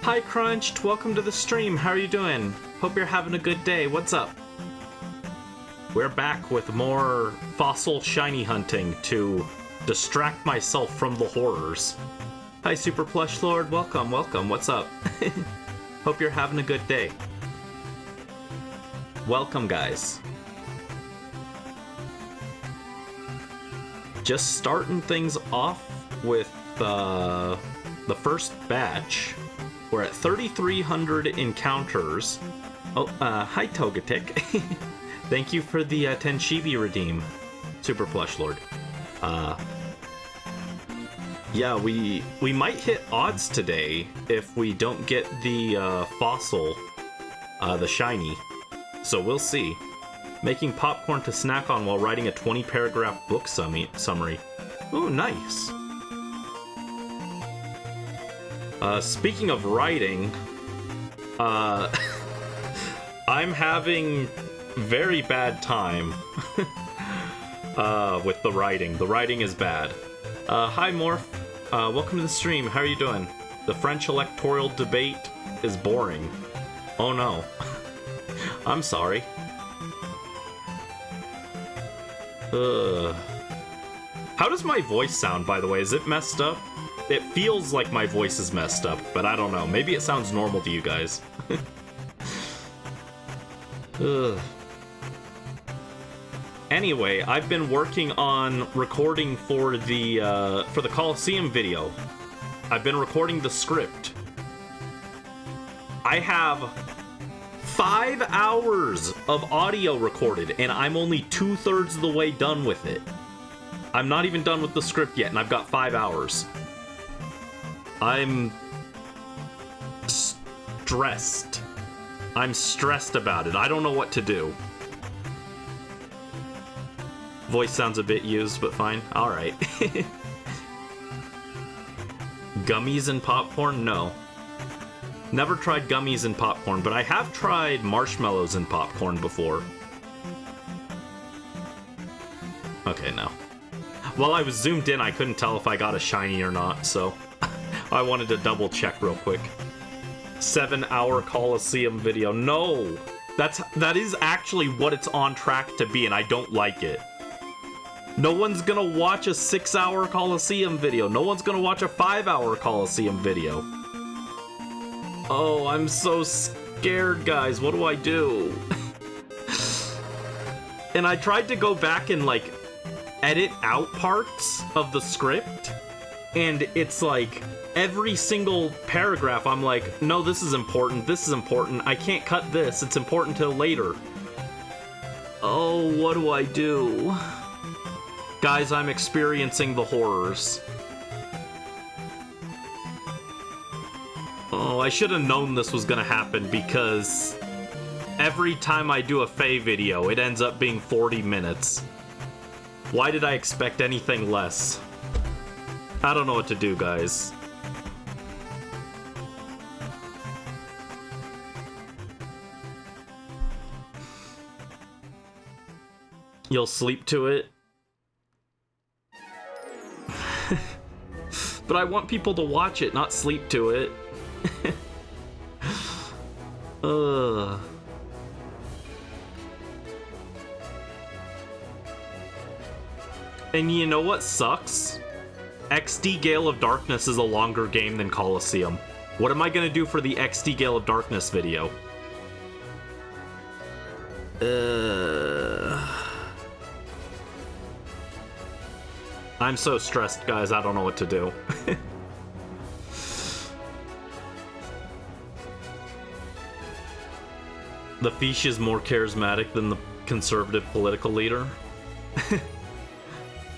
Hi Crunched, welcome to the stream. How are you doing? Hope you're having a good day. What's up? We're back with more fossil shiny hunting to distract myself from the horrors. Hi Super Plush Lord, welcome, welcome. What's up? Hope you're having a good day. Welcome guys. Just starting things off with the first batch. We're at 3,300 encounters. Oh, hi Togetic. Thank you for the Tenshibi redeem, Super Plush Lord. Yeah, we might hit odds today if we don't get the fossil, the shiny. So we'll see. Making popcorn to snack on while writing a 20-paragraph book summary. Ooh, nice. Speaking of writing, I'm having very bad time with the writing. The writing is bad. Hi Morph, welcome to the stream. How are you doing? The French electoral debate is boring. Oh no. I'm sorry. How does my voice sound, by the way? Is it messed up? It feels like my voice is messed up, but I don't know. Maybe it sounds normal to you guys. Anyway, I've been working on recording for the Coliseum video. I've been recording the script. I have 5 hours of audio recorded, and I'm only 2/3 of the way done with it. I'm not even done with the script yet, and I've got 5 hours. I'm stressed. I'm stressed about it. I don't know what to do. Voice sounds a bit used, but fine. Alright. Gummies and popcorn? No. Never tried gummies and popcorn, but I have tried marshmallows and popcorn before. Okay, no. While I was zoomed in, I couldn't tell if I got a shiny or not, so I wanted to double check real quick. 7-hour Coliseum video. No! That is actually what it's on track to be, and I don't like it. No one's gonna watch a 6-hour Coliseum video. No one's gonna watch a 5-hour Coliseum video. Oh, I'm so scared, guys. What do I do? And I tried to go back and, like, edit out parts of the script, and it's like every single paragraph I'm like, no, this is important, I can't cut this, it's important till later. Oh, what do I do? Guys, I'm experiencing the horrors. Oh, I should have known this was gonna happen, because every time I do a Faye video, it ends up being 40 minutes. Why did I expect anything less? I don't know what to do, guys. You'll sleep to it? But I want people to watch it, not sleep to it. Ugh. And you know what sucks? XD Gale of Darkness is a longer game than Coliseum. What am I gonna do for the XD Gale of Darkness video? I'm so stressed, guys, I don't know what to do. The Fish is more charismatic than the conservative political leader.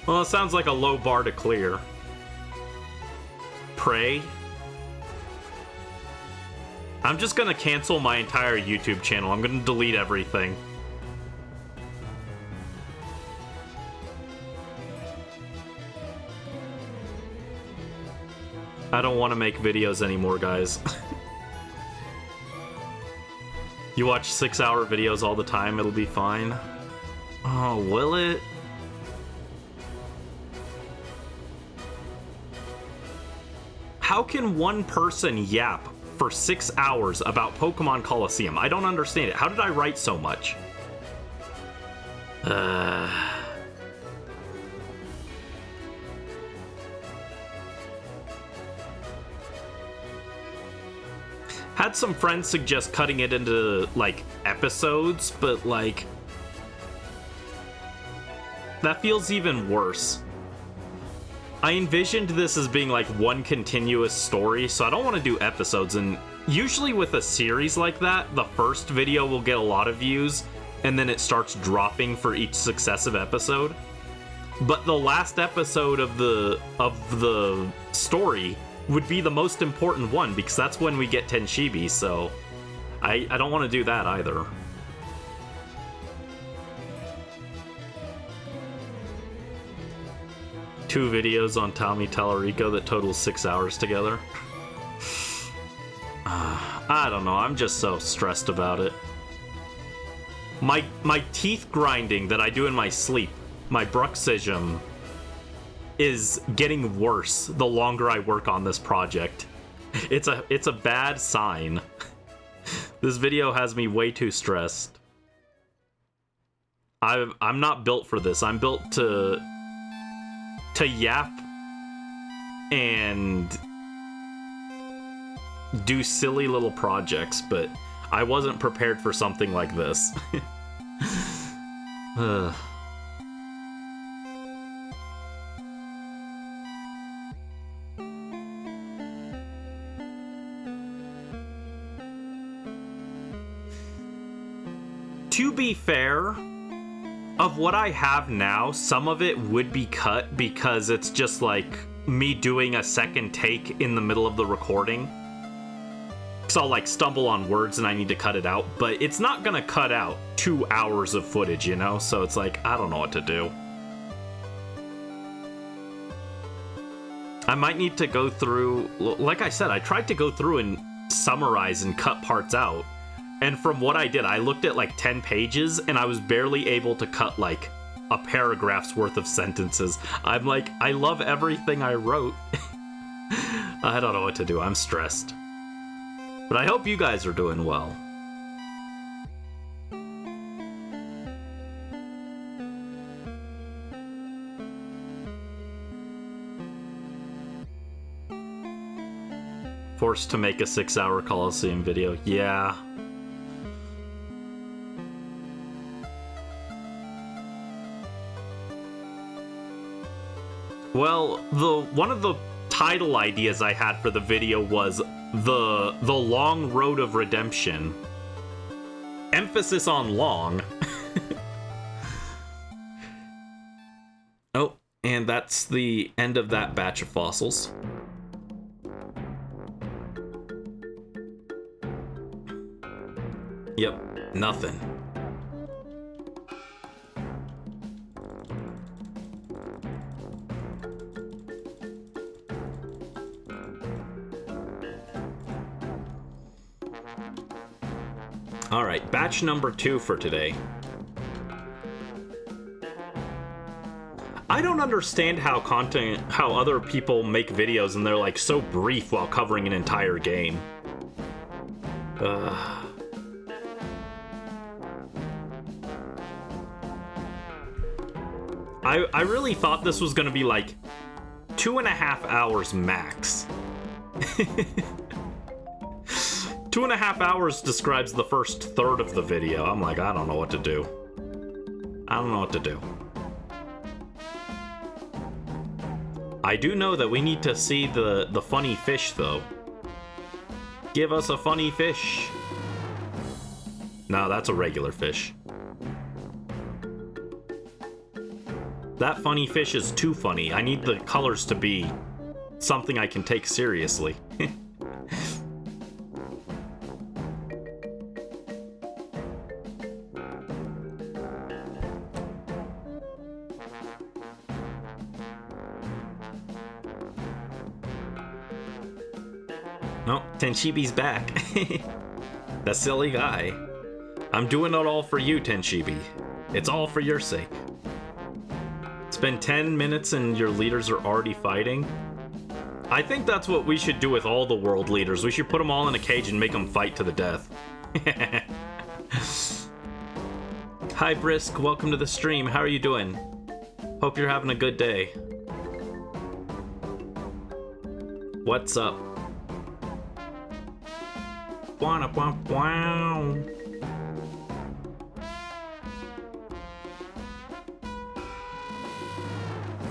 Well, it sounds like a low bar to clear. Pray? I'm just gonna cancel my entire YouTube channel. I'm gonna delete everything. I don't want to make videos anymore, guys. You watch 6-hour videos all the time, it'll be fine. Oh, will it? How can one person yap for 6 hours about Pokemon Colosseum. I don't understand it. How did I write so much? Had some friends suggest cutting it into, like, episodes, but, like, that feels even worse. I envisioned this as being, like, one continuous story, so I don't want to do episodes, and usually with a series like that, the first video will get a lot of views, and then it starts dropping for each successive episode. But the last episode of the story would be the most important one, because that's when we get Tenshibi, so I don't want to do that either. Two videos on Tommy Tallarico that total 6 hours together. I don't know, I'm just so stressed about it. My teeth grinding that I do in my sleep, my bruxism, is getting worse the longer I work on this project. It's a bad sign. This video has me way too stressed. I'm not built for this. I'm built to yap and do silly little projects, but I wasn't prepared for something like this. To be fair, of what I have now, some of it would be cut because it's just like me doing a second take in the middle of the recording. So I'll like stumble on words and I need to cut it out, but it's not gonna cut out 2 hours of footage, you know? So it's like, I don't know what to do. I might need to go through, like I said, I tried to go through and summarize and cut parts out. And from what I did, I looked at like 10 pages and I was barely able to cut like a paragraph's worth of sentences. I'm like, I love everything I wrote. I don't know what to do. I'm stressed. But I hope you guys are doing well. Forced to make a 6-hour Colosseum video. Yeah. Well, one of the title ideas I had for the video was the long road of redemption. Emphasis on long. Oh, and that's the end of that batch of fossils. Yep, nothing. Alright, batch number 2 for today. I don't understand how other people make videos and they're like so brief while covering an entire game. I really thought this was gonna be like 2.5 hours max. 2.5 hours describes the first third of the video. I'm like, I don't know what to do. I don't know what to do. I do know that we need to see the funny fish, though. Give us a funny fish. No, that's a regular fish. That funny fish is too funny. I need the colors to be something I can take seriously. No, Tenshibi's back. That silly guy. I'm doing it all for you, Tenshibi. It's all for your sake. It's been 10 minutes and your leaders are already fighting? I think that's what we should do with all the world leaders. We should put them all in a cage and make them fight to the death. Hi Brisk, welcome to the stream. How are you doing? Hope you're having a good day. What's up? Wow.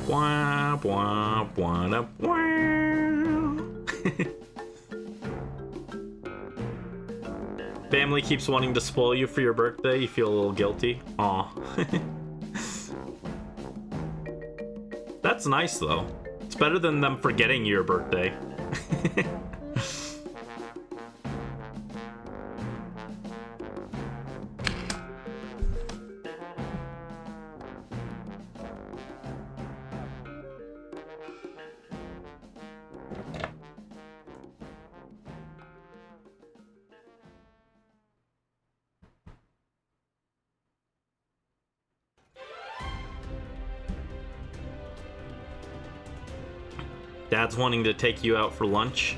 Wah, wah, wah, wah. Family keeps wanting to spoil you for your birthday. You feel a little guilty. Aw. That's nice, though. It's better than them forgetting your birthday. Dad's wanting to take you out for lunch.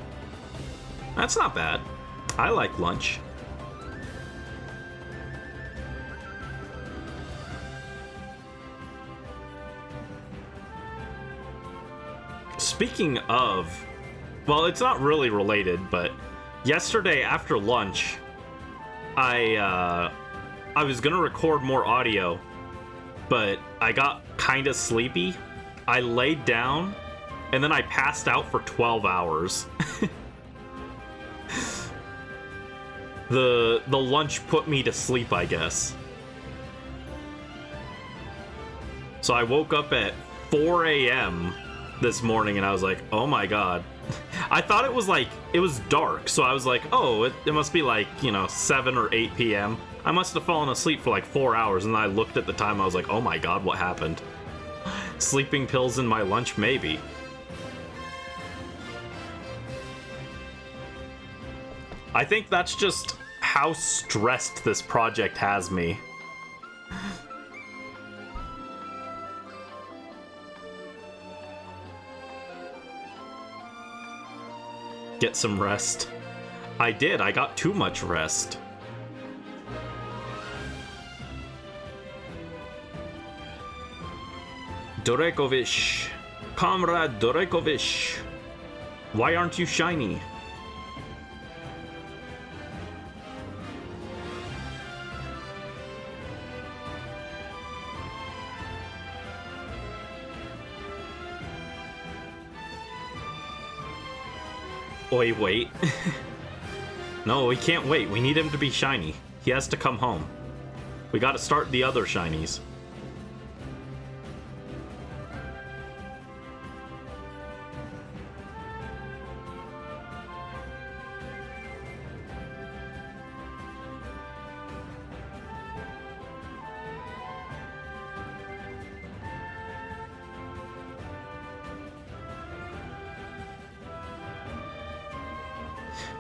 That's not bad. I like lunch. Speaking of, well, it's not really related, but yesterday after lunch, I was gonna record more audio, but I got kind of sleepy. I laid down, and then I passed out for 12 hours. The lunch put me to sleep, I guess. So I woke up at 4 a.m. this morning, and I was like, oh my god. I thought it was dark, so I was like, oh, it must be like, 7 or 8 p.m. I must have fallen asleep for like 4 hours, and then I looked at the time, I was like, oh my god, what happened? Sleeping pills in my lunch, maybe. I think that's just how stressed this project has me. Get some rest. I did. I got too much rest. Durekovic. Comrade Durekovic. Why aren't you shiny? Oi, wait. No, we can't wait. We need him to be shiny. He has to come home. We gotta start the other shinies.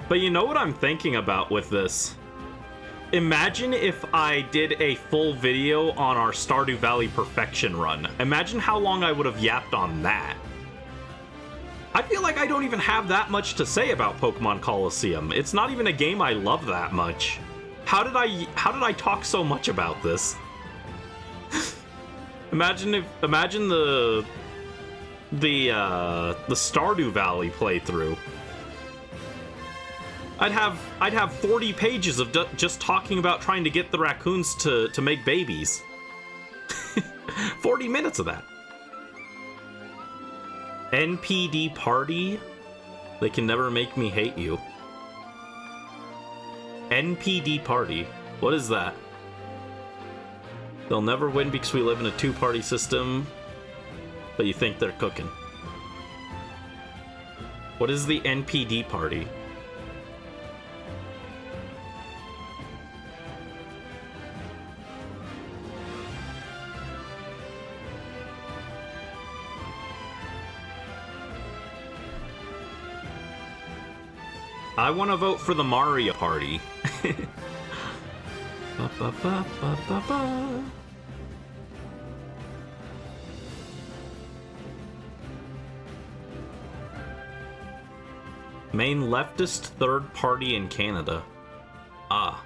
But you know what I'm thinking about with this? Imagine if I did a full video on our Stardew Valley Perfection run. Imagine how long I would have yapped on that. I feel like I don't even have that much to say about Pokemon Colosseum. It's not even a game I love that much. How did I talk so much about this? Imagine the Stardew Valley playthrough. I'd have 40 pages of just talking about trying to get the raccoons to make babies. 40 minutes of that. NPD party? They can never make me hate you. NPD party? What is that? They'll never win because we live in a two-party system, but you think they're cooking. What is the NPD party? I want to vote for the Mario Party. Ba, ba, ba, ba, ba, ba. Main leftist third party in Canada. Ah.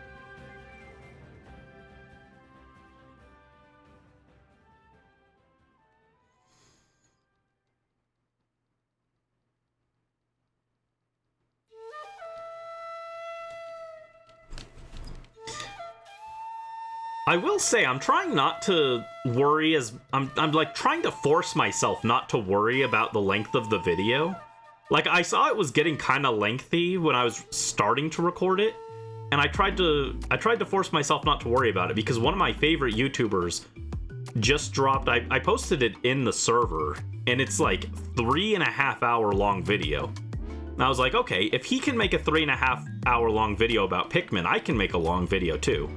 I will say I'm trying not to worry as I'm like trying to force myself not to worry about the length of the video. Like I saw it was getting kind of lengthy when I was starting to record it, and I tried to force myself not to worry about it because one of my favorite YouTubers just dropped I posted it in the server and it's like 3.5 hour long video. And I was like, okay, if he can make a 3.5 hour long video about Pikmin, I can make a long video too.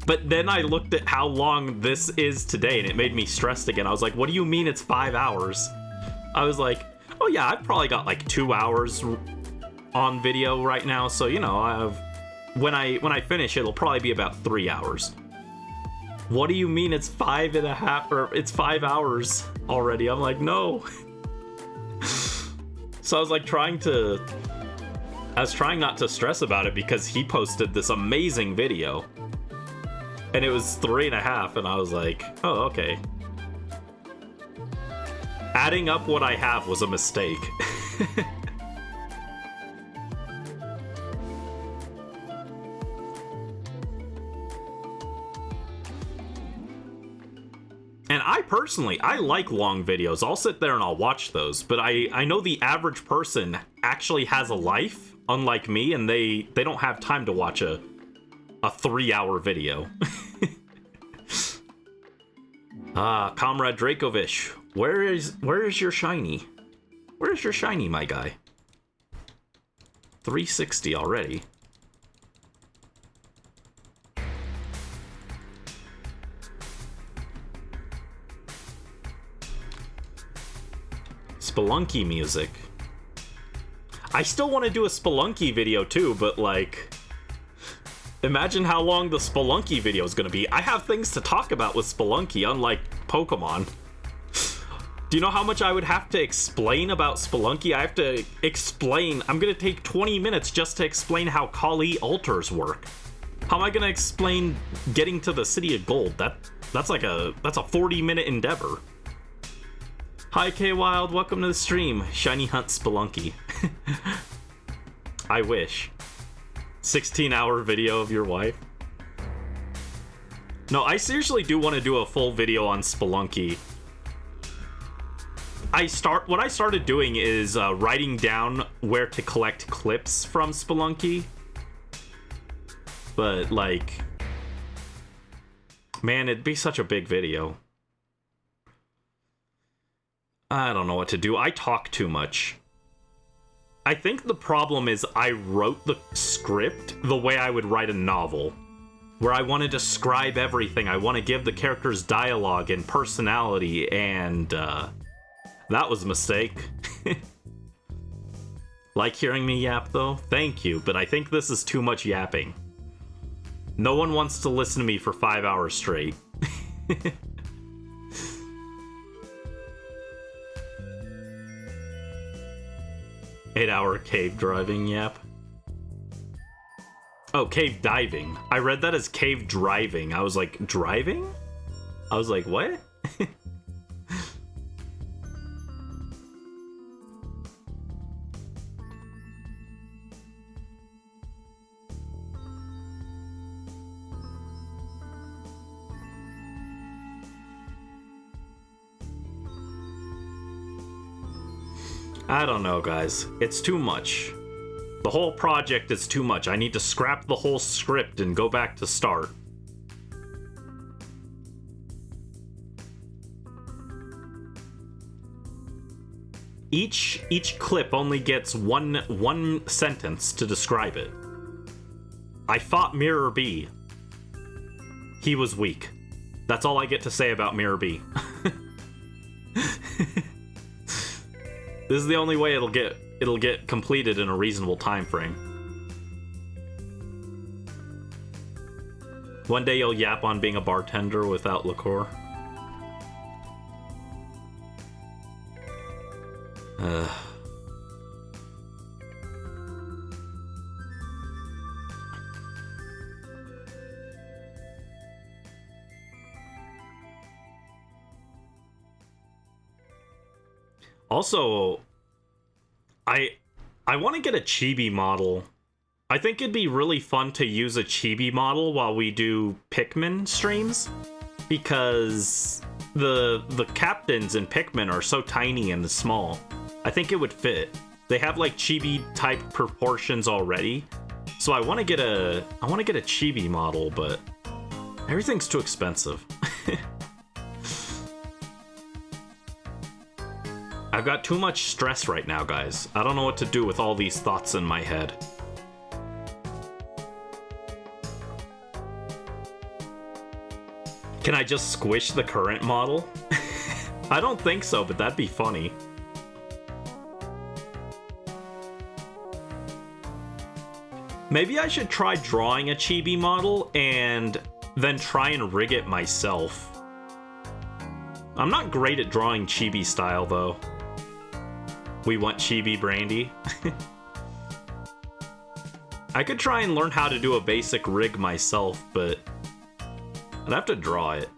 But then I looked at how long this is today and it made me stressed again. I was like, what do you mean it's 5 hours? I was like, oh yeah, I've probably got like 2 hours on video right now. So, you know, when I finish, it'll probably be about 3 hours. What do you mean it's 5.5 or it's 5 hours already? I'm like, no. So I was like trying not to stress about it because he posted this amazing video. And it was 3.5, and I was like, oh, okay. Adding up what I have was a mistake. And I personally, I like long videos. I'll sit there and I'll watch those, but I know the average person actually has a life, unlike me, and they don't have time to watch a 3-hour video. Comrade Dracovish, where is your shiny? Where's your shiny, my guy? 360 already. Spelunky music. I still want to do a Spelunky video too, but like, imagine how long the Spelunky video is going to be. I have things to talk about with Spelunky, unlike Pokemon. Do you know how much I would have to explain about Spelunky? I have to explain. I'm going to take 20 minutes just to explain how Kali altars work. How am I going to explain getting to the City of Gold? That's a 40-minute endeavor. Hi, K Wild. Welcome to the stream. Shiny Hunt Spelunky. I wish. 16-hour video of your wife. No, I seriously do want to do a full video on Spelunky. What I started doing is writing down where to collect clips from Spelunky. But like, man, it'd be such a big video. I don't know what to do. I talk too much. I think the problem is I wrote the script the way I would write a novel, where I want to describe everything. I want to give the characters dialogue and personality, and that was a mistake. Like hearing me yap, though? Thank you, but I think this is too much yapping. No one wants to listen to me for 5 hours straight. 8-hour cave driving, yap. Oh, cave diving. I read that as cave driving. I was like, driving? I was like, what? I don't know, guys. It's too much. The whole project is too much. I need to scrap the whole script and go back to start. Each clip only gets one sentence to describe it. I fought Mirror B. He was weak. That's all I get to say about Mirror B. This is the only way it'll get completed in a reasonable time frame. One day you'll yap on being a bartender without liqueur. Also, I want to get a chibi model. I think it'd be really fun to use a chibi model while we do Pikmin streams, because the captains in Pikmin are so tiny and small. I think it would fit. They have like chibi type proportions already, so I want to get a chibi model, but everything's too expensive. I've got too much stress right now, guys. I don't know what to do with all these thoughts in my head. Can I just squish the current model? I don't think so, but that'd be funny. Maybe I should try drawing a chibi model and then try and rig it myself. I'm not great at drawing chibi style, though. We want chibi Brandy. I could try and learn how to do a basic rig myself, but I'd have to draw it.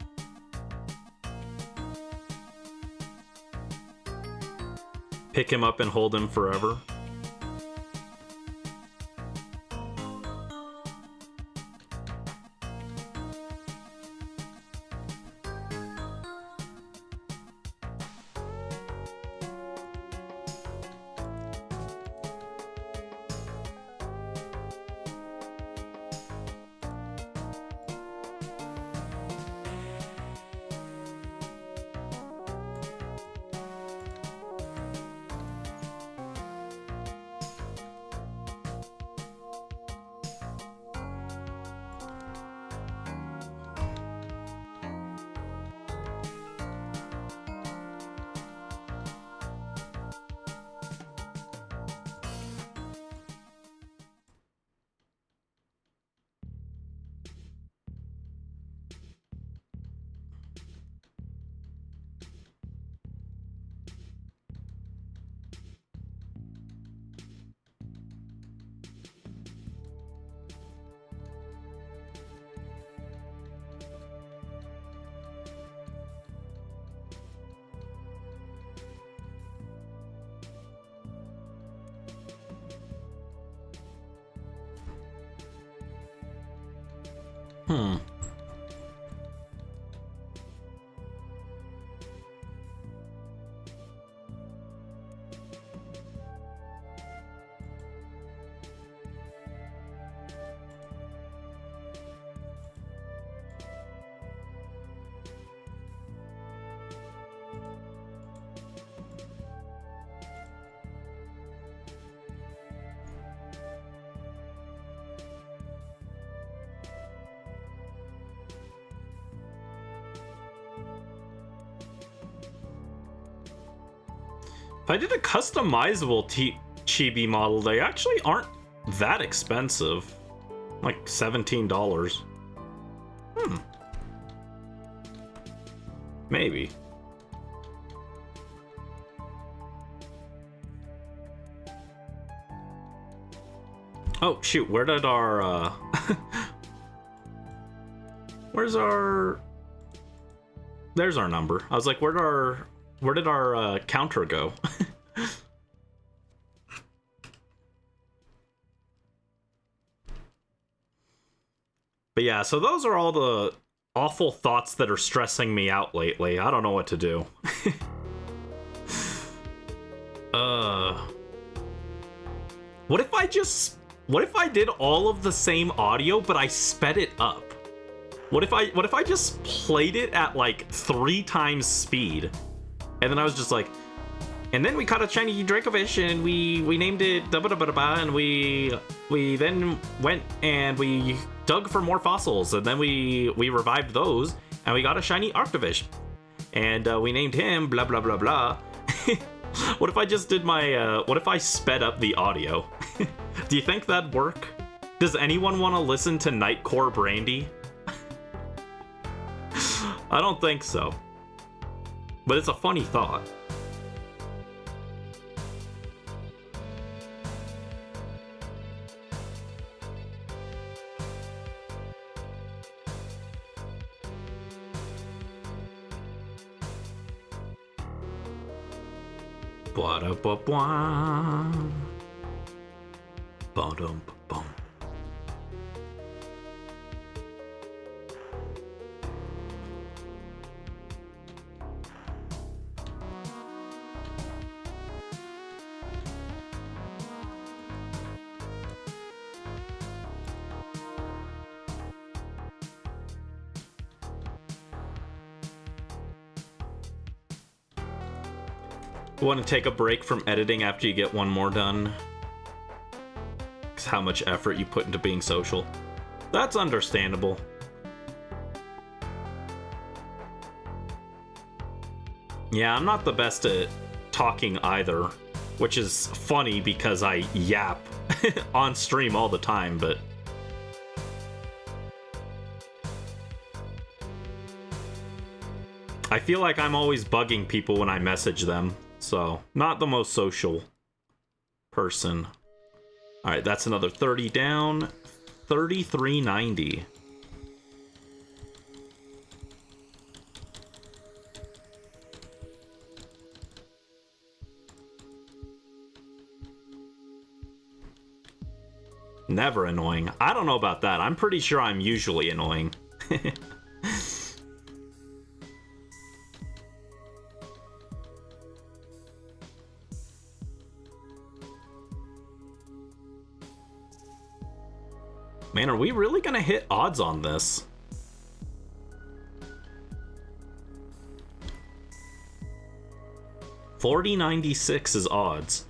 Pick him up and hold him forever. If I did a customizable chibi model, they actually aren't that expensive. Like $17. Maybe. Oh, shoot, where did our, Where's our... There's our number. I was like, where did our counter go? But yeah, so those are all the awful thoughts that are stressing me out lately. I don't know what to do. What if I did all of the same audio, but I sped it up? What if I just played it at like 3 times speed? And then I was just like, and then we caught a shiny Dracovish and we named it da ba da ba da ba, and we then went and we dug for more fossils, and then we revived those, and we got a shiny Arctovish, and we named him blah blah blah blah. What if I just did my what if I sped up the audio? Do you think that'd work? Does anyone want to listen to Nightcore Brandy? I don't think so. But it's a funny thought. Ba-da-ba-bwah. Ba-dum-ba-bum. You want to take a break from editing after you get one more done? Because how much effort you put into being social. That's understandable. Yeah, I'm not the best at talking either, which is funny because I yap on stream all the time, but... I feel like I'm always bugging people when I message them. So, not the most social person. Alright, that's another 30 down. 3390. Never annoying. I don't know about that. I'm pretty sure I'm usually annoying. Man, are we really gonna hit odds on this? $40.96 is odds.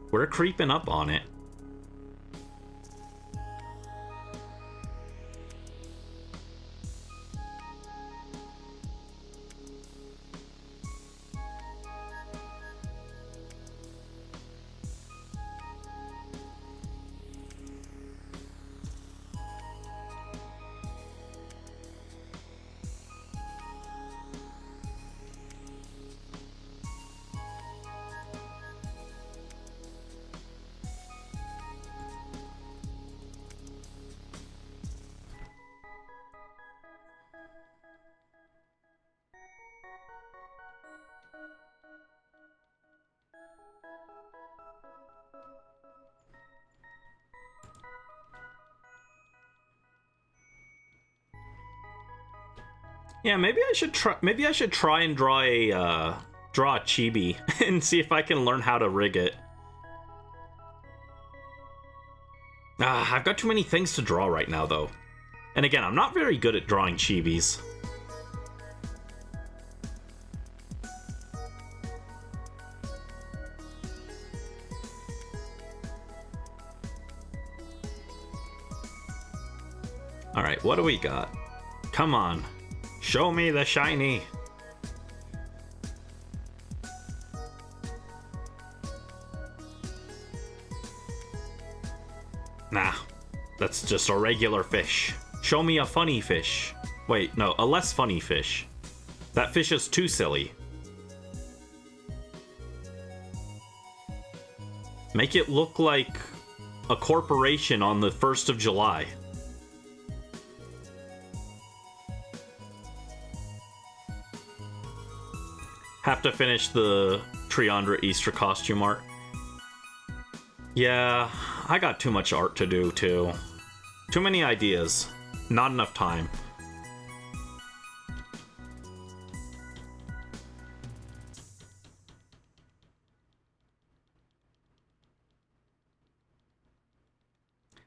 We're creeping up on it. Yeah, maybe I should try. Maybe I should try and draw a chibi and see if I can learn how to rig it. I've got too many things to draw right now, though. And again, I'm not very good at drawing chibis. All right, what do we got? Come on. Show me the shiny. Nah, that's just a regular fish. Show me a funny fish. Wait, no, a less funny fish. That fish is too silly. Make it look like a corporation on the 1st of July. Have to finish the Triandra Easter costume art. Yeah, I got too much art to do, too. Too many ideas. Not enough time.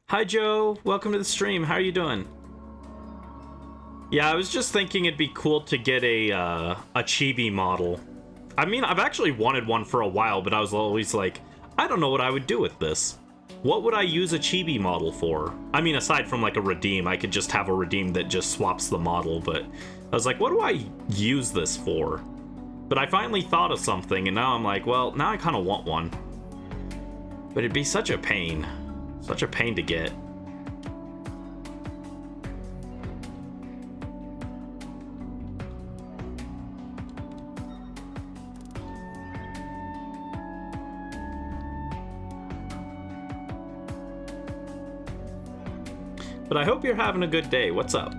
Hi, Joe. Welcome to the stream. How are you doing? Yeah, I was just thinking it'd be cool to get a chibi model. I mean, I've actually wanted one for a while, but I was always like, I don't know what I would do with this. What would I use a chibi model for? I mean, aside from like a redeem, I could just have a redeem that just swaps the model, but I was like, what do I use this for? But I finally thought of something, and now I'm like, well, now I kind of want one. But it'd be such a pain. Such a pain to get. But I hope you're having a good day. What's up?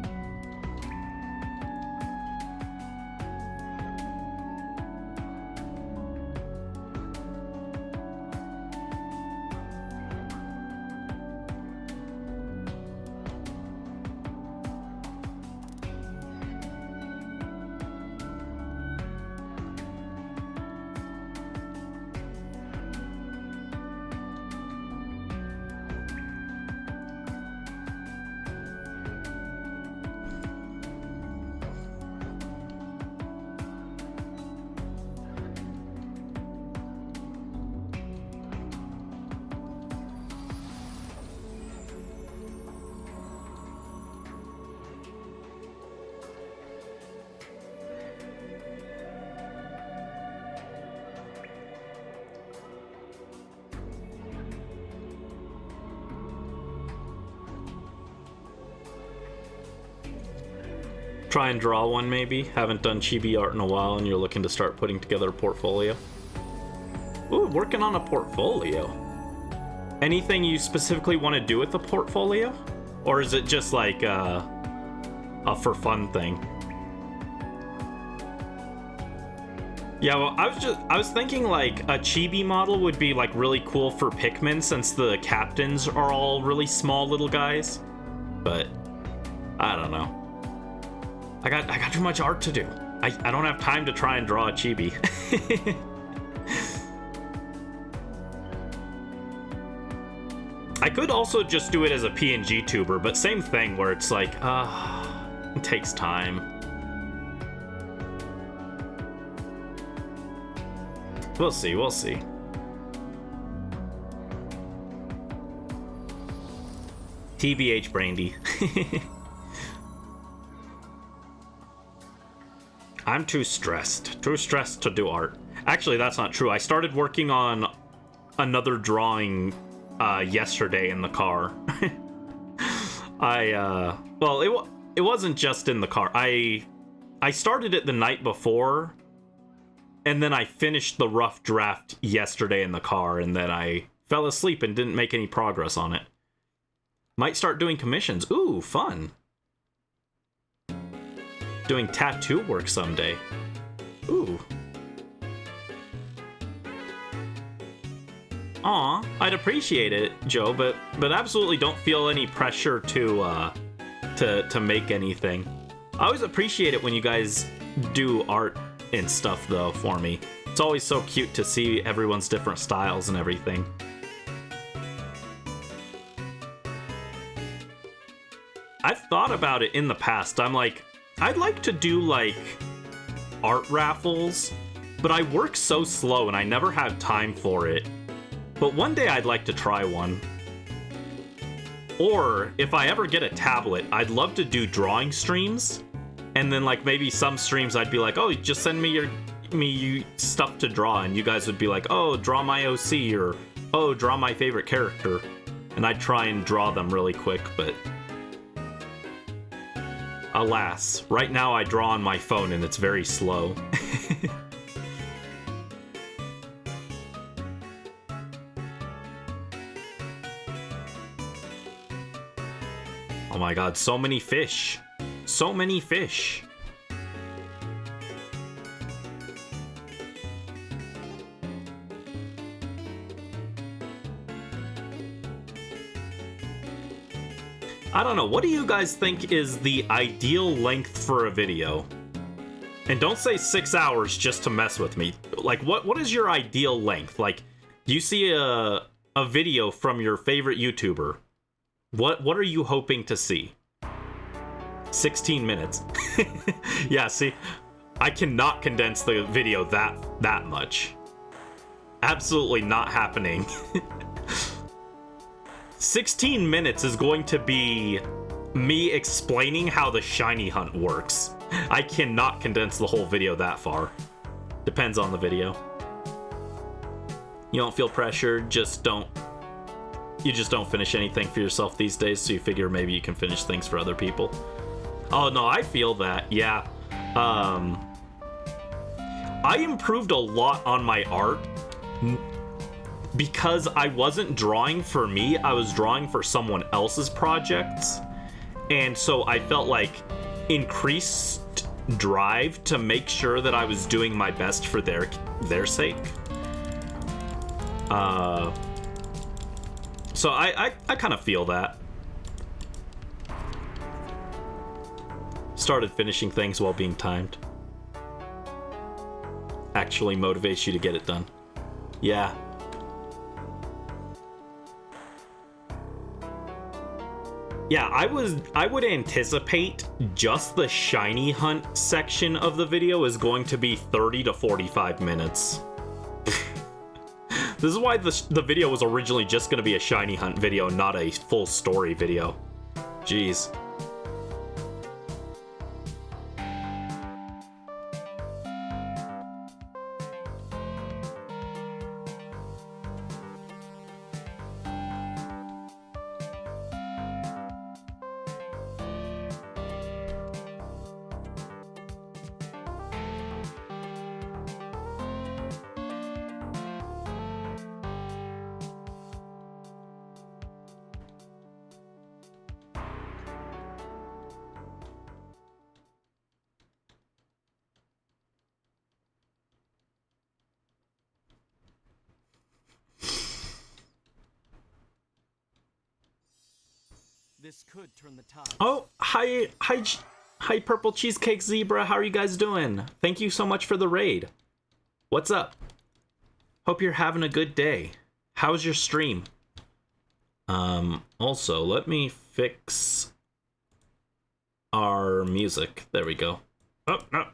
Try and draw one, maybe. Haven't done chibi art in a while and you're looking to start putting together a portfolio. Ooh, working on a portfolio. Anything you specifically want to do with the portfolio? Or is it just like a for fun thing? Yeah, well, I was thinking like a chibi model would be like really cool for Pikmin since the captains are all really small little guys. But I don't know. I got too much art to do. I don't have time to try and draw a chibi. I could also just do it as a PNG tuber, but same thing where it's like, it takes time. We'll see, we'll see. TBH Brandy. I'm too stressed to do art. Actually, that's not true. I started working on another drawing yesterday in the car. Well, it wasn't just in the car. I started it the night before, and then I finished the rough draft yesterday in the car, and then I fell asleep and didn't make any progress on it. Might start doing commissions. Ooh, fun. Doing tattoo work someday. Ooh. Aw, I'd appreciate it, Joe, but absolutely don't feel any pressure to make anything. I always appreciate it when you guys do art and stuff, though, for me. It's always so cute to see everyone's different styles and everything. I've thought about it in the past. I'm like, I'd like to do, like, art raffles, but I work so slow and I never have time for it. But one day I'd like to try one. Or, if I ever get a tablet, I'd love to do drawing streams. And then, like, maybe some streams I'd be like, oh, just send me your stuff to draw. And you guys would be like, oh, draw my OC, or, oh, draw my favorite character. And I'd try and draw them really quick, but... alas, right now I draw on my phone and it's very slow. Oh my god, so many fish. So many fish. I don't know, what do you guys think is the ideal length for a video? And don't say 6 hours just to mess with me. Like, what is your ideal length? Like, do you see a video from your favorite YouTuber? What are you hoping to see? 16 minutes. Yeah, see, I cannot condense the video that much. Absolutely not happening. 16 minutes is going to be me explaining how the shiny hunt works. I cannot condense the whole video that far. Depends on the video. You don't feel pressured, you just don't finish anything for yourself these days, so you figure maybe you can finish things for other people. Oh no, I feel that, yeah. I improved a lot on my art because I wasn't drawing for me, I was drawing for someone else's projects. And so I felt like increased drive to make sure that I was doing my best for their sake. So I kind of feel that. Started finishing things while being timed. Actually motivates you to get it done. Yeah. Yeah, I would anticipate just the shiny hunt section of the video is going to be 30 to 45 minutes. This is why the video was originally just going to be a shiny hunt video, not a full story video. Jeez. This could turn the tide. Oh, hi, Purple Cheesecake Zebra. How are you guys doing? Thank you so much for the raid. What's up? Hope you're having a good day. How's your stream? Also, let me fix our music. There we go. Oh, no.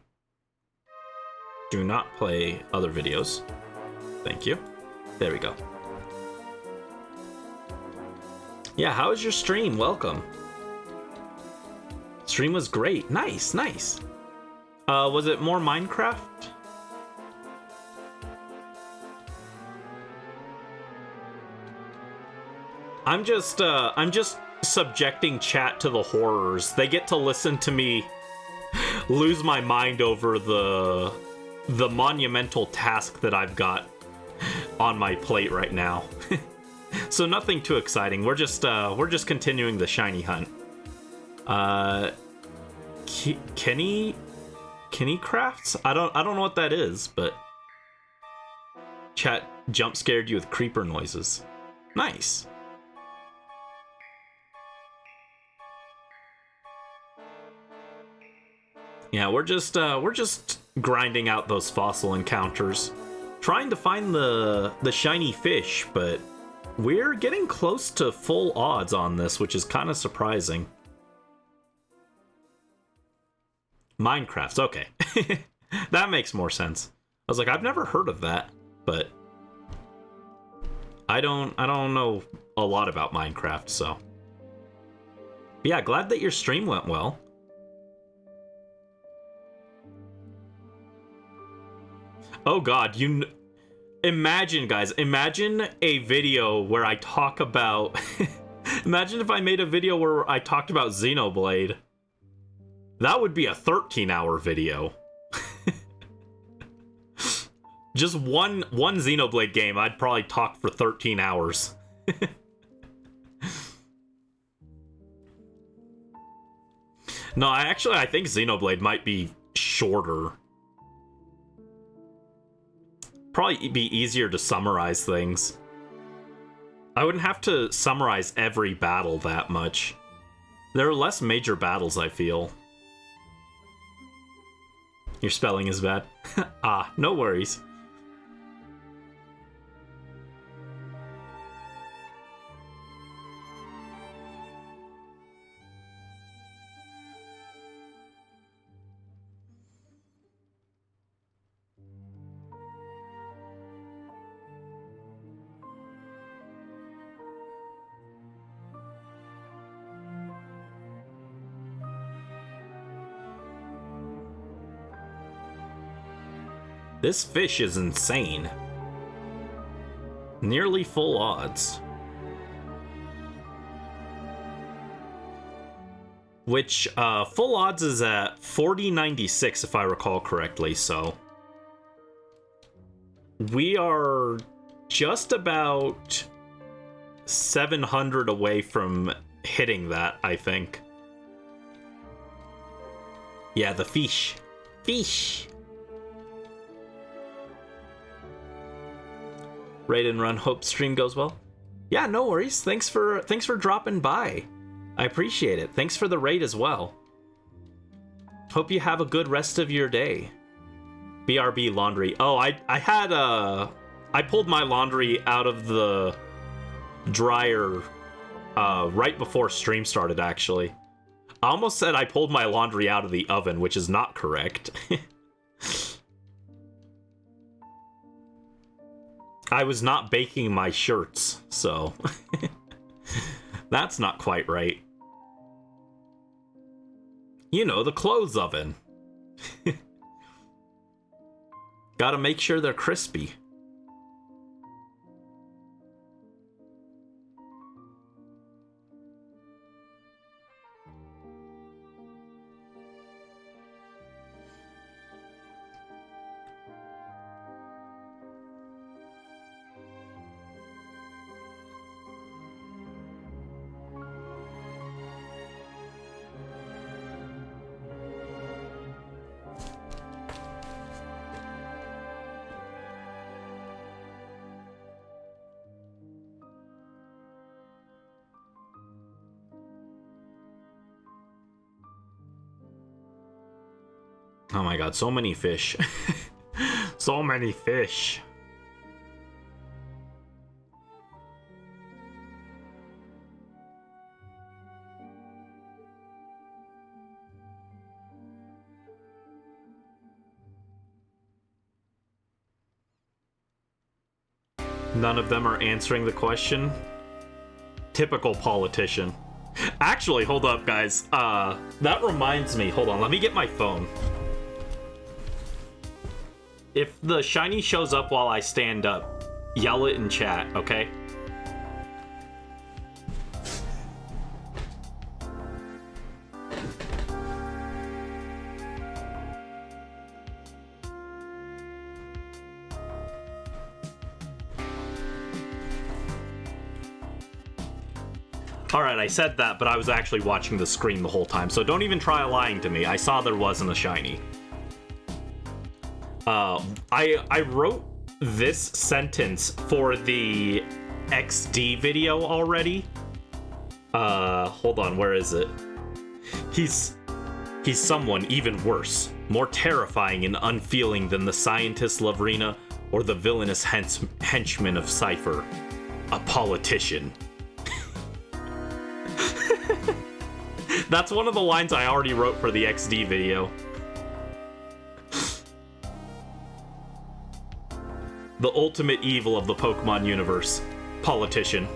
Do not play other videos. Thank you. There we go. Yeah, how was your stream? Welcome. Stream was great. Nice, nice. Was it more Minecraft? I'm just subjecting chat to the horrors. They get to listen to me lose my mind over the monumental task that I've got on my plate right now. So nothing too exciting. We're just continuing the shiny hunt. Kenny Crafts? I don't know what that is, but chat jump scared you with creeper noises. Nice. Yeah, we're just grinding out those fossil encounters, trying to find the shiny fish, but we're getting close to full odds on this, which is kind of surprising. Minecraft, okay. That makes more sense. I was like, I've never heard of that, but I don't know a lot about Minecraft, so. But yeah, glad that your stream went well. Oh god, imagine, guys, imagine a video where I talk about imagine if I made a video where I talked about Xenoblade. That would be a 13-hour video. Just one Xenoblade game, I'd probably talk for 13 hours. No, I think Xenoblade might be shorter. Probably be easier to summarize things. I wouldn't have to summarize every battle that much. There are less major battles, I feel. Your spelling is bad. Ah, no worries. This fish is insane. Nearly full odds. Which, full odds is at 4096 if I recall correctly, so. We are just about 700 away from hitting that, I think. Yeah, the fish. Fish! Raid and run. Hope stream goes well. Yeah, no worries. Thanks for dropping by. I appreciate it. Thanks for the raid as well. Hope you have a good rest of your day. BRB laundry. Oh, I pulled my laundry out of the dryer right before stream started, actually. I almost said I pulled my laundry out of the oven, which is not correct. I was not baking my shirts, so that's not quite right. You know, the clothes oven. Gotta make sure they're crispy. Oh my god, so many fish. So many fish. None of them are answering the question. Typical politician. Actually, hold up, guys. That reminds me. Hold on, let me get my phone. If the shiny shows up while I stand up, yell it in chat, okay? Alright, I said that, but I was actually watching the screen the whole time, so don't even try lying to me. I saw there wasn't a shiny. I wrote this sentence for the XD video already. Hold on, where is it? He's someone even worse, more terrifying and unfeeling than the scientist Lavrina or the villainous henchman of Cypher. A politician. That's one of the lines I already wrote for the XD video. The ultimate evil of the Pokemon universe. Politician.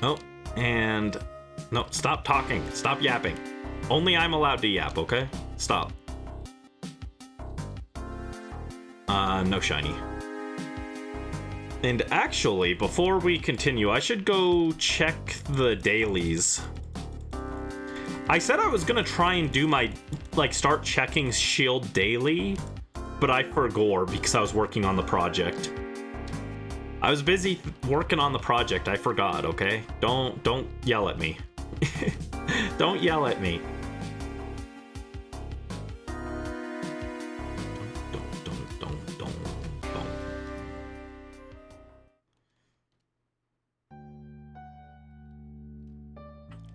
Oh, and... No, stop talking. Stop yapping. Only I'm allowed to yap, okay? Stop. No shiny. And actually, before we continue, I should go check the dailies. I said I was gonna try and do my, start checking Shield daily, but I forgot because I was working on the project. I was busy working on the project, I forgot, okay? Don't yell at me. Don't yell at me.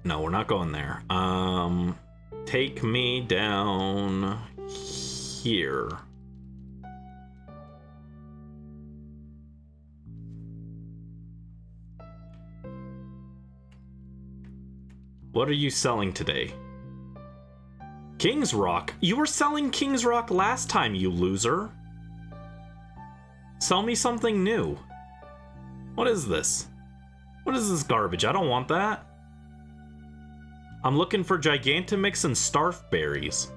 No, we're not going there. Take me down here. What are you selling today? King's Rock? You were selling King's Rock last time, you loser. Sell me something new. What is this? What is this garbage? I don't want that. I'm looking for Gigantomix and Starf berries.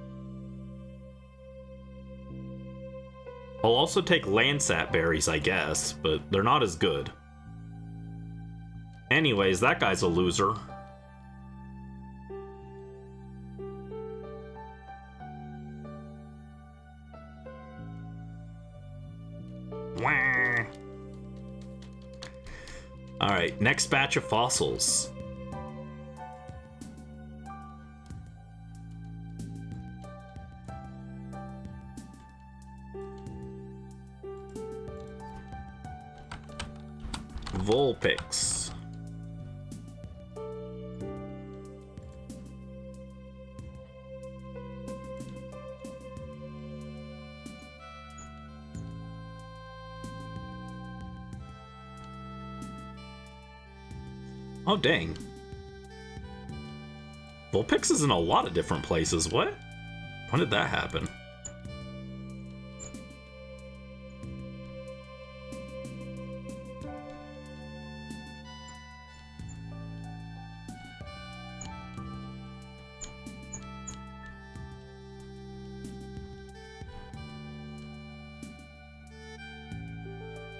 I'll also take Landsat berries, I guess, but they're not as good. Anyways, that guy's a loser. Alright, next batch of fossils. Vulpix. Oh, dang. Vulpix is in a lot of different places. What? When did that happen?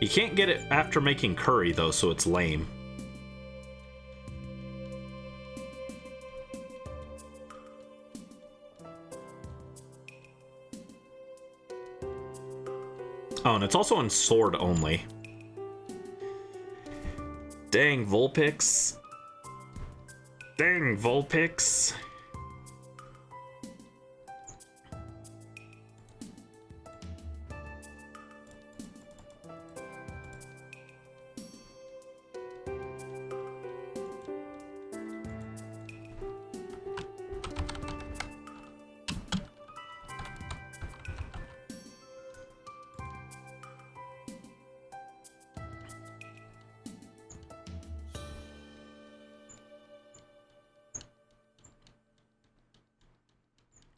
You can't get it after making curry, though, so it's lame. Oh, and it's also on sword only. Dang, Vulpix. Dang, Vulpix.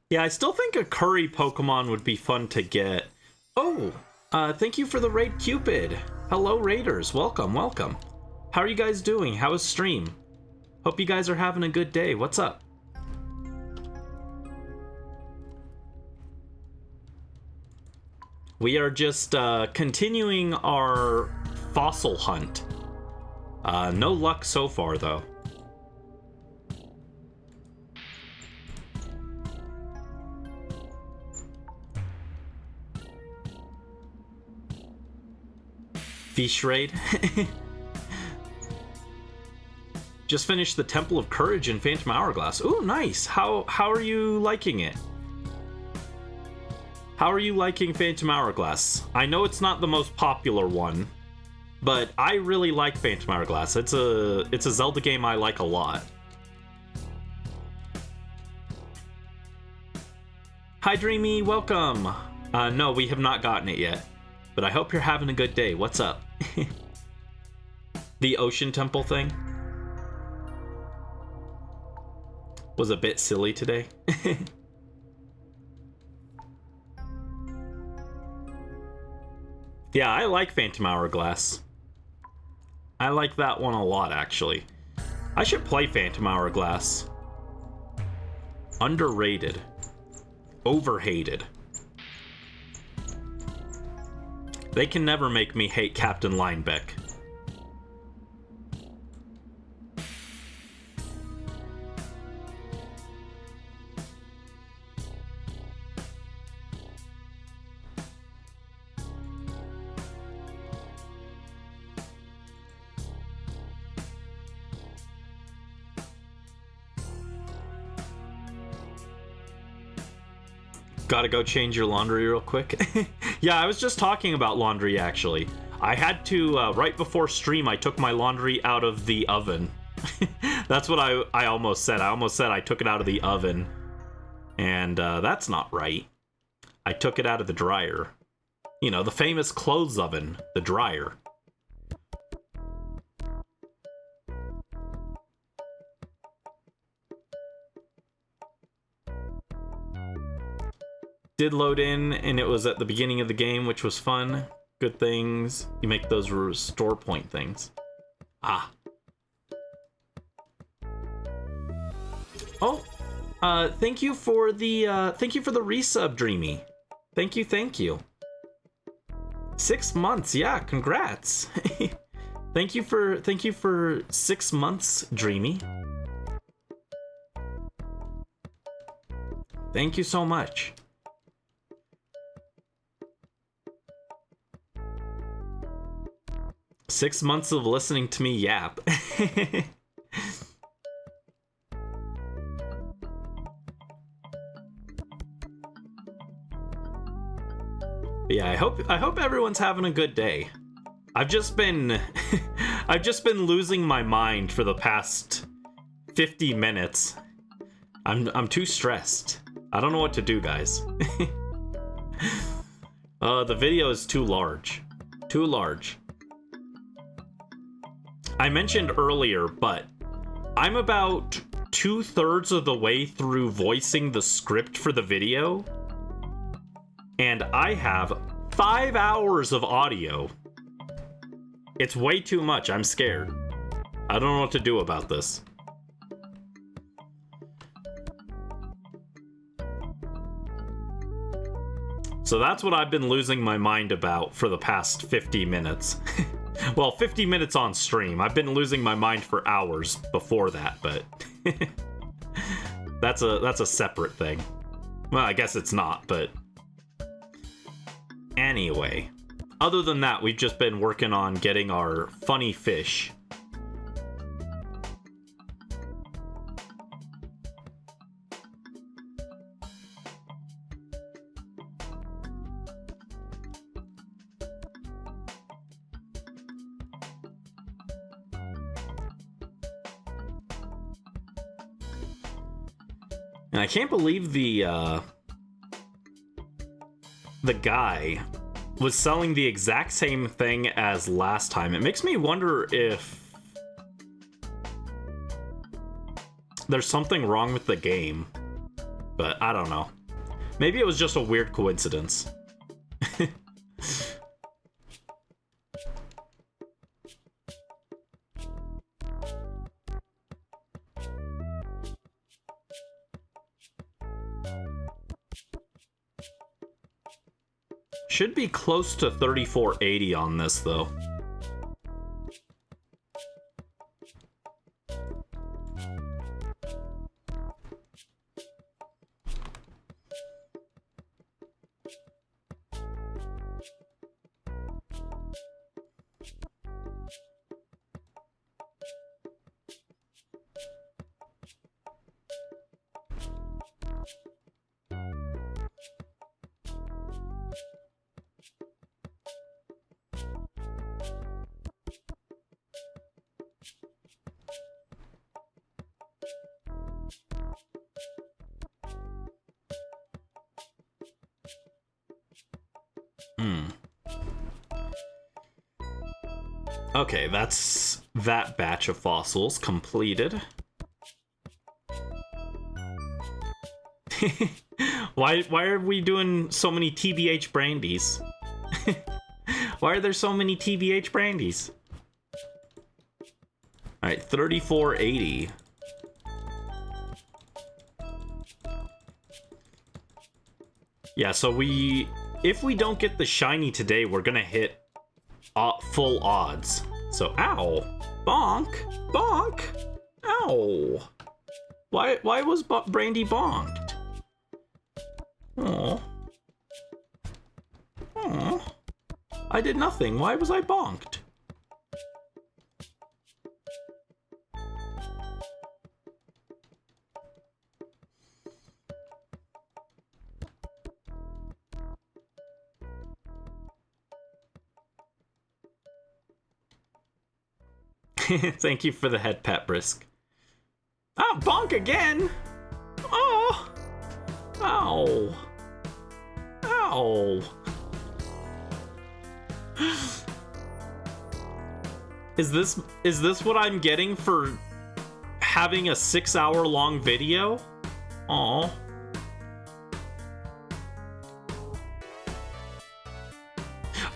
Yeah, I still think a curry Pokemon would be fun to get. Oh, thank you for the raid, Cupid. Hello, raiders. Welcome, welcome. How are you guys doing? How is stream? Hope you guys are having a good day. What's up? We are just continuing our fossil hunt. No luck so far, though. Fish raid. Just finished the Temple of Courage in Phantom Hourglass. Ooh, nice. How are you liking it? How are you liking Phantom Hourglass? I know it's not the most popular one, but I really like Phantom Hourglass. It's a Zelda game I like a lot. Hi Dreamy, welcome. No, we have not gotten it yet, but I hope you're having a good day. What's up? The Ocean Temple thing was a bit silly today. Yeah, I like Phantom Hourglass. I like that one a lot, actually. I should play Phantom Hourglass. Underrated. Overhated. They can never make me hate Captain Linebeck. Gotta go change your laundry real quick. Yeah, I was just talking about laundry, actually. I had to, right before stream, I took my laundry out of the oven. That's what I almost said. I almost said I took it out of the oven. And that's not right. I took it out of the dryer. You know, the famous clothes oven, the dryer. Did load in, and it was at the beginning of the game, which was fun. Good things. You make those restore point things. Ah. Oh, thank you for the resub, Dreamy. Thank you. 6 months, yeah, congrats. Thank you for 6 months, Dreamy. Thank you so much. Six months of listening to me yap. Yeah, I hope everyone's having a good day. I've just been losing my mind for the past 50 minutes. I'm too stressed. I don't know what to do, guys. The video is too large. Too large. I mentioned earlier, but I'm about 2/3 of the way through voicing the script for the video, and I have 5 hours of audio. It's way too much. I'm scared. I don't know what to do about this. So that's what I've been losing my mind about for the past 50 minutes. Well, 50 minutes on stream. I've been losing my mind for hours before that, but that's a separate thing. Well, I guess it's not, but anyway. Other than that, we've just been working on getting our funny fish. And I can't believe the guy was selling the exact same thing as last time. It makes me wonder if there's something wrong with the game, but I don't know. Maybe it was just a weird coincidence. Should be close to 3480 on this, though. Okay, that's that batch of fossils completed. Why are we doing so many TBH brandies? Why are there so many TBH brandies? Alright, 3480. Yeah, so if we don't get the shiny today, we're gonna hit full odds. So, ow! Bonk! Bonk! Ow! Why was Brandy bonked? Oh. Oh. I did nothing. Why was I bonked? Thank you for the head pat, Brisk. Ah, bonk again! Oh! Ow! Ow! Is this what I'm getting for having a 6-hour-long video? Aw.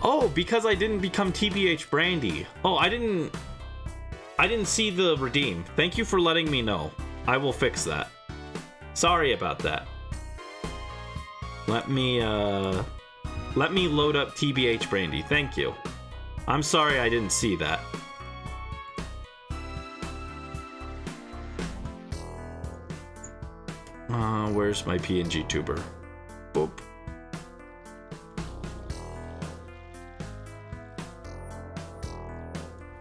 Oh, because I didn't become TBH Brandy. Oh, I didn't see the redeem. Thank you for letting me know. I will fix that. Sorry about that. Let me load up TBH Brandy. Thank you. I'm sorry I didn't see that. Where's my PNG tuber? Boop.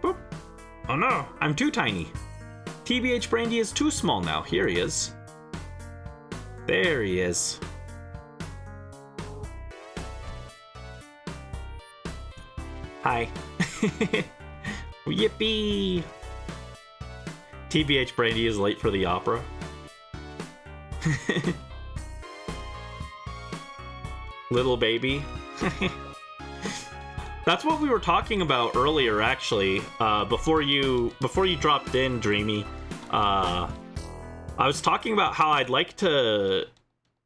Boop. Oh no, I'm too tiny. TBH Brandy is too small now. Here he is. There he is. Hi. Yippee! TBH Brandy is late for the opera. Little baby. That's what we were talking about earlier, actually. Before you dropped in, Dreamy. I was talking about how I'd like to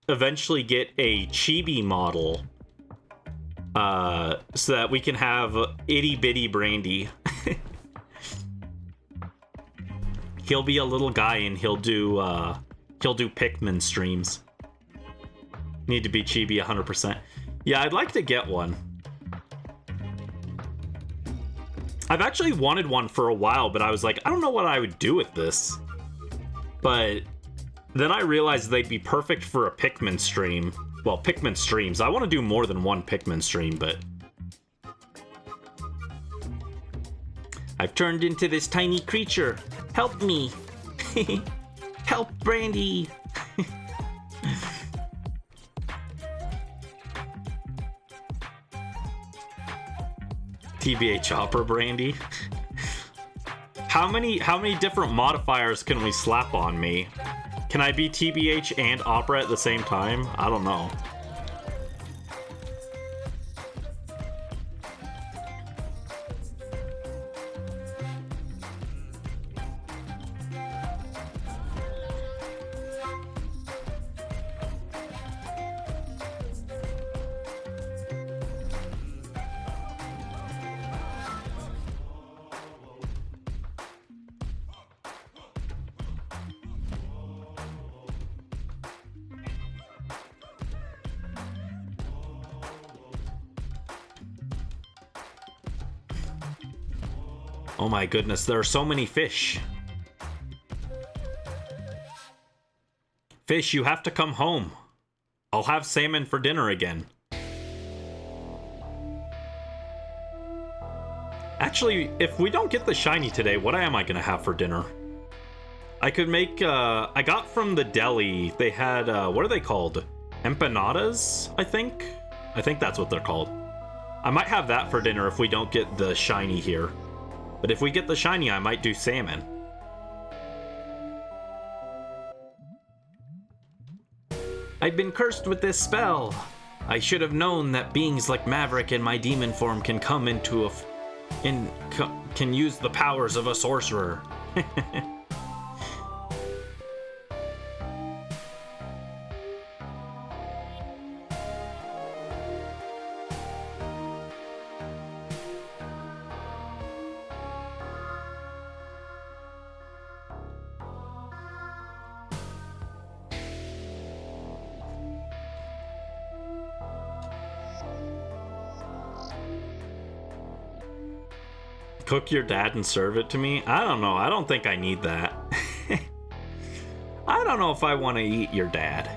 eventually get a chibi model, so that we can have itty bitty Brandy. He'll be a little guy and he'll do Pikmin streams. Need to be chibi 100%. Yeah, I'd like to get one. I've actually wanted one for a while, but I was like, I don't know what I would do with this. But then I realized they'd be perfect for a Pikmin stream. Well, Pikmin streams. I want to do more than one Pikmin stream, but I've turned into this tiny creature. Help me. Help, Brandy. TBH Opera Brandy. How many different modifiers can we slap on me? Can I be TBH and Opera at the same time? I don't know. Oh my goodness, there are so many fish. Fish, you have to come home. I'll have salmon for dinner again. Actually, if we don't get the shiny today, what am I gonna have for dinner? I could make, I got from the deli, they had, what are they called? Empanadas, I think? I think that's what they're called. I might have that for dinner if we don't get the shiny here. But if we get the shiny, I might do salmon. I've been cursed with this spell. I should have known that beings like Maverick in my demon form can come into can use the powers of a sorcerer. Cook your dad and serve it to me? I don't know. I don't think I need that. I don't know if I want to eat your dad.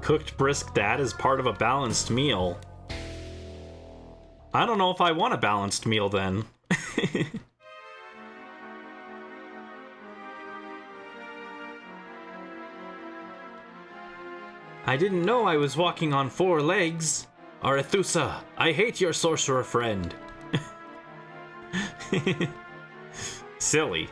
Cooked brisk dad is part of a balanced meal. I don't know if I want a balanced meal then. I didn't know I was walking on 4 legs. Arethusa, I hate your sorcerer friend. Silly.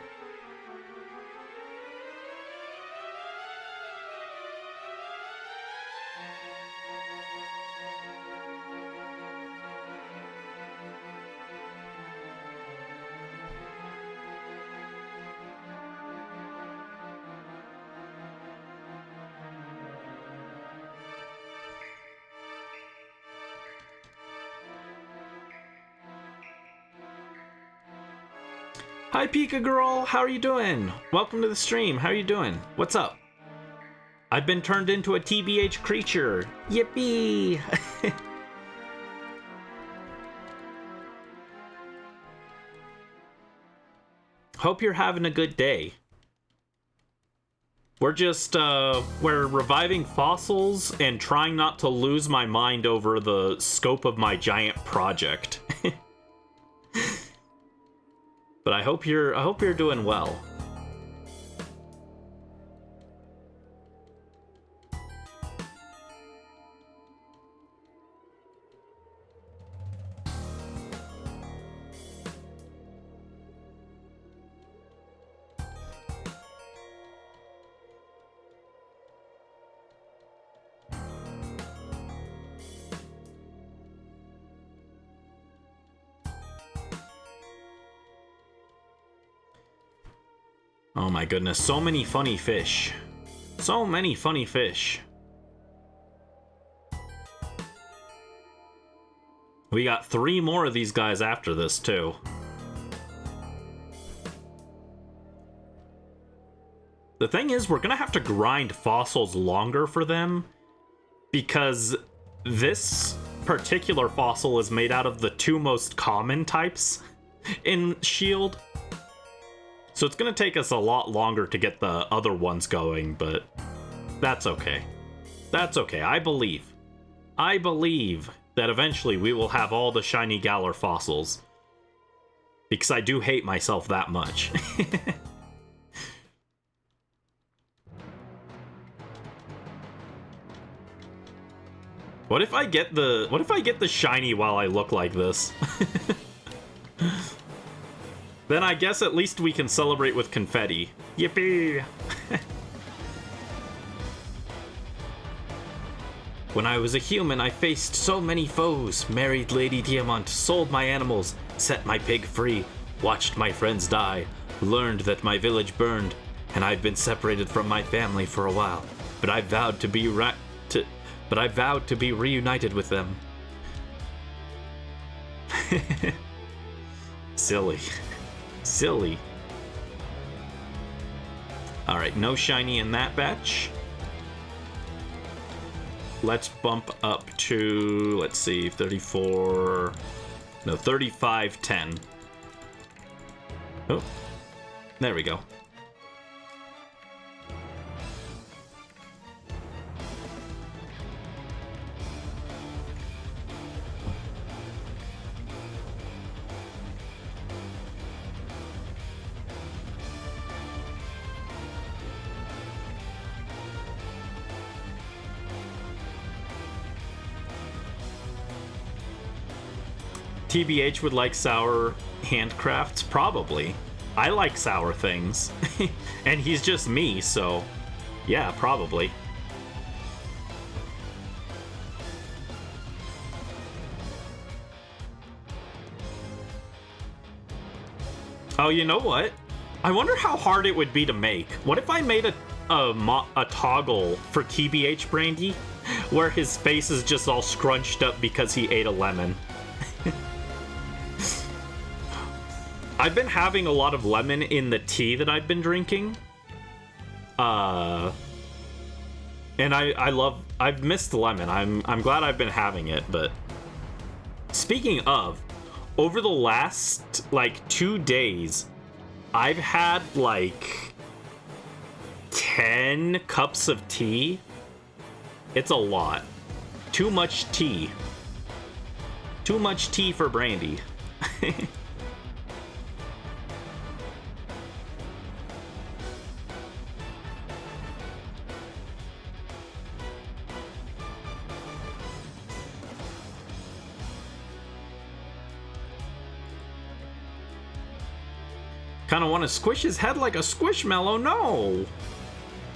Hi Pika girl, how are you doing? Welcome to the stream, how are you doing? What's up? I've been turned into a TBH creature. Yippee! Hope you're having a good day. We're just, we're reviving fossils and trying not to lose my mind over the scope of my giant project. But I hope you're doing well. Oh my goodness, so many funny fish. So many funny fish. We got 3 more of these guys after this, too. The thing is, we're gonna have to grind fossils longer for them, because this particular fossil is made out of the 2 most common types in Shield. So it's gonna take us a lot longer to get the other ones going, but that's okay. That's okay, I believe that eventually we will have all the shiny Galar fossils. Because I do hate myself that much. What if I get the shiny while I look like this? Then I guess at least we can celebrate with confetti. Yippee! When I was a human, I faced so many foes, married Lady Diamant, sold my animals, set my pig free, watched my friends die, learned that my village burned, and I've been separated from my family for a while. But I vowed to be reunited with them. Silly. Silly. Alright, no shiny in that batch. Let's bump up to, let's see, 34... No, 3510. Oh, there we go. TBH would like sour handcrafts? Probably. I like sour things. And he's just me, so yeah, probably. Oh, you know what? I wonder how hard it would be to make. What if I made a toggle for TBH Brandy where his face is just all scrunched up because he ate a lemon? I've been having a lot of lemon in the tea that I've been drinking. And I've missed lemon. I'm glad I've been having it, but speaking of, over the last like 2 days, I've had like 10 cups of tea. It's a lot. Too much tea. Too much tea for Brandy. Kinda wanna squish his head like a squishmallow. No!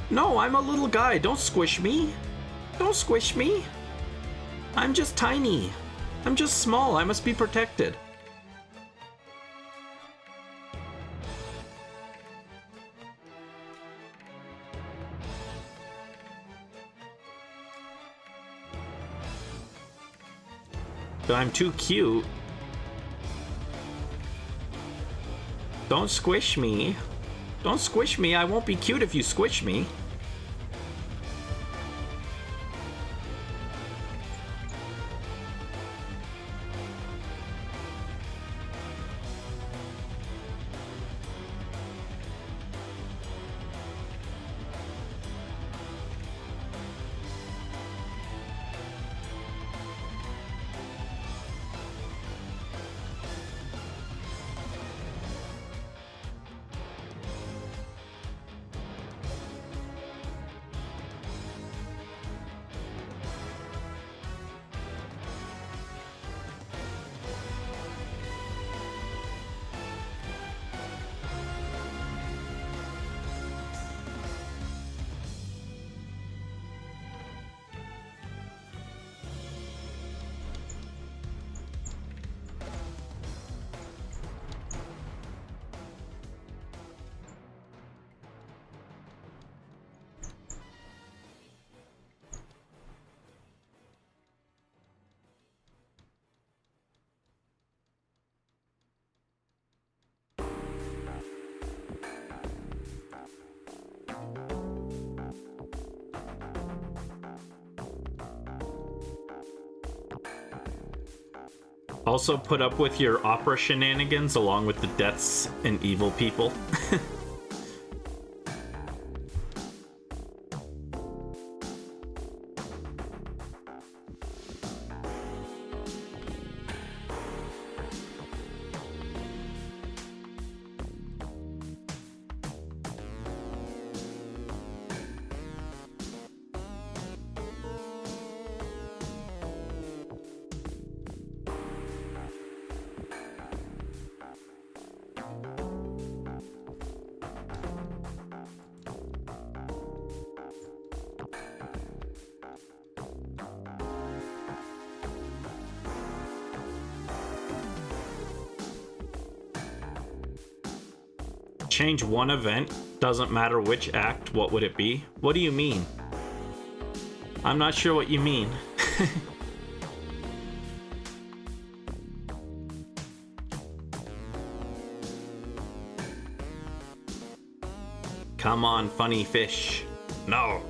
No, I'm a little guy. Don't squish me. Don't squish me. I'm just tiny. I'm just small. I must be protected. But I'm too cute. Don't squish me. Don't squish me. I won't be cute if you squish me. Also put up with your opera shenanigans along with the deaths and evil people. change one event, doesn't matter which act, what would it be? What do you mean? I'm not sure what you mean. Come on, funny fish. No.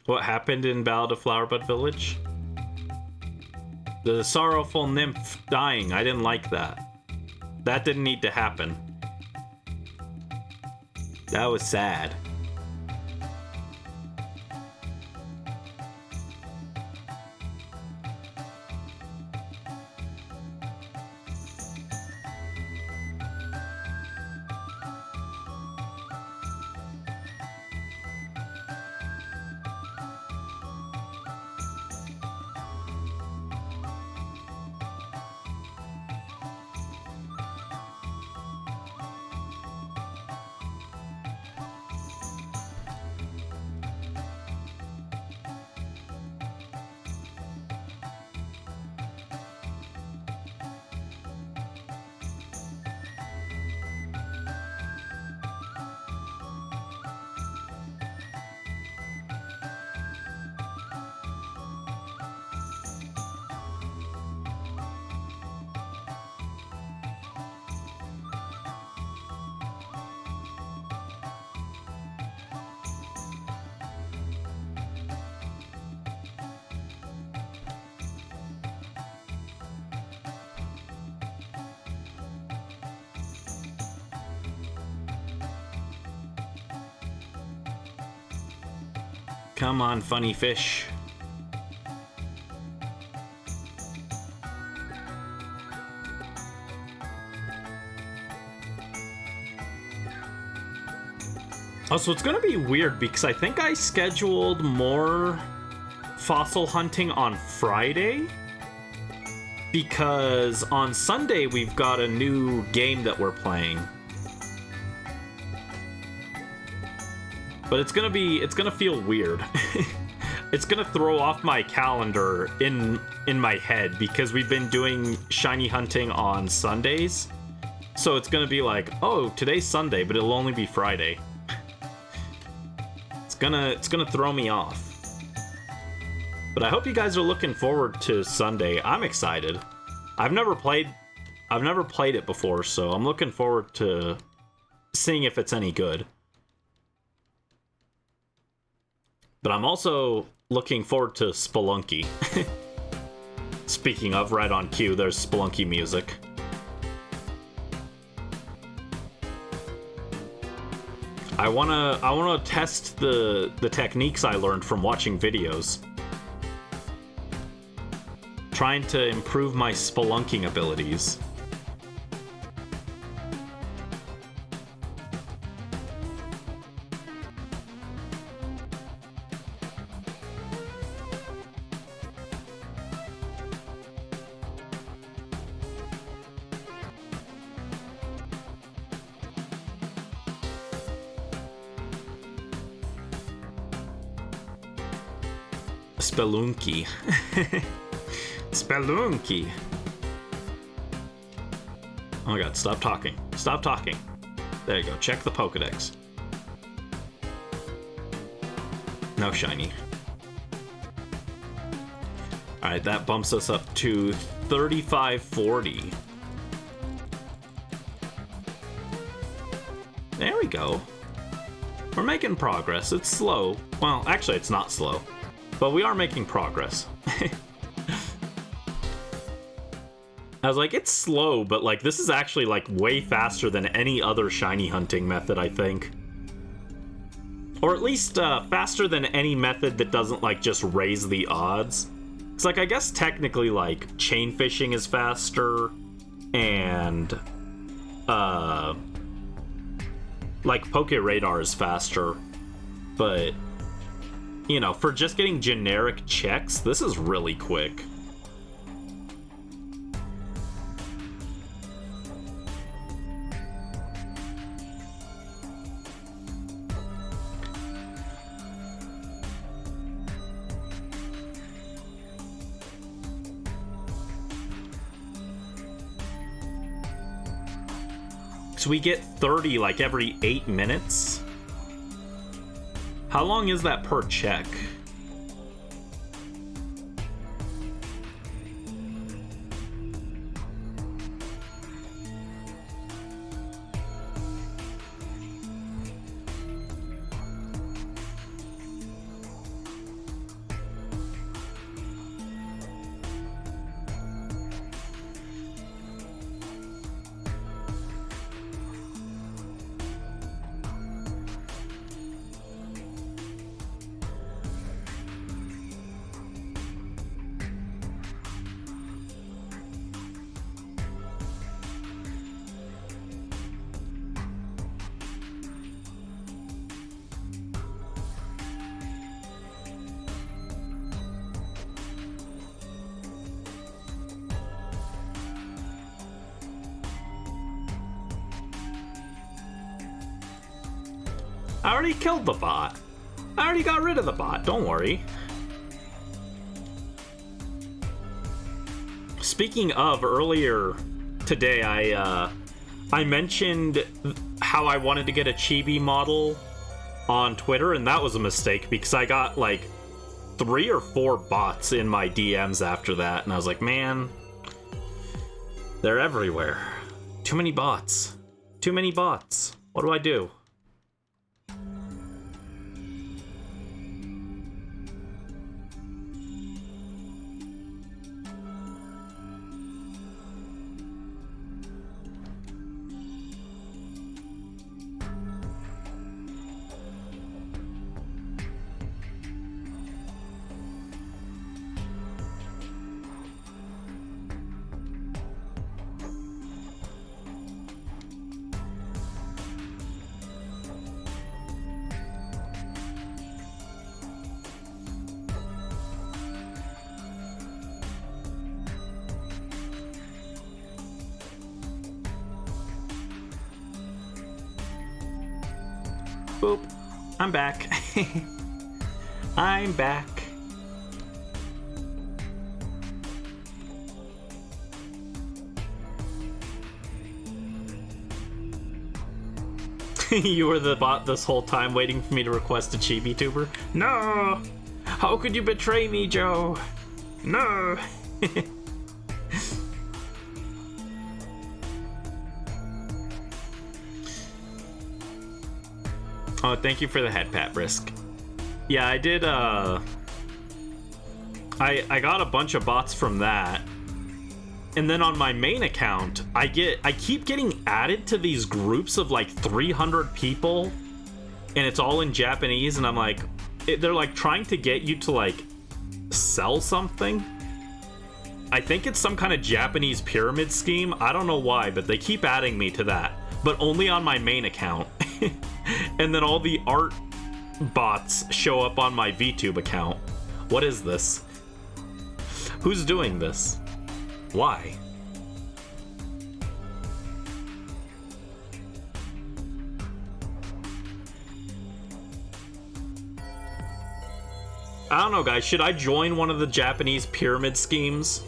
What happened in Ballad of Flowerbud Village? The sorrowful nymph dying. I didn't like that. That didn't need to happen. That was sad. Come on, funny fish. Oh, so it's gonna be weird because I think I scheduled more fossil hunting on Friday. Because on Sunday we've got a new game that we're playing. But it's gonna feel weird. It's gonna throw off my calendar in my head because we've been doing shiny hunting on Sundays. So it's gonna be like, oh, today's Sunday, but it'll only be Friday. It's gonna throw me off. But I hope you guys are looking forward to Sunday. I'm excited. I've never played it before, so I'm looking forward to seeing if it's any good. But I'm also looking forward to Spelunky. Speaking of, right on cue, there's Spelunky music. I wanna test the techniques I learned from watching videos. Trying to improve my spelunking abilities. Spelunky. Spelunky. Oh my god, stop talking. Stop talking. There you go, check the Pokedex. No shiny. Alright, that bumps us up to 3540. There we go. We're making progress. It's slow. Well, actually, it's not slow. But we are making progress. I was like, it's slow, but like this is actually like way faster than any other shiny hunting method, I think. Or at least faster than any method that doesn't like just raise the odds. It's like, I guess technically like chain fishing is faster and like Poke Radar is faster, but you know, for just getting generic checks, this is really quick. So we get 30 like every 8 minutes. How long is that per check? I already killed the bot. I already got rid of the bot, don't worry. Speaking of, earlier today I mentioned how I wanted to get a chibi model on Twitter, and that was a mistake because I got like 3 or 4 bots in my DMs after that, and I was like, man, they're everywhere. Too many bots. Too many bots. What do I do? Boop. I'm back. I'm back. You were the bot this whole time waiting for me to request a chibi tuber? No! How could you betray me, Joe? No! Oh, thank you for the head pat, Brisk. Yeah, I did, I got a bunch of bots from that. And then on my main account, I keep getting added to these groups of like 300 people, and it's all in Japanese, and I'm like, they're like trying to get you to like sell something. I think it's some kind of Japanese pyramid scheme. I don't know why, but they keep adding me to that, but only on my main account. And then all the art bots show up on my VTube account. What is this? Who's doing this? Why? I don't know, guys. Should I join one of the Japanese pyramid schemes?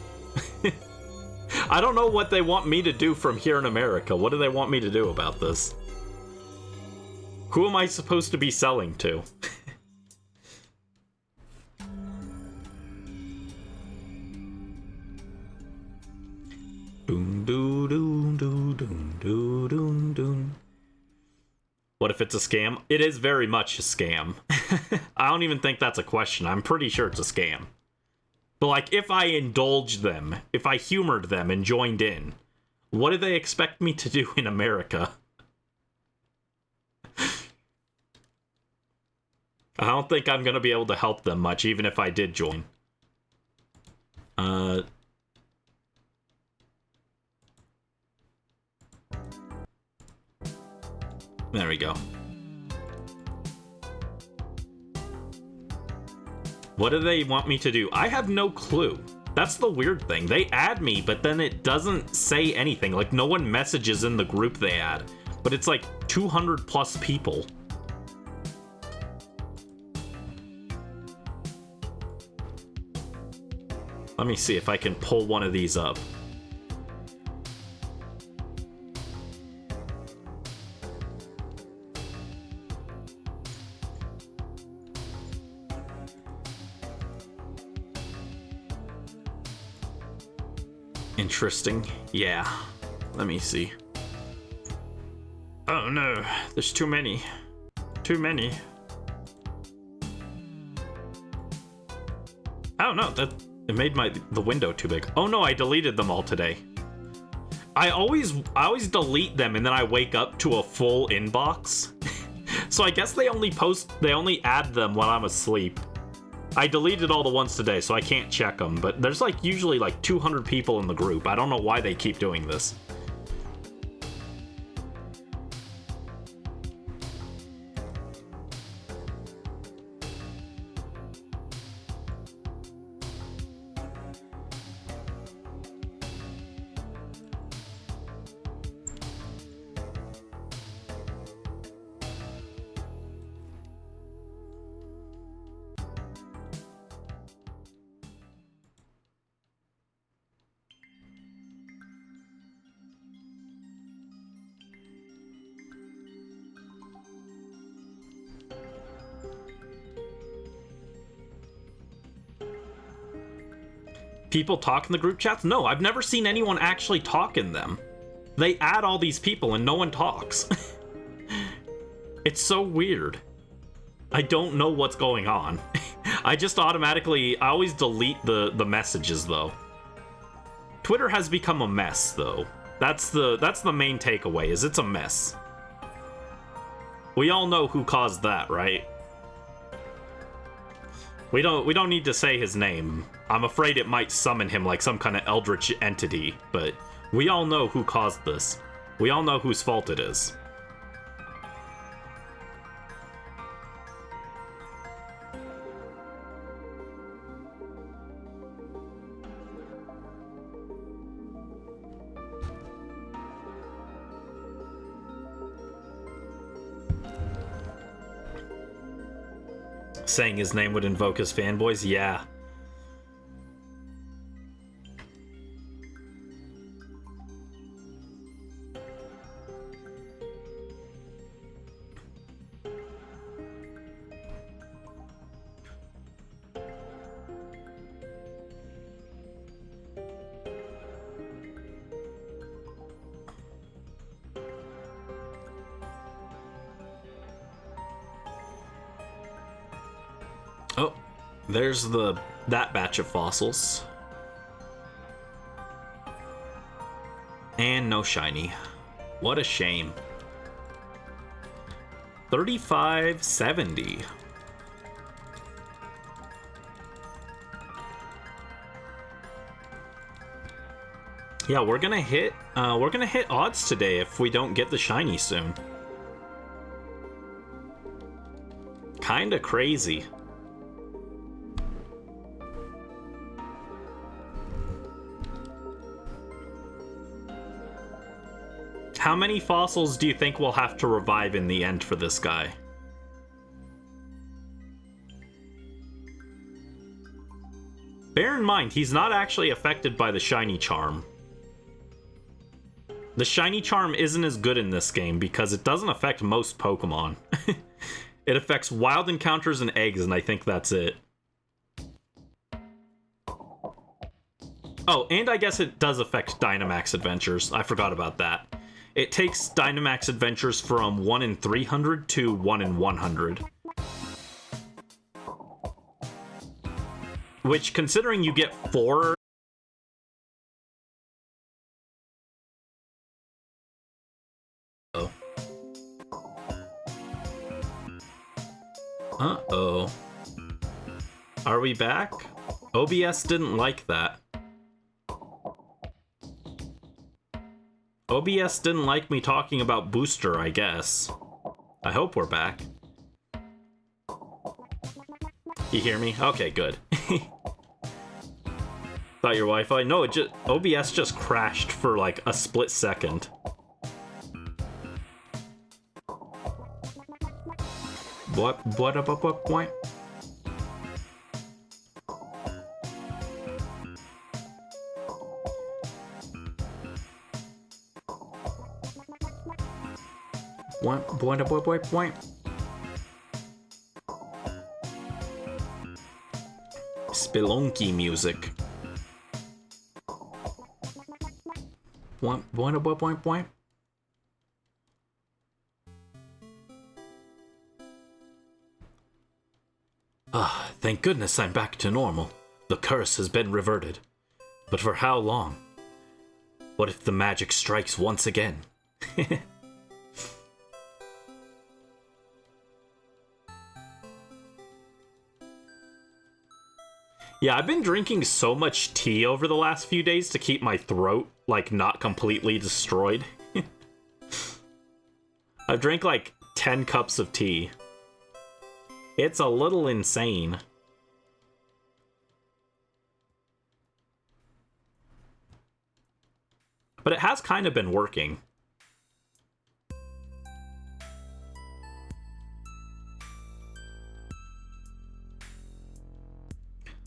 I don't know what they want me to do from here in America. What do they want me to do about this? Who am I supposed to be selling to? Doom doo doom doo doom doo doom doom. What if it's a scam? It is very much a scam. I don't even think that's a question. I'm pretty sure it's a scam. But like, if I indulged them, if I humored them and joined in, what do they expect me to do in America? I don't think I'm gonna be able to help them much, even if I did join. There we go. What do they want me to do? I have no clue. That's the weird thing. They add me, but then it doesn't say anything. Like, no one messages in the group they add. But it's like 200 plus people. Let me see if I can pull one of these up. Interesting. Yeah. Let me see. Oh no, there's too many. Too many. Oh no, it made the window too big. Oh no, I deleted them all today. I always delete them and then I wake up to a full inbox. So I guess they only add them when I'm asleep. I deleted all the ones today, so I can't check them, but there's like usually like 200 people in the group. I don't know why they keep doing this. People talk in the group chats? No, I've never seen anyone actually talk in them. They add all these people and no one talks. It's so weird. I don't know what's going on. I always delete the messages though. Twitter has become a mess though. That's the main takeaway, is it's a mess. We all know who caused that, right? We don't need to say his name. I'm afraid it might summon him like some kind of eldritch entity, but we all know who caused this. We all know whose fault it is. Saying his name would invoke his fanboys? Yeah. Oh, there's that batch of fossils. And no shiny. What a shame. 3570. Yeah, we're gonna hit odds today if we don't get the shiny soon. Kinda crazy. How many fossils do you think we'll have to revive in the end for this guy? Bear in mind, he's not actually affected by the shiny charm. The shiny charm isn't as good in this game because it doesn't affect most Pokemon. It affects wild encounters and eggs, and I think that's it. Oh, and I guess it does affect Dynamax Adventures. I forgot about that. It takes Dynamax Adventures from 1 in 300 to 1 in 100. Which, considering you get 4... Uh-oh. Are we back? OBS didn't like that. OBS didn't like me talking about Booster, I guess. I hope we're back. You hear me? Okay, good. Thought your Wi-Fi? No, OBS just crashed for like a split second. What? Spelunky music. Point. Ah, thank goodness I'm back to normal. The curse has been reverted. But for how long? What if the magic strikes once again? Yeah, I've been drinking so much tea over the last few days to keep my throat, like, not completely destroyed. I've drank, like, 10 cups of tea. It's a little insane. But it has kind of been working.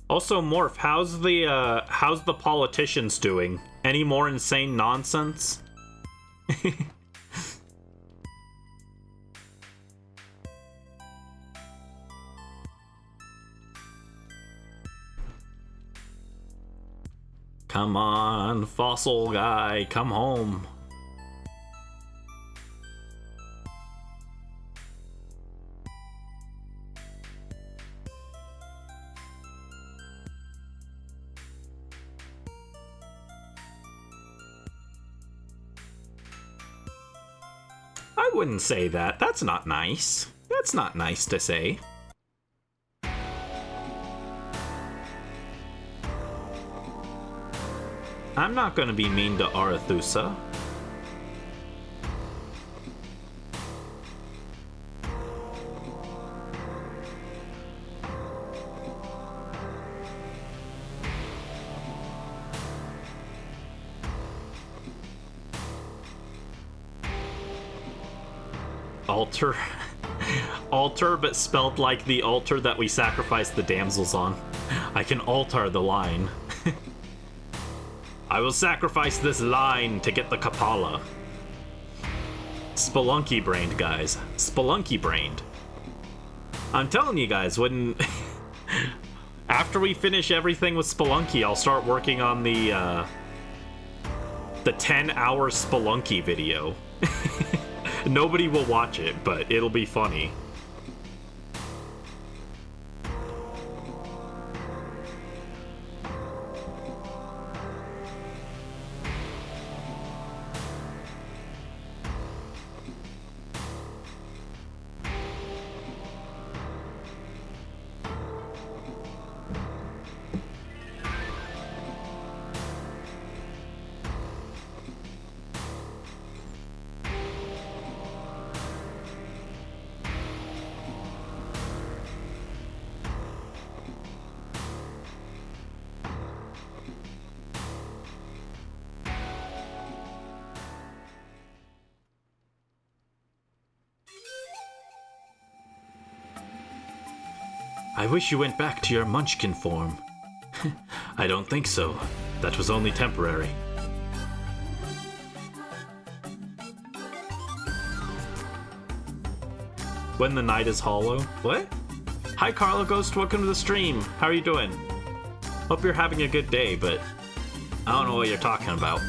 Also, Morph, how's the politicians doing? Any more insane nonsense? Come on, fossil guy, come home. I wouldn't say that. That's not nice. That's not nice to say. I'm not gonna be mean to Arethusa. Altar. Altar, but spelled like the altar that we sacrificed the damsels on. I can alter the line. I will sacrifice this line to get the Kapala. Spelunky brained, guys. Spelunky brained. I'm telling you guys, when... after we finish everything with Spelunky, I'll start working on the 10-hour Spelunky video. Nobody will watch it, but it'll be funny. I wish you went back to your Munchkin form. I don't think so. That was only temporary. When the night is hollow? What? Hi Carlo Ghost, welcome to the stream. How are you doing? Hope you're having a good day, but I don't know what you're talking about.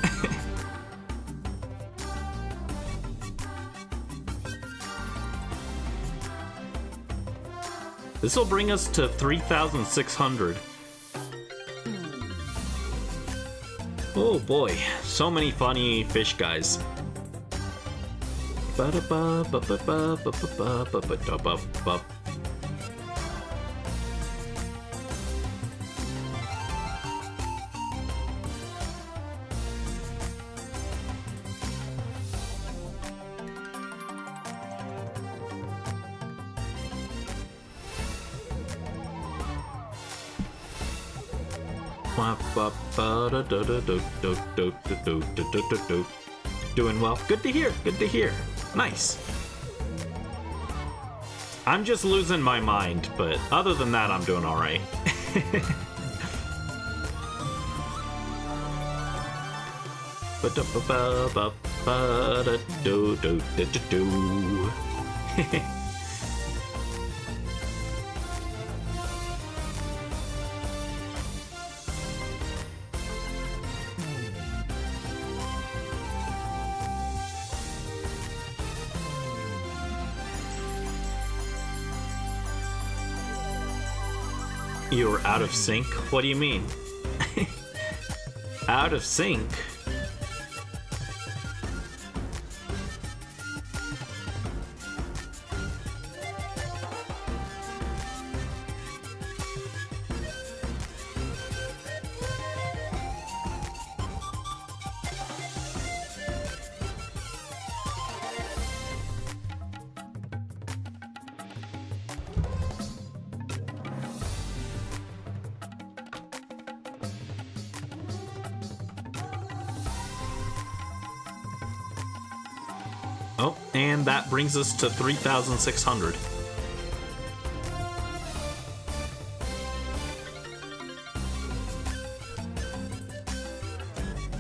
This will bring us to 3,600. Oh boy, so many funny fish guys. Doing well. Good to hear. Good to hear. Nice. I'm just losing my mind, but other than that, I'm doing all right. You're out of sync? What do you mean? Out of sync? Oh, and that brings us to 3,600.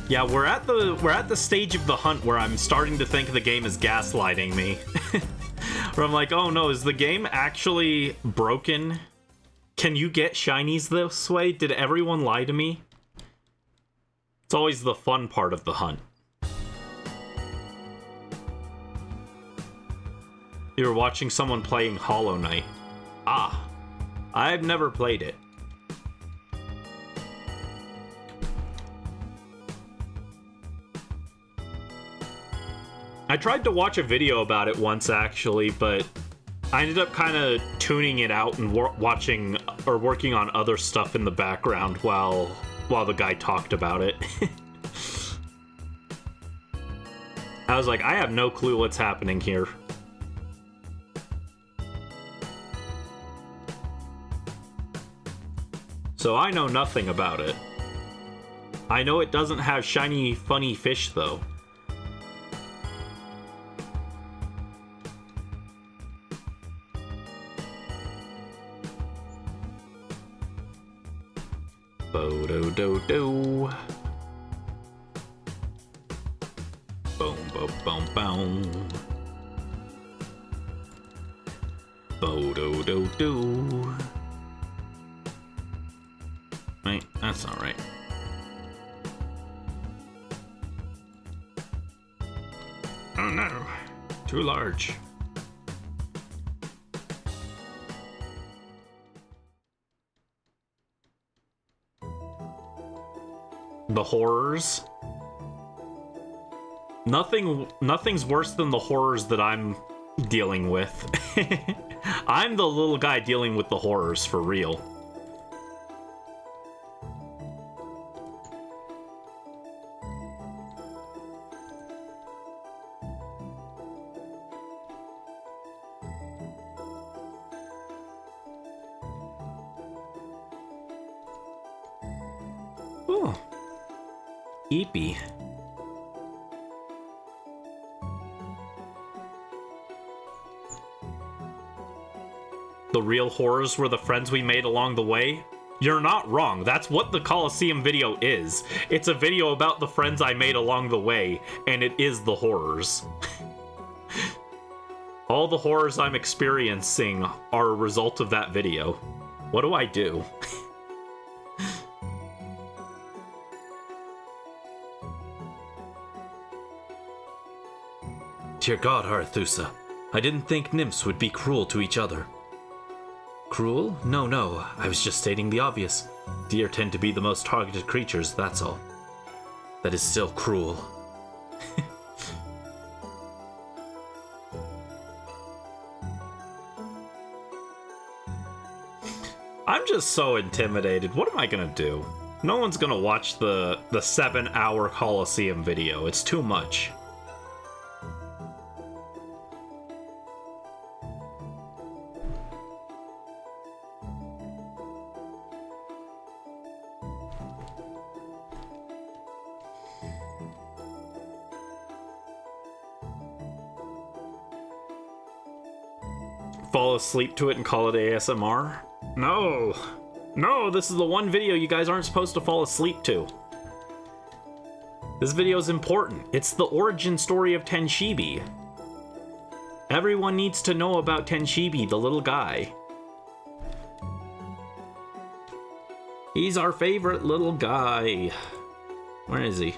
Yeah, we're at the stage of the hunt where I'm starting to think the game is gaslighting me. Where I'm like, oh no, is the game actually broken? Can you get shinies this way? Did everyone lie to me? It's always the fun part of the hunt. You were watching someone playing Hollow Knight. Ah, I've never played it. I tried to watch a video about it once actually, but I ended up kind of tuning it out and watching or working on other stuff in the background while the guy talked about it. I was like, I have no clue what's happening here. So I know nothing about it. I know it doesn't have shiny, funny fish, though. Bo-do-do-do. Boom, boom, boom, boom. Bo-do-do-do. Wait, that's not right. Oh no, too large. The horrors? Nothing's worse than the horrors that I'm dealing with. I'm the little guy dealing with the horrors for real. Oh. Eepy. The real horrors were the friends we made along the way? You're not wrong. That's what the Colosseum video is. It's a video about the friends I made along the way, and it is the horrors. All the horrors I'm experiencing are a result of that video. What do I do? Dear God, Arethusa, I didn't think nymphs would be cruel to each other. Cruel? No, I was just stating the obvious. Deer tend to be the most targeted creatures, that's all. That is still cruel. I'm just so intimidated. What am I gonna do? No one's gonna watch the 7-hour Colosseum video. It's too much. Fall asleep to it and call it ASMR? No, this is the one video you guys aren't supposed to fall asleep to. This video is important. It's the origin story of Tenshibi. Everyone needs to know about Tenshibi, the little guy. He's our favorite little guy. Where is he?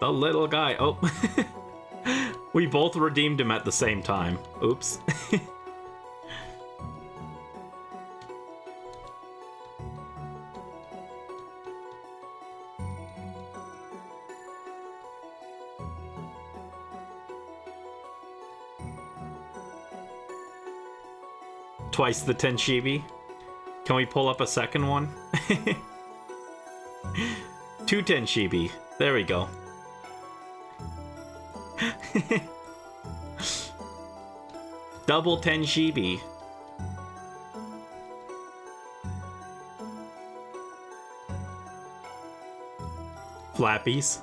The little guy. Oh. We both redeemed him at the same time. Oops. Twice the Tenshibi. Can we pull up a second one? 2 Tenshibi. There we go. Double Tenshibi. Flappies.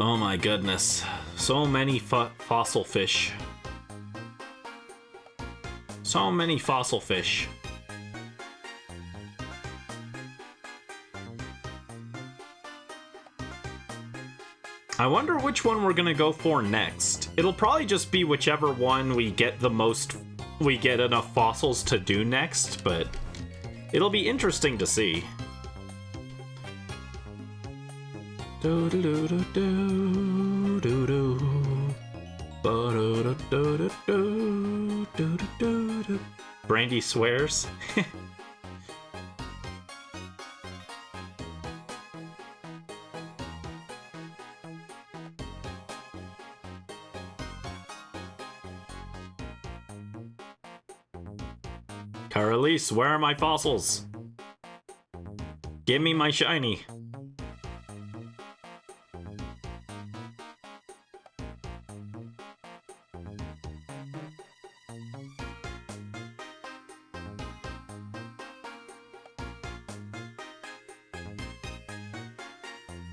Oh my goodness. So many fossil fish. So many fossil fish. I wonder which one we're gonna go for next. It'll probably just be whichever one we get enough fossils to do next, but it'll be interesting to see. Brandy swears. Carolise, where are my fossils? Give me my shiny.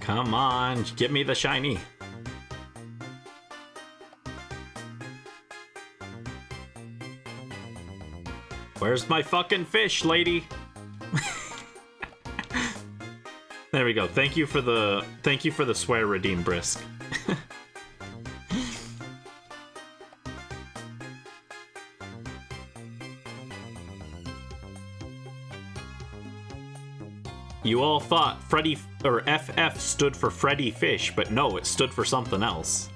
Come on, give me the shiny. Where's my fucking fish, lady? There we go. Thank you for the swear redeem, Brisk. You all thought Freddy or FF stood for Freddy Fish, but no, it stood for something else.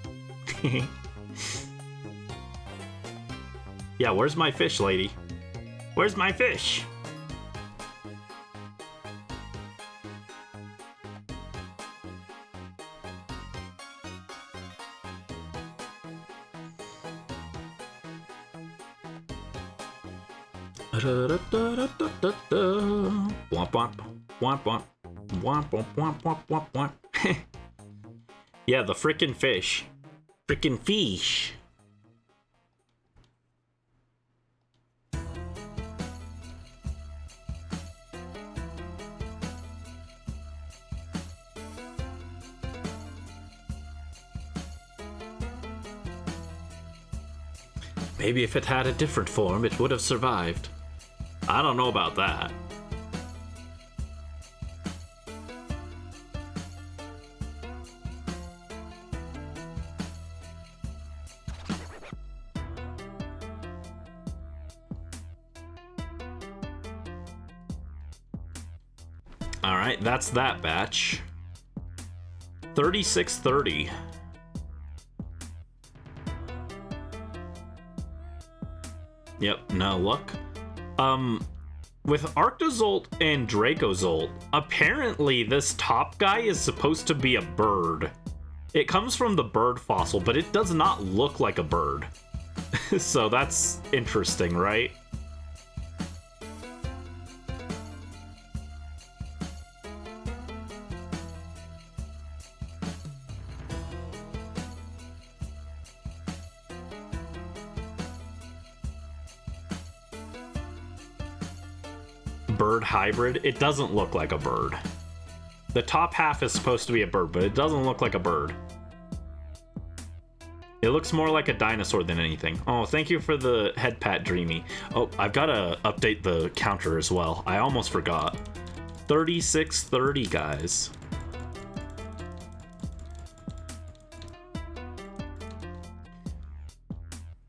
Yeah, where's my fish, lady? Where's my fish? Womp womp. Womp womp. Womp womp womp womp womp womp. Yeah, the frickin' fish. Frickin' fish. Maybe if it had a different form, it would have survived. I don't know about that. Alright, that's that batch. 3630. Yep, no luck. With Arctozolt and Dracozolt, apparently this top guy is supposed to be a bird. It comes from the bird fossil, but it does not look like a bird. So that's interesting, right? bird hybrid. It doesn't look like a bird. The top half is supposed to be a bird, but it doesn't look like a bird. It looks more like a dinosaur than anything. Oh, thank you for the head pat, Dreamy. Oh, I've got to update the counter as well. I almost forgot. 3630, guys.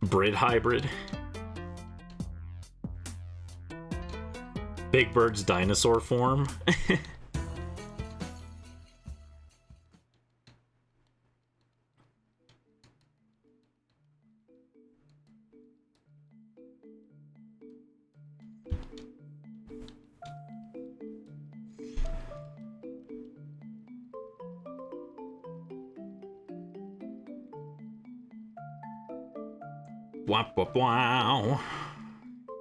Brid hybrid. Big Bird's dinosaur form. Wop, wop, wow.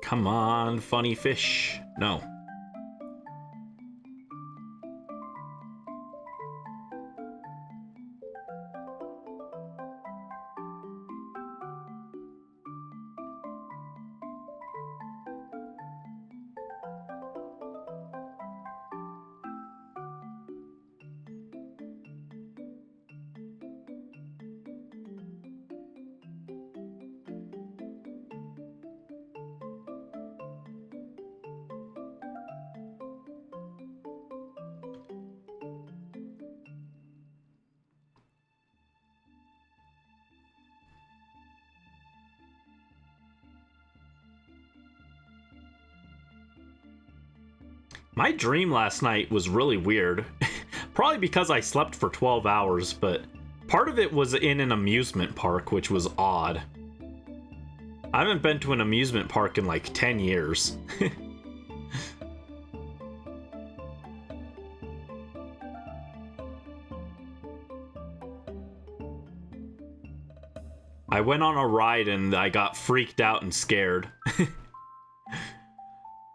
Come on, funny fish. No. My dream last night was really weird. Probably because I slept for 12 hours, but part of it was in an amusement park, which was odd. I haven't been to an amusement park in like 10 years. I went on a ride and I got freaked out and scared.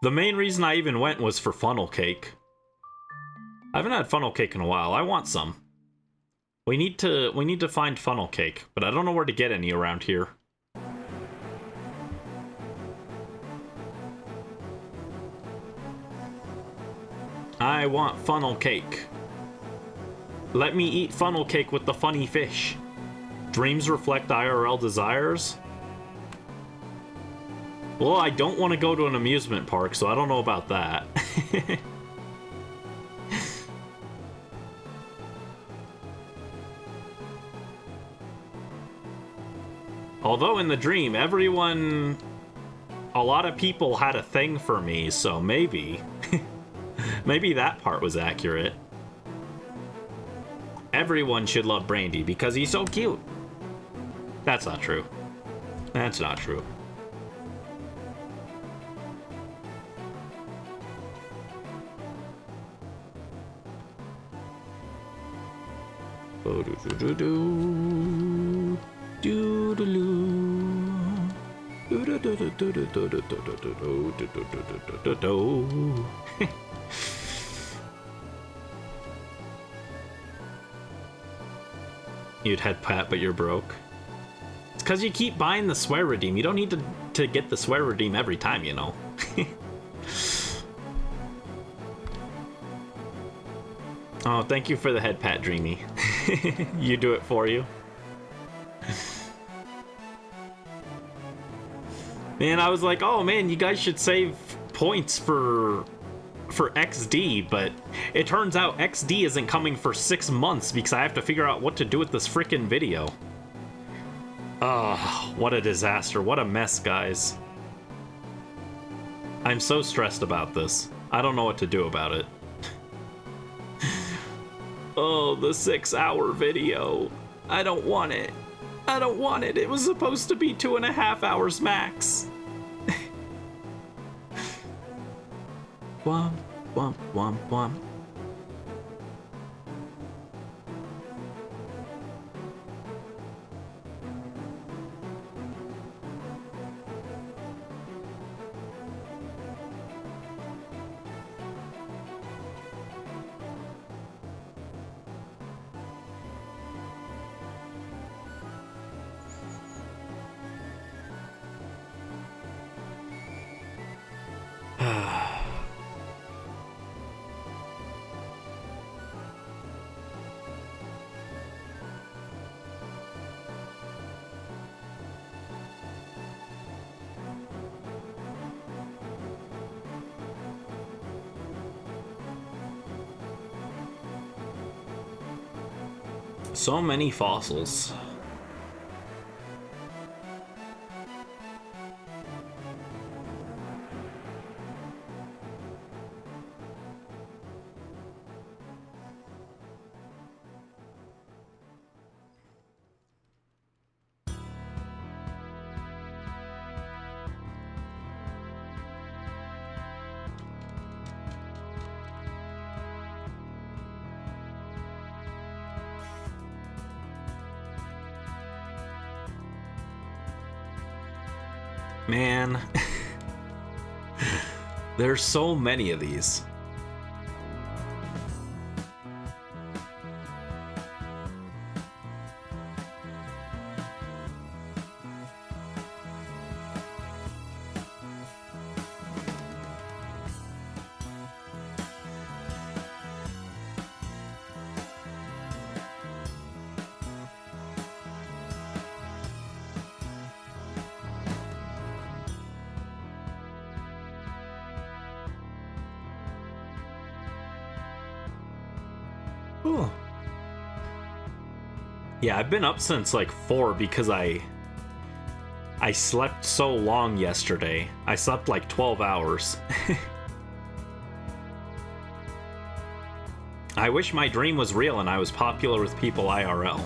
The main reason I even went was for funnel cake. I haven't had funnel cake in a while. I want some. We need to find funnel cake, but I don't know where to get any around here. I want funnel cake. Let me eat funnel cake with the funny fish. Dreams reflect IRL desires? Well, I don't want to go to an amusement park, so I don't know about that. Although in the dream, a lot of people had a thing for me, so maybe. Maybe that part was accurate. Everyone should love Brandy because he's so cute. That's not true. That's not true. You'd head pat, but you're broke. It's because you keep buying the swear redeem. You don't need to get the swear redeem every time, you know. Oh, thank you for the head pat, Dreamy. You do it for you. Man, I was like, oh man, you guys should save points for XD, but it turns out XD isn't coming for 6 months because I have to figure out what to do with this frickin' video. Ugh, what a disaster. What a mess, guys. I'm so stressed about this. I don't know what to do about it. Oh, the 6-hour video. I don't want it. I don't want it. It was supposed to be 2.5 hours max. Womp, womp, womp, womp. So many fossils. Man, there's so many of these. Ooh. Yeah, I've been up since like 4 because I slept so long yesterday. I slept like 12 hours. I wish my dream was real and I was popular with people IRL.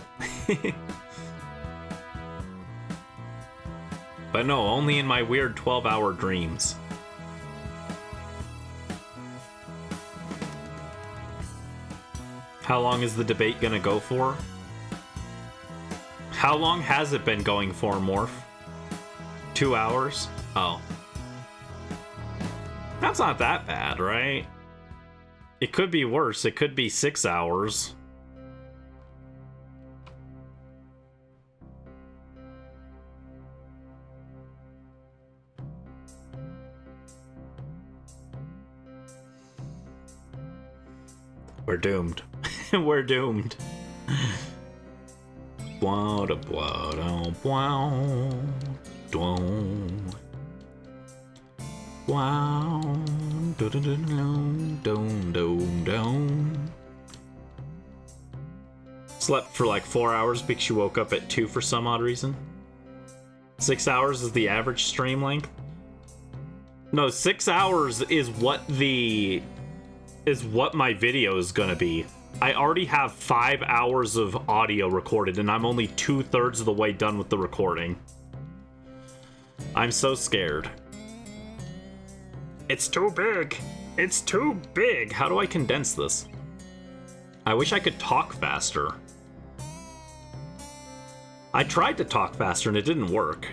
But no, only in my weird 12-hour dreams. How long is the debate gonna go for? How long has it been going for, Morph? 2 hours? Oh. That's not that bad, right? It could be worse. It could be 6 hours. We're doomed. We're doomed. Slept for like 4 hours because you woke up at 2 for some odd reason. 6 hours is the average stream length. No, 6 hours is what my video is gonna be. I already have 5 hours of audio recorded, and I'm only 2/3 of the way done with the recording. I'm so scared. It's too big. It's too big. How do I condense this? I wish I could talk faster. I tried to talk faster and it didn't work.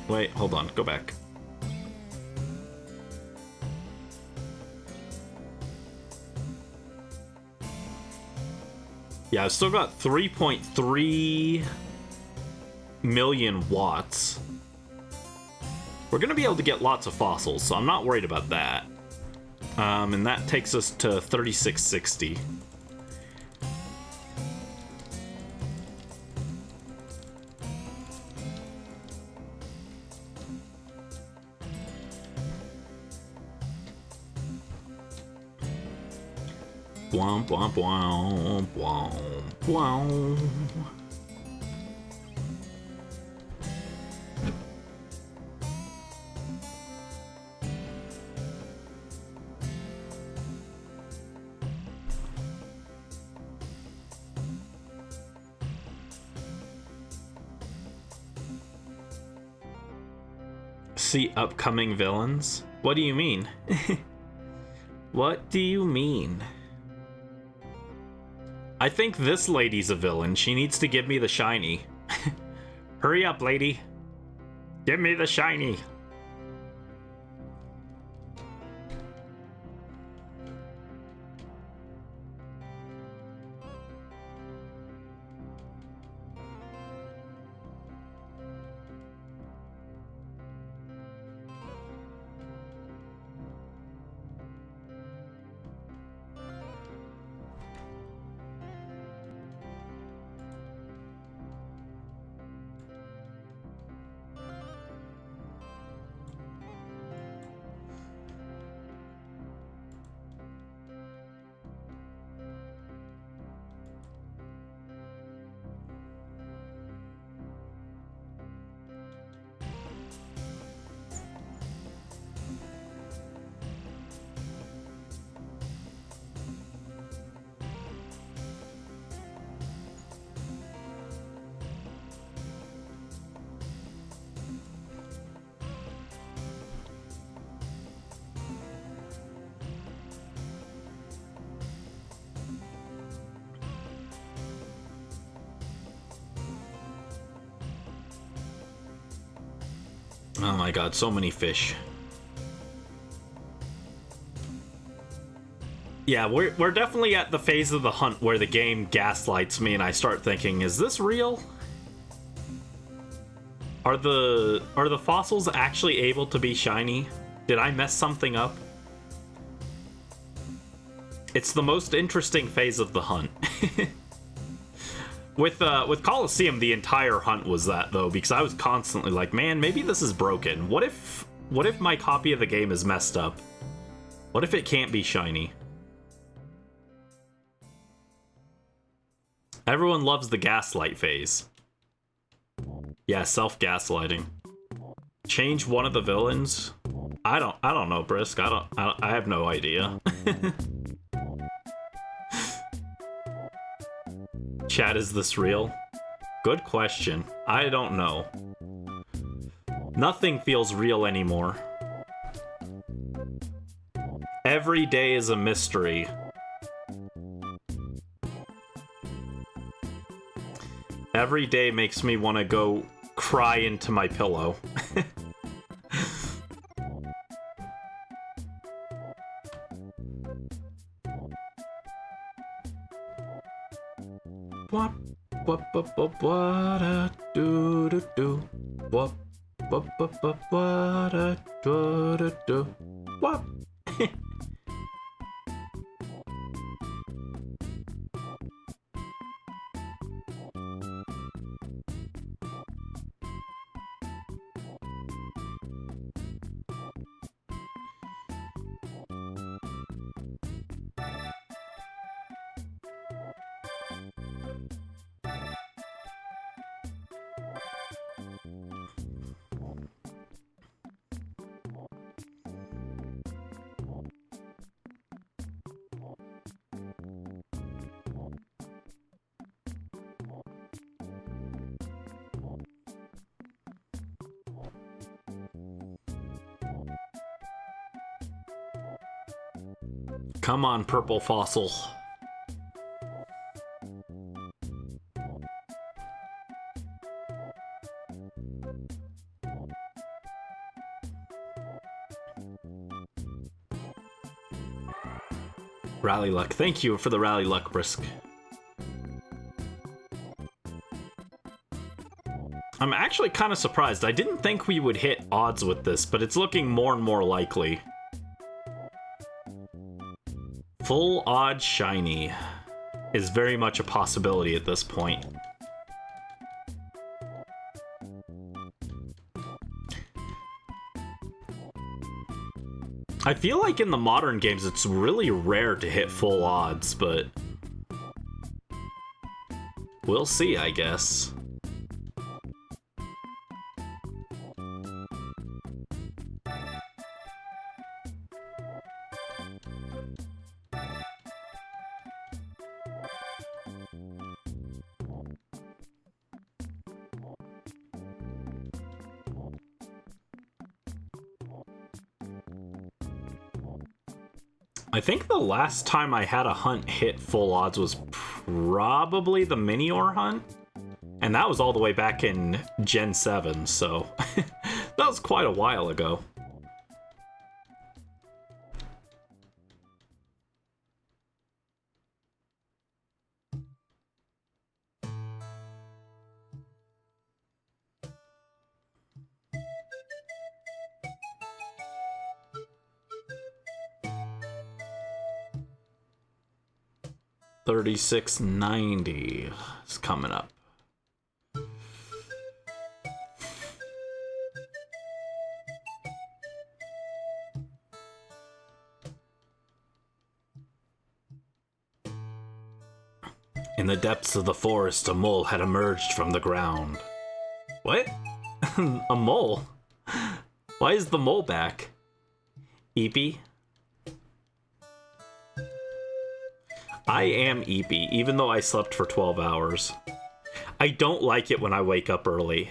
Wait, hold on, go back. Yeah, I've still got 3.3 million watts. We're gonna be able to get lots of fossils, so I'm not worried about that. And that takes us to 3660. Womp womp womp womp womp. See upcoming villains? What do you mean? What do you mean? I think this lady's a villain. She needs to give me the shiny. Hurry up, lady. Give me the shiny. Oh my god, so many fish. Yeah, we're definitely at the phase of the hunt where the game gaslights me and I start thinking, is this real? Are the fossils actually able to be shiny? Did I mess something up? It's the most interesting phase of the hunt. With Colosseum, the entire hunt was that though, because I was constantly like, man, maybe this is broken. What if my copy of the game is messed up? What if it can't be shiny? Everyone loves the gaslight phase. Yeah, self-gaslighting. Change one of the villains? I don't know, Brisk. I have no idea. Chat, is this real? Good question. I don't know. Nothing feels real anymore. Every day is a mystery. Every day makes me want to go cry into my pillow. What a do do do. What a do do do. What? Come on, purple fossil. Rally luck. Thank you for the rally luck, Brisk. I'm actually kind of surprised. I didn't think we would hit odds with this, but it's looking more and more likely. Full odd shiny is very much a possibility at this point. I feel like in the modern games it's really rare to hit full odds, but we'll see, I guess. I think the last time I had a hunt hit full odds was probably the Minior hunt, and that was all the way back in Gen 7, so that was quite a while ago. $36.90 is coming up. In the depths of the forest, a mole had emerged from the ground. What? A mole? Why is the mole back? Eepy? I am Eepy, even though I slept for 12 hours. I don't like it when I wake up early.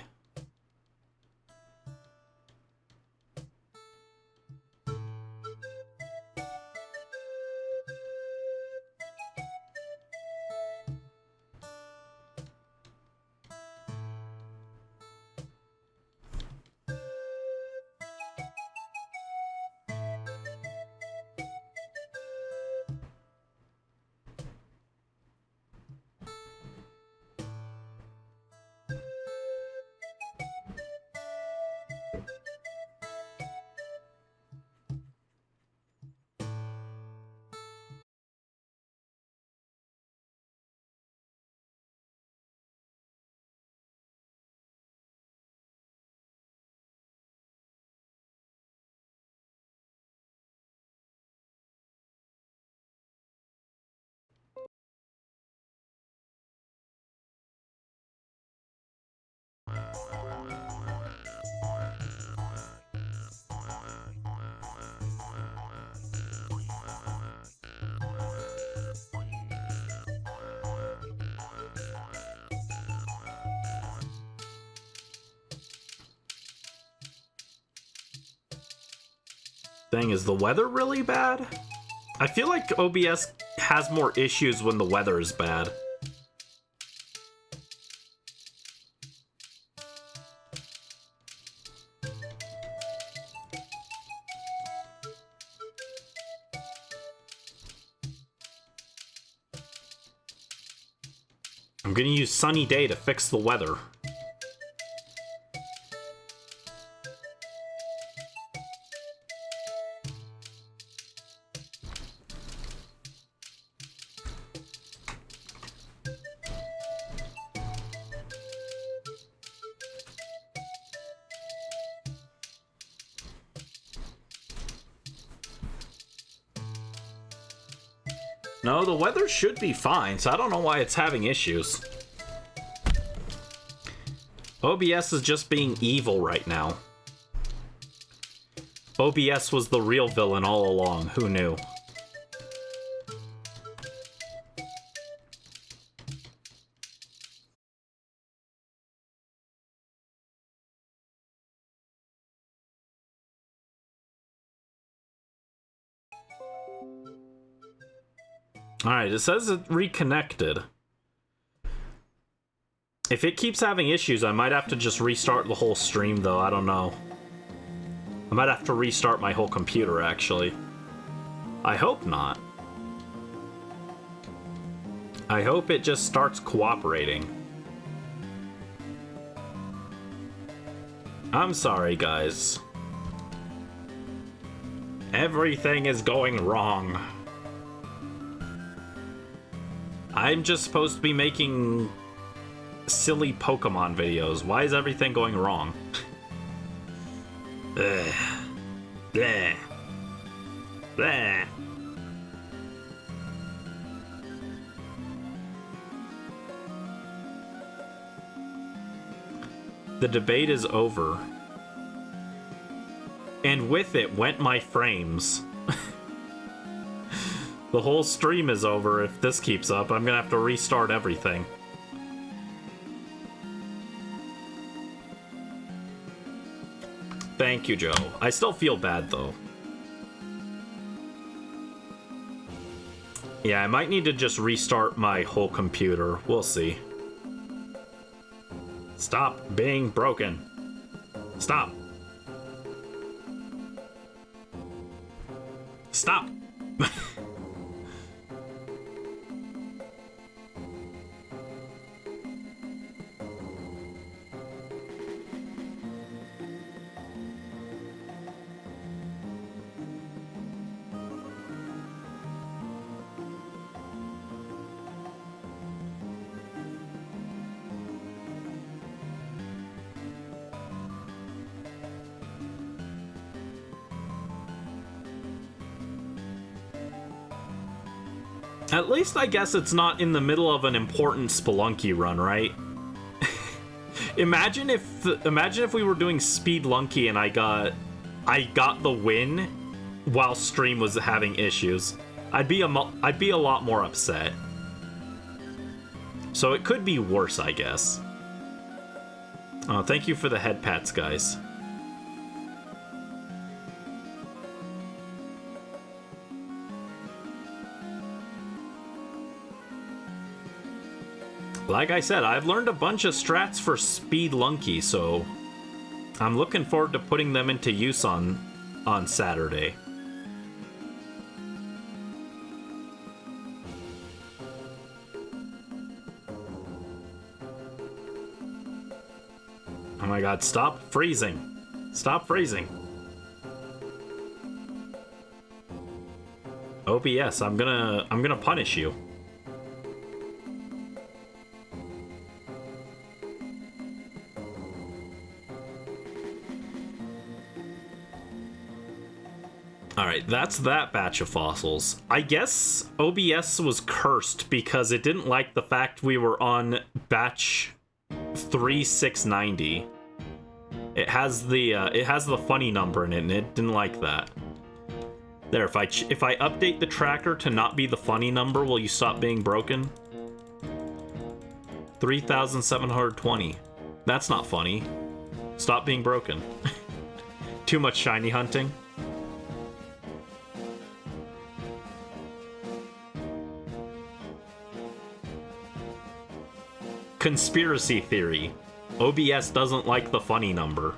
Dang, is the weather really bad? I feel like OBS has more issues when the weather is bad. I'm gonna use Sunny Day to fix the weather. No, the weather should be fine, so I don't know why it's having issues. OBS is just being evil right now. OBS was the real villain all along, who knew? Alright, it says it reconnected. If it keeps having issues, I might have to just restart the whole stream, though. I don't know. I might have to restart my whole computer, actually. I hope not. I hope it just starts cooperating. I'm sorry, guys. Everything is going wrong. I'm just supposed to be making silly Pokemon videos. Why is everything going wrong? Ugh. Bleh. Bleh. The debate is over. And with it went my frames. The whole stream is over if this keeps up. I'm gonna have to restart everything. Thank you, Joe. I still feel bad, though. Yeah, I might need to just restart my whole computer. We'll see. Stop being broken. Stop. Stop. At least I guess it's not in the middle of an important Spelunky run, right? Imagine if we were doing Speedlunky and I got the win while stream was having issues. I'd be a lot more upset. So it could be worse, I guess. Oh, thank you for the head pats, guys. Like I said, I've learned a bunch of strats for Speedlunky, so I'm looking forward to putting them into use on Saturday. Oh my god, stop freezing. Stop freezing. OBS, I'm gonna punish you. Alright, that's that batch of fossils. I guess OBS was cursed because it didn't like the fact we were on batch 3690. It has the funny number in it, and it didn't like that. There, if I update the tracker to not be the funny number, will you stop being broken? 3,720. That's not funny. Stop being broken. Too much shiny hunting. Conspiracy theory. OBS doesn't like the funny number.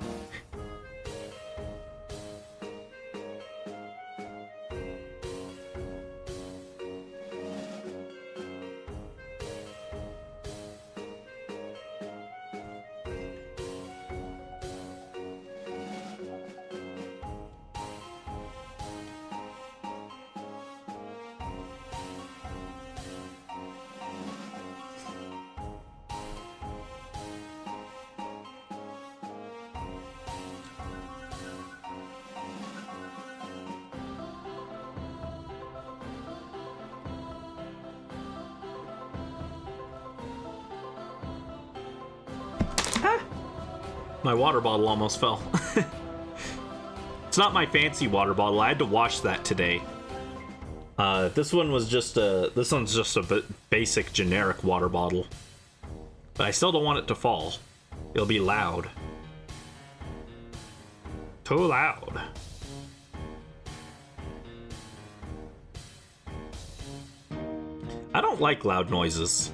My water bottle almost fell. It's not my fancy water bottle. I had to wash that today. This one's just a basic generic water bottle. But I still don't want it to fall. It'll be loud. Too loud. I don't like loud noises.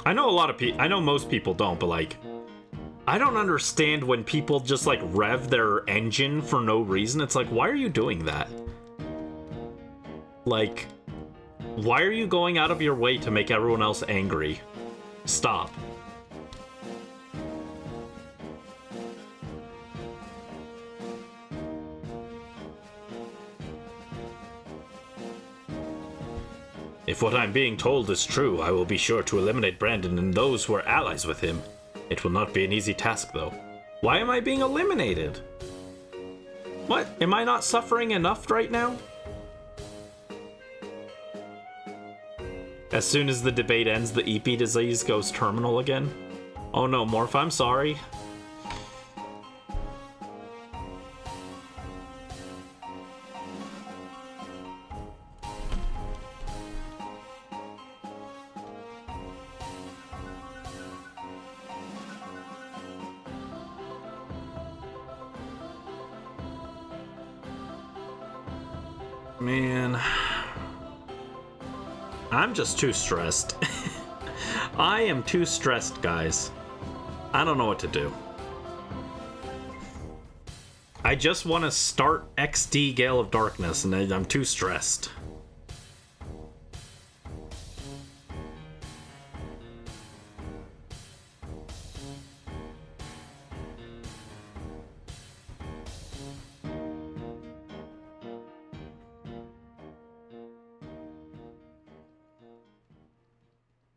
I know most people don't, but like, I don't understand when people just like rev their engine for no reason. It's like, why are you doing that? Like, why are you going out of your way to make everyone else angry? Stop. If what I'm being told is true, I will be sure to eliminate Brandon and those who are allies with him. It will not be an easy task, though. Why am I being eliminated? What? Am I not suffering enough right now? As soon as the debate ends, the EP disease goes terminal again. Oh no, Morph, I'm sorry. Man, I'm just too stressed. I am too stressed, guys. I don't know what to do. I just want to start XD Gale of Darkness, and I'm too stressed.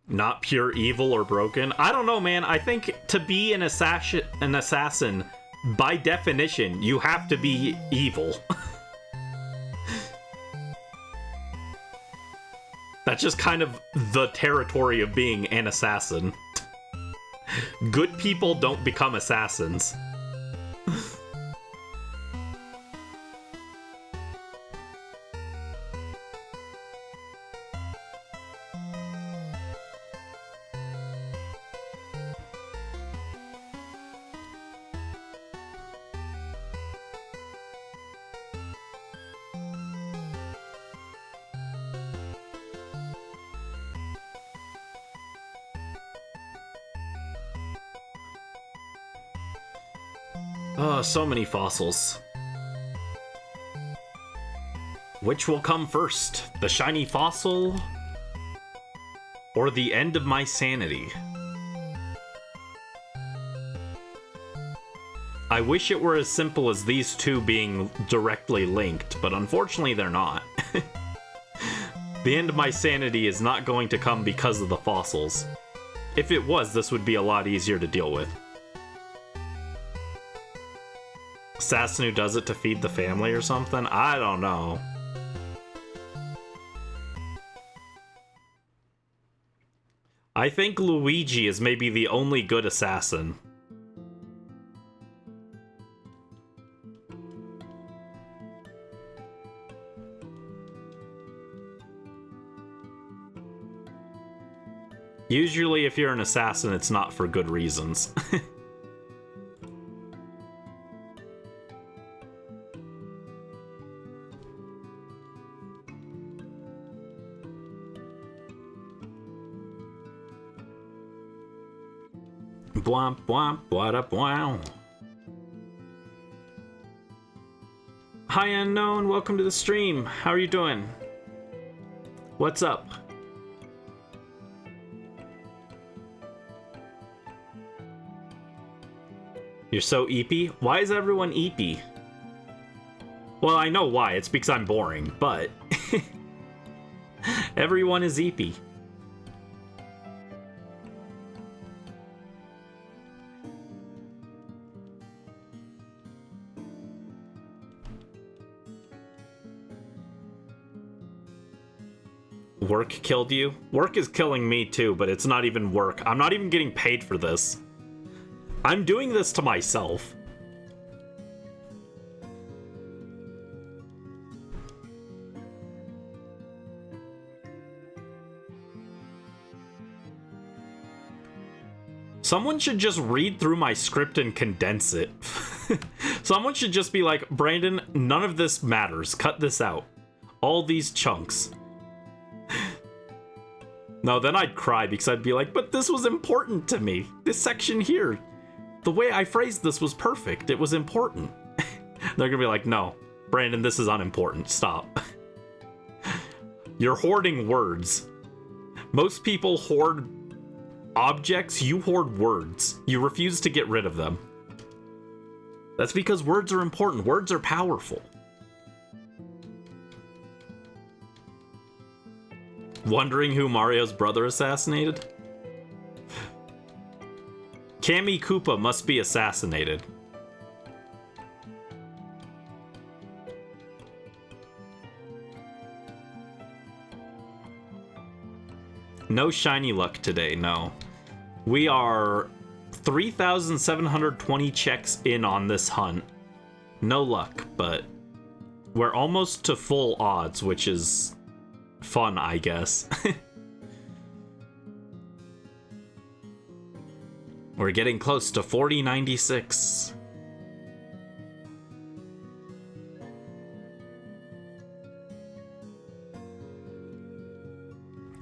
Not pure evil or broken. I don't know, man. I think to be an assassin, by definition, you have to be evil. That's just kind of the territory of being an assassin. Good people don't become assassins. So many fossils. Which will come first? The shiny fossil? Or the end of my sanity? I wish it were as simple as these two being directly linked, but unfortunately they're not. The end of my sanity is not going to come because of the fossils. If it was, this would be a lot easier to deal with. Assassin who does it to feed the family or something? I don't know. I think Luigi is maybe the only good assassin. Usually if you're an assassin, it's not for good reasons. Bwomp bwomp, what up, wow. Hi Unknown, welcome to the stream. How are you doing? What's up? You're so eepy? Why is everyone eepy? Well, I know why. It's because I'm boring, but everyone is eepy. Work killed you? Work is killing me too, but it's not even work. I'm not even getting paid for this. I'm doing this to myself. Someone should just read through my script and condense it. Someone should just be like, Brandon, none of this matters. Cut this out. All these chunks. No, then I'd cry because I'd be like, but this was important to me. This section here. The way I phrased this was perfect. It was important. They're gonna be like, no, Brandon, this is unimportant. Stop. You're hoarding words. Most people hoard objects. You hoard words. You refuse to get rid of them. That's because words are important. Words are powerful. Wondering who Mario's brother assassinated? Kammy Koopa must be assassinated. No shiny luck today, no. We are 3,720 checks in on this hunt. No luck, but we're almost to full odds, which is fun, I guess. We're getting close to 4096.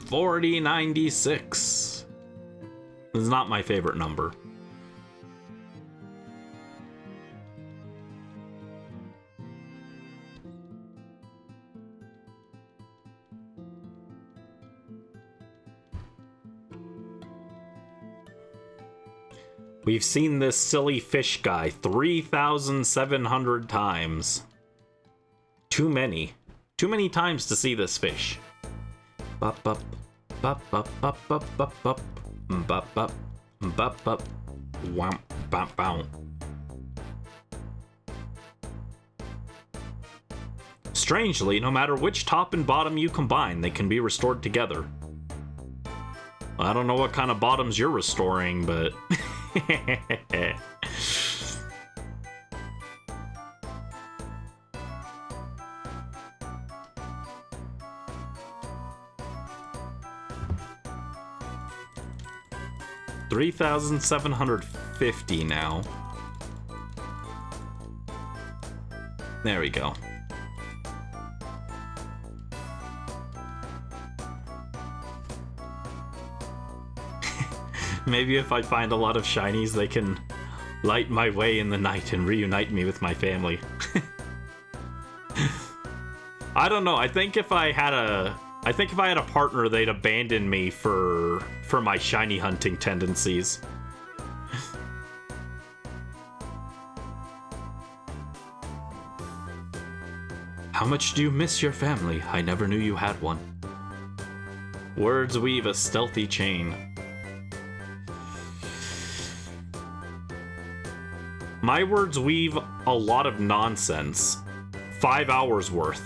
$40.96. This is not my favorite number. We've seen this silly fish guy 3,700 times. Too many. Too many times to see this fish. Bop bop bop bop bop bop bop bop bop bop bop bop womp bop bow. Strangely, no matter which top and bottom you combine, they can be restored together. I don't know what kind of bottoms you're restoring, but 3,750 now. There we go. Maybe if I find a lot of shinies, they can light my way in the night and reunite me with my family. I don't know. I think if I had a partner, they'd abandon me for my shiny hunting tendencies. How much do you miss your family? I never knew you had one. Words weave a stealthy chain. My words weave a lot of nonsense. 5 hours worth.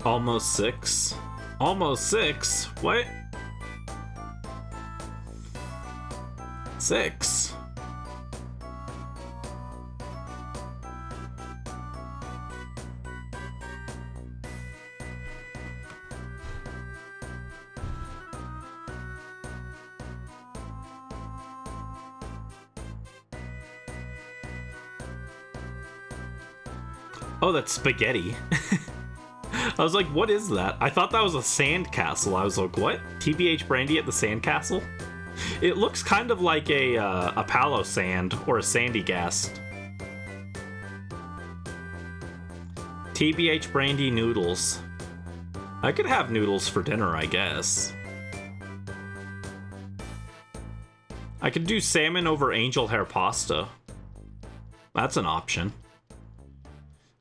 Almost 6. Almost 6? What? 6. Oh, that's spaghetti. I was like, what is that? I thought that was a sand castle. I was like, what? TBH Brandy at the sand castle? It looks kind of like a Palo Sand or a Sandy Gast. TBH Brandy noodles. I could have noodles for dinner, I guess. I could do salmon over angel hair pasta. That's an option.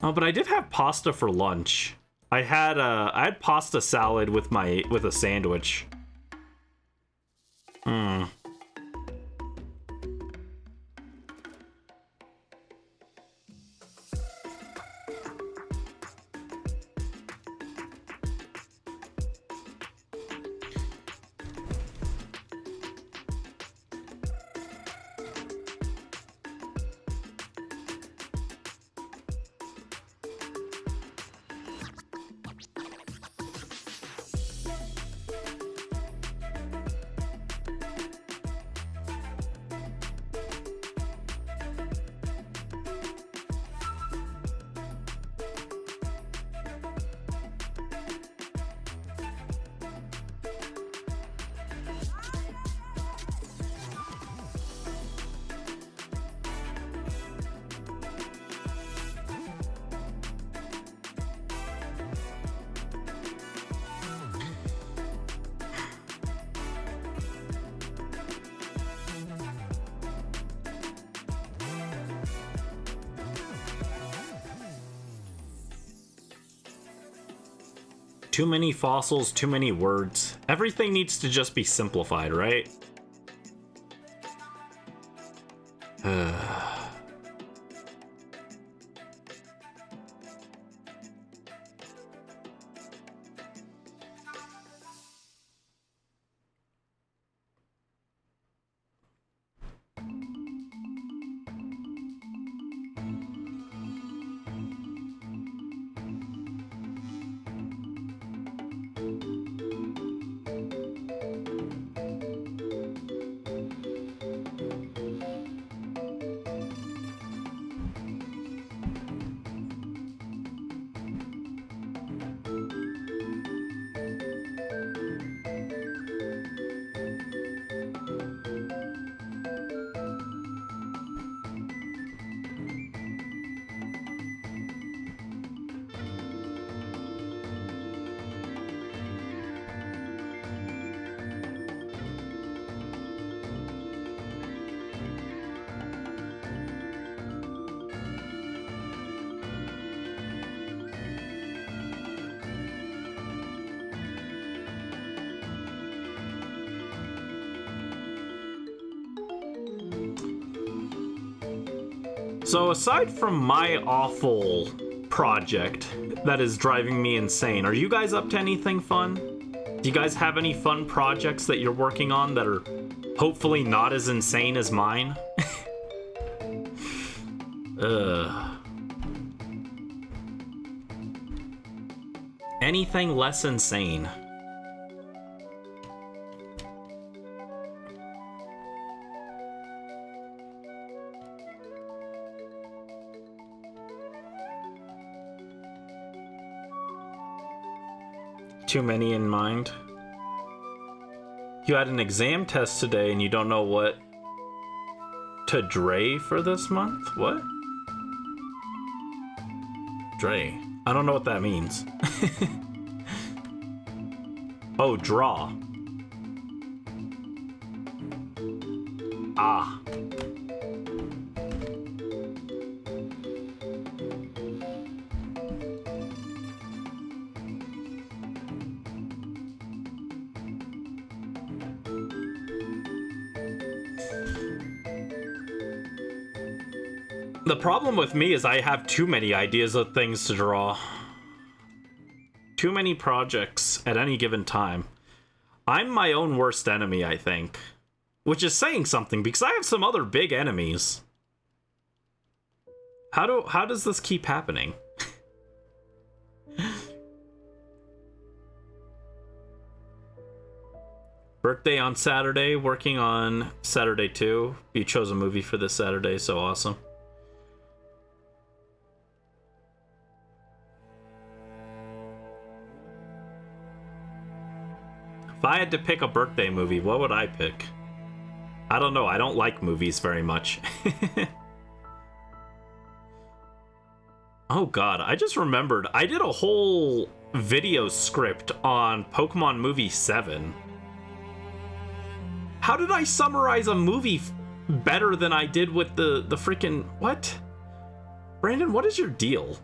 Oh, but I did have pasta for lunch. I had pasta salad with a sandwich. Too many fossils, too many words. Everything needs to just be simplified, right? So aside from my awful project that is driving me insane, are you guys up to anything fun? Do you guys have any fun projects that you're working on that are hopefully not as insane as mine? Anything less insane. Too many in mind. You had an exam test today and you don't know what to Dre for this month? What? Dre. I don't know what that means. Oh, draw. Ah. The problem with me is I have too many ideas of things to draw. too many projects at any given time. I'm my own worst enemy, I think. Which is saying something, because I have some other big enemies. How does this keep happening? Birthday on Saturday, working on Saturday too. You chose a movie for this Saturday, so awesome. If I had to pick a birthday movie, what would I pick? I don't know, I don't like movies very much. Oh god, I just remembered, I did a whole video script on Pokemon Movie 7. How did I summarize a movie better than I did with the freaking... What? Brandon, what is your deal?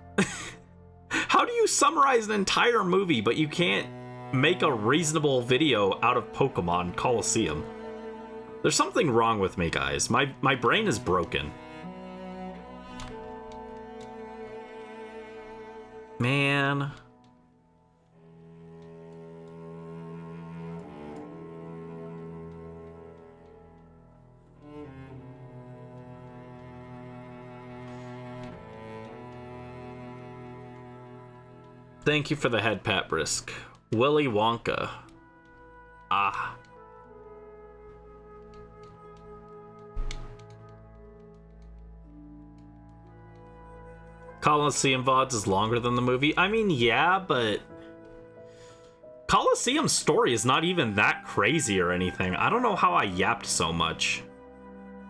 How do you summarize an entire movie, but you can't make a reasonable video out of Pokemon Colosseum? There's something wrong with me, guys. My brain is broken. Man. Thank you for the head pat, Brisk. Willy Wonka. Ah. Colosseum VODs is longer than the movie. I mean, yeah, but Colosseum's story is not even that crazy or anything. I don't know how I yapped so much.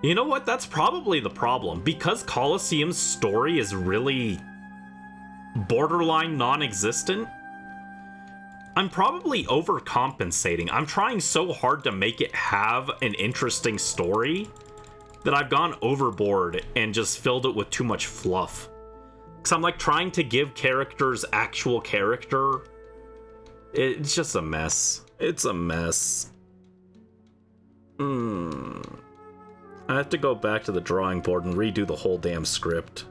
You know what? That's probably the problem. Because Colosseum's story is really borderline non-existent, I'm probably overcompensating. I'm trying so hard to make it have an interesting story that I've gone overboard and just filled it with too much fluff. Because I'm like trying to give characters actual character. It's just a mess. It's a mess. I have to go back to the drawing board and redo the whole damn script.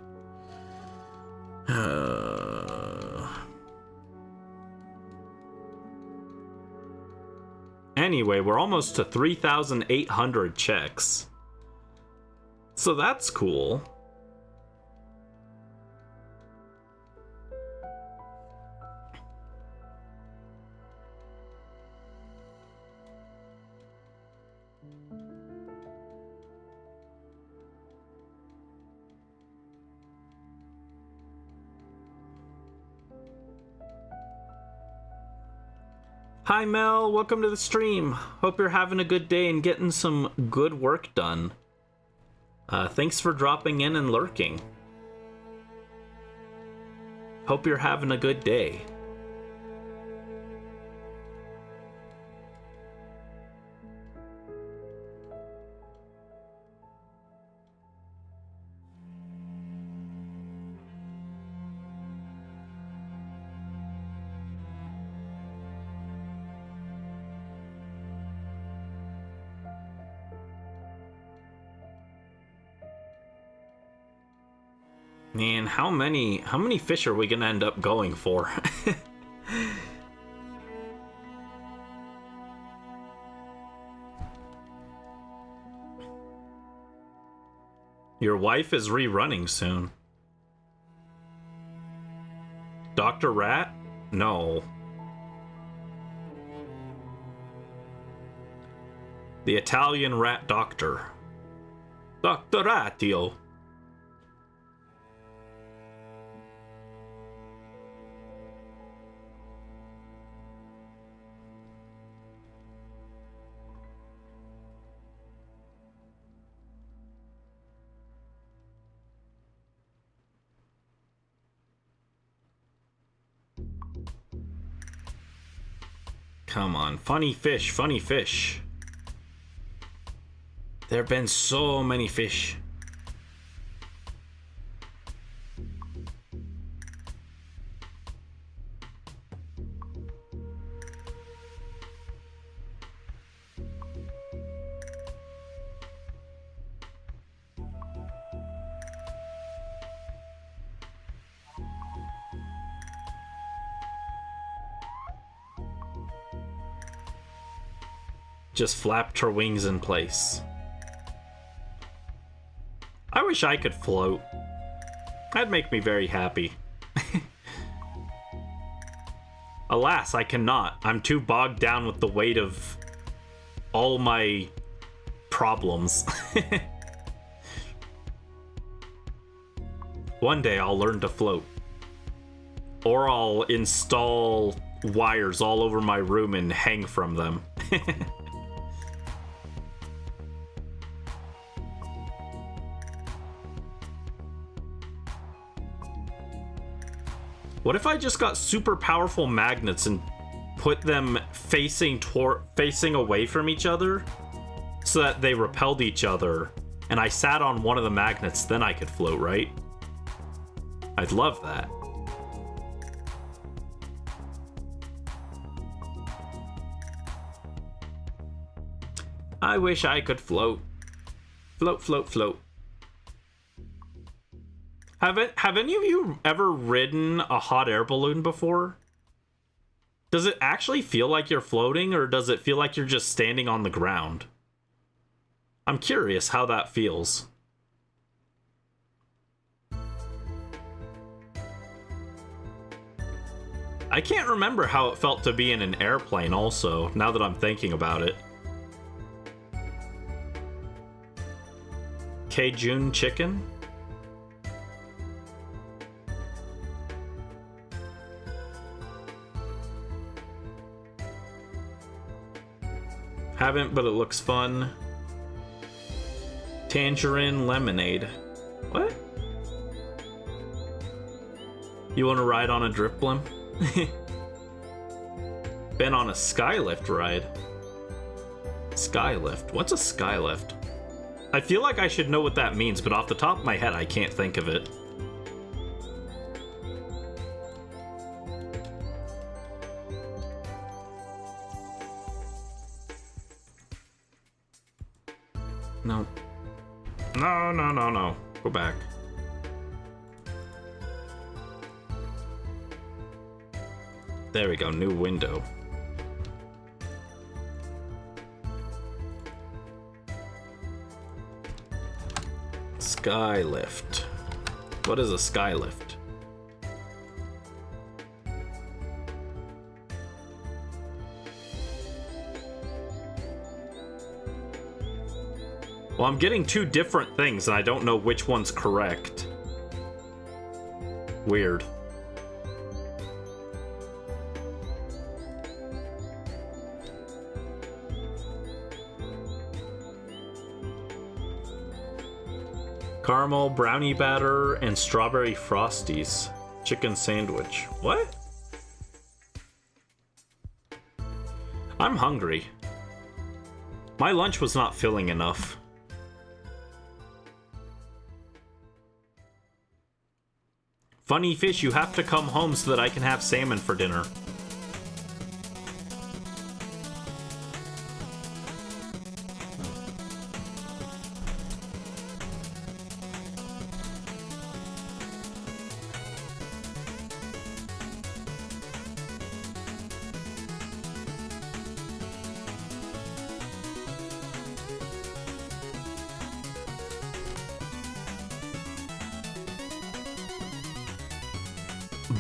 Anyway, we're almost to 3,800 checks. So that's cool. Hi Mel, welcome to the stream. Hope you're having a good day and getting some good work done. Thanks for dropping in and lurking. Hope you're having a good day. Man, how many fish are we gonna end up going for? Your wife is rerunning soon. Dr. Rat? No. The Italian rat doctor. Dr. Ratio. Come on, funny fish, funny fish. There have been so many fish. just flapped her wings in place. I wish I could float. That'd make me very happy. Alas, I cannot. I'm too bogged down with the weight of all my problems. One day I'll learn to float. Or I'll install wires all over my room and hang from them. What if I just got super powerful magnets and put them facing away from each other so that they repelled each other, and I sat on one of the magnets, then I could float, right? I'd love that. I wish I could float. Float, float, float. Have any of you ever ridden a hot air balloon before? Does it actually feel like you're floating, or does it feel like you're just standing on the ground? I'm curious how that feels. I can't remember how it felt to be in an airplane also, now that I'm thinking about it. Cajun chicken? Haven't, but it looks fun. Tangerine lemonade. What? You want to ride on a drift blimp? Been on a skylift ride. Skylift? What's a skylift? I feel like I should know what that means, but off the top of my head, I can't think of it. No. No, no, no, no. Go back. There we go, new window. Skylift. What is a skylift? Well, I'm getting two different things and I don't know which one's correct. Weird. Caramel brownie batter and strawberry frosties. Chicken sandwich. What? I'm hungry. My lunch was not filling enough. Funny fish, you have to come home so that I can have salmon for dinner.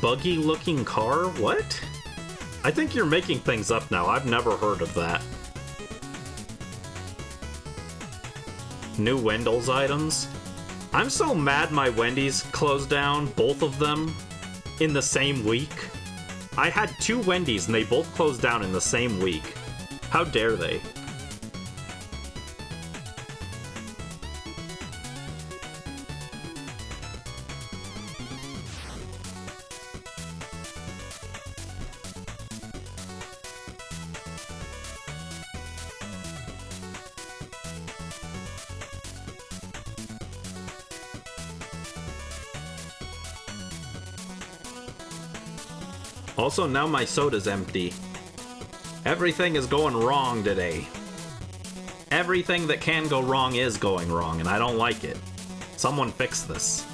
Buggy looking car? What? I think you're making things up now. I've never heard of that. New Wendell's items? I'm so mad my Wendy's closed down, both of them, in the same week. I had two Wendy's and they both closed down in the same week. How dare they? Also, now my soda's empty. Everything is going wrong today. Everything that can go wrong is going wrong, and I don't like it. Someone fix this.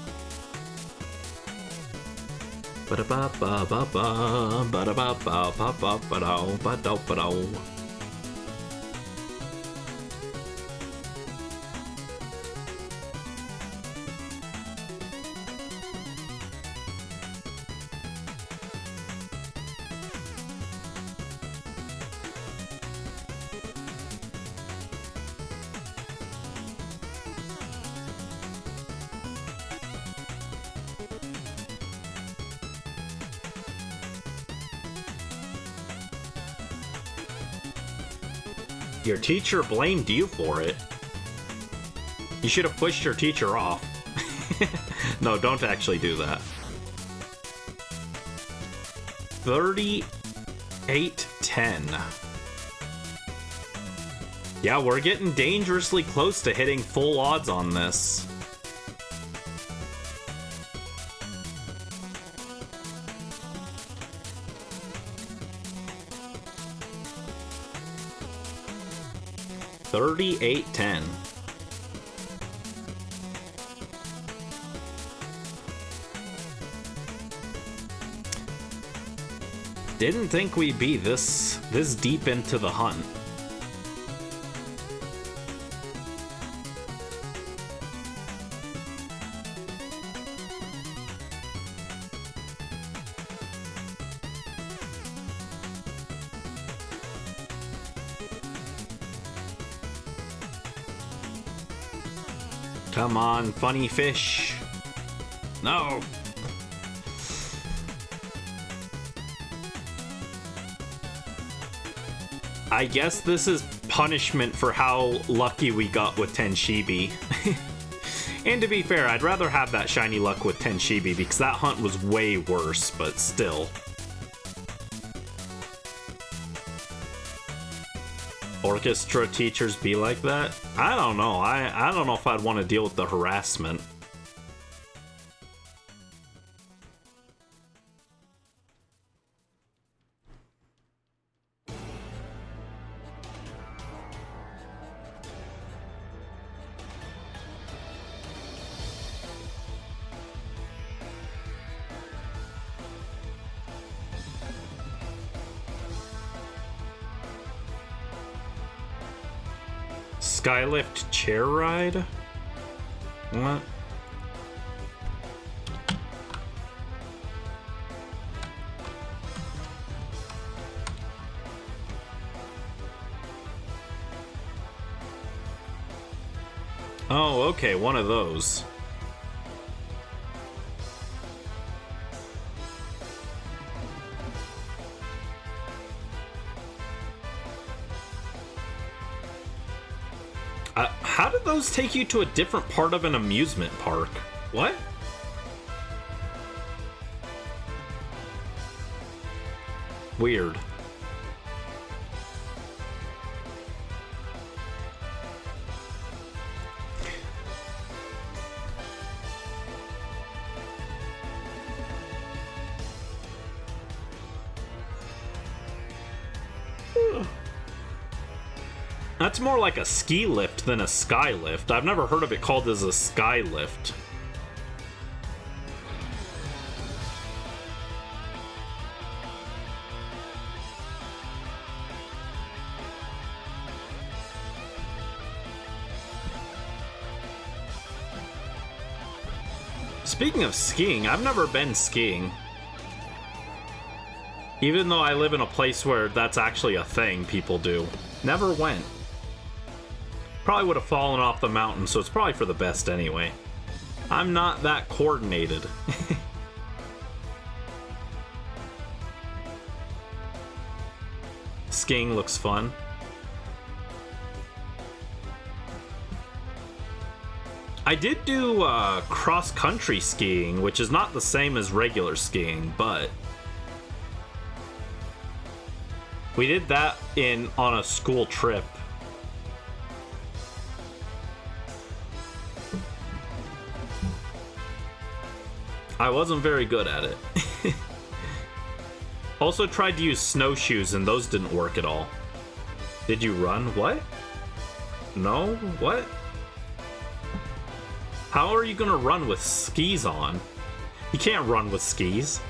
Your teacher blamed you for it. You should have pushed your teacher off. No, don't actually do that. 38-10. Yeah, we're getting dangerously close to hitting full odds on this. $38.10. Didn't think we'd be this deep into the hunt. Come on, funny fish. No. I guess this is punishment for how lucky we got with Tenshibi. And to be fair, I'd rather have that shiny luck with Tenshibi because that hunt was way worse, but still. Orchestra teachers be like that? I don't know. I don't know if I'd want to deal with the harassment. Skylift chair ride? What? Oh, okay, one of those. How did those take you to a different part of an amusement park? What? Weird. That's more like a ski lift than a sky lift. I've never heard of it called as a sky lift. Speaking of skiing, I've never been skiing. Even though I live in a place where that's actually a thing people do. Never went. Probably would have fallen off the mountain, so it's probably for the best anyway. I'm not that coordinated. Skiing looks fun. I did do cross-country skiing, which is not the same as regular skiing, but we did that on a school trip. I wasn't very good at it. Also tried to use snowshoes and those didn't work at all. Did you run? What? No? What? How are you gonna run with skis on? You can't run with skis.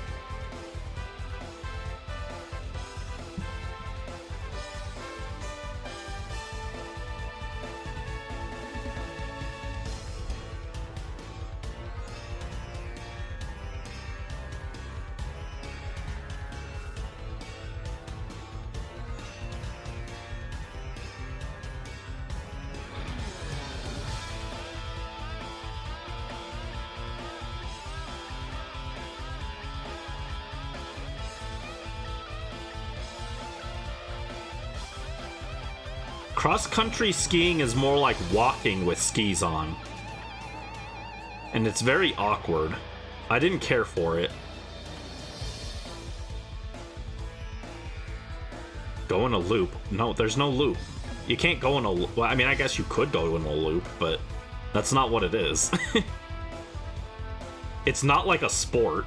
Cross-country skiing is more like walking with skis on. And it's very awkward. I didn't care for it. Go in a loop. No, there's no loop. You can't go in a loop. Well, I mean, I guess you could go in a loop, but that's not what it is. It's not like a sport.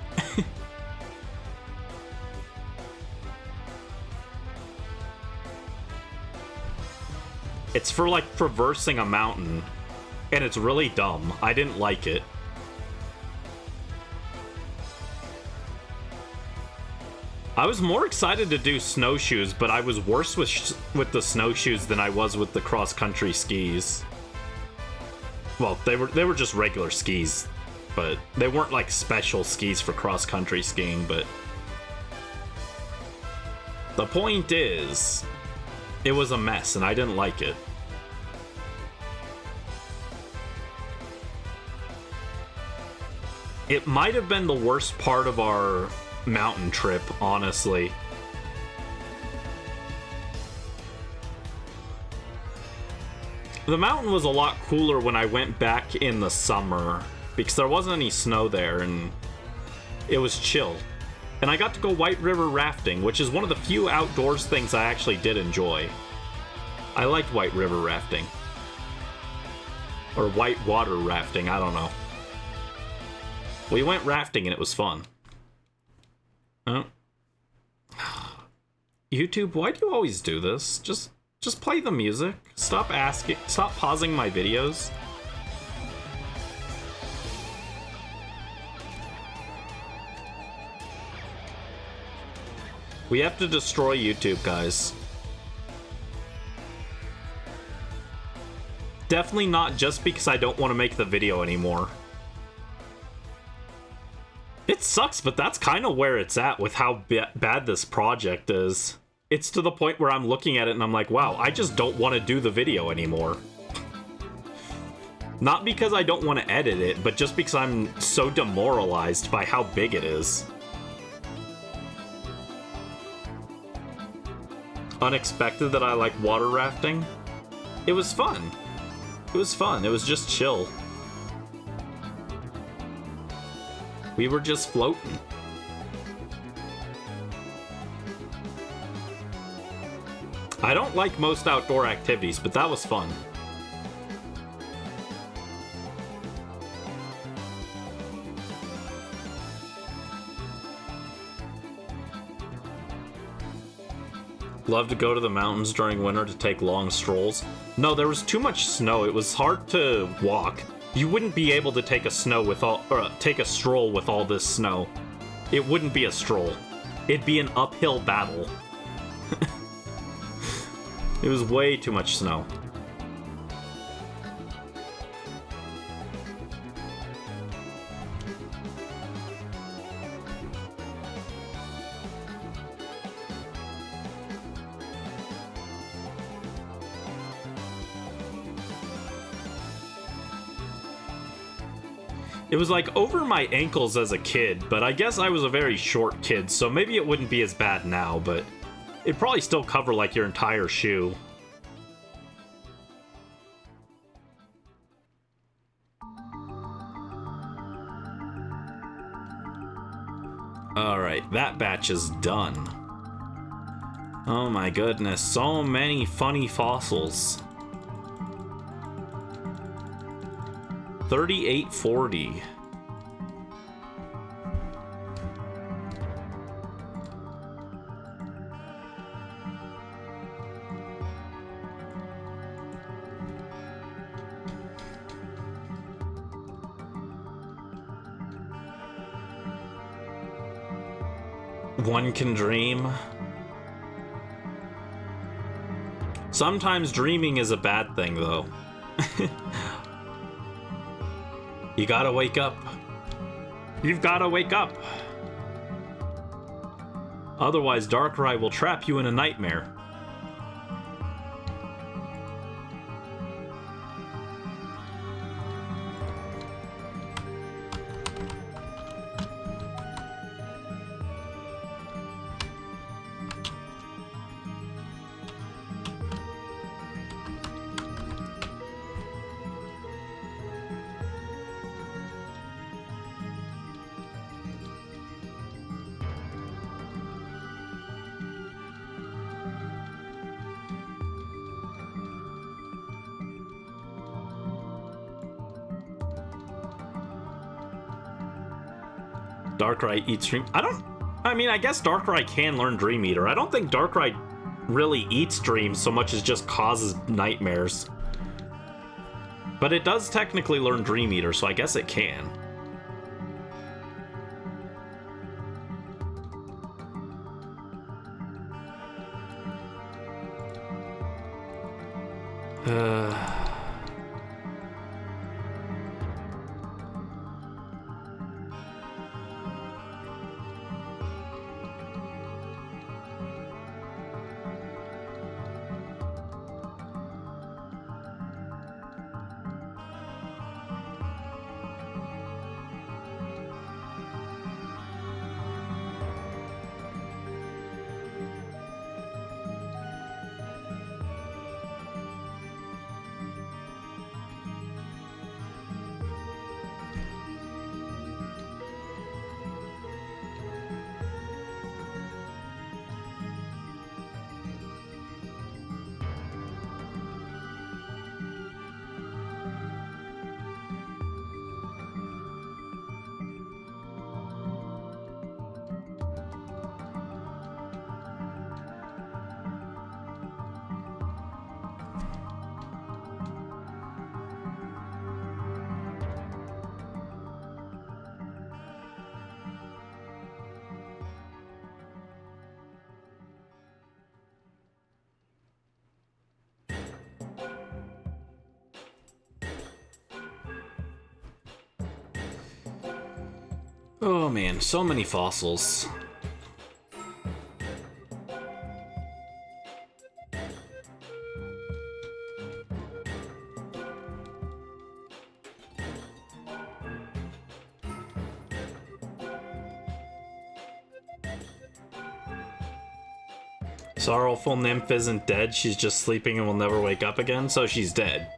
It's for, like, traversing a mountain. And it's really dumb. I didn't like it. I was more excited to do snowshoes, but I was worse with the snowshoes than I was with the cross-country skis. Well, they were just regular skis, but they weren't like special skis for cross-country skiing, but the point is, it was a mess and I didn't like it. It might have been the worst part of our mountain trip, honestly. The mountain was a lot cooler when I went back in the summer because there wasn't any snow there and it was chill. And I got to go White River rafting, which is one of the few outdoors things I actually did enjoy. I liked White River rafting. Or white water rafting, I don't know. We went rafting and it was fun. Oh. YouTube, why do you always do this? Just play the music. Stop pausing my videos. We have to destroy YouTube, guys. Definitely not just because I don't want to make the video anymore. It sucks, but that's kind of where it's at with how bad this project is. It's to the point where I'm looking at it and I'm like, wow, I just don't want to do the video anymore. Not because I don't want to edit it, but just because I'm so demoralized by how big it is. Unexpected that I like water rafting. It was fun. It was fun. It was just chill. We were just floating. I don't like most outdoor activities, but that was fun. Love to go to the mountains during winter to take long strolls. No, there was too much snow. It was hard to walk. You wouldn't be able to take a stroll with all this snow. It wouldn't be a stroll. It'd be an uphill battle. It was way too much snow. It was like over my ankles as a kid, but I guess I was a very short kid, so maybe it wouldn't be as bad now, but it'd probably still cover like your entire shoe. Alright, that batch is done. Oh my goodness, so many funny fossils. 3840. One can dream. Sometimes dreaming is a bad thing, though. You gotta wake up. You've gotta wake up. Otherwise, Darkrai will trap you in a nightmare. Darkrai eats Dream... I mean, I guess Darkrai can learn Dream Eater. I don't think Darkrai really eats dreams so much as just causes nightmares. But it does technically learn Dream Eater, so I guess it can. Oh man, so many fossils. Sorrowful Nymph isn't dead, she's just sleeping and will never wake up again, so she's dead.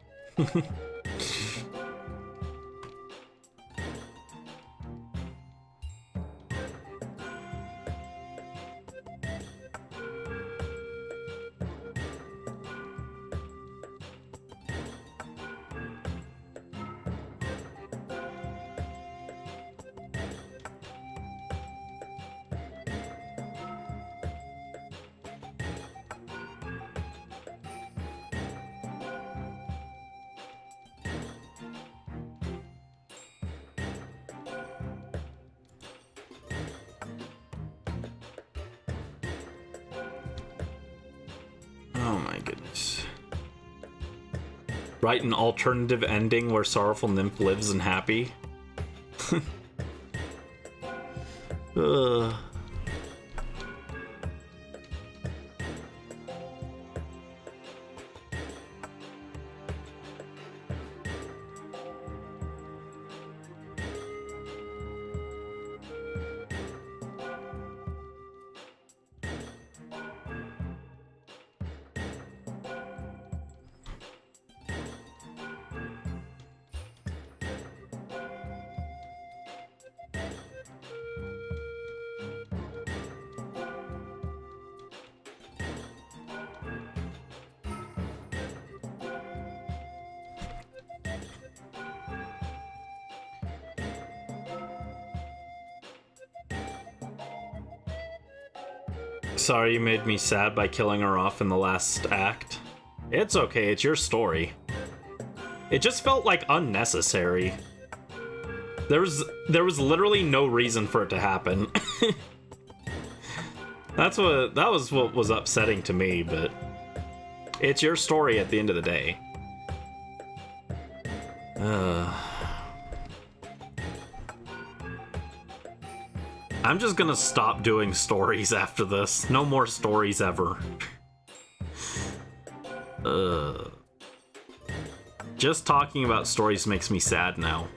Oh my goodness. Write an alternative ending where Sorrowful Nymph lives and happy. Ugh. Sorry you made me sad by killing her off in the last act. It's okay, it's your story. It just felt like unnecessary. There was literally no reason for it to happen. That was what was upsetting to me, but it's your story at the end of the day. I'm just gonna stop doing stories after this. No more stories ever. Just talking about stories makes me sad now.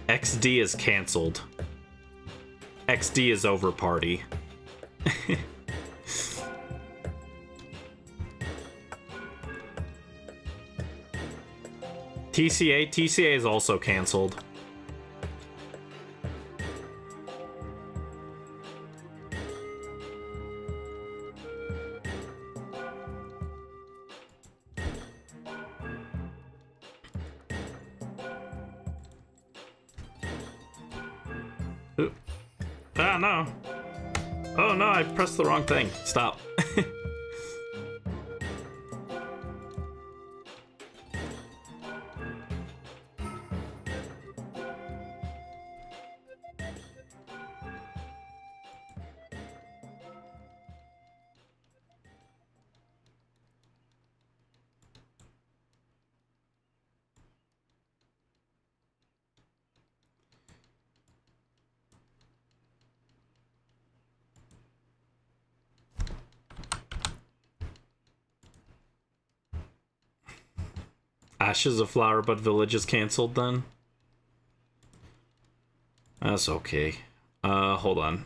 XD is cancelled. XD is over, party. TCA is also cancelled. Ah, no. Oh, no, I pressed the wrong thing. Stop. Ashes of Flower Bud Village is canceled then? That's okay. Hold on.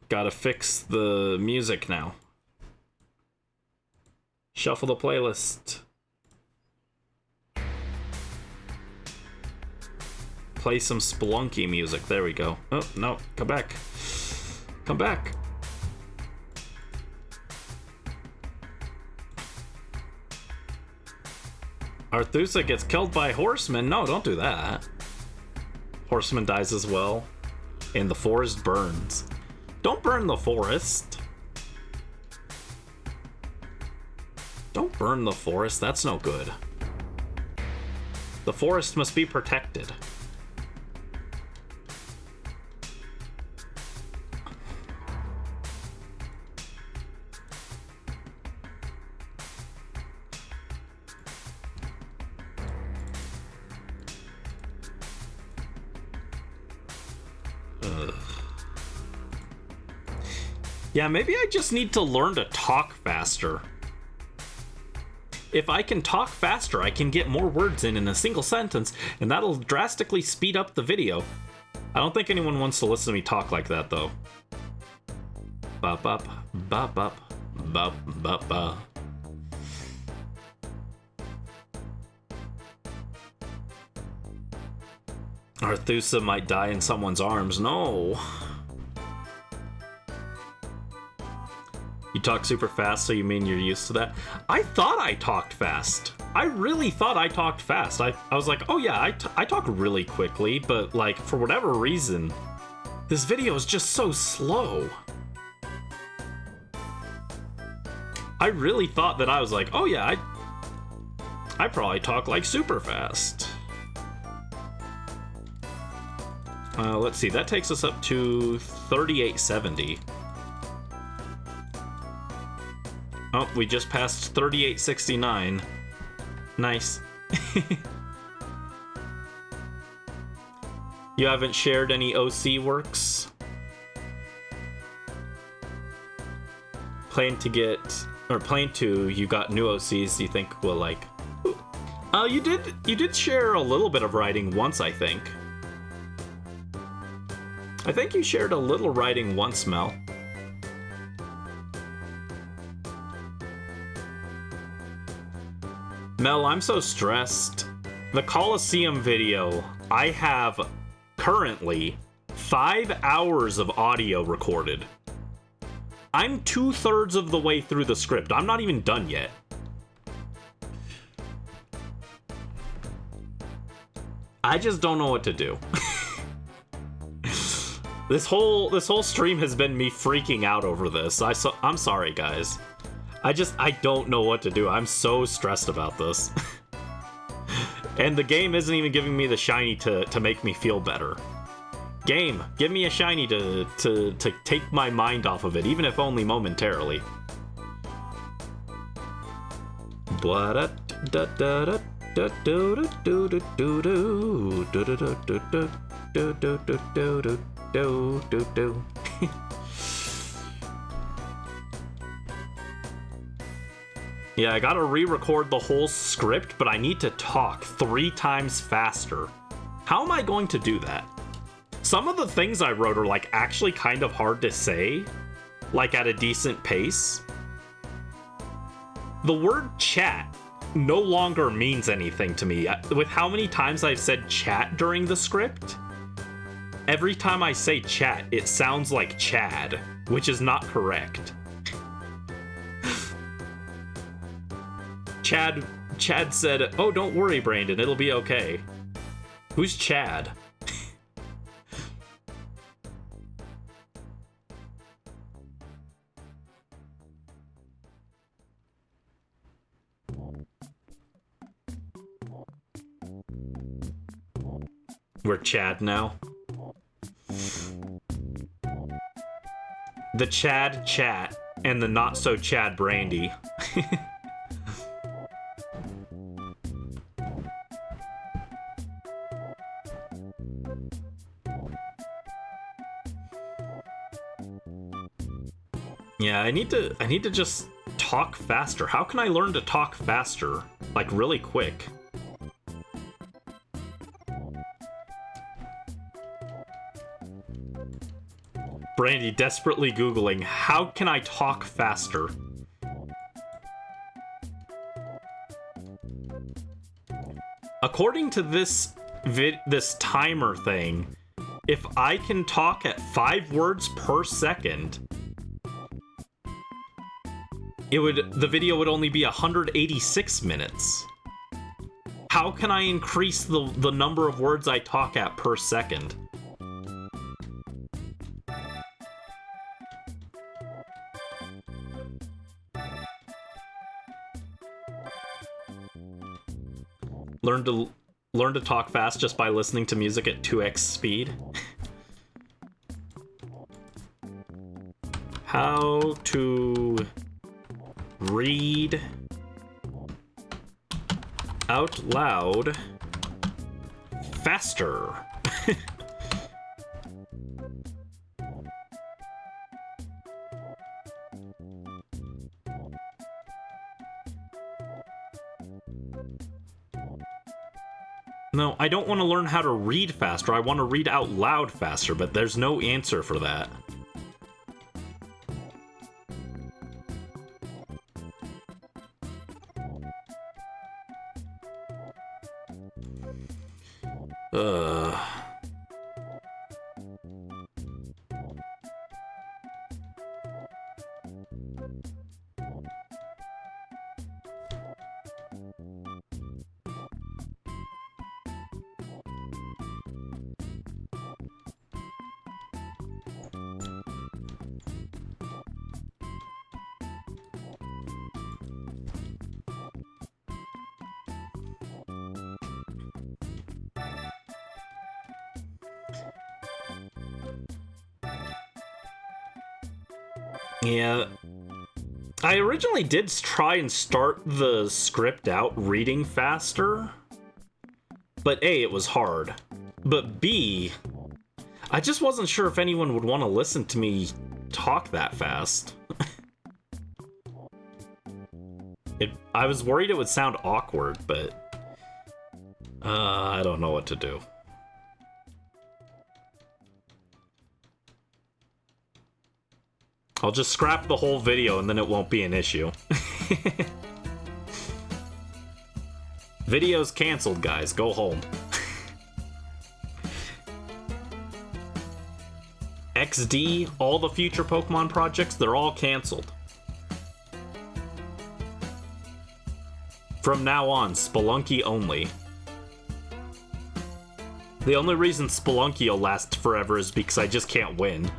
Gotta fix the music now. Shuffle the playlist. Play some Spelunky music. There we go. Oh, no. Come back. Come back. Arthusa gets killed by Horseman. No, don't do that. Horseman dies as well. And the forest burns. Don't burn the forest. Don't burn the forest. That's no good. The forest must be protected. Yeah, maybe I just need to learn to talk faster. If I can talk faster, I can get more words in a single sentence, and that'll drastically speed up the video. I don't think anyone wants to listen to me talk like that, though. Bop, bop, bop, bop, bop, bop, bop. Arthusa might die in someone's arms. No. You talk super fast, so you mean you're used to that? I thought I talked fast. I really thought I talked fast. I was like, oh yeah, I talk really quickly, but like, for whatever reason, this video is just so slow. I really thought that I was like, oh yeah, I probably talk like super fast. Let's see, that takes us up to 3870. Oh, we just passed 3869. Nice. You haven't shared any OC works? Plan to, you got new OCs you think will like... You did share a little bit of writing once, I think. I think you shared a little writing once, Mel. Mel, I'm so stressed. The Coliseum video, I have currently 5 hours of audio recorded. I'm 2/3 of the way through the script. I'm not even done yet. I just don't know what to do. This whole stream has been me freaking out over this. I'm sorry, guys. I don't know what to do. I'm so stressed about this. And the game isn't even giving me the shiny to make me feel better. Game, give me a shiny to take my mind off of it, even if only momentarily. Yeah, I gotta re-record the whole script, but I need to talk 3 times faster. How am I going to do that? Some of the things I wrote are like actually kind of hard to say, like at a decent pace. The word chat no longer means anything to me. With how many times I've said chat during the script, every time I say chat, it sounds like Chad, which is not correct. Chad said, "Oh, don't worry, Brandon, it'll be okay." Who's Chad? We're Chad now. The Chad chat and the not so Chad Brandy. Yeah, I need to just talk faster. How can I learn to talk faster? Like really quick. Brandy desperately Googling, how can I talk faster? According to this timer thing, if I can talk at 5 words per second, the video would only be 186 minutes. How can I increase the number of words I talk at per second? Learn to talk fast just by listening to music at 2x speed. How to read out loud faster. No, I don't want to learn how to read faster. I want to read out loud faster, but there's no answer for that. Yeah, I originally did try and start the script out reading faster, but A, it was hard, but B, I just wasn't sure if anyone would want to listen to me talk that fast. I was worried it would sound awkward, but I don't know what to do. I'll just scrap the whole video and then it won't be an issue. Video's canceled, guys. Go home. XD, all the future Pokemon projects, they're all canceled. From now on, Spelunky only. The only reason Spelunky will last forever is because I just can't win.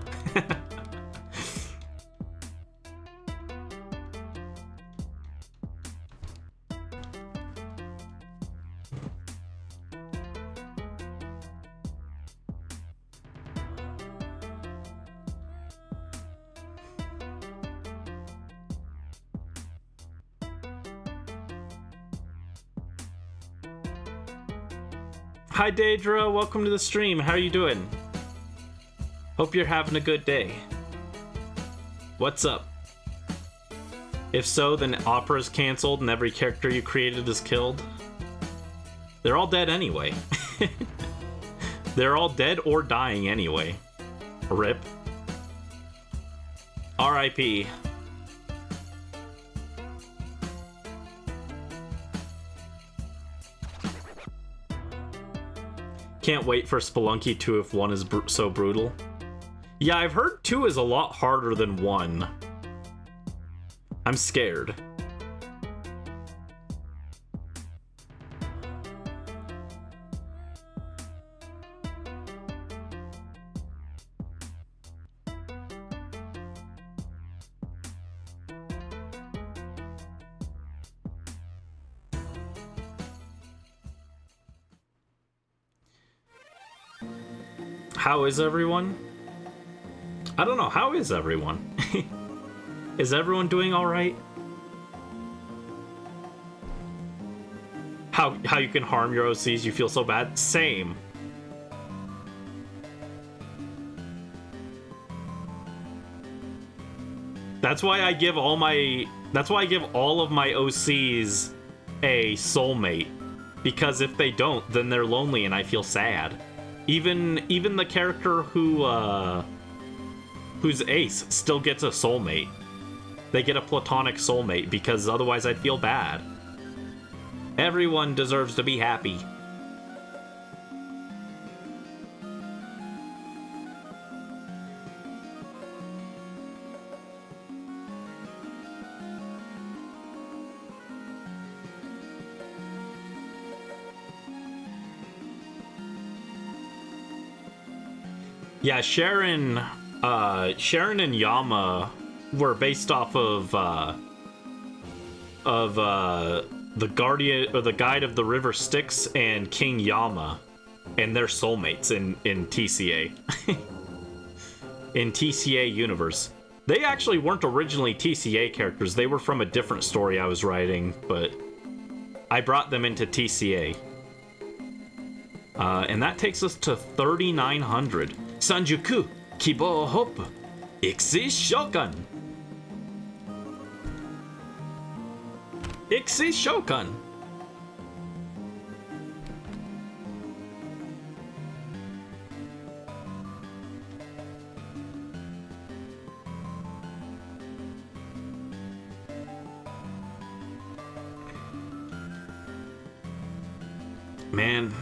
Hi Daedra, welcome to the stream. How are you doing? Hope you're having a good day. What's up? If so, then Opera's canceled and every character you created is killed. They're all dead anyway. They're all dead or dying anyway. RIP. RIP. Can't wait for Spelunky 2 if 1 is so brutal. Yeah, I've heard 2 is a lot harder than 1. I'm scared. How is everyone? I don't know. How is everyone? Is everyone doing all right? How you can harm your OCs? You feel so bad? Same. That's why I give all my. That's why I give all of my OCs a soulmate, because if they don't, then they're lonely and I feel sad. Even the character who's Ace still gets a soulmate. They get a platonic soulmate because otherwise I'd feel bad. Everyone deserves to be happy. Yeah, Sharon and Yama were based off of the Guardian or the Guide of the River Styx and King Yama, and their soulmates in TCA. In TCA universe. They actually weren't originally TCA characters. They were from a different story I was writing, but I brought them into TCA. And that takes us to 3,900. Sanjuku, Kibo Hope, Ixi Shokan. Ixi Shokan. Man,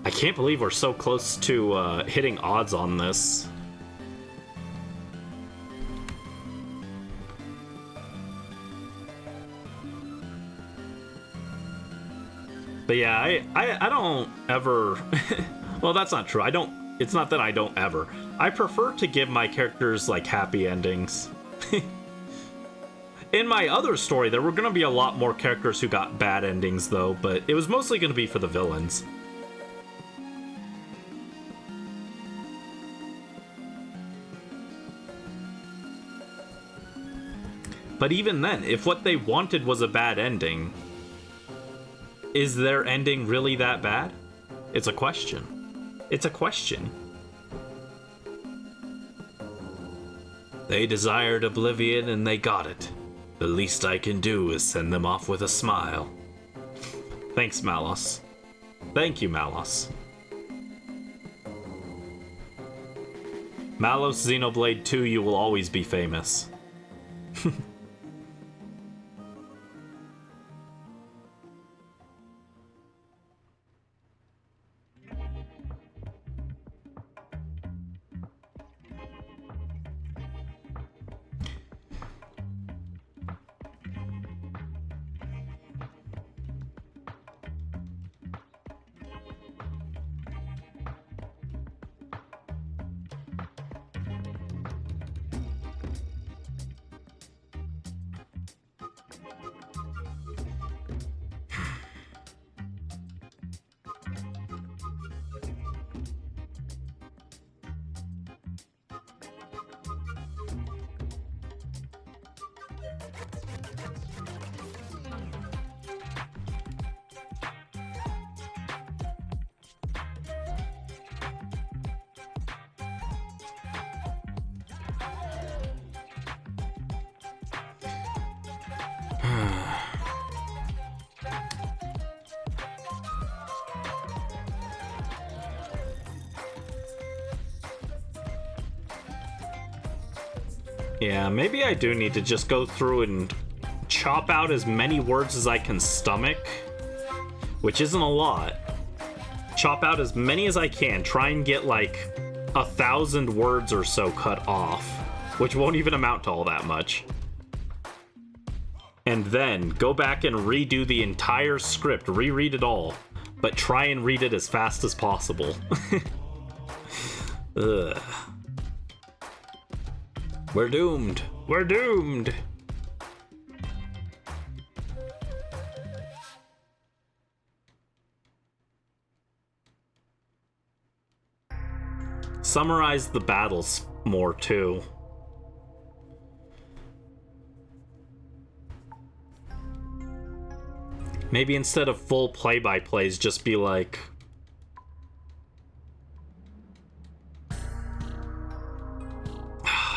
I can't believe we're so close to hitting odds on this. But yeah, I don't ever... Well, that's not true. It's not that I don't ever. I prefer to give my characters, like, happy endings. In my other story, there were going to be a lot more characters who got bad endings, though, but it was mostly going to be for the villains. But even then, if what they wanted was a bad ending, is their ending really that bad? It's a question. It's a question. They desired oblivion and they got it. The least I can do is send them off with a smile. Thanks, Malos. Thank you, Malos. Malos Xenoblade 2, you will always be famous. Yeah, maybe I do need to just go through and chop out as many words as I can stomach, which isn't a lot. Chop out as many as I can, try and get like 1,000 words or so cut off, which won't even amount to all that much. And then go back and redo the entire script, reread it all, but try and read it as fast as possible. Ugh. We're doomed. We're doomed. Summarize the battles more, too. Maybe instead of full play-by-plays, just be like...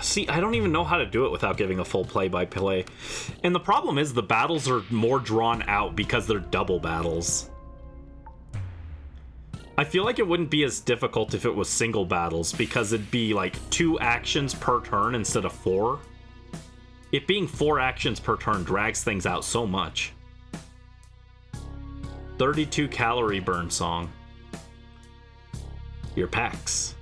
See, I don't even know how to do it without giving a full play-by-play. And the problem is the battles are more drawn out because they're double battles. I feel like it wouldn't be as difficult if it was single battles, because it'd be like 2 actions per turn instead of 4. It being 4 actions per turn drags things out so much. 32 calorie burn song. Your packs.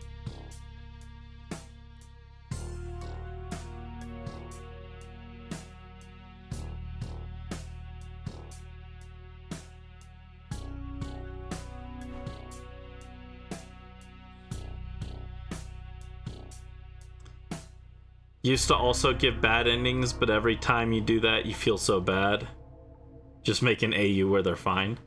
Used to also give bad endings, but every time you do that, you feel so bad. Just make an AU where they're fine.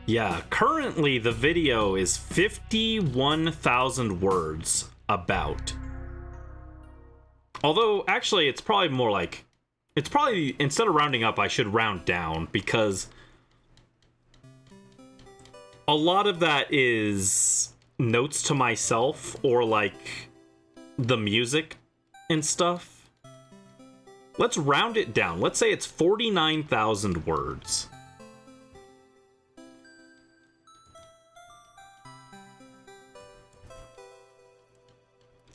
Yeah, currently the video is 51,000 words about. Although, actually, it's probably more like... It's probably, instead of rounding up, I should round down, because a lot of that is notes to myself, or like the music and stuff. Let's round it down. Let's say it's 49,000 words.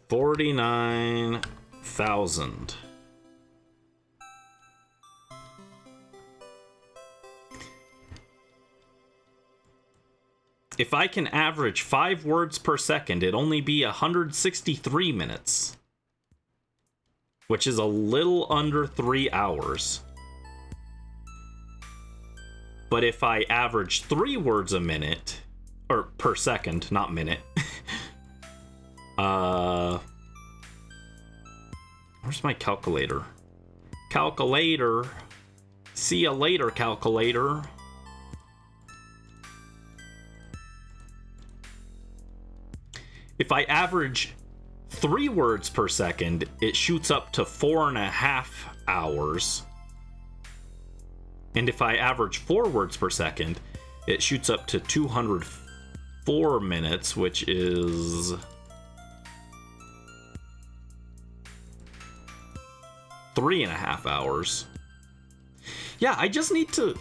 $49,000. If I can average 5 words per second, it'd only be 163 minutes. Which is a little under 3 hours. But if I average 3 words a minute, or per second, not minute. Where's my calculator? Calculator. See ya later, calculator. If I average 3 words per second, it shoots up to 4.5 hours. And if I average 4 words per second, it shoots up to 204 minutes, which is 3.5 hours. Yeah, I just need to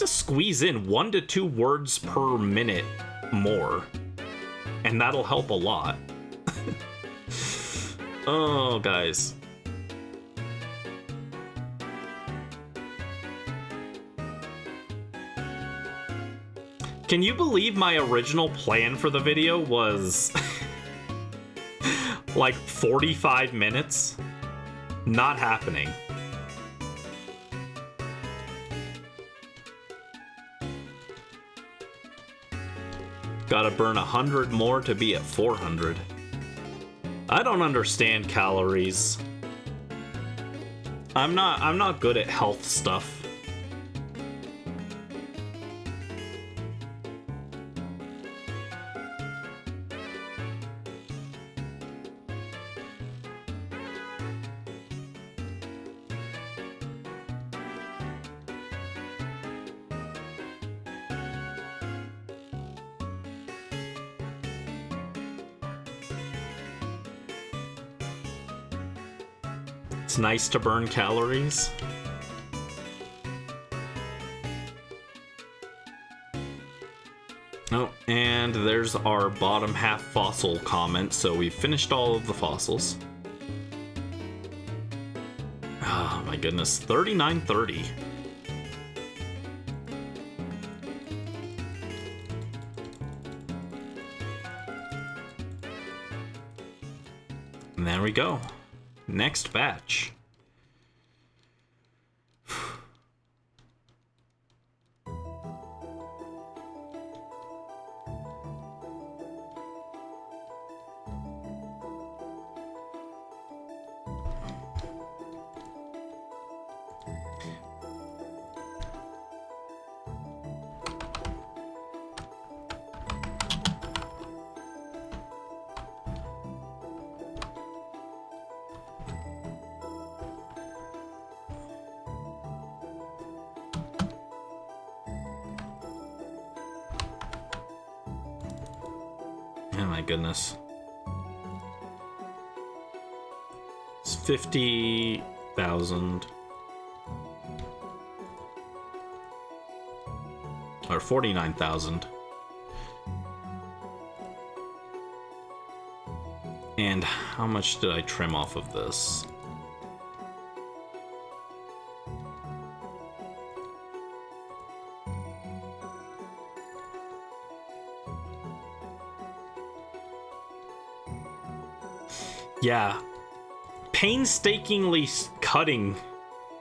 squeeze in 1 to 2 words per minute more. And that'll help a lot. Oh, guys. Can you believe my original plan for the video was like 45 minutes? Not happening. Gotta burn 100 more to be at 400. I don't understand calories. I'm not good at health stuff. It's nice to burn calories. Oh, and there's our bottom half fossil comment. So we've finished all of the fossils. Oh my goodness, 3930. And there we go. Next batch. Oh my goodness. It's 50,000. Or 49,000. And how much did I trim off of this? Yeah, painstakingly cutting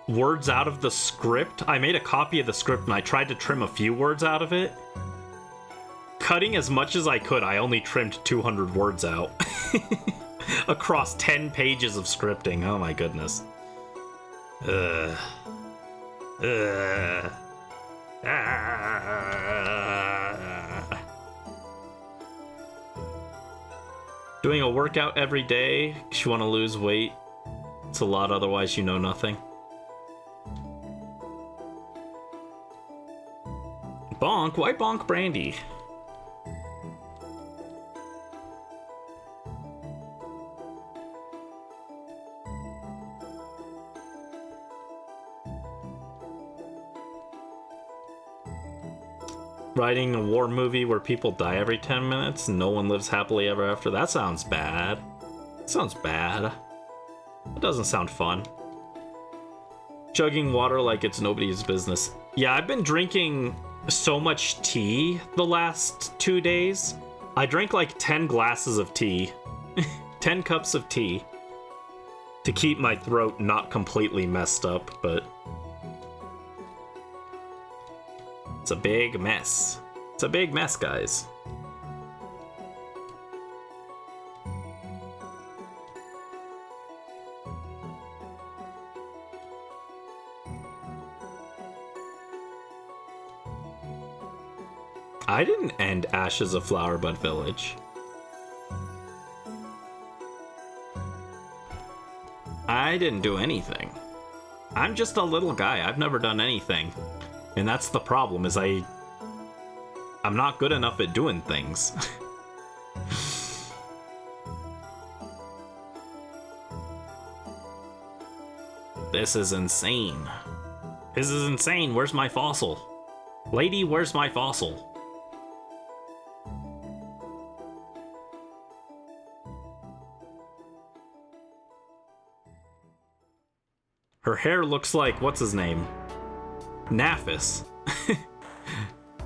words out of the script. I made a copy of the script and I tried to trim a few words out of it. Cutting as much as I could, I only trimmed 200 words out. Across 10 pages of scripting. Oh my goodness. Doing a workout every day because you want to lose weight. It's a lot, otherwise you know nothing. Bonk? Why bonk Brandy? Writing a war movie where people die every 10 minutes and no one lives happily ever after. That sounds bad. Sounds bad. That doesn't sound fun. Chugging water like it's nobody's business. Yeah, I've been drinking so much tea the last 2 days. I drank like 10 glasses of tea. 10 cups of tea. To keep my throat not completely messed up, but... it's a big mess. It's a big mess, guys. I didn't end Ashes of Flowerbud Village. I didn't do anything. I'm just a little guy. I've never done anything. And that's the problem, is I'm not good enough at doing things. This is insane. This is insane. Where's my fossil? Lady, where's my fossil? Her hair looks like, what's his name? Nafis.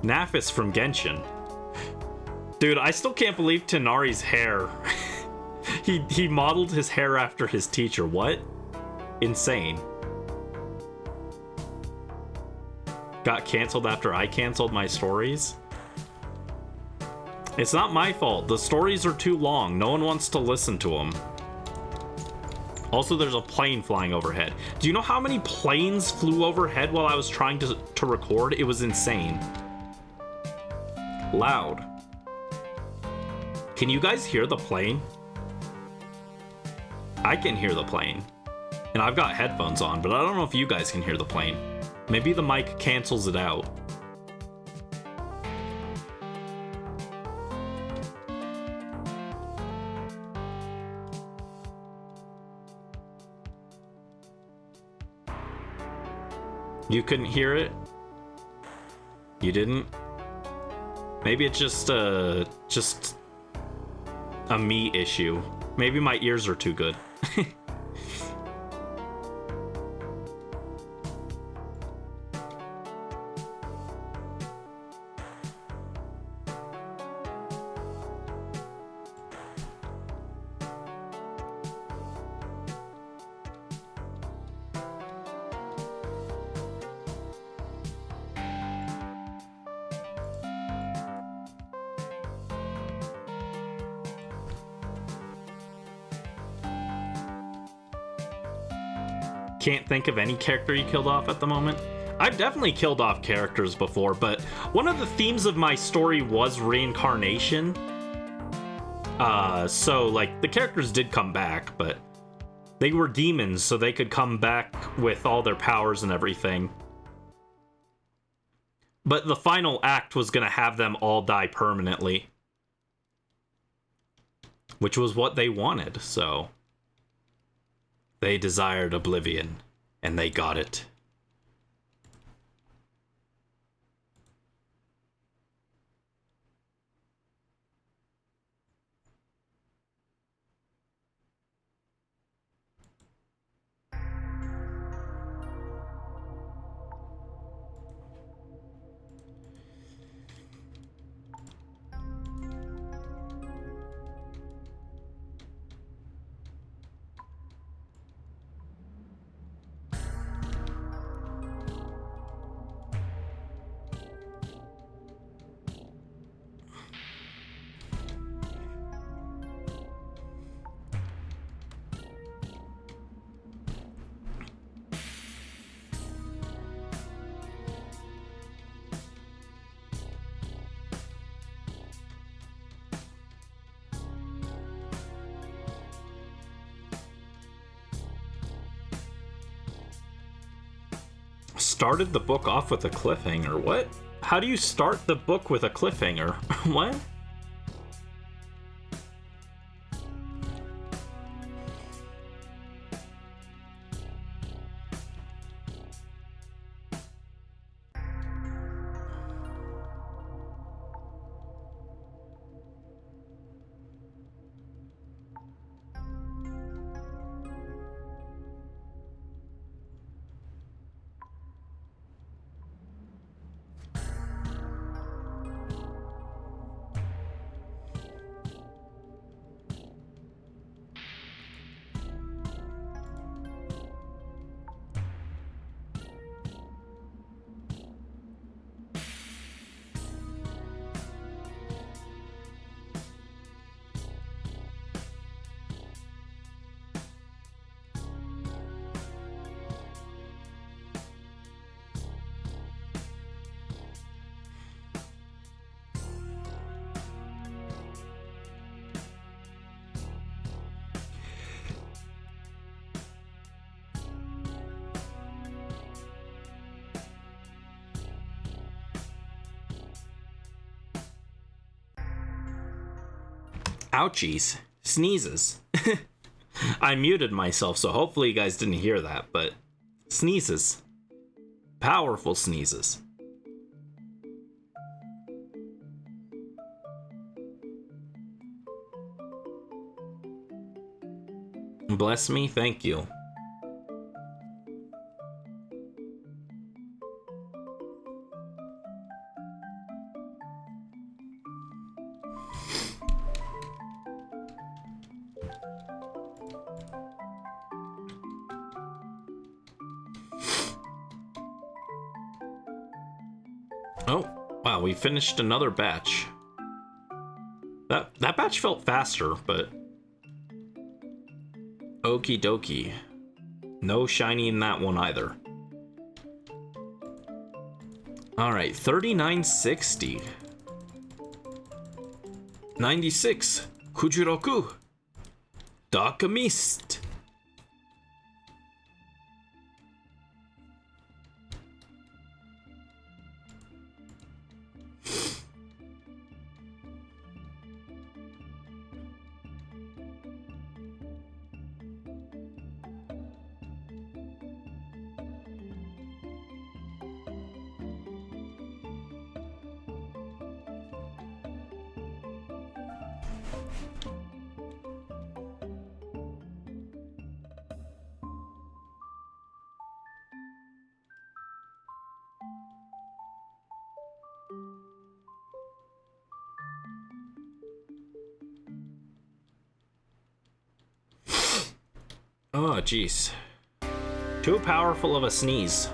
Nafis from Genshin. Dude, I still can't believe Tighnari's hair. He modeled his hair after his teacher. What? Insane. Got canceled after I canceled my stories? It's not my fault. The stories are too long. No one wants to listen to them. Also, there's a plane flying overhead. Do you know how many planes flew overhead while I was trying to record? It was insane. Loud. Can you guys hear the plane? I can hear the plane. And I've got headphones on, but I don't know if you guys can hear the plane. Maybe the mic cancels it out. You couldn't hear it? You didn't? Maybe it's just a me issue. Maybe my ears are too good. Can't think of any character you killed off at the moment. I've definitely killed off characters before, but one of the themes of my story was reincarnation. So, like, the characters did come back, but they were demons, so they could come back with all their powers and everything. But the final act was gonna have them all die permanently. Which was what they wanted, so... They desired oblivion, and they got it. Started the book off with a cliffhanger. What? How do you start the book with a cliffhanger? What? Ouchies. Sneezes. I muted myself, so hopefully you guys didn't hear that, but sneezes. Powerful sneezes. Bless me, thank you. Oh, wow, we finished another batch. That batch felt faster, but... Okie dokie. No shiny in that one either. Alright, 3960. 96. Kujiroku. Dark Mist. Oh, jeez. Too powerful of a sneeze.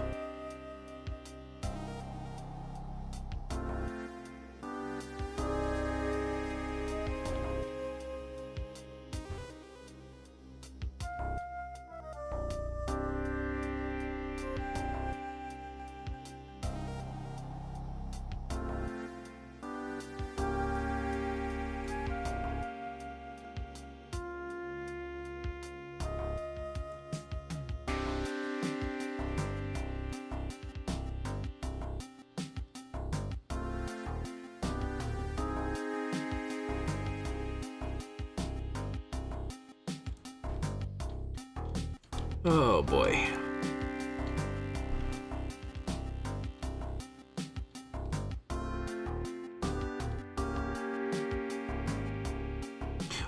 Oh boy.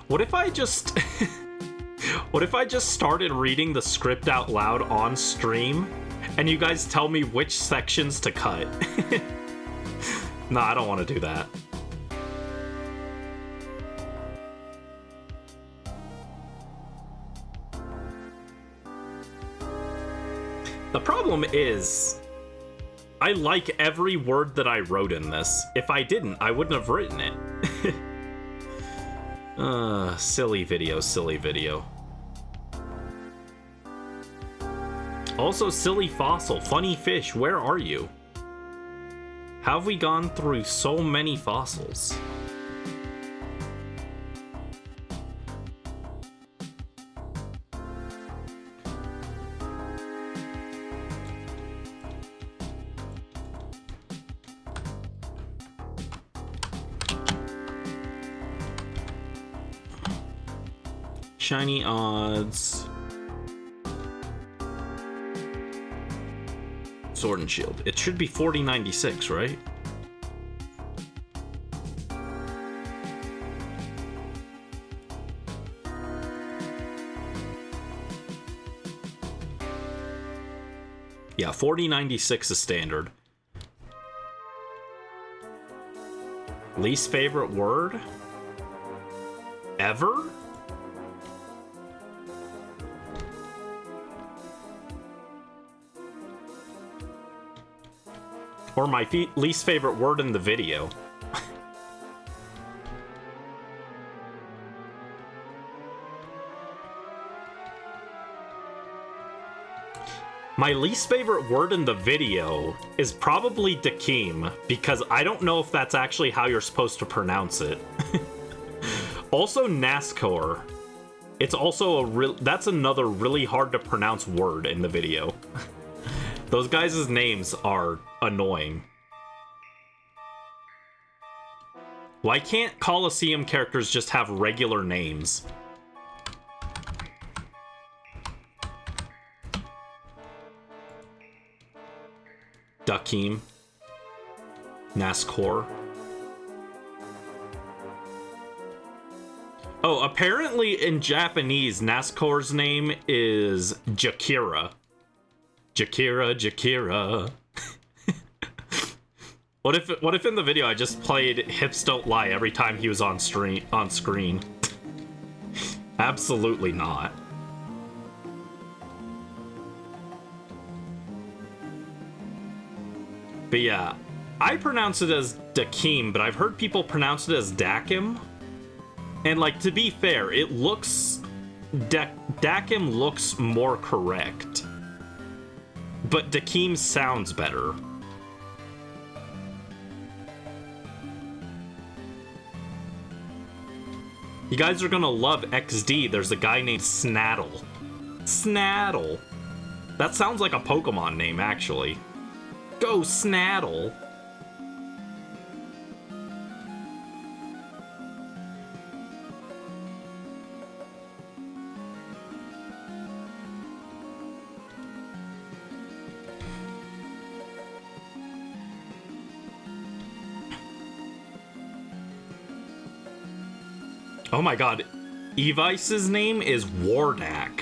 What if I just what if I just started reading the script out loud on stream and you guys tell me which sections to cut? No, I don't want to do that. The problem is, I like every word that I wrote in this. If I didn't, I wouldn't have written it. Silly video, silly video. Also, silly fossil, funny fish, where are you? How have we gone through so many fossils? Shiny odds. Sword and Shield. It should be 4096, right? Yeah, 4096 is standard. Least favorite word? Ever? Or my least favorite word in the video. My least favorite word in the video is probably Dakeem, because I don't know if that's actually how you're supposed to pronounce it. Also NASCAR. It's also that's another really hard to pronounce word in the video. Those guys' names are annoying. Why can't Coliseum characters just have regular names? Dakeem. NASCAR. Oh, apparently in Japanese, NASCAR's name is Jakira. Jakira. What if in the video I just played Hips Don't Lie every time he was on screen? Absolutely not. But yeah, I pronounce it as Dakeem, but I've heard people pronounce it as Dakim. And like, to be fair, it looks Dakim looks more correct. But Dakeem sounds better. You guys are gonna love XD. There's a guy named Snaddle. Snaddle. That sounds like a Pokemon name, actually. Go Snaddle. Oh my god. Evice's name is Wardak.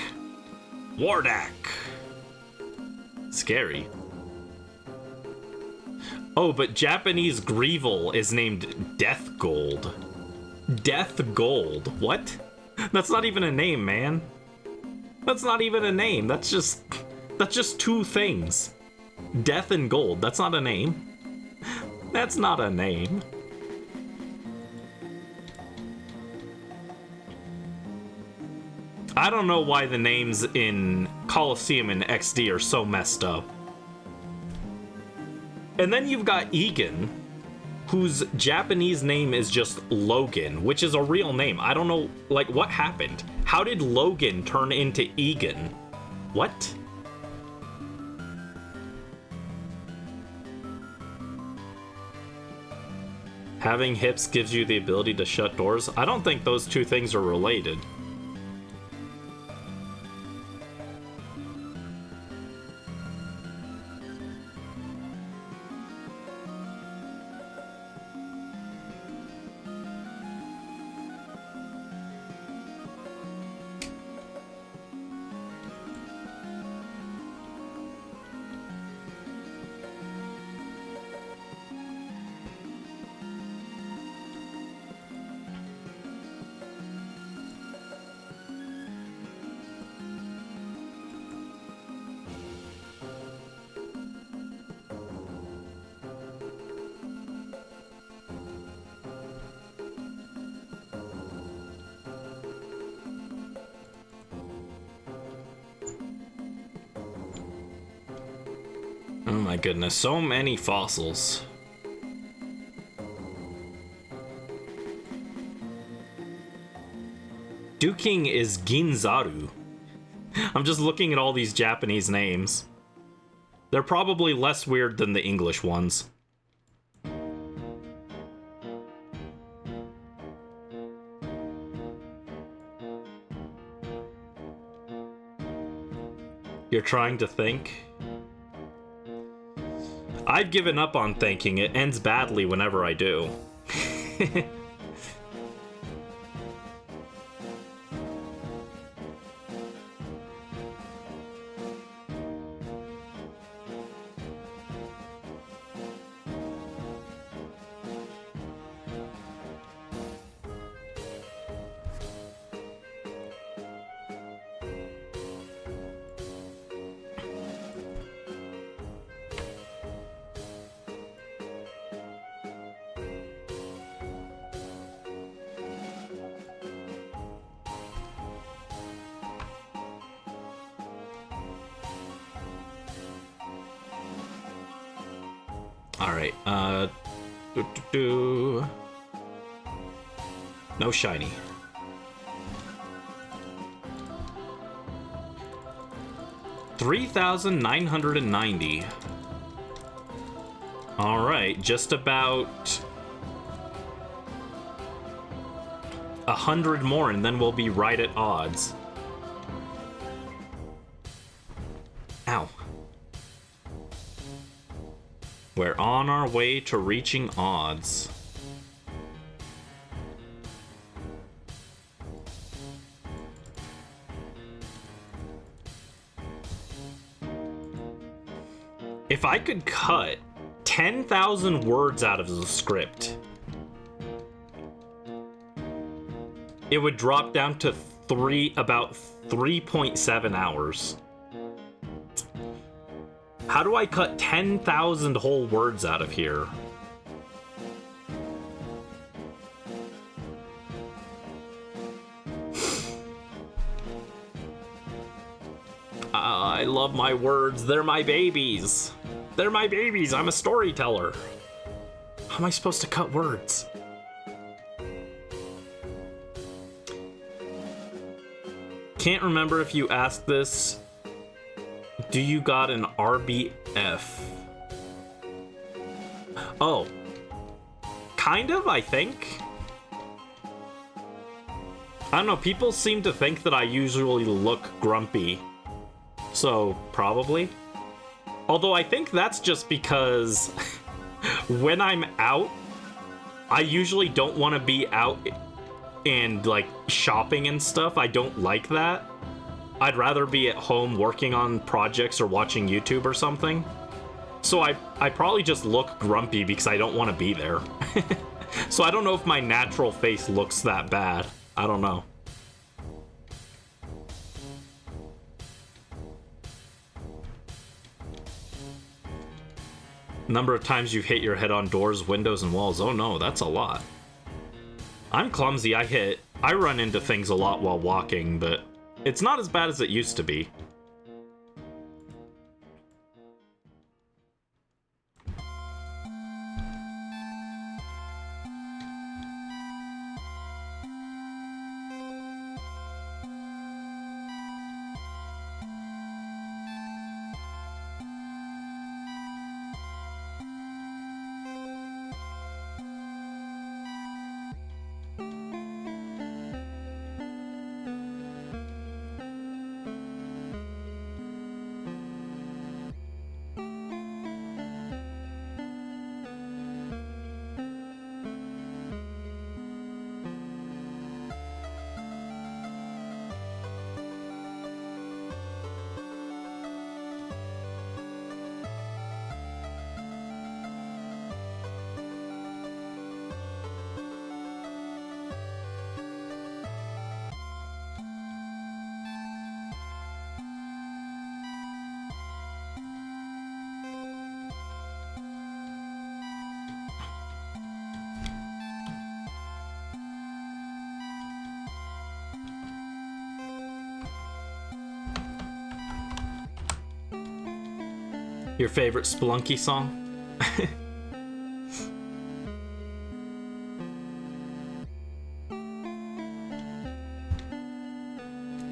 Wardak. Scary. Oh, but Japanese Greevil is named Death Gold. Death Gold. What? That's not even a name, man. That's not even a name. That's just two things. Death and gold. That's not a name. That's not a name. I don't know why the names in Colosseum and XD are so messed up. And then you've got Egan, whose Japanese name is just Logan, which is a real name. I don't know, like, what happened? How did Logan turn into Egan? What? Having hips gives you the ability to shut doors? I don't think those two things are related. Oh my goodness, so many fossils. Duking is Ginzaru. I'm just looking at all these Japanese names. They're probably less weird than the English ones. You're trying to think? I've given up on thinking. It ends badly whenever I do. Alright, no shiny. $3,990. Alright, just about 100 more and then we'll be right at odds. Ow. We're on our way to reaching odds. If I could cut 10,000 words out of the script, it would drop down to about 3.7 hours. How do I cut 10,000 whole words out of here? I love my words. They're my babies. They're my babies. I'm a storyteller. How am I supposed to cut words? Can't remember if you asked this. Do you got an RBF? Oh. Kind of, I think. I don't know, people seem to think that I usually look grumpy. So, probably. Although I think that's just because when I'm out, I usually don't want to be out and like shopping and stuff. I don't like that. I'd rather be at home working on projects or watching YouTube or something. So I probably just look grumpy because I don't want to be there. So I don't know if my natural face looks that bad. I don't know. Number of times you've hit your head on doors, windows, and walls. Oh no, that's a lot. I'm clumsy. I run into things a lot while walking, but it's not as bad as it used to be. Your favorite Spelunky song?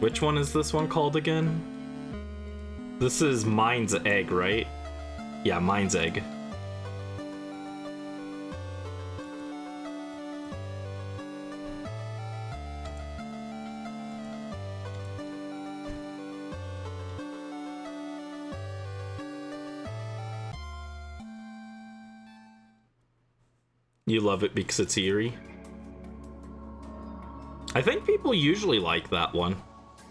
Which one is this one called again? This is Mind's Egg, right? Yeah, Mind's Egg. You love it because it's eerie? I think people usually like that one.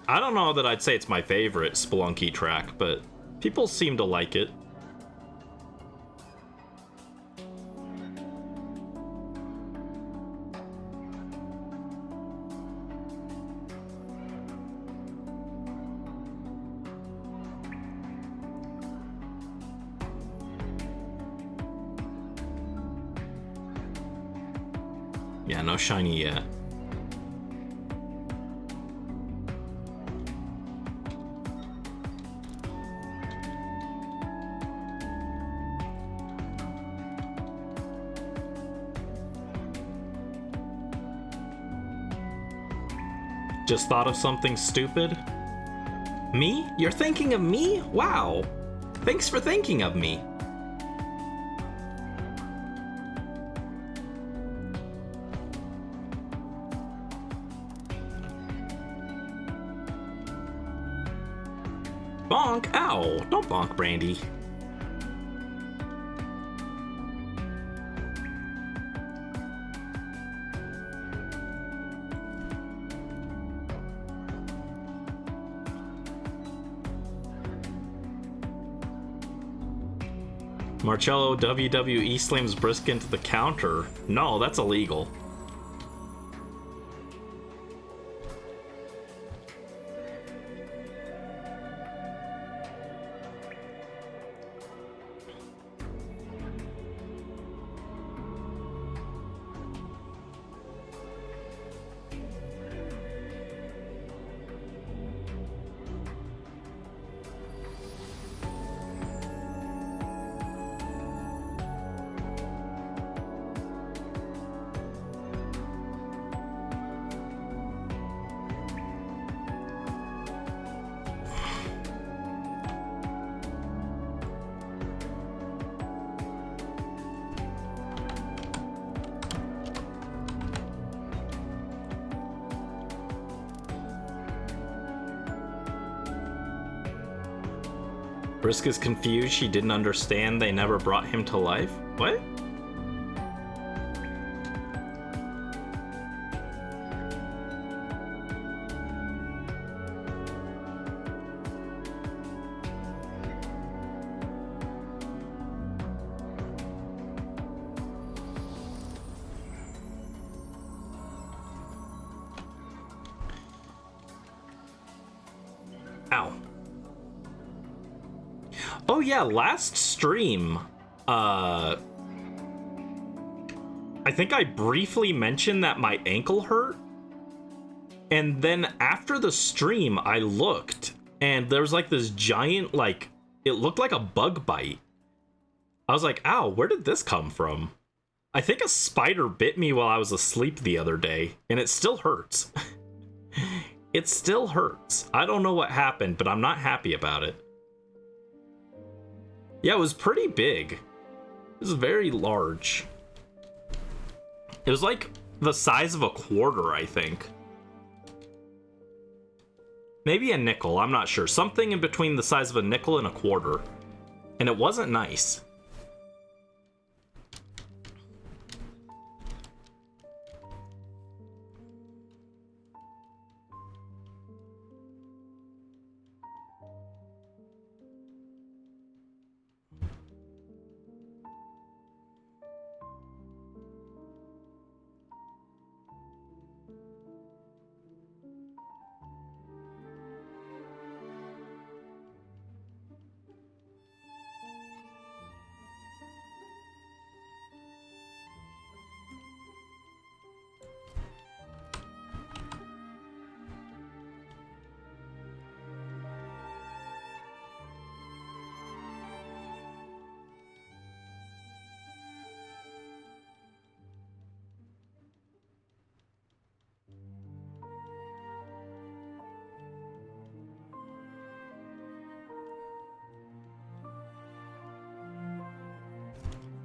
I don't know that I'd say it's my favorite Spelunky track, but people seem to like it. Yeah, no shiny yet. Just thought of something stupid? Me? You're thinking of me? Wow. Thanks for thinking of me. Bonk! Ow! Don't bonk, Brandy. Marcello WWE slams Brisk into the counter. No, that's illegal. Brisk is confused. She didn't understand they never brought him to life. What? Oh yeah, last stream, I think I briefly mentioned that my ankle hurt. And then after the stream, I looked, and there was like this giant, like, it looked like a bug bite. I was like, ow, where did this come from? I think a spider bit me while I was asleep the other day, and it still hurts. It still hurts. I don't know what happened, but I'm not happy about it. Yeah, it was pretty big. It was very large. It was like the size of a quarter, I think. Maybe a nickel, I'm not sure. Something in between the size of a nickel and a quarter. And it wasn't nice.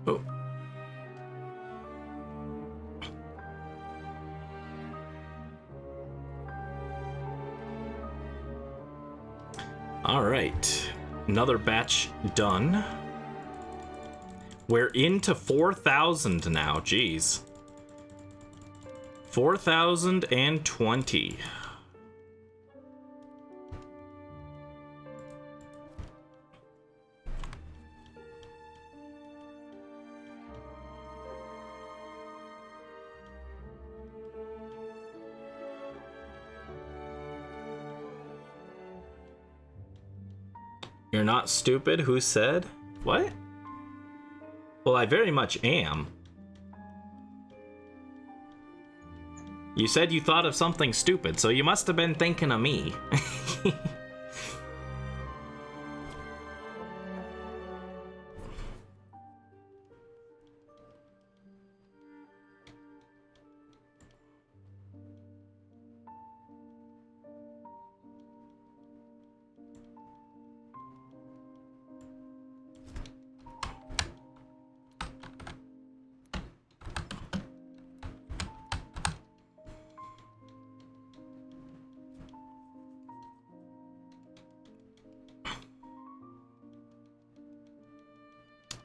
Oh. All right, another batch done. We're into 4,000 now, jeez. 4,020. You're not stupid, who said? What? Well, I very much am. You said you thought of something stupid, so you must have been thinking of me.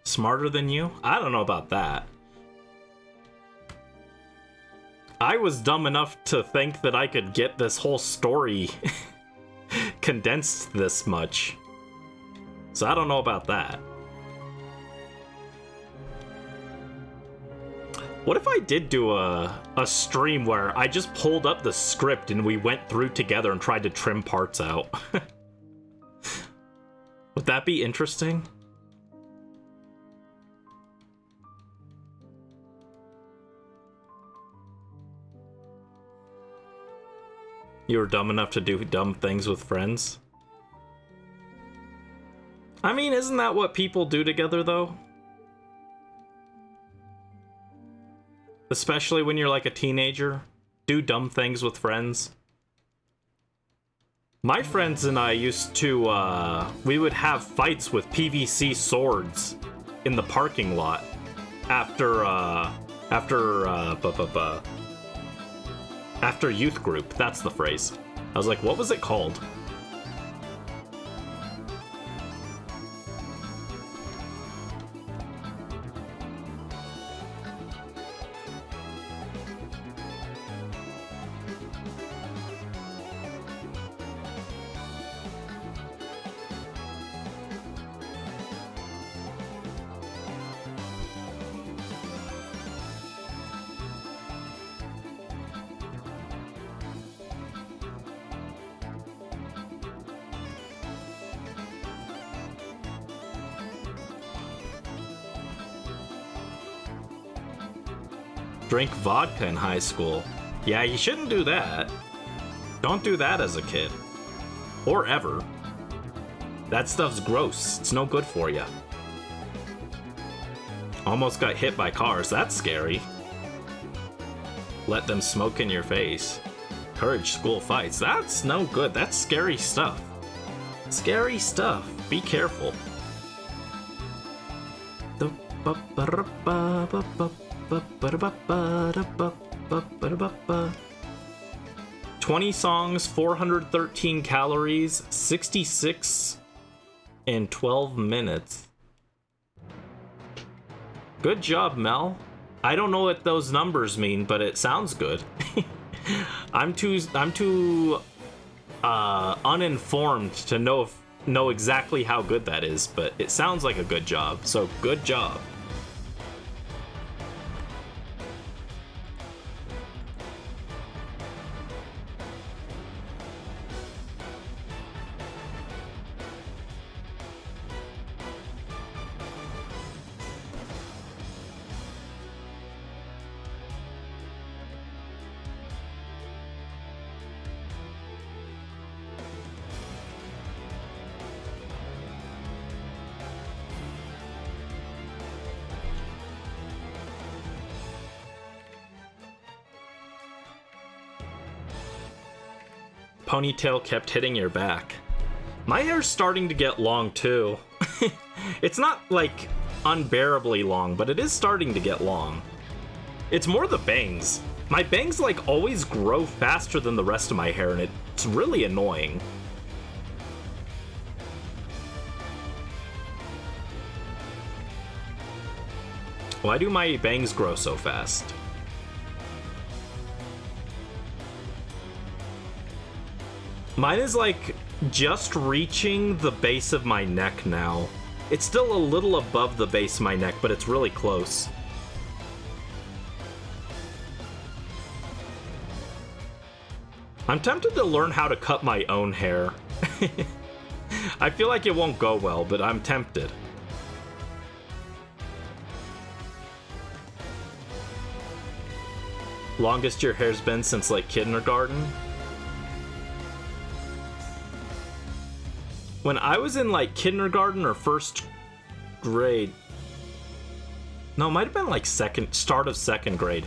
Smarter than you? I don't know about that. I was dumb enough to think that I could get this whole story condensed this much. So I don't know about that. What if I did do a stream where I just pulled up the script and we went through together and tried to trim parts out? Would that be interesting? You were dumb enough to do dumb things with friends? I mean, isn't that what people do together, though? Especially when you're like a teenager. Do dumb things with friends. My friends and I used to, we would have fights with PVC swords in the parking lot after youth group, that's the phrase. I was like, what was it called? Drink vodka in high school. Yeah, you shouldn't do that. Don't do that as a kid. Or ever. That stuff's gross. It's no good for you. Almost got hit by cars. That's scary. Let them smoke in your face. Encourage school fights. That's no good. That's scary stuff. Scary stuff. Be careful. 20 songs, 413 calories, 66 in 12 minutes. Good job, Mel. I don't know what those numbers mean, but it sounds good. I'm too uninformed to know exactly how good that is, but it sounds like a good job. So good job. Ponytail kept hitting your back. My hair's starting to get long too. It's not like unbearably long, but it is starting to get long. It's more the bangs. My bangs like always grow faster than the rest of my hair, and it's really annoying. Why do my bangs grow so fast? Mine is like just reaching the base of my neck now. It's still a little above the base of my neck, but it's really close. I'm tempted to learn how to cut my own hair. I feel like it won't go well, but I'm tempted. Longest your hair's been since like kindergarten? When I was in like kindergarten or first grade, no, it might have been like start of second grade.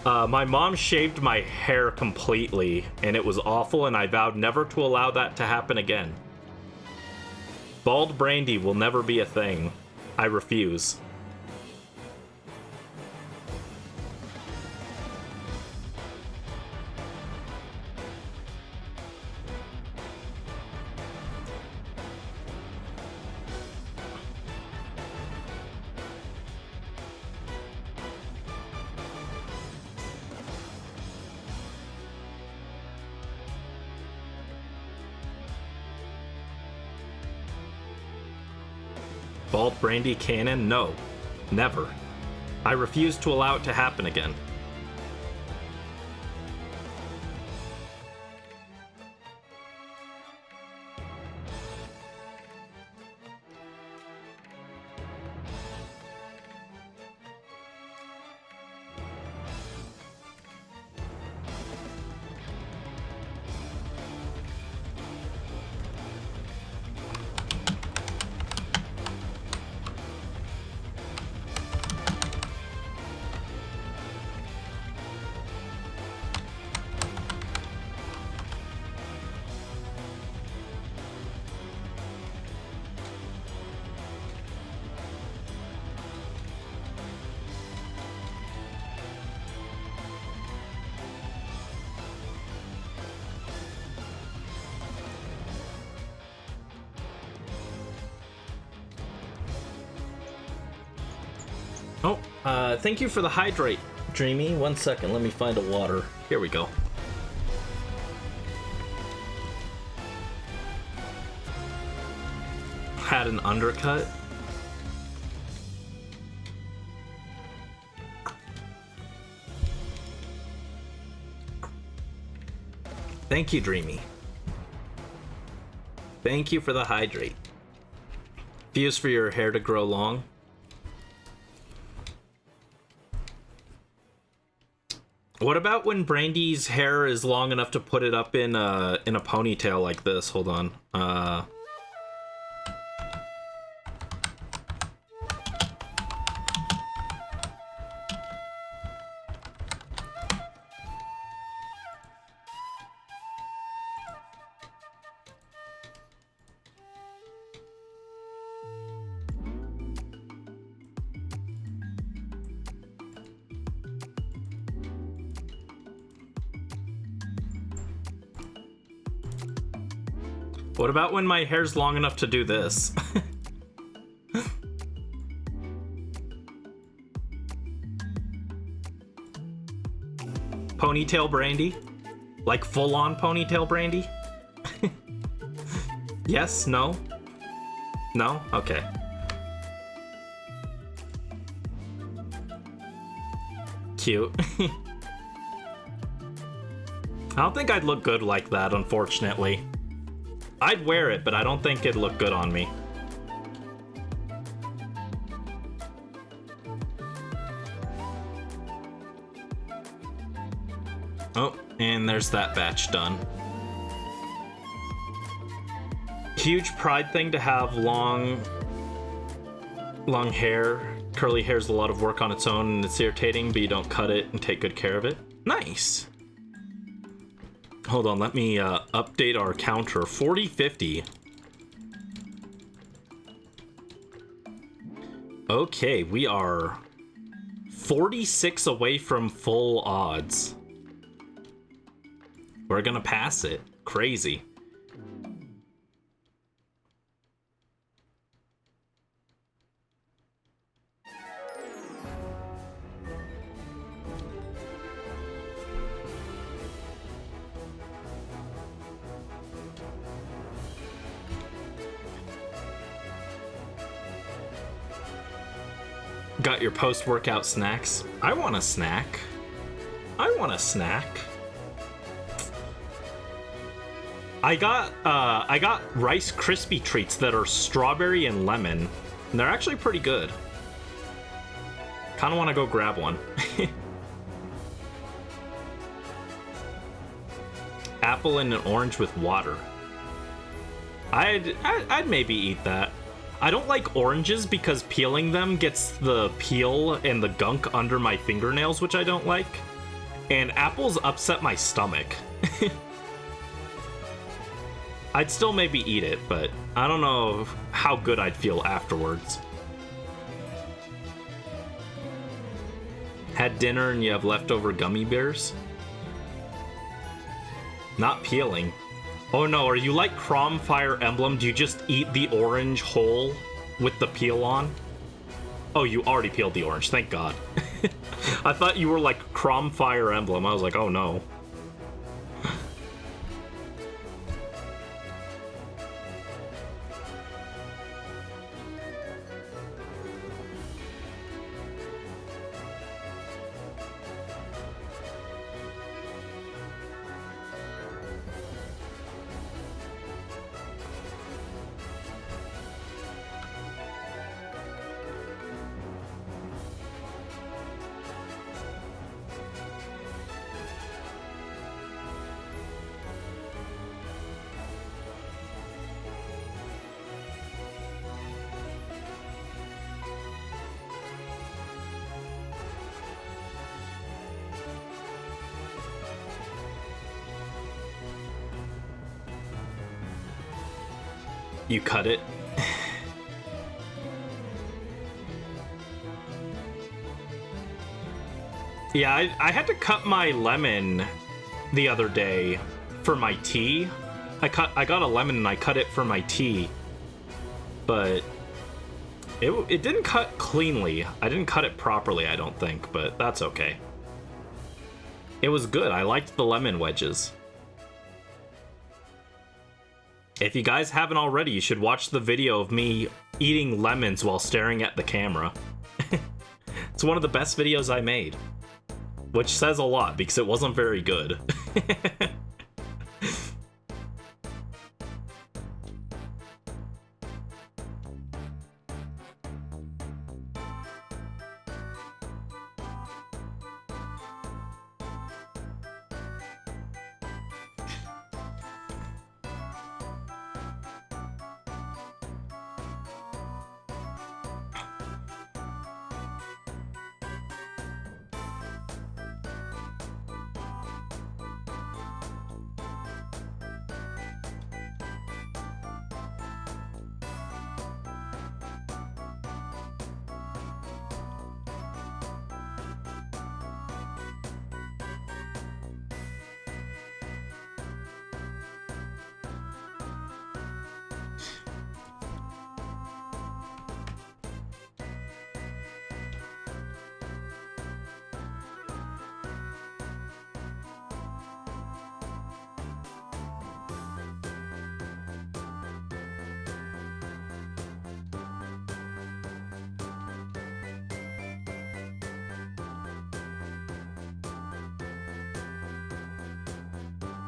My mom shaved my hair completely, and it was awful, and I vowed never to allow that to happen again. Bald Brandy will never be a thing. I refuse. Bald Brandy Cannon? No. Never. I refuse to allow it to happen again. Oh, thank you for the hydrate, Dreamy. 1 second, let me find a water. Here we go. Had an undercut. Thank you, Dreamy. Thank you for the hydrate. Fuse for your hair to grow long. What about when Brandy's hair is long enough to put it up in a ponytail like this? Hold on. What about when my hair's long enough to do this? Ponytail Brandy? Like full-on ponytail Brandy? Yes? No? No? Okay. Cute. I don't think I'd look good like that, unfortunately. I'd wear it, but I don't think it'd look good on me. Oh, and there's that batch done. Huge pride thing to have long hair. Curly hair's a lot of work on its own and it's irritating, but you don't cut it and take good care of it. Nice. Hold on, let me update our counter. 4050. Okay, we are 46 away from full odds. We're gonna pass it. Crazy. Got your post-workout snacks? I want a snack. I want a snack. I got Rice Krispie treats that are strawberry and lemon. And they're actually pretty good. Kinda wanna go grab one. Apple and an orange with water. I'd maybe eat that. I don't like oranges because peeling them gets the peel and the gunk under my fingernails, which I don't like. And apples upset my stomach. I'd still maybe eat it, but I don't know how good I'd feel afterwards. Had dinner and you have leftover gummy bears? Not peeling. Oh no, are you like Crom Fire Emblem? Do you just eat the orange whole with the peel on? Oh, you already peeled the orange, thank God. I thought you were like Crom Fire Emblem. I was like, oh no. You cut it. Yeah, I had to cut my lemon the other day for my tea. I got a lemon and I cut it for my tea. But it didn't cut cleanly. I didn't cut it properly, I don't think, but that's okay. It was good. I liked the lemon wedges. If you guys haven't already, you should watch the video of me eating lemons while staring at the camera. It's one of the best videos I made. Which says a lot, because it wasn't very good.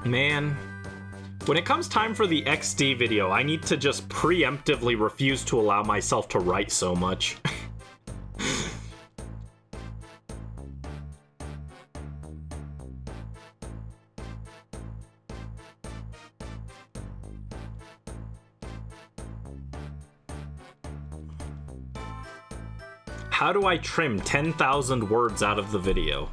Man, when it comes time for the XD video, I need to just preemptively refuse to allow myself to write so much. How do I trim 10,000 words out of the video?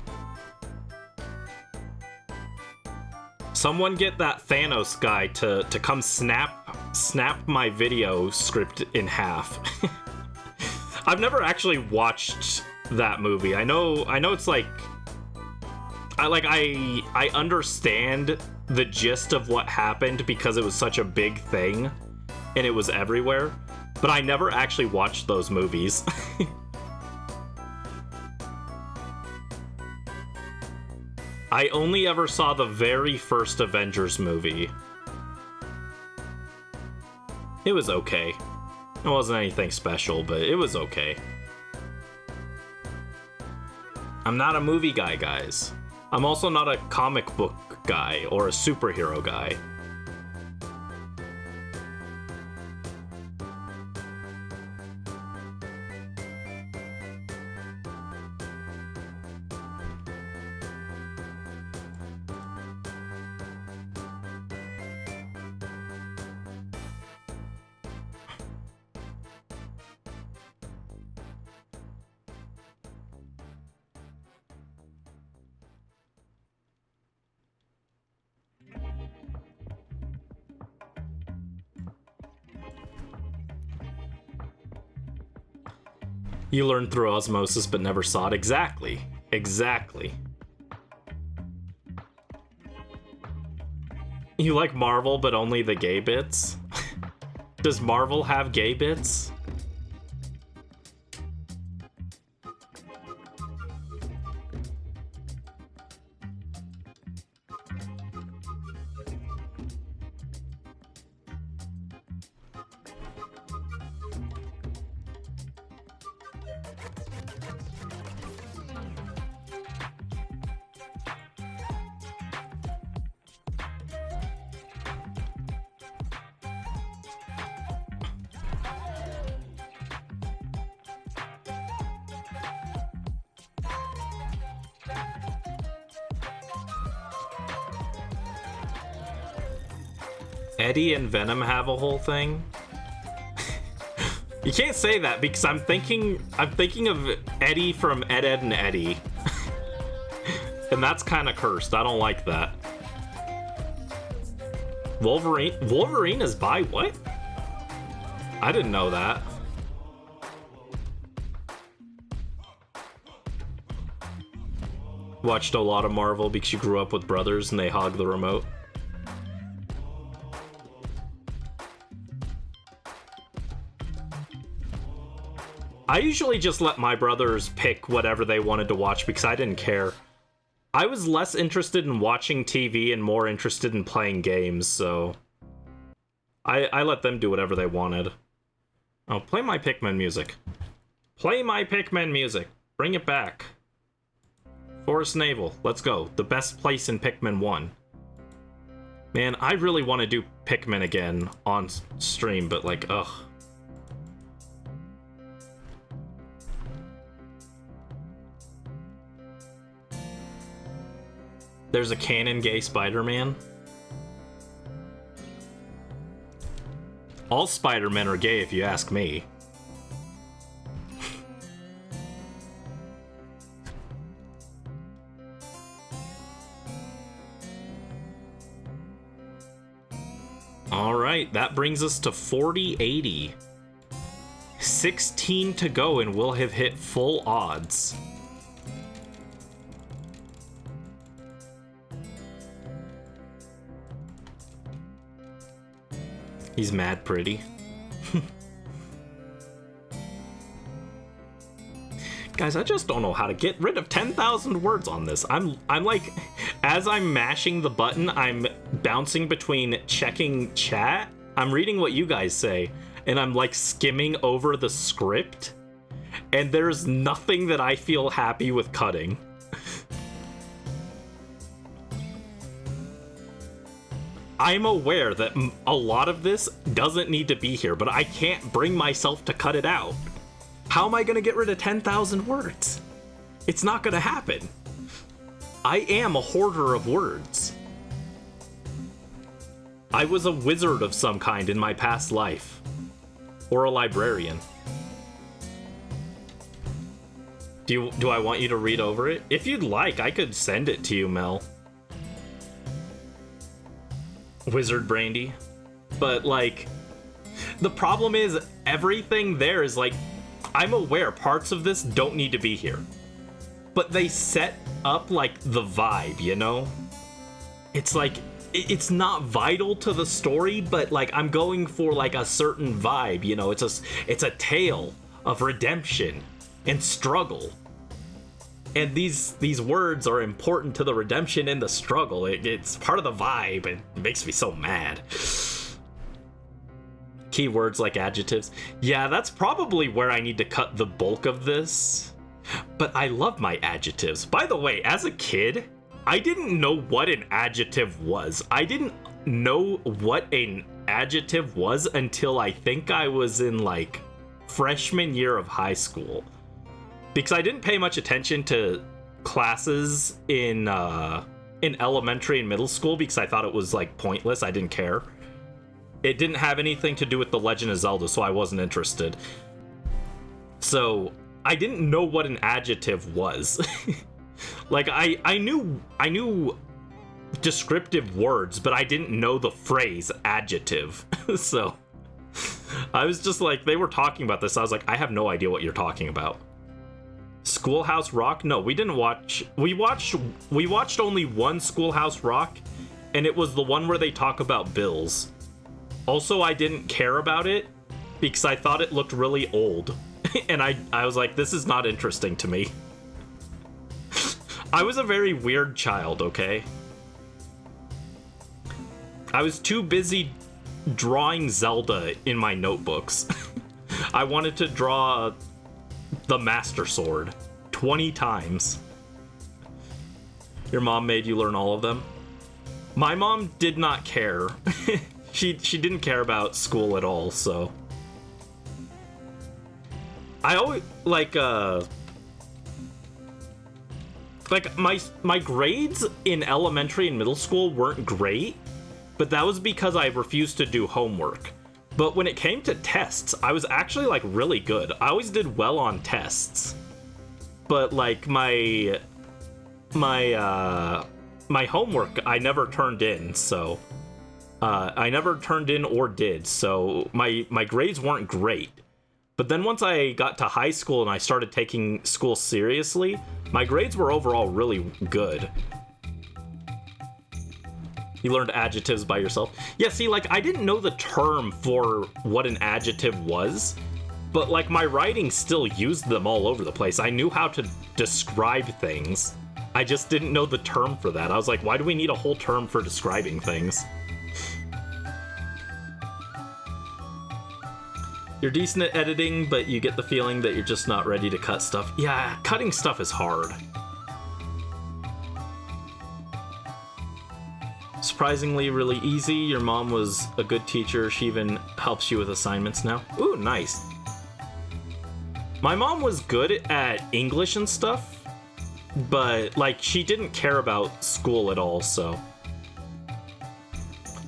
Someone get that Thanos guy to come snap my video script in half. I've never actually watched that movie. I know it's like I understand the gist of what happened because it was such a big thing and it was everywhere, but I never actually watched those movies. I only ever saw the very first Avengers movie. It was okay. It wasn't anything special, but it was okay. I'm not a movie guy, guys. I'm also not a comic book guy or a superhero guy. You learned through osmosis but never saw it. Exactly. Exactly. You like Marvel but only the gay bits? Does Marvel have gay bits? Eddie and Venom have a whole thing? You can't say that because I'm thinking of Eddie from Ed, Edd n Eddy. And that's kind of cursed. I don't like that. Wolverine is bi? What? I didn't know that. Watched a lot of Marvel because you grew up with brothers and they hog the remote. I usually just let my brothers pick whatever they wanted to watch because I didn't care. I was less interested in watching TV and more interested in playing games, so I let them do whatever they wanted. Oh, play my Pikmin music. Play my Pikmin music. Bring it back. Forest Naval, let's go. The best place in Pikmin 1. Man, I really want to do Pikmin again on stream, but like, ugh. There's a canon gay Spider-Man. All Spider-Men are gay if you ask me. Alright, that brings us to 4080. 16 to go and we'll have hit full odds. He's mad pretty. Guys, I just don't know how to get rid of 10,000 words on this. I'm like, as I'm mashing the button, I'm bouncing between checking chat, I'm reading what you guys say, and I'm like skimming over the script, and there's nothing that I feel happy with cutting. I'm aware that a lot of this doesn't need to be here, but I can't bring myself to cut it out. How am I going to get rid of 10,000 words? It's not going to happen. I am a hoarder of words. I was a wizard of some kind in my past life. Or a librarian. Do I want you to read over it? If you'd like, I could send it to you, Mel. Wizard Brandy. But, like, the problem is everything there is, like, I'm aware parts of this don't need to be here. But they set up, like, the vibe, you know? It's like, it's not vital to the story, but, like, I'm going for, like, a certain vibe, you know? It's a tale of redemption and struggle. And these words are important to the redemption and the struggle. It's part of the vibe, and it makes me so mad. Keywords like adjectives. Yeah, that's probably where I need to cut the bulk of this. But I love my adjectives. By the way, as a kid, I didn't know what an adjective was. I didn't know what an adjective was until I think I was in, like, freshman year of high school. Because I didn't pay much attention to classes in elementary and middle school because I thought it was, like, pointless. I didn't care. It didn't have anything to do with The Legend of Zelda, so I wasn't interested. So I didn't know what an adjective was. Like, I knew descriptive words, but I didn't know the phrase adjective. So I was just like, they were talking about this. I was like, I have no idea what you're talking about. Schoolhouse Rock? No, we didn't watch. We watched only one Schoolhouse Rock, and it was the one where they talk about bills. Also, I didn't care about it because I thought it looked really old. And I was like, this is not interesting to me. I was a very weird child, okay? I was too busy drawing Zelda in my notebooks. I wanted to draw the Master Sword 20 times. Your mom made you learn all of them? My mom did not care. She didn't care about school at all, so I always like my grades in elementary and middle school weren't great, but that was because I refused to do homework. But when it came to tests, I was actually, like, really good. I always did well on tests. But, like, my homework I never turned in, so I never turned in or did, so my grades weren't great. But then once I got to high school and I started taking school seriously, my grades were overall really good. You learned adjectives by yourself? Yeah, see, like, I didn't know the term for what an adjective was, but, like, my writing still used them all over the place. I knew how to describe things. I just didn't know the term for that. I was like, why do we need a whole term for describing things? You're decent at editing, but you get the feeling that you're just not ready to cut stuff. Yeah, cutting stuff is hard. Surprisingly really easy. Your mom was a good teacher. She even helps you with assignments now. Ooh, nice. My mom was good at English and stuff, but, like, she didn't care about school at all, so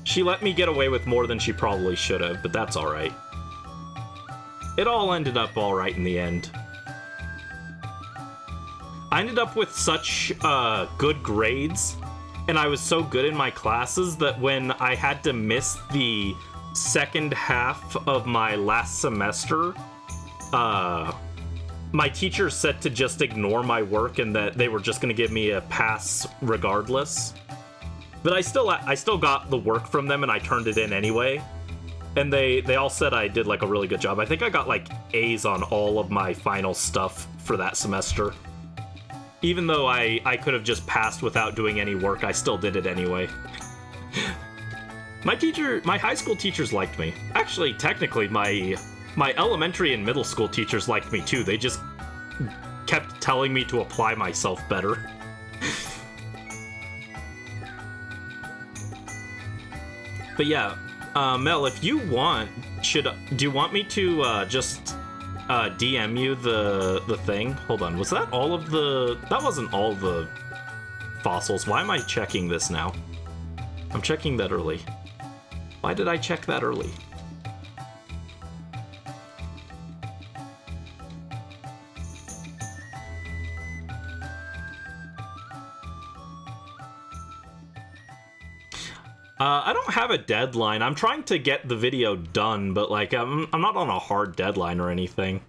she let me get away with more than she probably should have, but that's alright. It all ended up alright in the end. I ended up with such good grades, and I was so good in my classes that when I had to miss the second half of my last semester, my teacher said to just ignore my work and that they were just going to give me a pass regardless. But I still got the work from them and I turned it in anyway. And they all said I did, like, a really good job. I think I got, like, A's on all of my final stuff for that semester. Even though I could have just passed without doing any work, I still did it anyway. My high school teachers liked me. Actually, technically, my elementary and middle school teachers liked me too. They just kept telling me to apply myself better. But yeah, Mel, if you want, do you want me to just DM you the thing? Hold on, was that all of the? That wasn't all the fossils. Why am I checking this now? I'm checking that early. Why did I check that early? I don't have a deadline. I'm trying to get the video done, but like I'm not on a hard deadline or anything.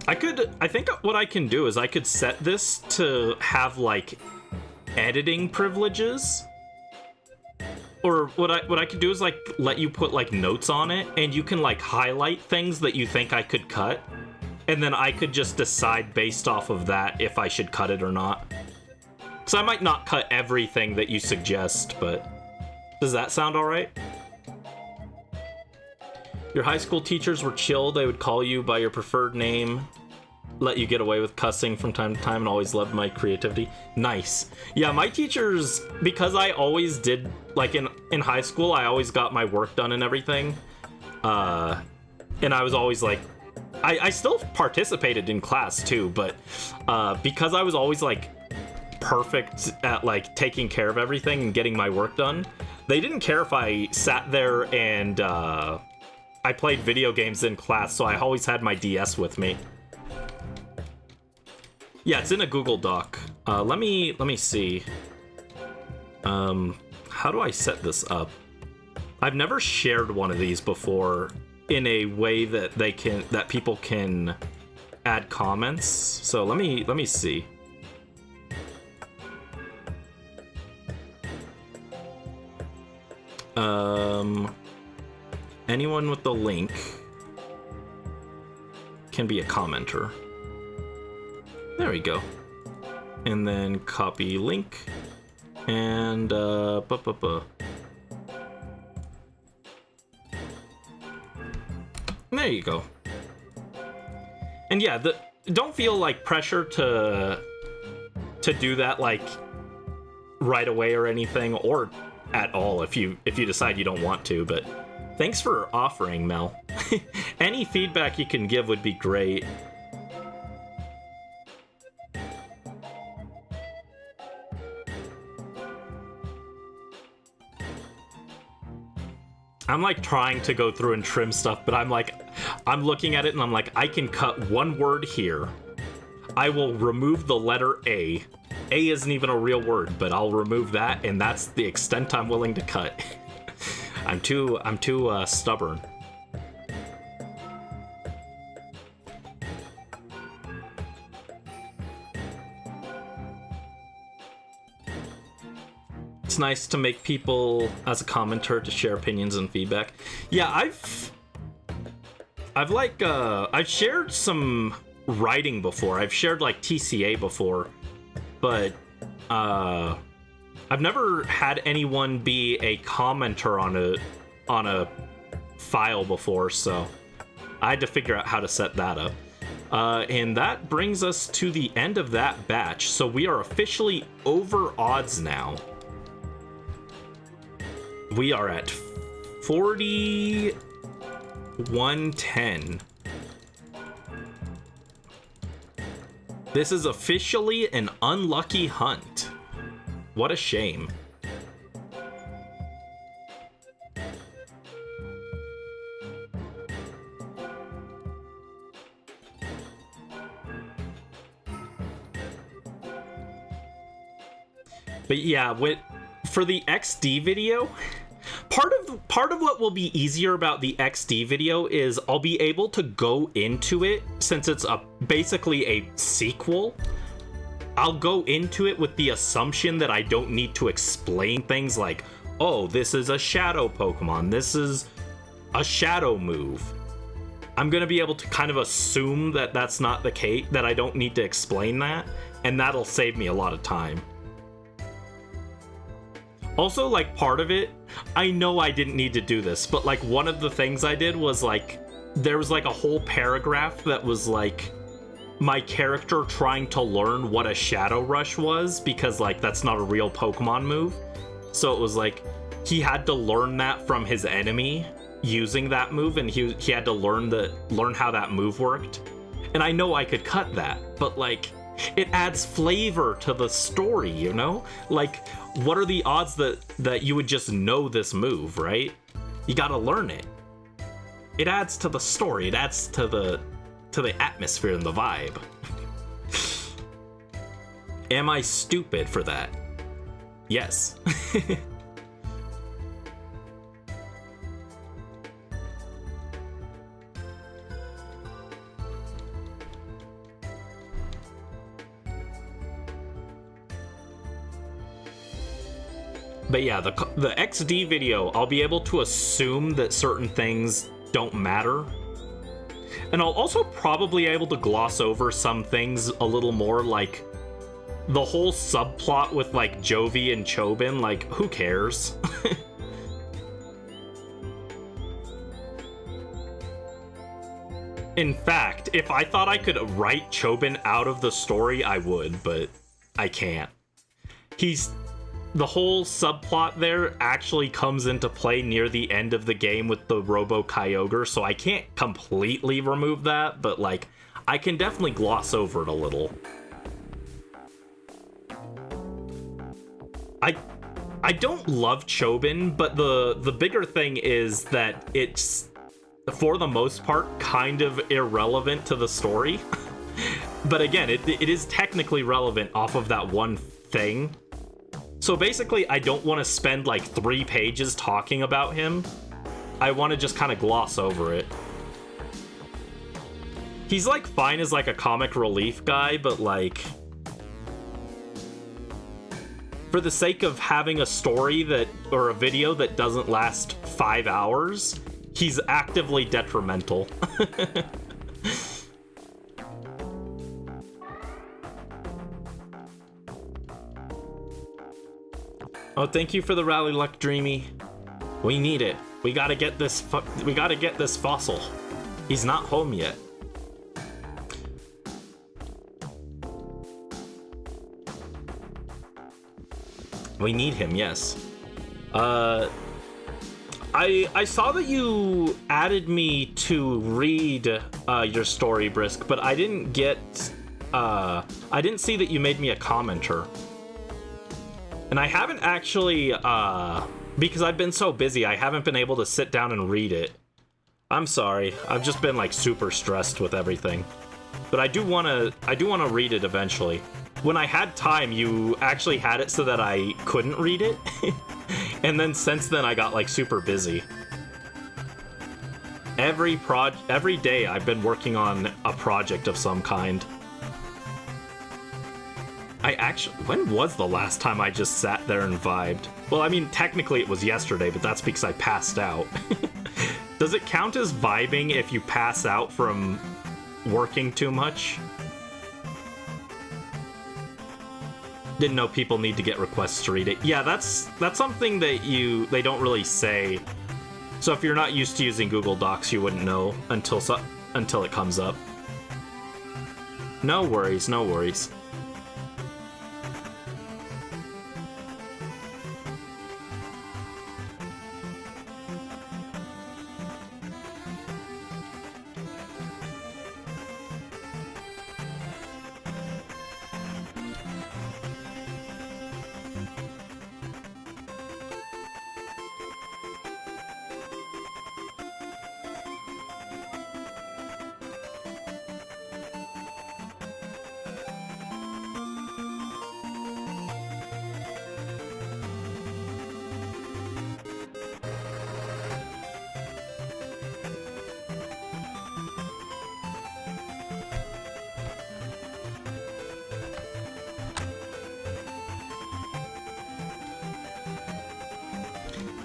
I think what I can do is I could set this to have like editing privileges. Or what I could do is like let you put like notes on it, and you can like highlight things that you think I could cut, and then I could just decide based off of that if I should cut it or not. So I might not cut everything that you suggest, but does that sound all right? Your high school teachers were chill. They would call you by your preferred name, let you get away with cussing from time to time, and always loved my creativity. Nice. Yeah, my teachers, because I always did, like in high school, I always got my work done and everything. And I was always like, I still participated in class too, but because I was always like perfect at like taking care of everything and getting my work done, they didn't care if I sat there and I played video games in class, so I always had my DS with me. Yeah, it's in a Google Doc. Let me see. How do I set this up? I've never shared one of these before in a way that people can add comments. So let me see. Anyone with the link can be a commenter. There we go. And then copy link. And there you go. And yeah, don't feel like pressure to do that like right away or anything, or at all if you decide you don't want to, but thanks for offering, Mel. Any feedback you can give would be great. I'm like trying to go through and trim stuff, but I'm looking at it and I'm like, I can cut one word here. I will remove the letter A. A isn't even a real word, but I'll remove that, and that's the extent I'm willing to cut. I'm too stubborn. It's nice to make people, as a commenter, to share opinions and feedback. Yeah, I've shared some writing before. I've shared like TCA before, but I've never had anyone be a commenter on a file before, so I had to figure out how to set that up. And that brings us to the end of that batch. So we are officially over odds now. We are at 4110. This is officially an unlucky hunt. What a shame. But yeah, for the XD video, part of what will be easier about the XD video is I'll be able to go into it, since it's basically a sequel. I'll go into it with the assumption that I don't need to explain things like, oh, this is a shadow Pokemon, this is a shadow move. I'm gonna be able to kind of assume that that's not the case, that I don't need to explain that, and that'll save me a lot of time. Also, like, part of it, I know I didn't need to do this, but like one of the things I did was like, there was like a whole paragraph that was like, my character trying to learn what a Shadow Rush was, because like that's not a real Pokemon move. So it was like he had to learn that from his enemy using that move, and he had to learn how that move worked. And I know I could cut that, but like it adds flavor to the story, you know? Like, what are the odds that you would just know this move, right? You gotta learn it. It adds to the story, it adds to the atmosphere and the vibe. Am I stupid for that? Yes. But yeah, the XD video, I'll be able to assume that certain things don't matter. And I'll also probably able to gloss over some things a little more, like the whole subplot with like Jovi and Chobin, like who cares? In fact, if I thought I could write Chobin out of the story, I would, but I can't. The whole subplot there actually comes into play near the end of the game with the Robo Kyogre, so I can't completely remove that, but like, I can definitely gloss over it a little. I don't love Chobin, but the bigger thing is that it's, for the most part, kind of irrelevant to the story. But again, it is technically relevant off of that one thing. So basically, I don't want to spend like 3 pages talking about him. I want to just kind of gloss over it. He's like fine as like a comic relief guy, but like, for the sake of having a story or a video that doesn't last 5 hours, he's actively detrimental. Oh, thank you for the rally luck, Dreamy. We need it. We gotta get this fossil. He's not home yet. We need him, yes. I saw that you added me to read your story, Brisk, but I didn't see that you made me a commenter. And I haven't actually, because I've been so busy, I haven't been able to sit down and read it. I'm sorry. I've just been like super stressed with everything. But I do want to read it eventually. When I had time, you actually had it so that I couldn't read it. And then since then, I got like super busy. Every day I've been working on a project of some kind. When was the last time I just sat there and vibed? Well, I mean, technically it was yesterday, but that's because I passed out. Does it count as vibing if you pass out from working too much? Didn't know people need to get requests to read it. Yeah, that's something that they don't really say. So if you're not used to using Google Docs, you wouldn't know until it comes up. No worries, no worries.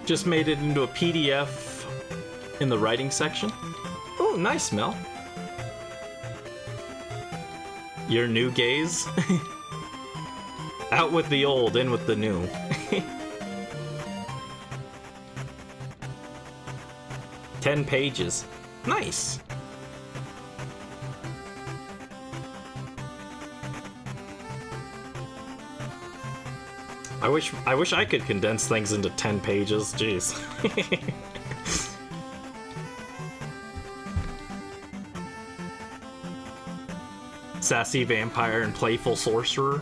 Just made it into a PDF in the writing section. Oh, nice, Mel. Your new gaze? Out with the old, in with the new. "10 pages. Nice. I wish I could condense things into 10 pages. Jeez. Sassy vampire and playful sorcerer.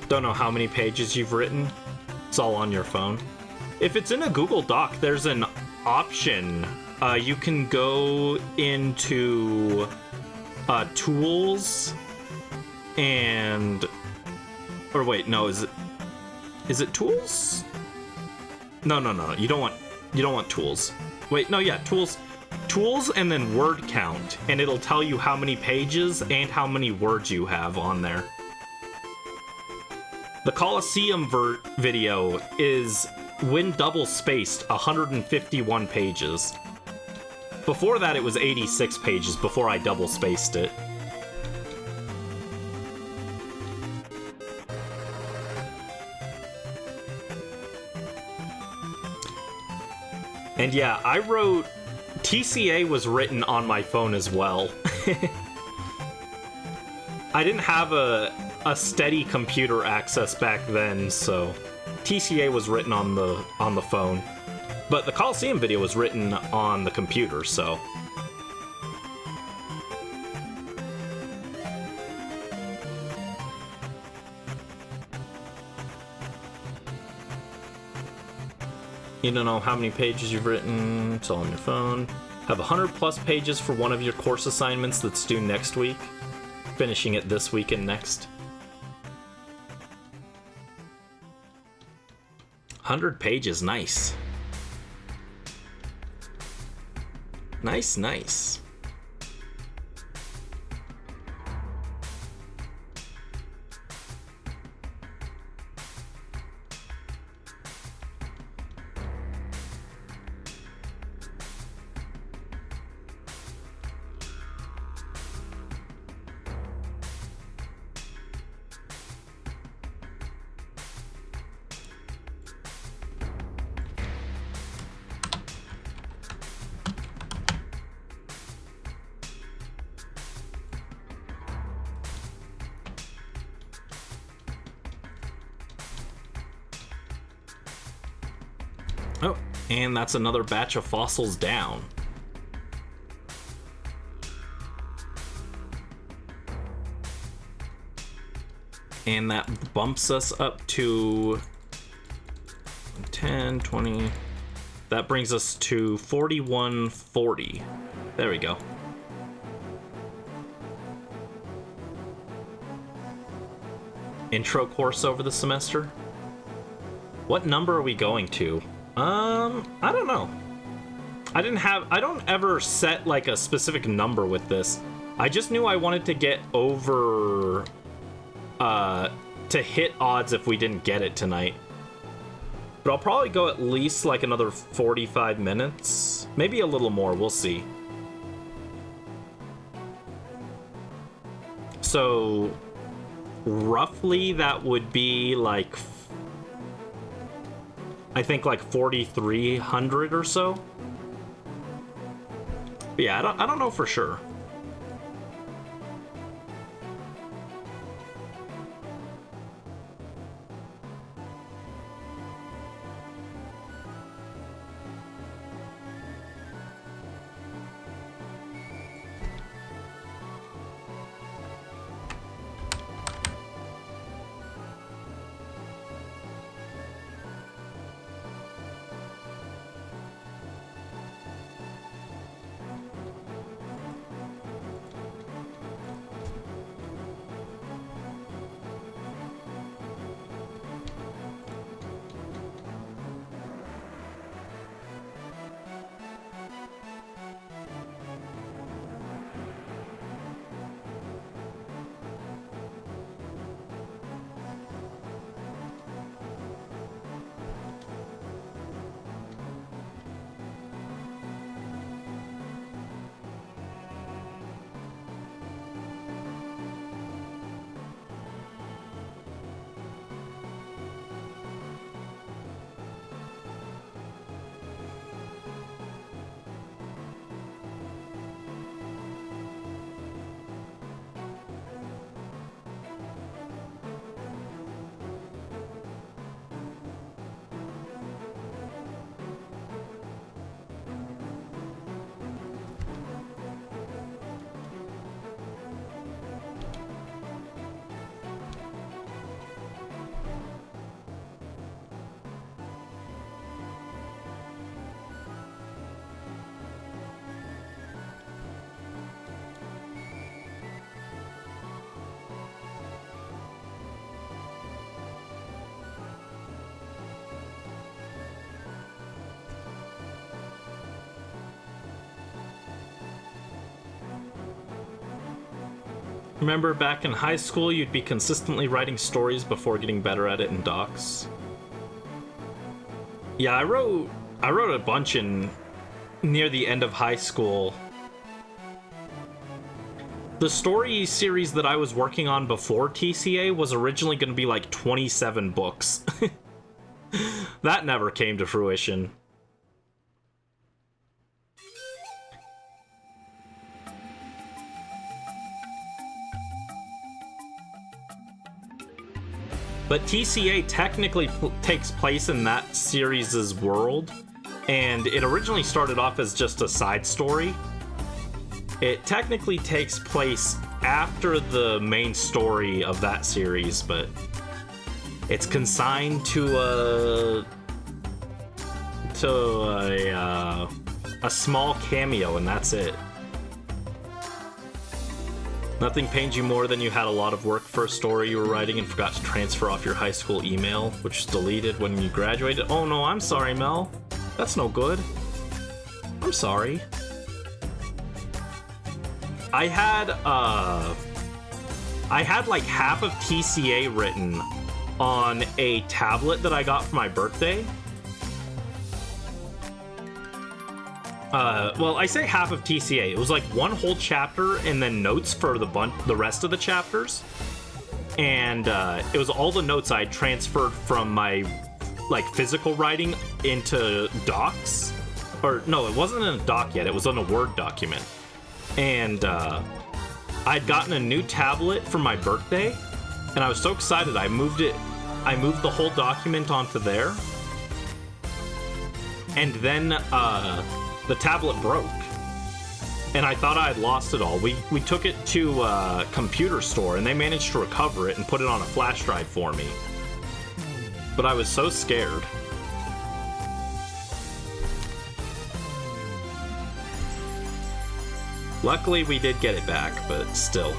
Don't know how many pages you've written. It's all on your phone. If it's in a Google Doc, there's an option. You can go into tools and... Or wait, no, is it tools? No, you don't want tools. Wait, no, yeah, tools and then word count, and it'll tell you how many pages and how many words you have on there. The Colosseum video is, when double spaced, 151 pages. Before that, it was 86 pages before I double spaced it. And yeah, I wrote... TCA was written on my phone as well. I didn't have a steady computer access back then, so TCA was written on the phone. But the Colosseum video was written on the computer, so... You don't know how many pages you've written, it's all on your phone. Have 100 plus pages for one of your course assignments that's due next week. Finishing it this week and next. 100 pages, nice. Nice. Oh, and that's another batch of fossils down. And that bumps us up to 10, 20. That brings us to 4140. There we go. Intro course over the semester. What number are we going to? I don't know. I don't ever set like a specific number with this. I just knew I wanted to get over, to hit odds if we didn't get it tonight. But I'll probably go at least like another 45 minutes. Maybe a little more, we'll see. So, roughly that would be like... I think like 4,300 or so. But yeah, I don't know for sure. Remember back in high school, you'd be consistently writing stories before getting better at it in docs? Yeah, I wrote a bunch in near the end of high school. The story series that I was working on before TCA was originally going to be like 27 books. That never came to fruition. But TCA technically takes place in that series' world, and it originally started off as just a side story. It technically takes place after the main story of that series, but it's consigned to a small cameo, and that's it. Nothing pains you more than you had a lot of work for a story you were writing and forgot to transfer off your high school email, which was deleted when you graduated. Oh no, I'm sorry, Mel. That's no good. I'm sorry. I had like half of TCA written on a tablet that I got for my birthday. Well, I say half of TCA. It was like one whole chapter and then notes for the rest of the chapters. And it was all the notes I transferred from my like physical writing into docs. Or no, it wasn't in a doc yet. It was on a Word document. And I'd gotten a new tablet for my birthday, and I was so excited. I moved the whole document onto there. And then the tablet broke, and I thought I had lost it all. We took it to a computer store, and they managed to recover it and put it on a flash drive for me. But I was so scared. Luckily, we did get it back, but still.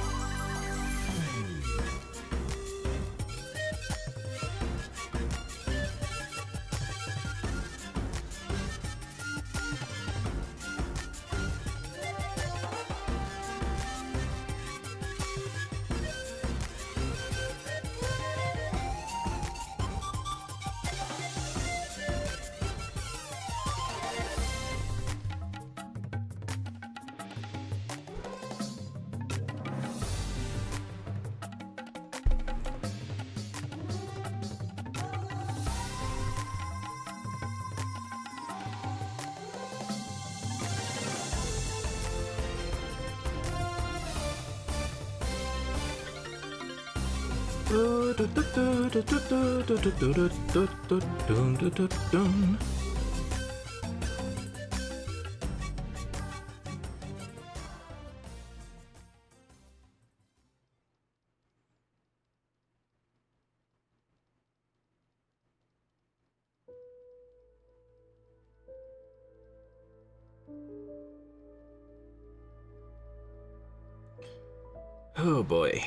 Oh boy.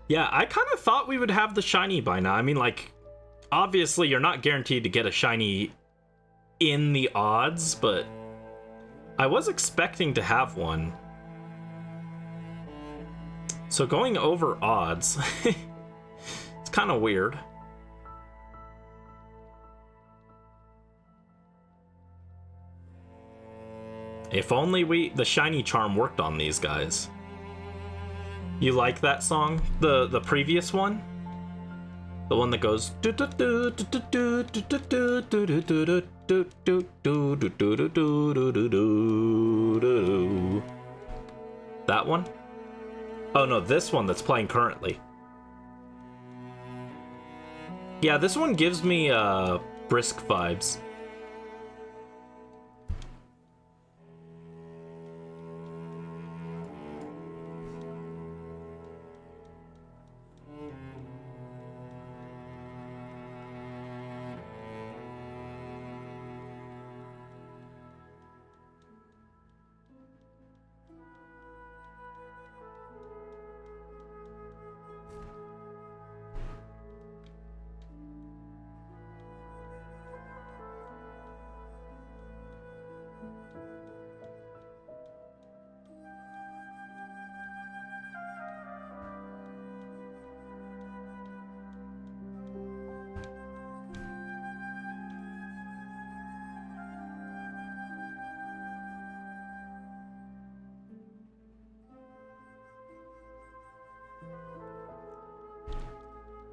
Yeah, I kind of thought we would have the shiny by now. I mean, like, obviously you're not guaranteed to get a shiny in the odds, but I was expecting to have one. So going over odds, it's kind of weird. If only the shiny charm worked on these guys. You like that song? The previous one? The one that goes that one? Oh no, this one that's playing currently. Yeah, this one gives me brisk vibes.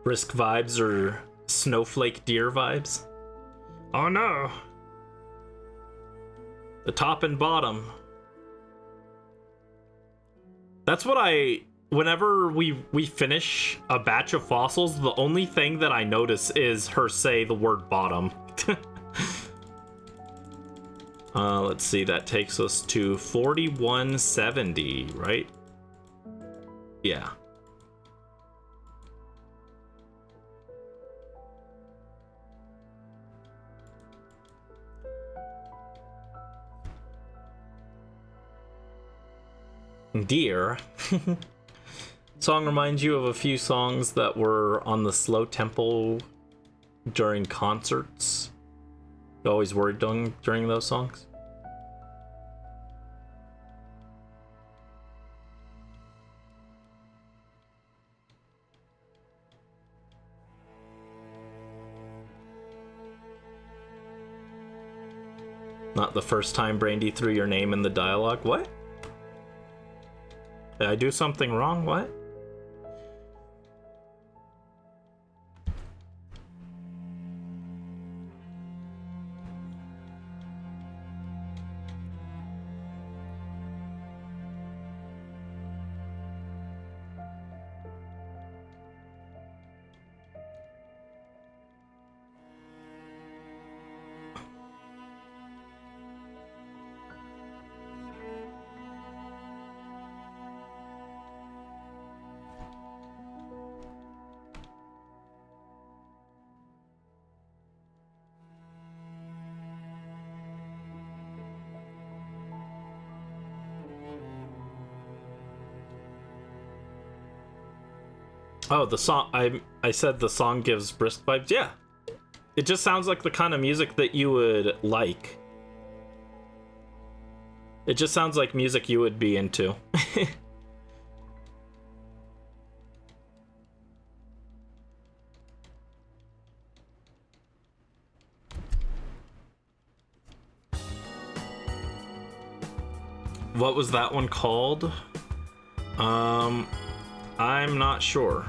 Brisk vibes or snowflake deer vibes? Oh no! The top and bottom. That's what whenever we finish a batch of fossils, the only thing that I notice is her say the word bottom. Let's see, that takes us to 4170, right? Yeah. Deer. Song reminds you of a few songs that were on the slow tempo during concerts. You always worried during those songs? Not the first time Brandy threw your name in the dialogue. What? Did I do something wrong? What? Oh, the song, I said the song gives brisk vibes. Yeah. It just sounds like the kind of music that you would like. It just sounds like music you would be into. What was that one called? I'm not sure.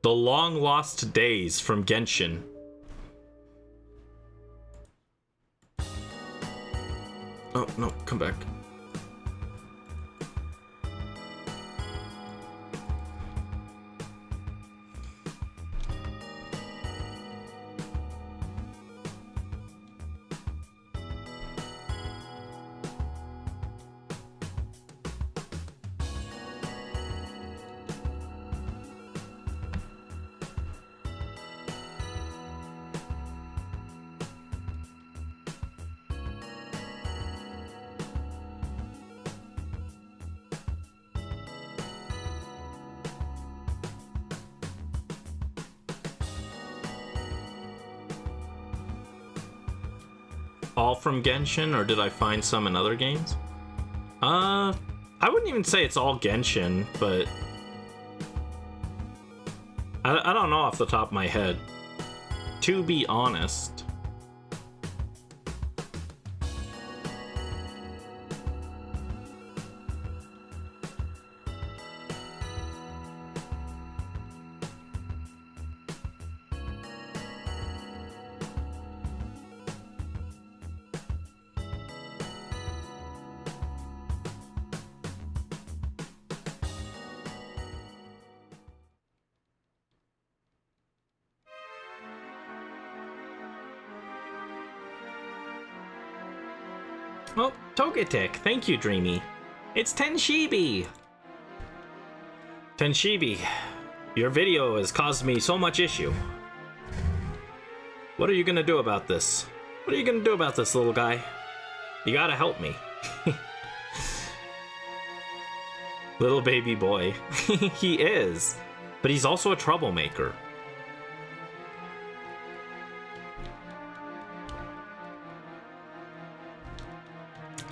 The Long Lost Days from Genshin. Oh, no, come back. All from Genshin, or did I find some in other games? I wouldn't even say it's all Genshin, but I don't know off the top of my head, to be honest. Oh, Togetic, thank you, Dreamy. It's Tenshibi! Tenshibi, your video has caused me so much issue. What are you gonna do about this? What are you gonna do about this, little guy? You gotta help me. Little baby boy. He is, but he's also a troublemaker.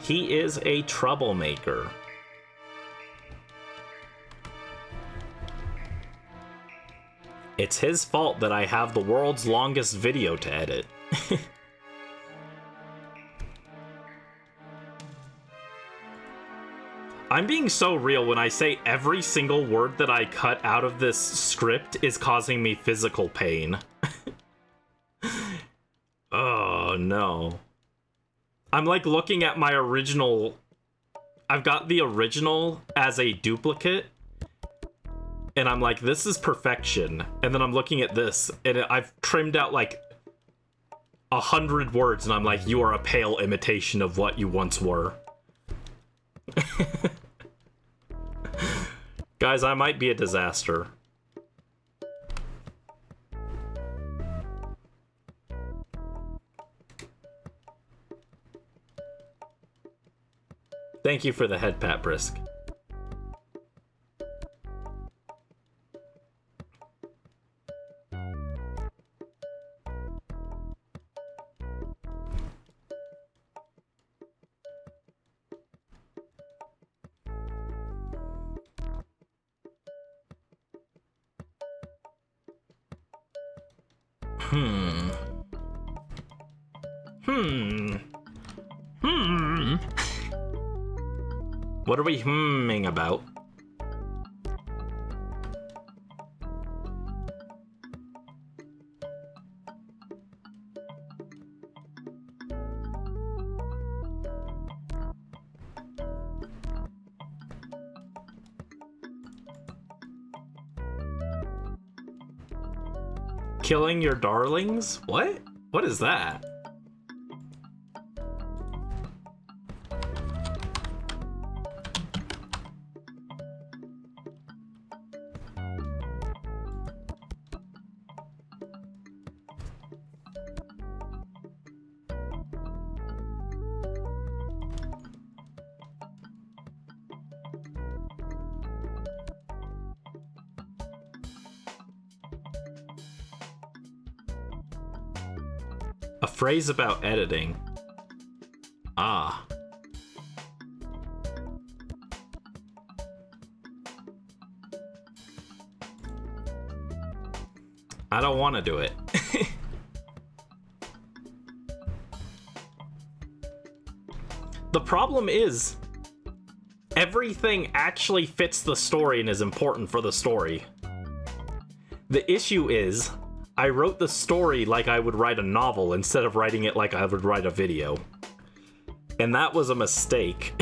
He is a troublemaker. It's his fault that I have the world's longest video to edit. I'm being so real when I say every single word that I cut out of this script is causing me physical pain. Oh, no. I'm like looking at my original... I've got the original as a duplicate, and I'm like, this is perfection. And then I'm looking at this, and I've trimmed out like 100 words, and I'm like, you are a pale imitation of what you once were. Guys, I might be a disaster. Thank you for the head pat, Brisk. What are we hmming about? Killing your darlings? What? What is that? A phrase about editing. Ah. I don't want to do it. The problem is, everything actually fits the story and is important for the story. The issue is, I wrote the story like I would write a novel instead of writing it like I would write a video. And that was a mistake.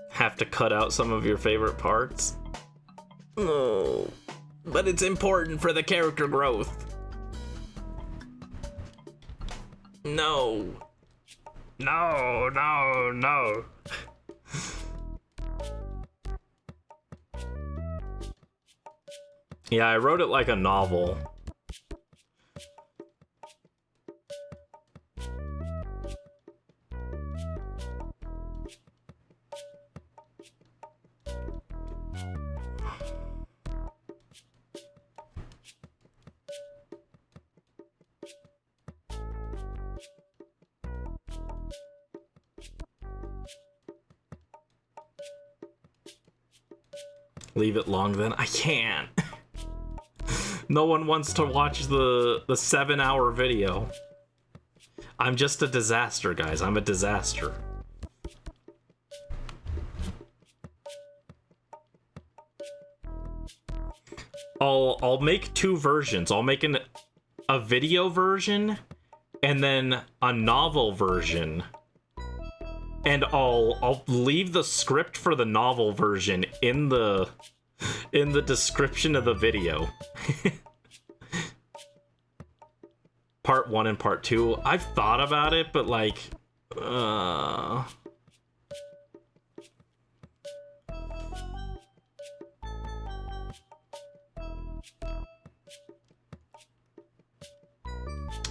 Have to cut out some of your favorite parts? No. But it's important for the character growth. No. No, no, no. Yeah, I wrote it like a novel. Leave it long then? I can't. No one wants to watch the 7-hour video. I'm just a disaster, guys. I'm a disaster. I'll make two versions. I'll make a video version and then a novel version. And I'll leave the script for the novel version in the description of the video. Part 1 and part 2. I've thought about it, but like I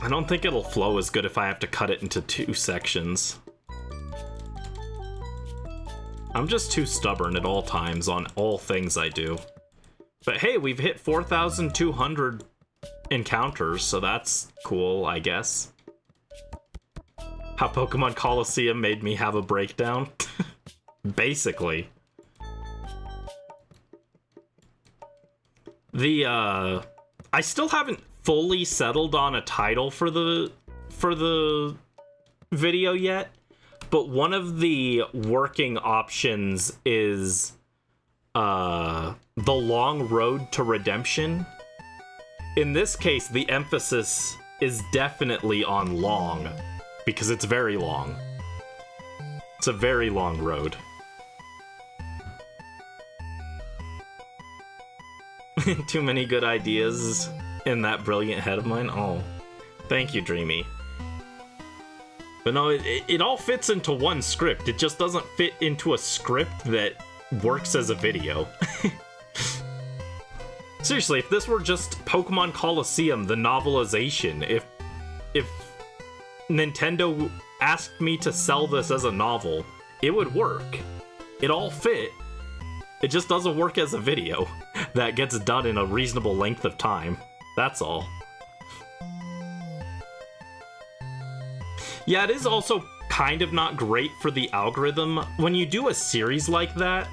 don't think it'll flow as good if I have to cut it into 2 sections. I'm just too stubborn at all times on all things I do. But hey, we've hit 4,200 encounters, so that's cool, I guess. How Pokemon Coliseum made me have a breakdown? Basically. I still haven't fully settled on a title for the video yet, but one of the working options is the long road to redemption. In this case, the emphasis is definitely on long, because it's very long. It's a very long road. Too many good ideas in that brilliant head of mine. Oh, thank you, Dreamy. But no, it all fits into one script. It just doesn't fit into a script that works as a video. Seriously, if this were just Pokemon Colosseum, the novelization, if Nintendo asked me to sell this as a novel, it would work. It all fit. It just doesn't work as a video that gets done in a reasonable length of time. That's all. Yeah, it is also kind of not great for the algorithm. When you do a series like that,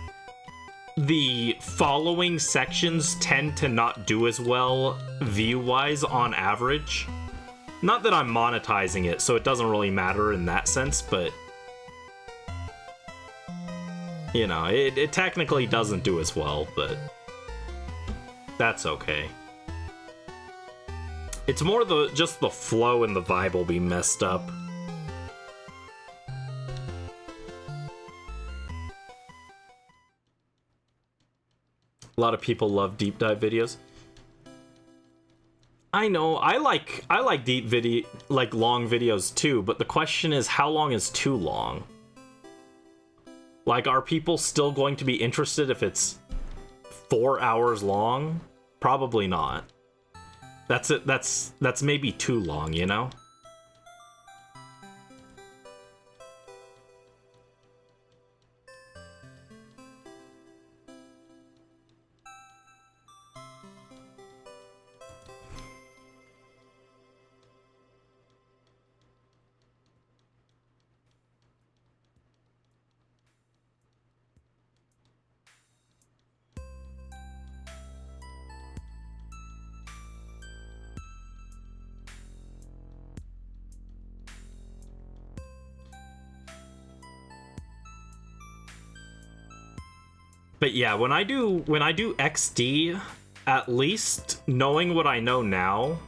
the following sections tend to not do as well view-wise on average. Not that I'm monetizing it, so it doesn't really matter in that sense, but you know, it technically doesn't do as well, but that's okay. It's more just the flow and the vibe will be messed up. A lot of people love deep dive videos. I know, I like long videos too, but the question is, how long is too long? Like, are people still going to be interested if it's 4 hours long? Probably not. That's maybe too long, you know? But yeah, when I do XD, at least knowing what I know now,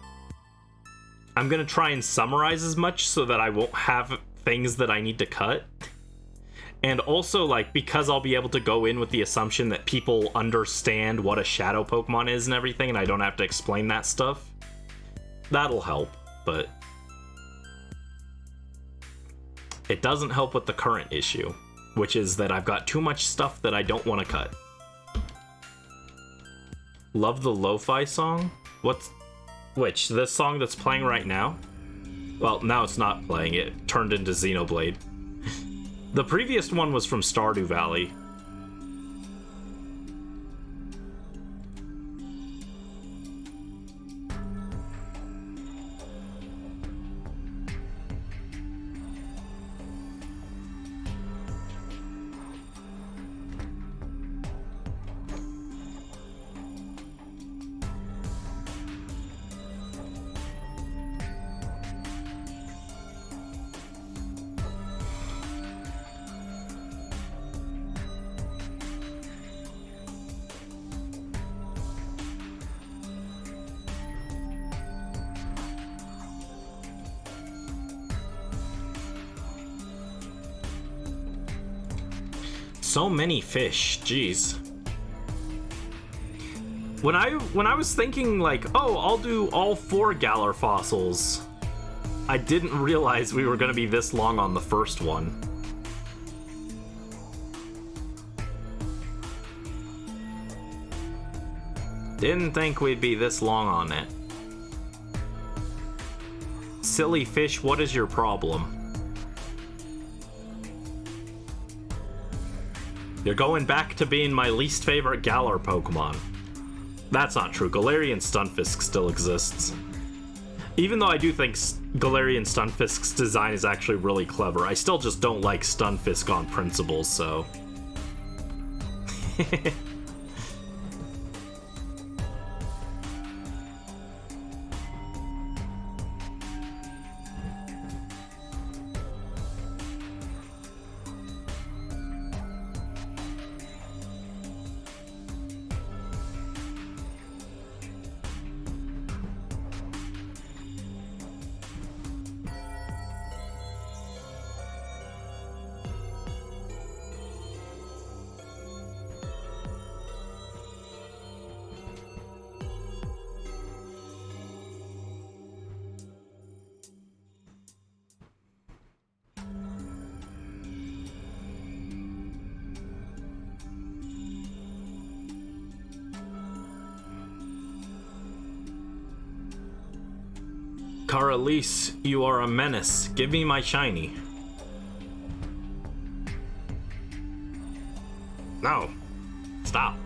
I'm gonna try and summarize as much so that I won't have things that I need to cut. And also, like, because I'll be able to go in with the assumption that people understand what a shadow Pokemon is and everything, and I don't have to explain that stuff, that'll help, but it doesn't help with the current issue, which is that I've got too much stuff that I don't want to cut. Love the lo-fi song? Which? This song that's playing right now? Well, now it's not playing. It turned into Xenoblade. The previous one was from Stardew Valley. So many fish, jeez. When I was thinking like, oh, I'll do all 4 Galar fossils, I didn't realize we were gonna be this long on the first one. Didn't think we'd be this long on it. Silly fish, what is your problem? You're going back to being my least favorite Galar Pokemon. That's not true. Galarian Stunfisk still exists. Even though I do think Galarian Stunfisk's design is actually really clever, I still just don't like Stunfisk on principle, so... Caralise, you are a menace. Give me my shiny. No. Stop.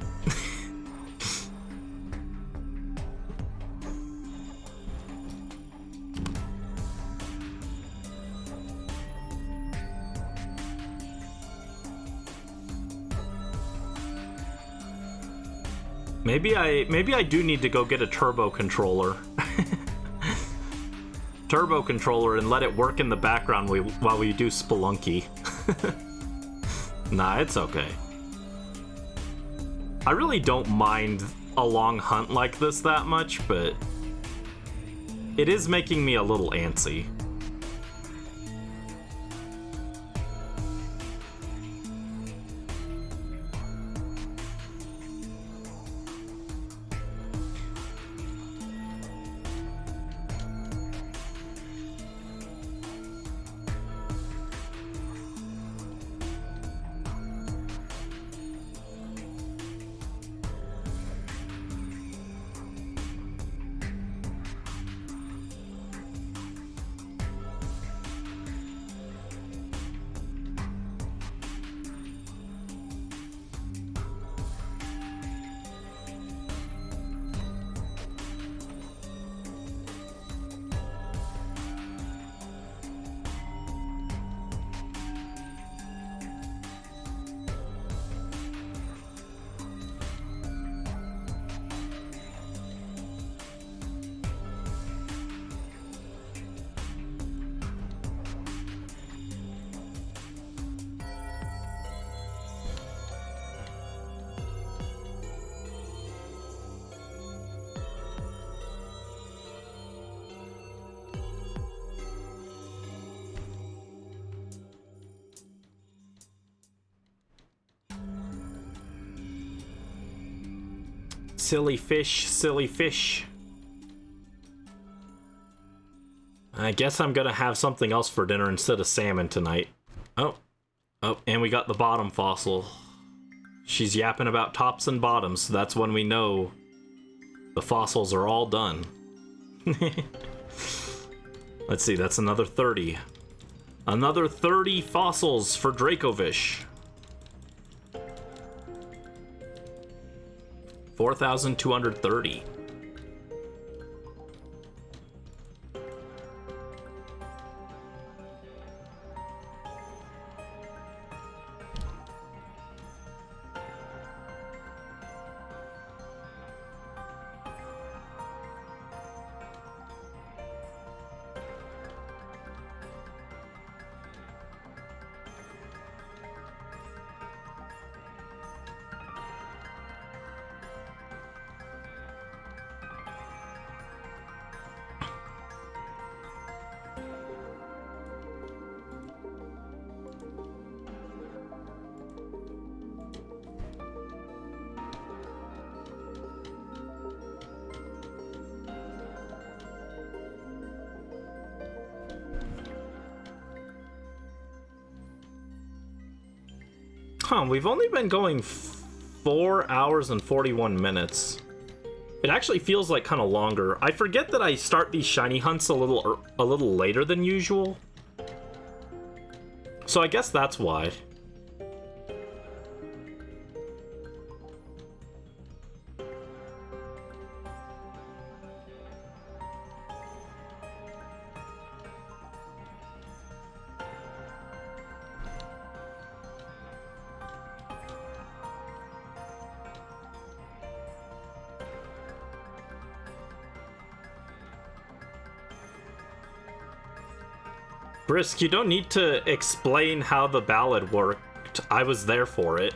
Maybe I do need to go get a turbo controller. Turbo controller and let it work in the background while we do Spelunky. Nah, it's okay. I really don't mind a long hunt like this that much, but it is making me a little antsy. Silly fish, silly fish. I guess I'm gonna have something else for dinner instead of salmon tonight. Oh, and we got the bottom fossil. She's yapping about tops and bottoms, so that's when we know the fossils are all done. Let's see, that's another 30. Another 30 fossils for Dracovish. 4,230. Huh, we've only been going 4 hours and 41 minutes. It actually feels like kind of longer. I forget that I start these shiny hunts a little later than usual. So I guess that's why. Brisk, you don't need to explain how the ballad worked. I was there for it.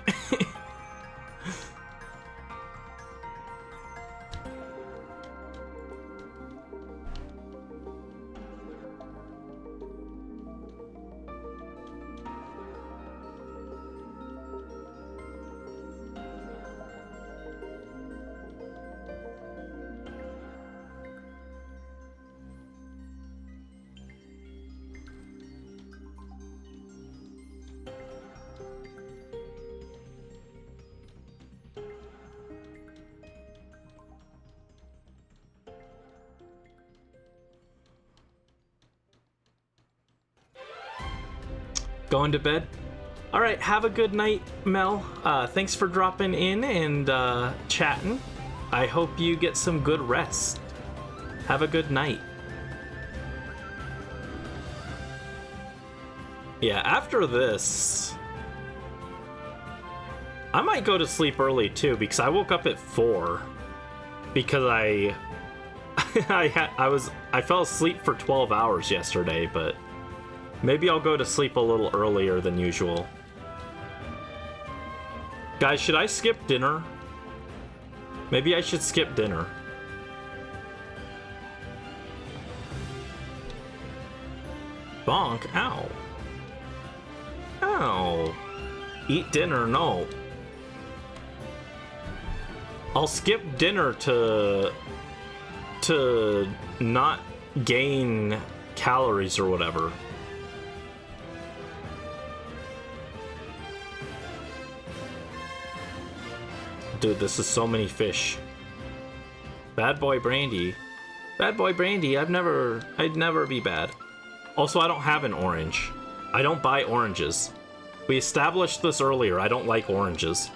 Going to bed? All right, have a good night, Mel. Thanks for dropping in and chatting. I hope you get some good rest. Have a good night. Yeah, after this, I might go to sleep early too, because I woke up at 4 because I fell asleep for 12 hours yesterday, but maybe I'll go to sleep a little earlier than usual. Guys, should I skip dinner? Maybe I should skip dinner. Bonk, ow. Ow. Eat dinner, no. I'll skip dinner to not gain calories or whatever. Dude, this is so many fish. Bad boy Brandy. Bad boy Brandy, I'd never be bad. Also, I don't have an orange. I don't buy oranges. We established this earlier, I don't like oranges.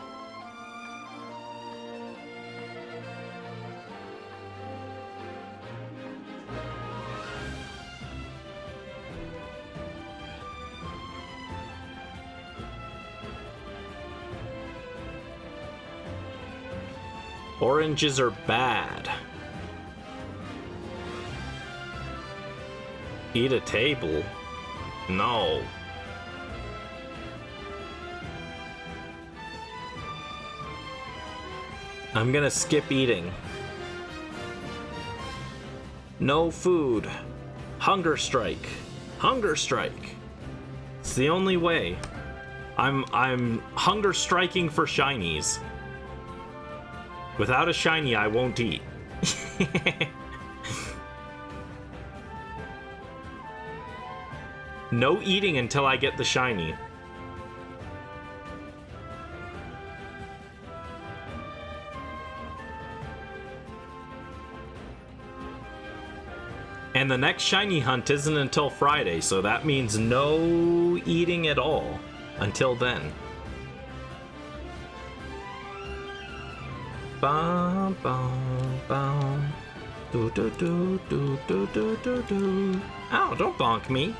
Oranges are bad. Eat a table? No. I'm gonna skip eating. No food. Hunger strike. Hunger strike. It's the only way. I'm hunger striking for shinies. Without a shiny, I won't eat. No eating until I get the shiny. And the next shiny hunt isn't until Friday, so that means no eating at all until then. Bum, bum, bum. Do, do, do, do, do, do, do, do. Ow, don't bonk me.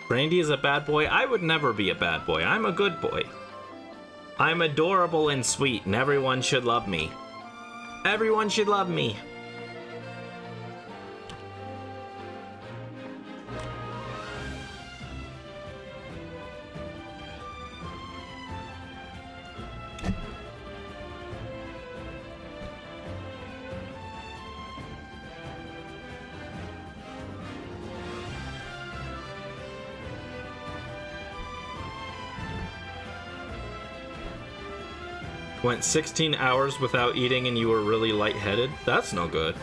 Brandy is a bad boy? I would never be a bad boy. I'm a good boy. I'm adorable and sweet, and everyone should love me. Everyone should love me. Went 16 hours without eating and you were really lightheaded? That's no good.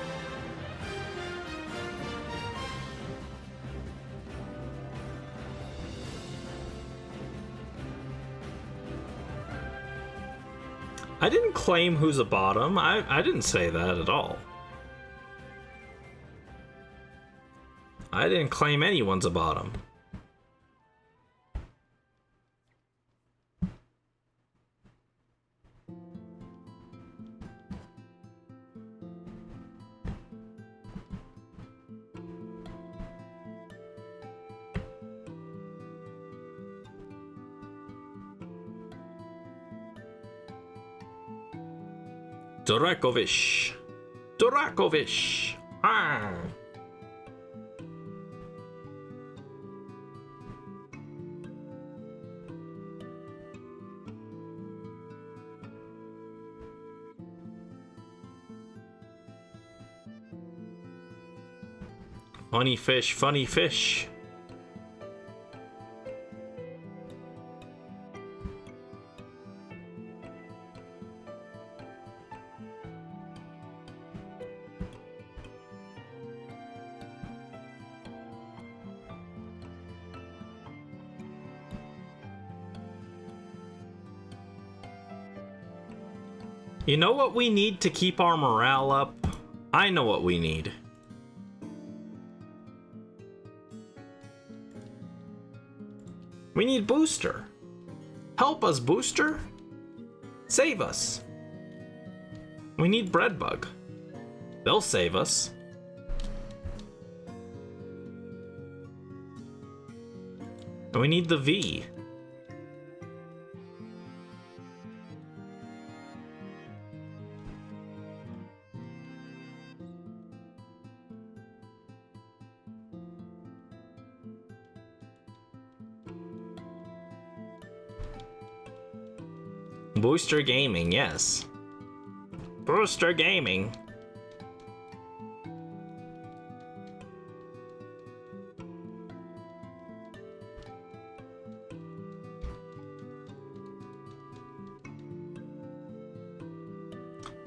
I didn't claim who's a bottom. I didn't say that at all. I didn't claim anyone's a bottom. Durakovish. Durakovish. Ah. Funny fish, funny fish. You know what we need to keep our morale up? I know what we need. We need Booster. Help us, Booster. Save us. We need Breadbug. They'll save us. And we need the V. Booster Gaming, yes. Booster Gaming.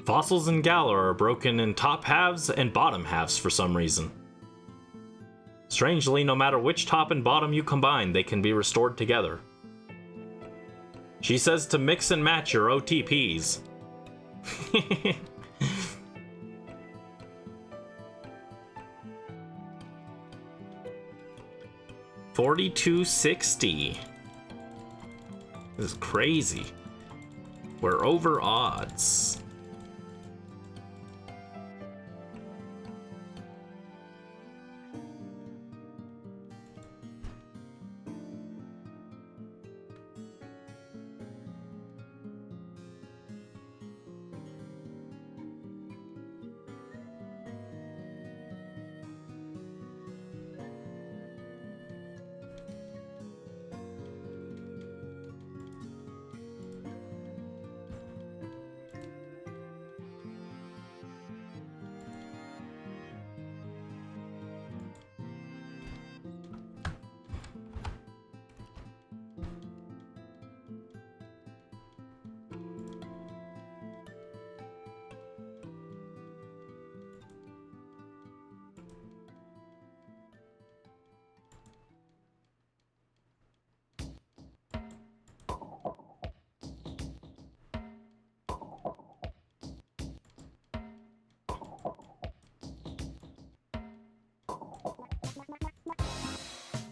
Fossils in Galar are broken in top halves and bottom halves for some reason. Strangely, no matter which top and bottom you combine, they can be restored together. She says to mix and match your OTPs. 4260. This is crazy. We're over odds.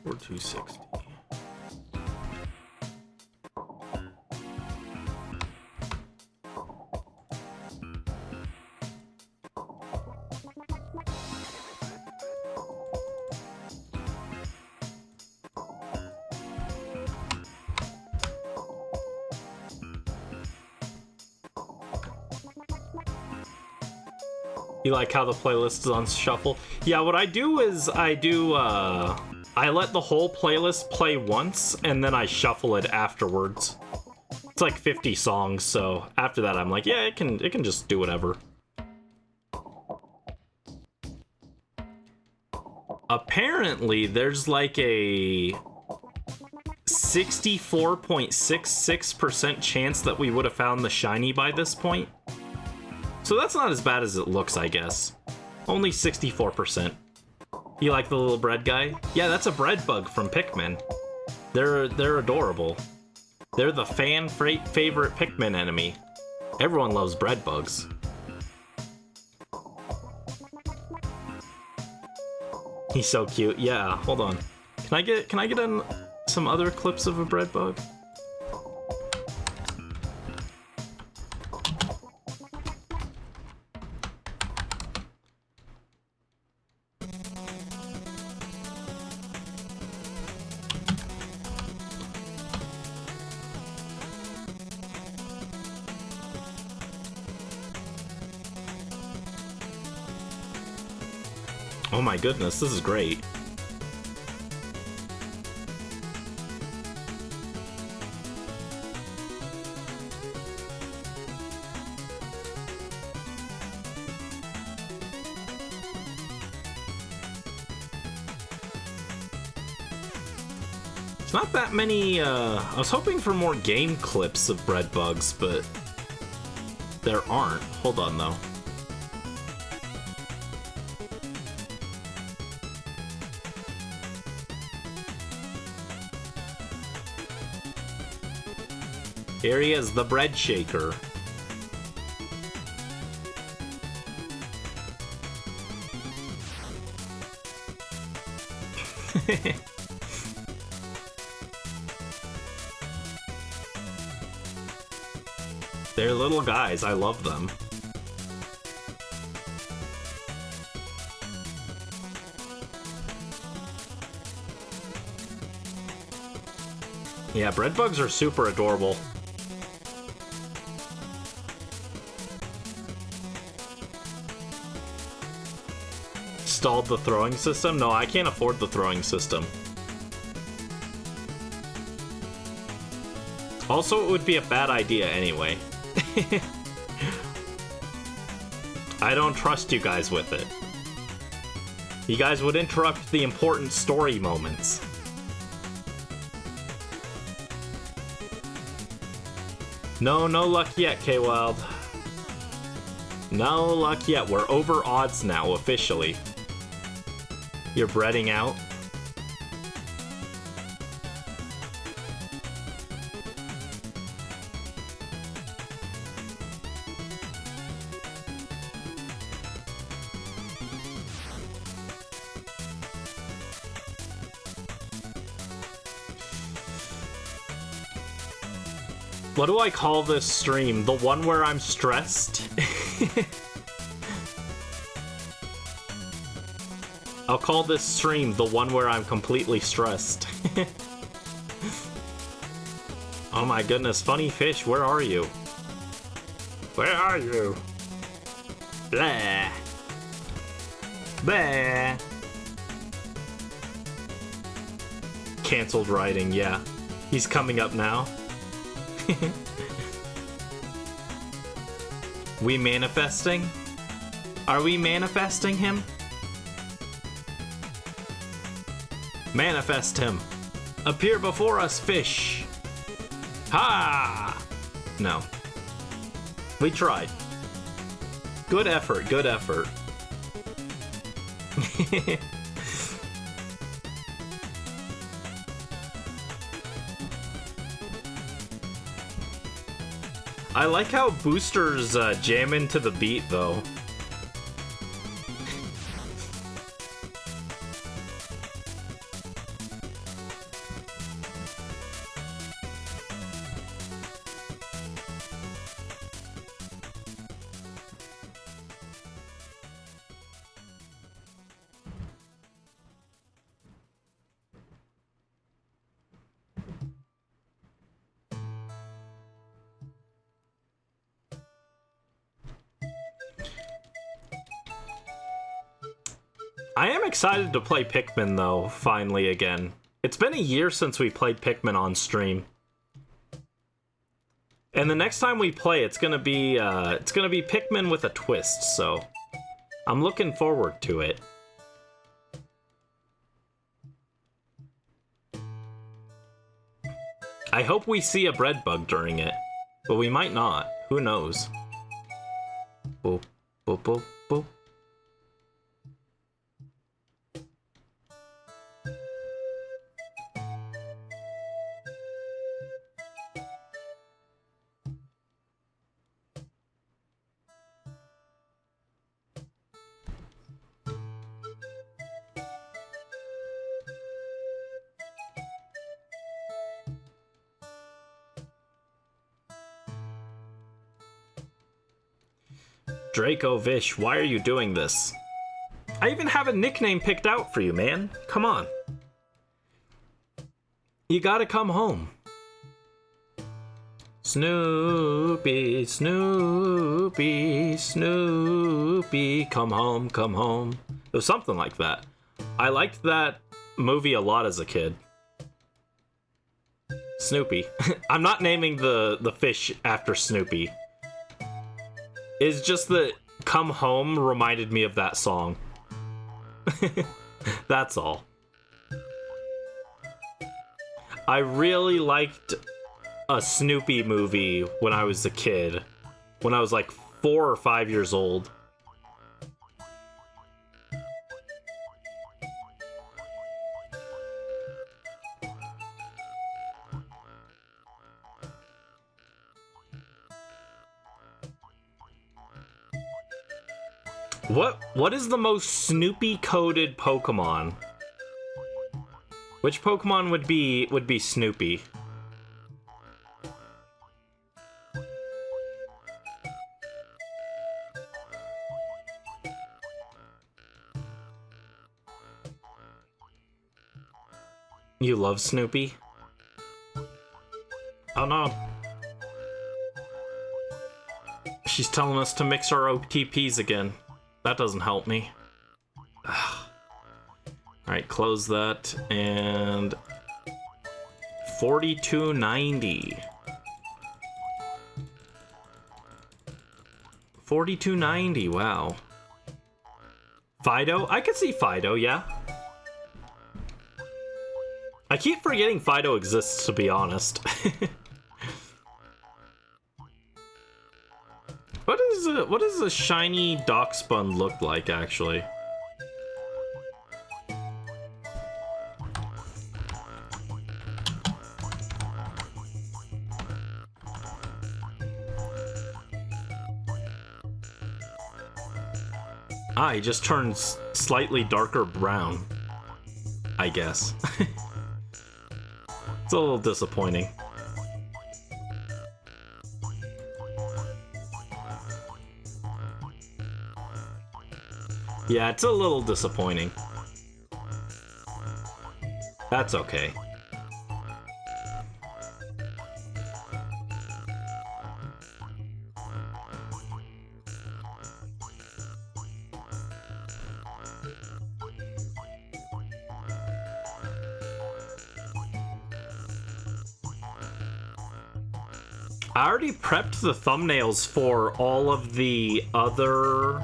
Or 260. You like how the playlist is on shuffle? Yeah, what I do is I let the whole playlist play once, and then I shuffle it afterwards. It's like 50 songs, so after that I'm like, yeah, it can just do whatever. Apparently, there's like a 64.66% chance that we would have found the shiny by this point. So that's not as bad as it looks, I guess. Only 64%. You like the little bread guy? Yeah, that's a bread bug from Pikmin. They're adorable. They're the fan favorite Pikmin enemy. Everyone loves bread bugs. He's so cute. Yeah, hold on. Can I get some other clips of a bread bug? Oh my goodness, this is great. It's not that many, I was hoping for more game clips of bread bugs, but there aren't. Hold on though. Here he is, the bread shaker. They're little guys, I love them. Yeah, bread bugs are super adorable. Stalled the throwing system? No, I can't afford the throwing system. Also, it would be a bad idea anyway. I don't trust you guys with it. You guys would interrupt the important story moments. No luck yet, K-Wild. No luck yet. We're over odds now, officially. You're breading out? What do I call this stream? The one where I'm stressed? I'll call this stream the one where I'm completely stressed. Oh my goodness, Funny Fish, where are you? Where are you? Blah. Blah. Cancelled writing, yeah. He's coming up now. We manifesting? Are we manifesting him? Manifest him. Appear before us, fish. Ha! No. We tried. Good effort, good effort. I like how boosters jam into the beat, though. I am excited to play Pikmin, though, finally again. It's been a year since we played Pikmin on stream. And the next time we play, it's gonna be Pikmin with a twist, so I'm looking forward to it. I hope we see a bread bug during it, but we might not. Who knows? Boop, boop, boop, boop. Draco Vish, why are you doing this? I even have a nickname picked out for you, man. Come on. You gotta come home. Snoopy, Snoopy, Snoopy, come home, come home. It was something like that. I liked that movie a lot as a kid. Snoopy. I'm not naming the fish after Snoopy. It's just that Come Home reminded me of that song. That's all. I really liked a Snoopy movie when I was a kid. When I was like 4 or 5 years old. What is the most Snoopy coded Pokemon? Which Pokemon would be Snoopy? You love Snoopy? Oh no. She's telling us to mix our OTPs again. That doesn't help me. Alright, close that, and 4290. 4290, wow. Fido? I could see Fido, yeah. I keep forgetting Fido exists, to be honest. What does a shiny Darkspun look like, actually? Ah, he just turns slightly darker brown, I guess. It's a little disappointing. Yeah, it's a little disappointing. That's okay. I already prepped the thumbnails for all of the other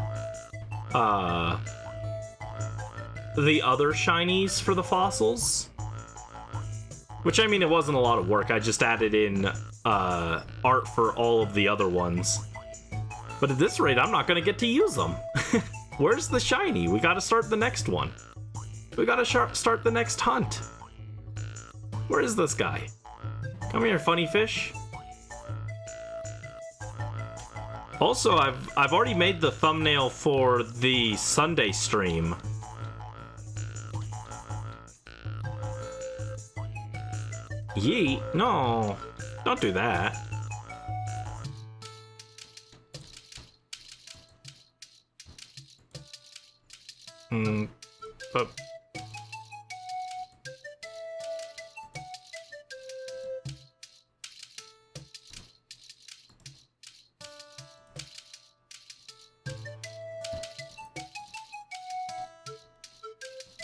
shinies for the fossils. Which, I mean, it wasn't a lot of work. I just added in art for all of the other ones. But at this rate, I'm not going to get to use them. Where's the shiny? We got to start the next one. We got to start the next hunt. Where is this guy? Come here, funny fish. Also, I've already made the thumbnail for the Sunday stream. Yeet? No, don't do that. But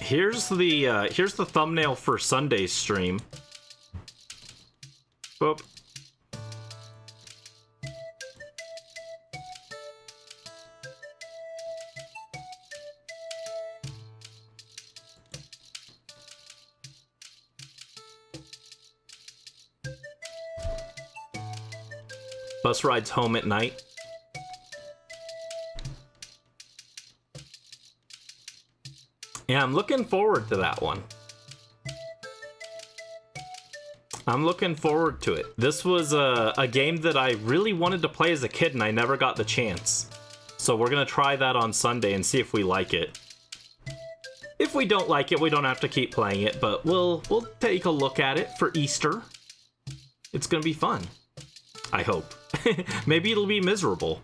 here's the thumbnail for Sunday's stream. Boop. Bus rides home at night. Yeah, I'm looking forward to that one. I'm looking forward to it. This was a game that I really wanted to play as a kid and I never got the chance. So we're gonna try that on Sunday and see if we like it. If we don't like it, we don't have to keep playing it, but we'll take a look at it for Easter. It's gonna be fun. I hope. Maybe it'll be miserable.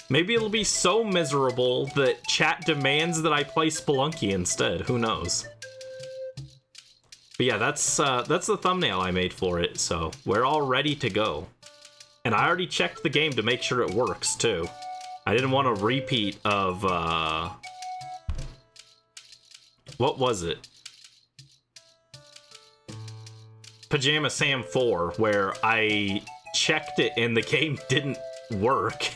Maybe it'll be so miserable that chat demands that I play Spelunky instead. Who knows? But yeah, that's the thumbnail I made for it, so we're all ready to go. And I already checked the game to make sure it works, too. I didn't want a repeat of, what was it? Pajama Sam 4, where I checked it and the game didn't work.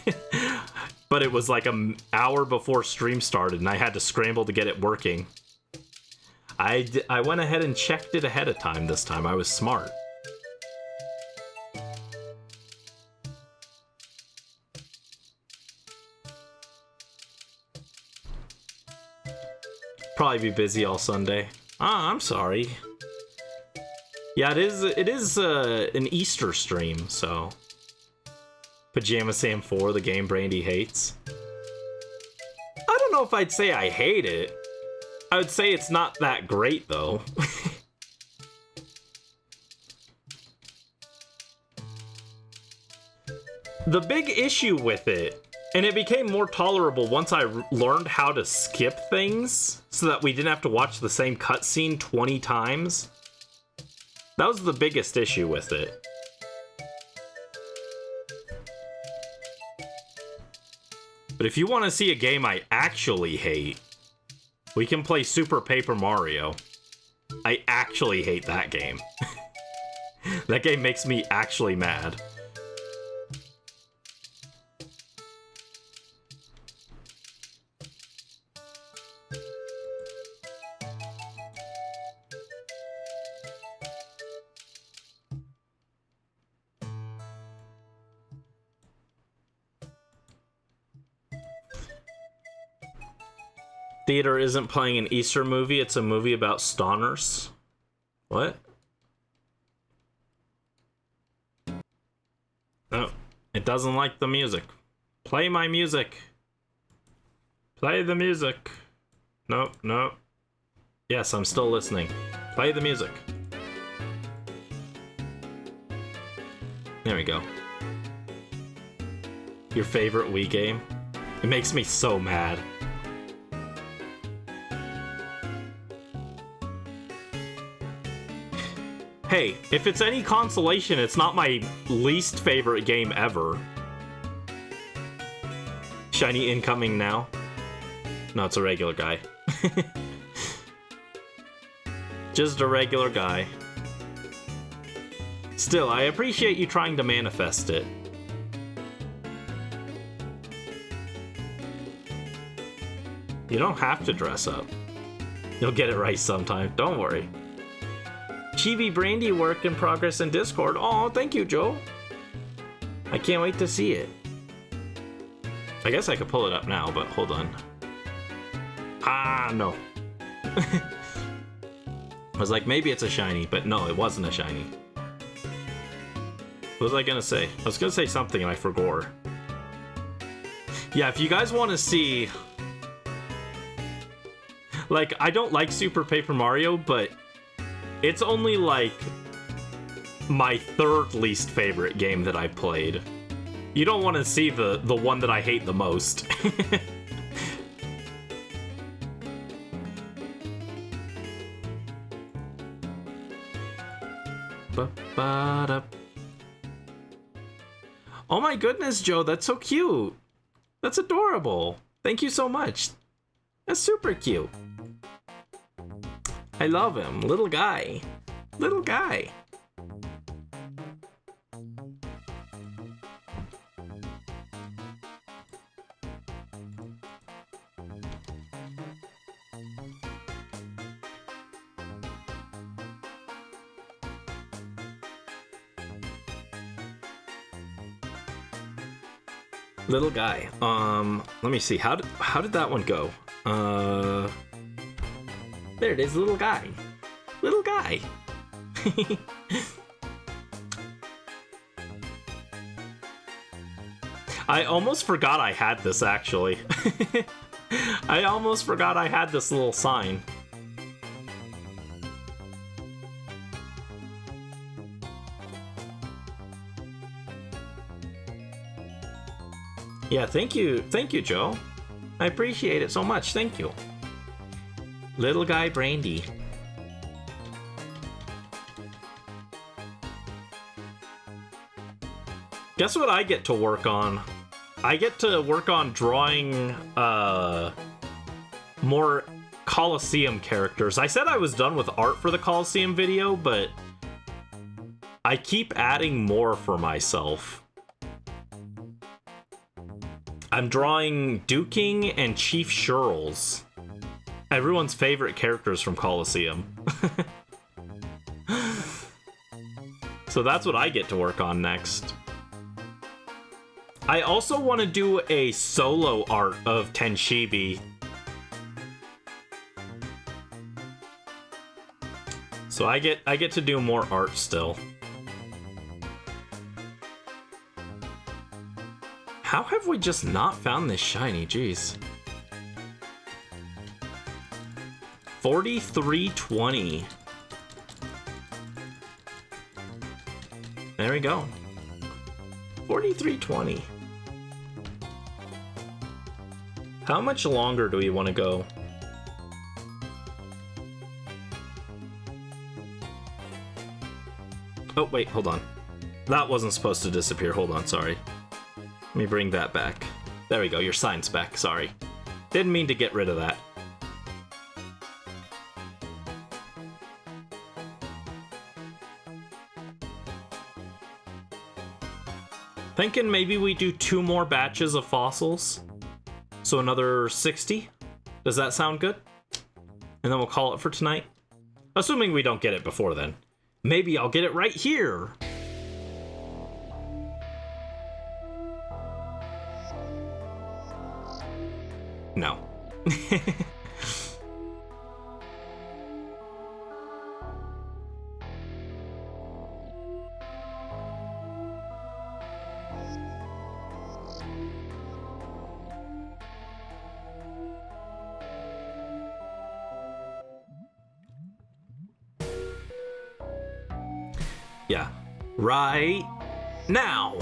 But it was like an hour before stream started and I had to scramble to get it working. I went ahead and checked it ahead of time this time. I was smart. Probably be busy all Sunday. Ah, I'm sorry. Yeah, it is an Easter stream, so. Pajama Sam 4, the game Brandy hates. I don't know if I'd say I hate it. I would say it's not that great, though. The big issue with it, and it became more tolerable once I learned how to skip things so that we didn't have to watch the same cutscene 20 times. That was the biggest issue with it. But if you want to see a game I actually hate, we can play Super Paper Mario. I actually hate that game. That game makes me actually mad. Theater isn't playing an Easter movie, it's a movie about stoners. What? No, it doesn't like the music. Play my music. Play the music. No, no. Yes, I'm still listening. Play the music. There we go. Your favorite Wii game? It makes me so mad. Hey, if it's any consolation, it's not my least favorite game ever. Shiny incoming now. No, it's a regular guy. Just a regular guy. Still, I appreciate you trying to manifest it. You don't have to dress up. You'll get it right sometime, don't worry. Chibi Brandy work in progress in Discord. Oh, thank you, Joe. I can't wait to see it. I guess I could pull it up now, but hold on. Ah, no. I was like, maybe it's a shiny, but no, it wasn't a shiny. What was I gonna say? I was gonna say something and I forgot. Yeah, if you guys want to see... Like, I don't like Super Paper Mario, but... It's only, like, my third least favorite game that I played. You don't want to see the one that I hate the most. Oh my goodness, Joe, that's so cute. That's adorable. Thank you so much. That's super cute. I love him. Little guy. Little guy. Little guy. Let me see. How did that one go? There it is, little guy. Little guy. I almost forgot I had this, actually. I almost forgot I had this little sign. Yeah, thank you, Joe. I appreciate it so much, thank you. Little guy Brandy. Guess what I get to work on? I get to work on drawing more Colosseum characters. I said I was done with art for the Colosseum video, but I keep adding more for myself. I'm drawing Duking and Chief Shurls. Everyone's favorite characters from Colosseum. So that's what I get to work on next. I also want to do a solo art of Tenshibi. So I get to do more art still. How have we just not found this shiny? Jeez. 4320. There we go. 4320. How much longer do we want to go? Oh, wait, hold on. That wasn't supposed to disappear. Hold on, sorry. Let me bring that back. There we go, your sign's back, sorry. Didn't mean to get rid of that. Thinking maybe we do 2 more batches of fossils. So another 60. Does that sound good? And then we'll call it for tonight. Assuming we don't get it before then. Maybe I'll get it right here. No. Yeah, right now.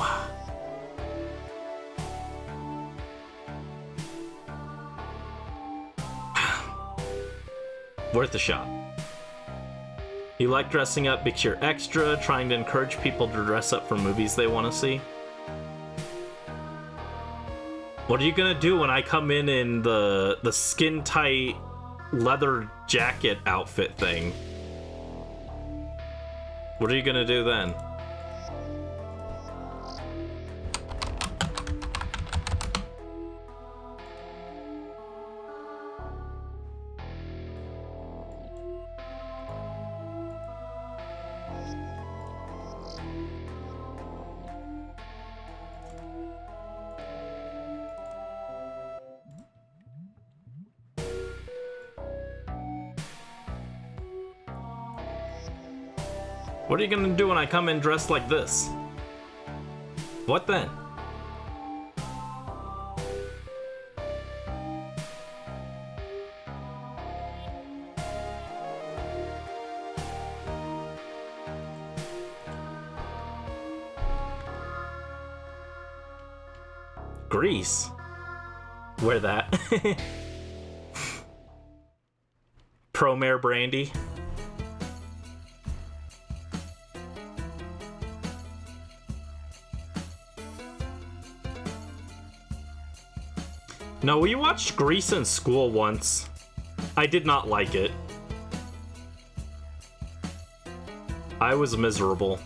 Worth a shot. You like dressing up because you're extra, trying to encourage people to dress up for movies they want to see? What are you gonna do when I come in the skin tight leather jacket outfit thing? What are you gonna do then? What are you gonna do when I come in dressed like this? What then? Greece? Where that? Promare brandy? No, we watched Grease in school once. I did not like it. I was miserable.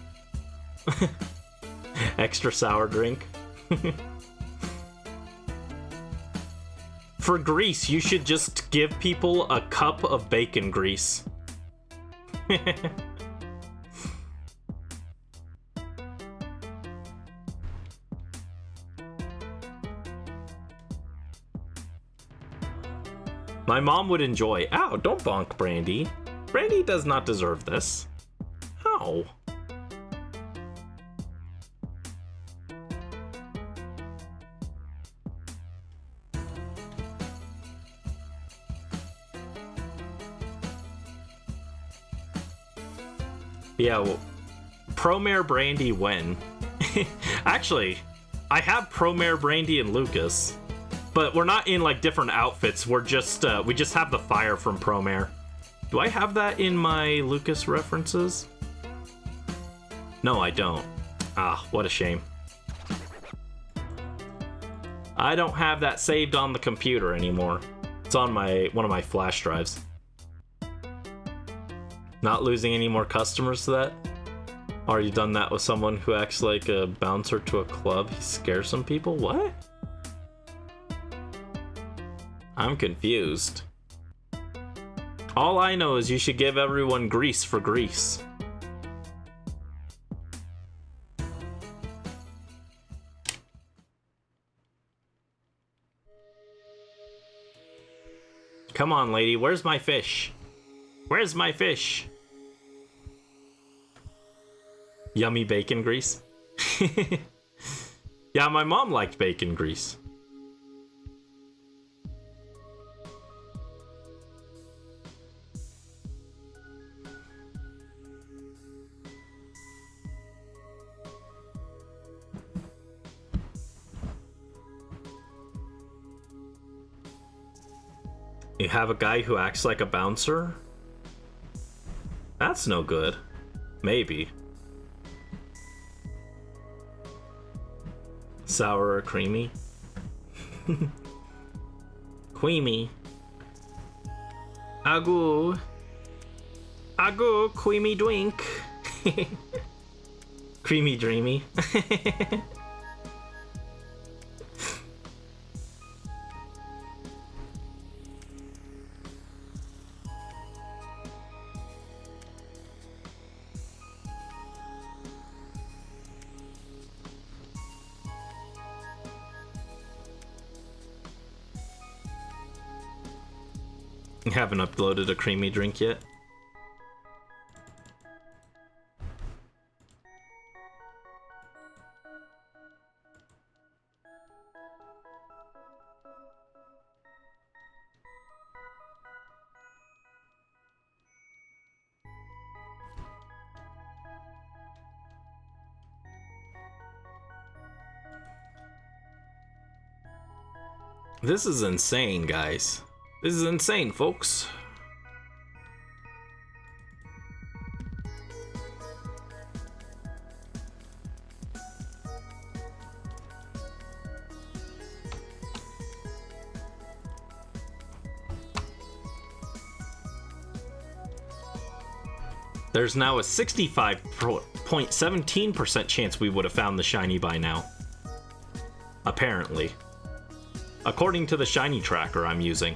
Extra sour drink. For Grease, you should just give people a cup of bacon grease. My mom would enjoy. Ow, don't bonk Brandy. Brandy does not deserve this. Ow. Yeah, well, Promare Brandy when? Actually, I have Promare Brandy and Lucas. But we're not in like different outfits. We're just we just have the fire from Promare. Do I have that in my Lucas references? No, I don't. Ah, what a shame. I don't have that saved on the computer anymore. It's on one of my flash drives. Not losing any more customers to that? Or you done that with someone who acts like a bouncer to a club? He scares some people? What? I'm confused. All I know is you should give everyone grease for Grease. Come on, lady, where's my fish? Where's my fish? Yummy bacon grease. Yeah, my mom liked bacon grease. You have a guy who acts like a bouncer? That's no good. Maybe. Sour or creamy? Creamy. Agu. Agu, creamy drink. Creamy dreamy. You haven't uploaded a creamy drink yet? This is insane, guys. This is insane, folks. There's now a 65.17% chance we would have found the shiny by now. Apparently. According to the shiny tracker I'm using.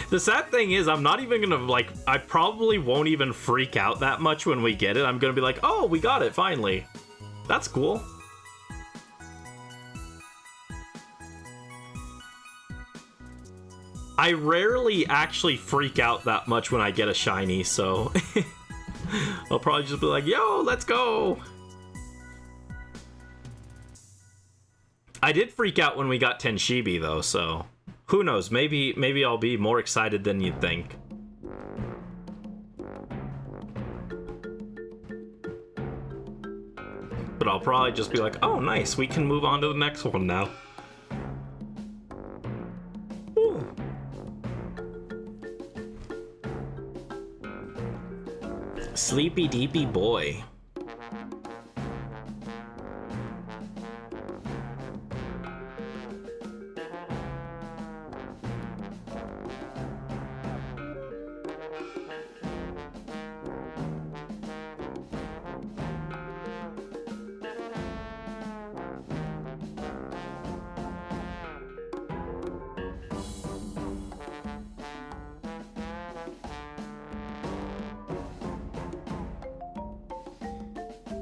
The sad thing is, I'm not even gonna, like, I probably won't even freak out that much when we get it. I'm gonna be like, oh, we got it, finally. That's cool. I rarely actually freak out that much when I get a shiny, so... I'll probably just be like, yo, let's go! I did freak out when we got Tenshibi, though, so... Who knows, maybe I'll be more excited than you'd think. But I'll probably just be like, oh nice, we can move on to the next one now. Ooh. Sleepy Deepy Boy.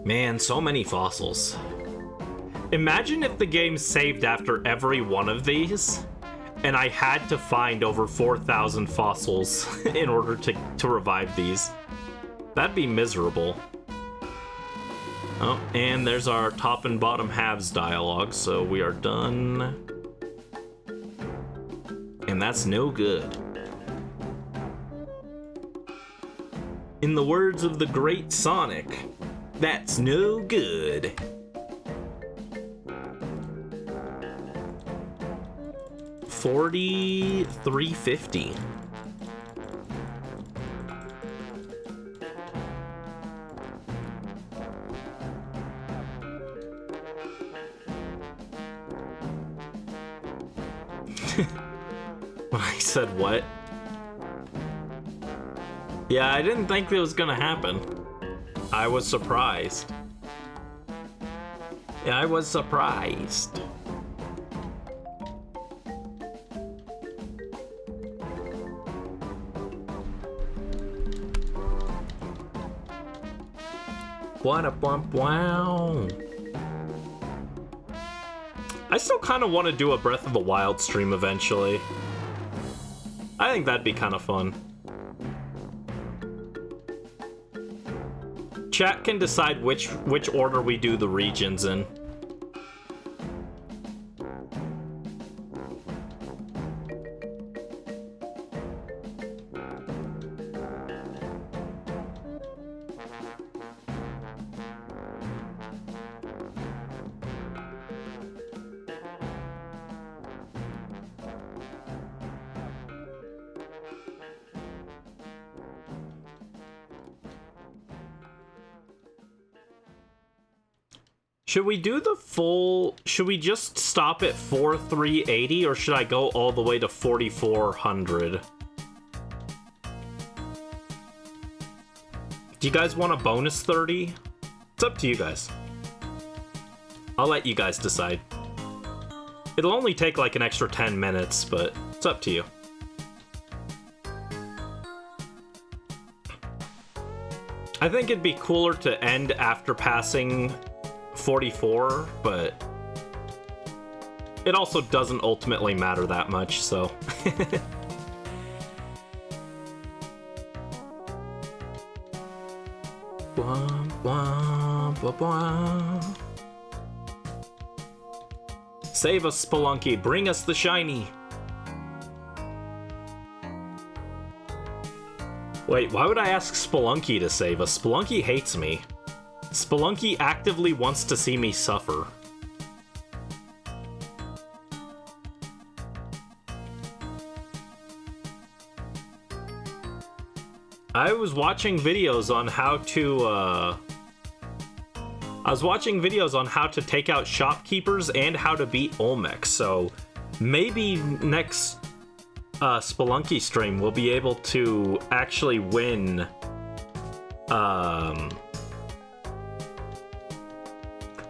Man, so many fossils. Imagine if the game saved after every one of these, and I had to find over 4,000 fossils in order to revive these. That'd be miserable. Oh, and there's our top and bottom halves dialogue, so we are done. And that's no good. In the words of the great Sonic, that's no good. $43.50. I said what? Yeah, I didn't think it was gonna happen. I was surprised. Yeah, I was surprised. What a bump, wow. I still kind of want to do a Breath of the Wild stream eventually. I think that'd be kind of fun. Chat can decide which order we do the regions in. Should we do the full... Should we just stop at 4380, or should I go all the way to 4400? Do you guys want a bonus 30? It's up to you guys. I'll let you guys decide. It'll only take like an extra 10 minutes, but it's up to you. I think it'd be cooler to end after passing 44, but it also doesn't ultimately matter that much, so... Blah, blah, blah, blah. Save us, Spelunky. Bring us the shiny. Wait, why would I ask Spelunky to save us? Spelunky hates me. Spelunky actively wants to see me suffer. I was watching videos on how to take out shopkeepers and how to beat Olmec, so maybe next Spelunky stream we'll be able to actually win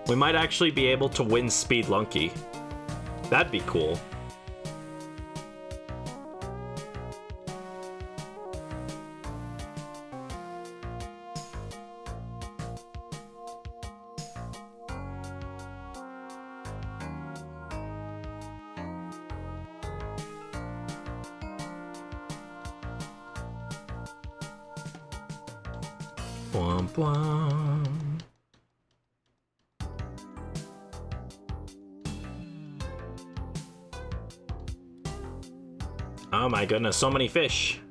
we might actually be able to win Speedlunky. That'd be cool. Bwom, bwom. Oh my goodness, so many fish.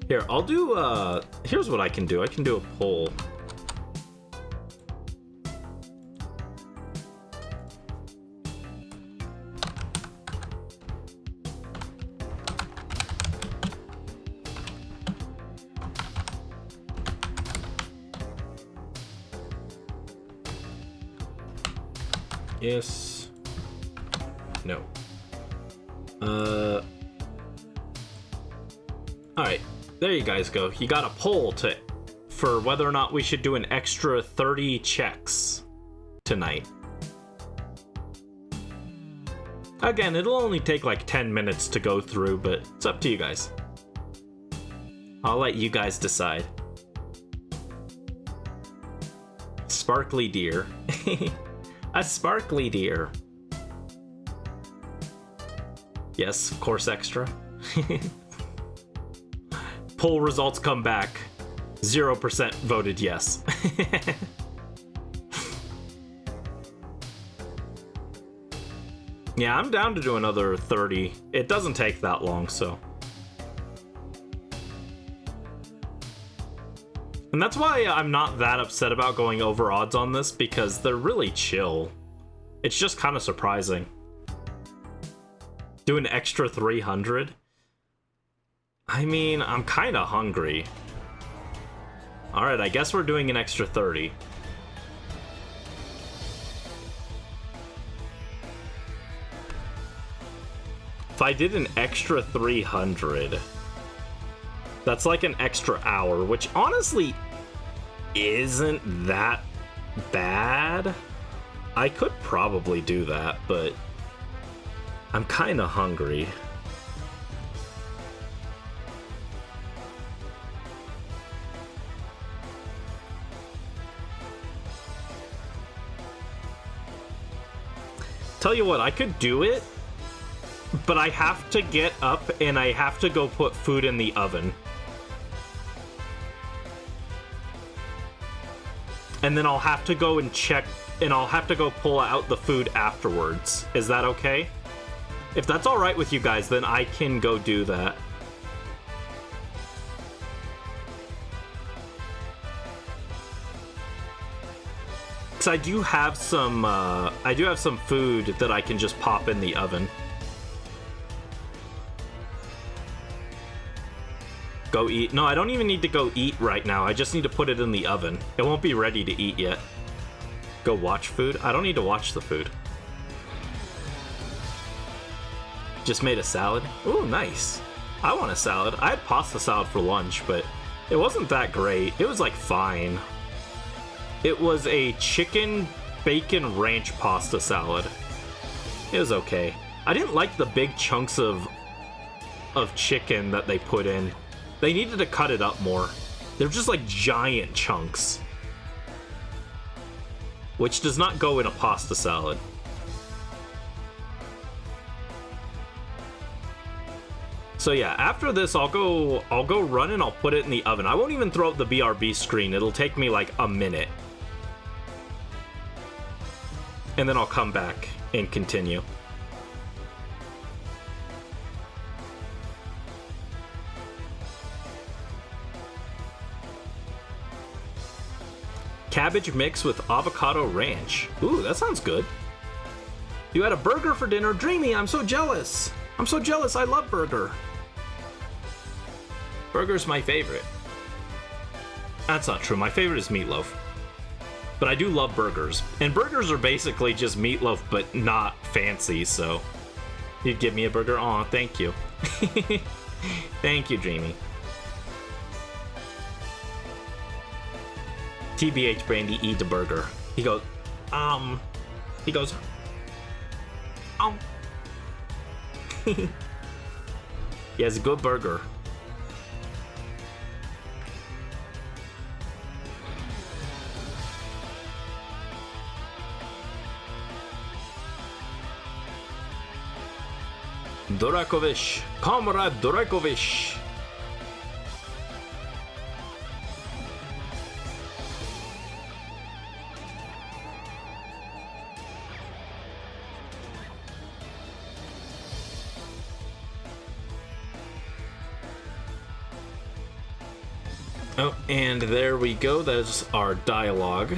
Here, I'll do, here's what I can do. I can do a poll. Yes. No. Alright, there you guys go. You got a poll for whether or not we should do an extra 30 checks tonight. Again, it'll only take like 10 minutes to go through, but it's up to you guys. I'll let you guys decide. Sparkly deer. A sparkly deer. Yes, of course, extra. Poll results come back. 0% voted yes. Yeah, I'm down to do another 30. It doesn't take that long, so. And that's why I'm not that upset about going over odds on this, because they're really chill. It's just kind of surprising. Do an extra 300? I mean, I'm kind of hungry. Alright, I guess we're doing an extra 30. If I did an extra 300, that's like an extra hour, which honestly isn't that bad. I could probably do that, but I'm kind of hungry. Tell you what, I could do it, but I have to get up and I have to go put food in the oven. And then I'll have to go and check, and I'll have to go pull out the food afterwards. Is that okay? If that's alright with you guys, then I can go do that. Because I do have some food that I can just pop in the oven. Go eat. No, I don't even need to go eat right now. I just need to put it in the oven. It won't be ready to eat yet. Go watch food? I don't need to watch the food. Just made a salad. Ooh, nice. I want a salad. I had pasta salad for lunch, but it wasn't that great. It was like fine. It was a chicken bacon ranch pasta salad. It was okay. I didn't like the big chunks of chicken that they put in. They needed to cut it up more. They're just like giant chunks, which does not go in a pasta salad. So yeah, after this, I'll go run and I'll put it in the oven. I won't even throw up the BRB screen. It'll take me like a minute. And then I'll come back and continue. Cabbage mix with avocado ranch. Ooh, that sounds good. You had a burger for dinner? Dreamy, I'm so jealous. I'm so jealous, I love burger. Burger's my favorite. That's not true, my favorite is meatloaf. But I do love burgers. And burgers are basically just meatloaf, but not fancy, so... You'd give me a burger? Aw, thank you. Thank you, Dreamy. TBH, Brandy, eat the burger. He goes, He goes, He has a good burger. Durakovic, Comrade Durakovic. Oh, and there we go. That's our dialogue.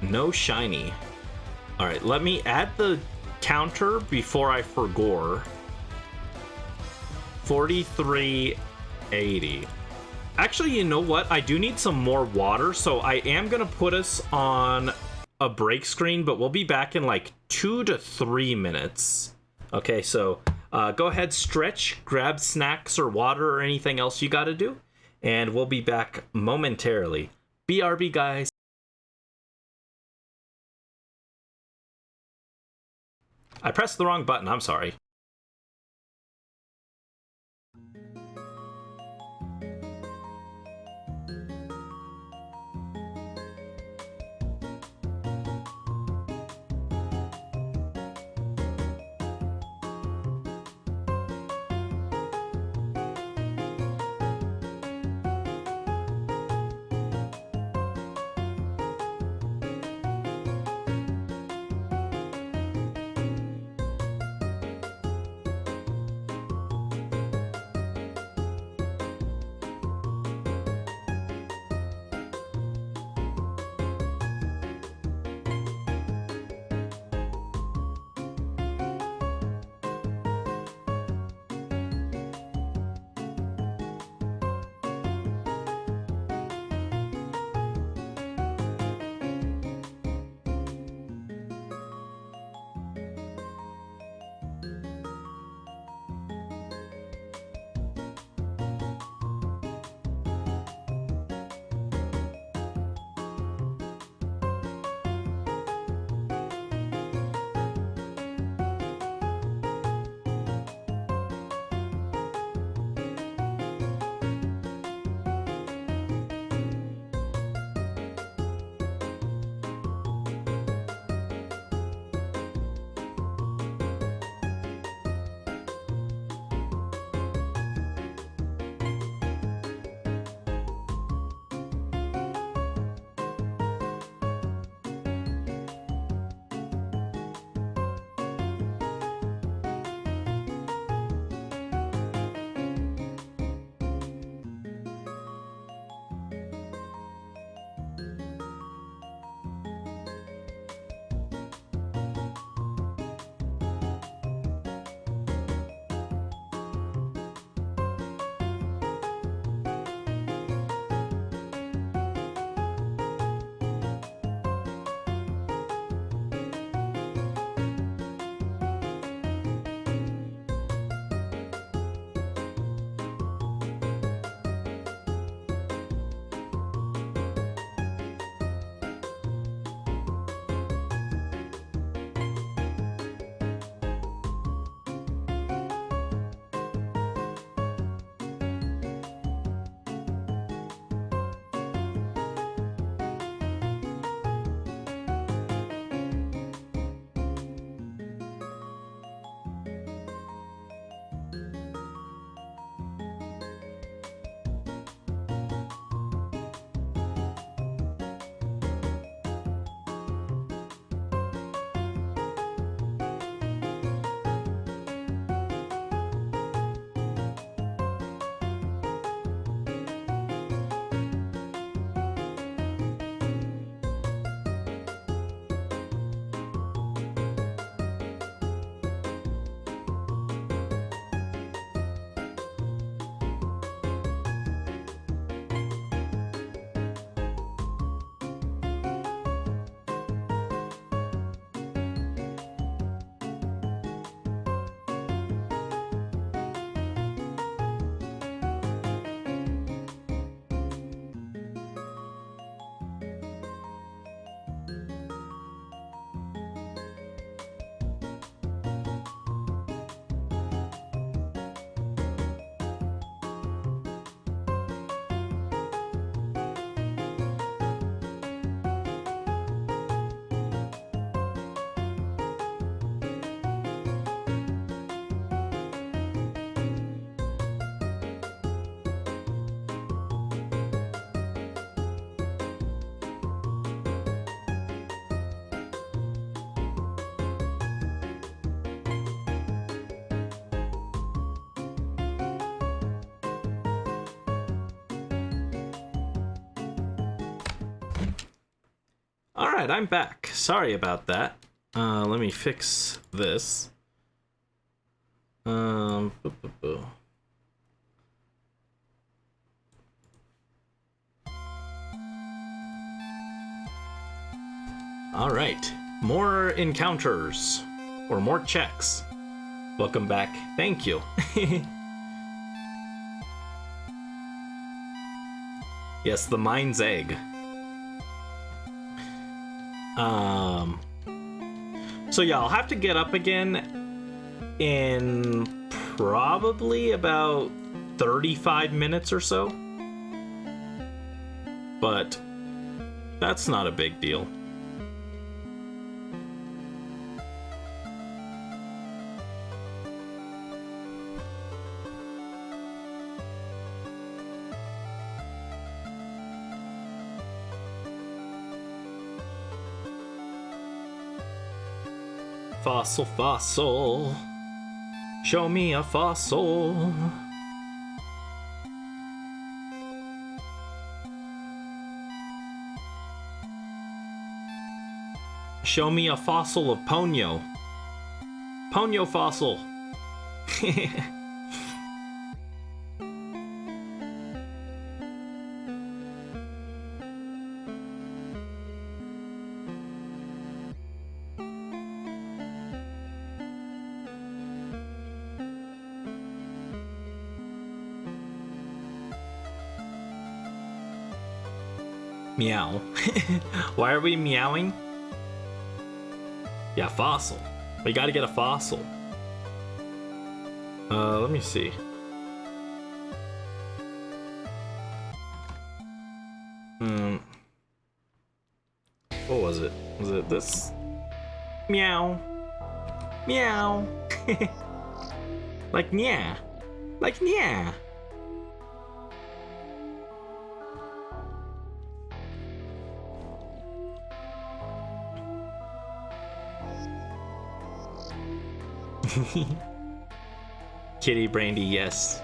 No shiny. Alright, let me add the counter before I forgore. 4380. Actually, you know what? I do need some more water, so I am going to put us on a break screen, but we'll be back in like 2 to 3 minutes. Okay, so go ahead, stretch, grab snacks or water or anything else you got to do, and we'll be back momentarily. BRB, guys. I pressed the wrong button, I'm sorry. Alright, I'm back. Sorry about that. Let me fix this. Boo, boo, boo. Alright, more encounters. Or more checks. Welcome back. Thank you. Yes, the mind's egg. So yeah, I'll have to get up again in probably about 35 minutes or so. But that's not a big deal. Fossil, fossil. Show me a fossil. Show me a fossil of Ponyo. Ponyo fossil. Meow. Why are we meowing? Yeah, fossil. We gotta get a fossil. Let me see. What was it? Was it this? Meow. Meow. Like nya. Like nya. Kitty Brandy, yes.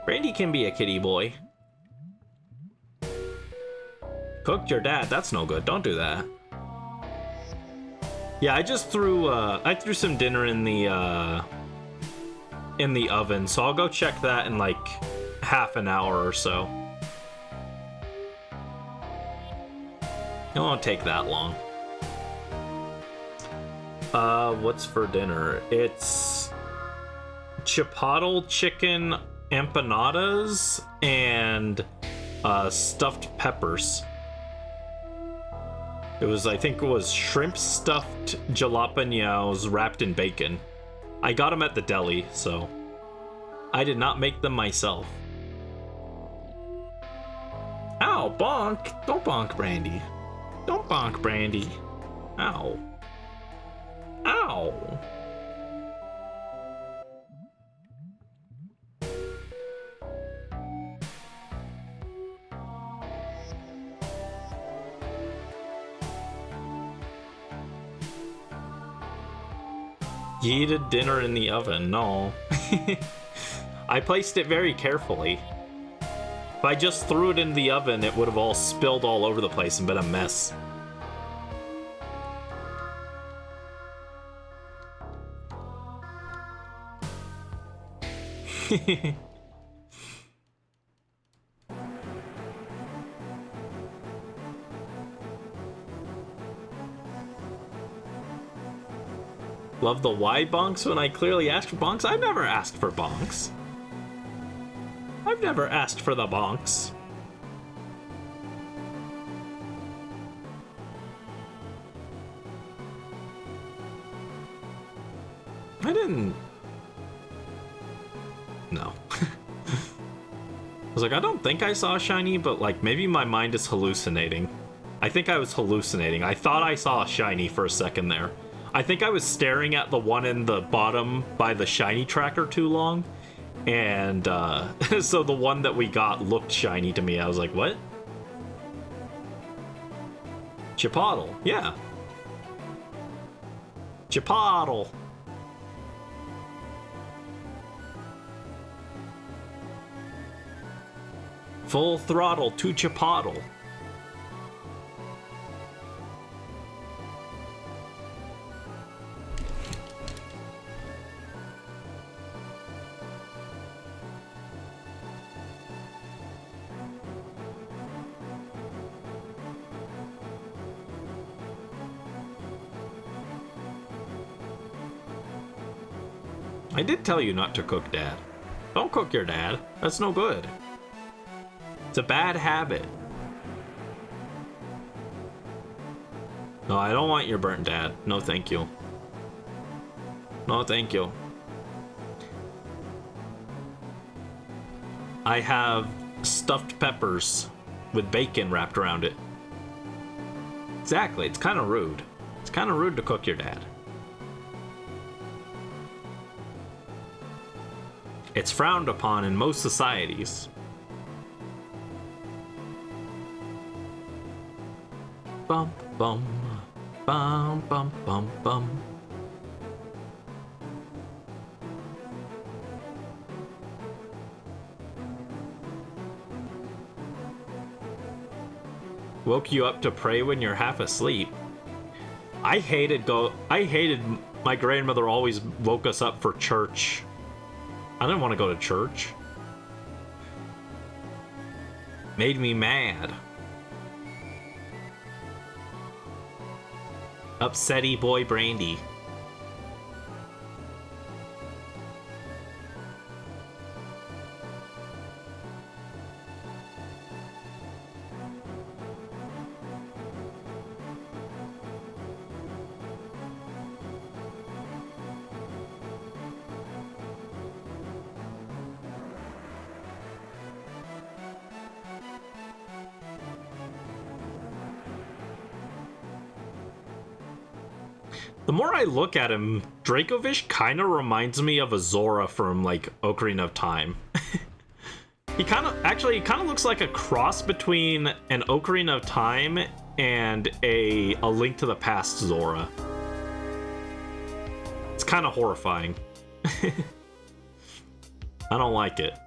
Brandy can be a kitty boy. Cooked your dad, that's no good. Don't do that. Yeah, I just threw some dinner in the oven, so I'll go check that in like half an hour or so. It won't take that long. What's for dinner? It's chipotle chicken empanadas and stuffed peppers. I think it was shrimp stuffed jalapenos wrapped in bacon. I got them at the deli, so I did not make them myself. Ow, bonk! Don't bonk, Brandy. Don't bonk, Brandy. Ow. Ow! Yeeted dinner in the oven, no. I placed it very carefully. If I just threw it in the oven, it would have all spilled all over the place and been a mess. Love the why bonks when I clearly asked for bonks? I've never asked for bonks. I've never asked for the bonks. I didn't... No. I was like, I don't think I saw a shiny, but like maybe my mind is hallucinating. I think I was hallucinating. I thought I saw a shiny for a second there. I think I was staring at the one in the bottom by the shiny tracker too long. And so the one that we got looked shiny to me. I was like, what? Chipotle, yeah. Chipotle. Full throttle to Chipotle. I did tell you not to cook Dad. Don't cook your dad. That's no good. It's a bad habit. No, I don't want your burnt dad. No, thank you. No, thank you. I have stuffed peppers with bacon wrapped around it. Exactly, it's kind of rude. It's kind of rude to cook your dad. It's frowned upon in most societies. Bum, bum, bum, bum, bum, bum. Woke you up to pray when you're half asleep. I hated my grandmother always woke us up for church. I didn't want to go to church. Made me mad. Upsetty boy Brandy. The more I look at him, Dracovish kind of reminds me of a Zora from, like, Ocarina of Time. He kind of looks like a cross between an Ocarina of Time and a Link to the Past Zora. It's kind of horrifying. I don't like it.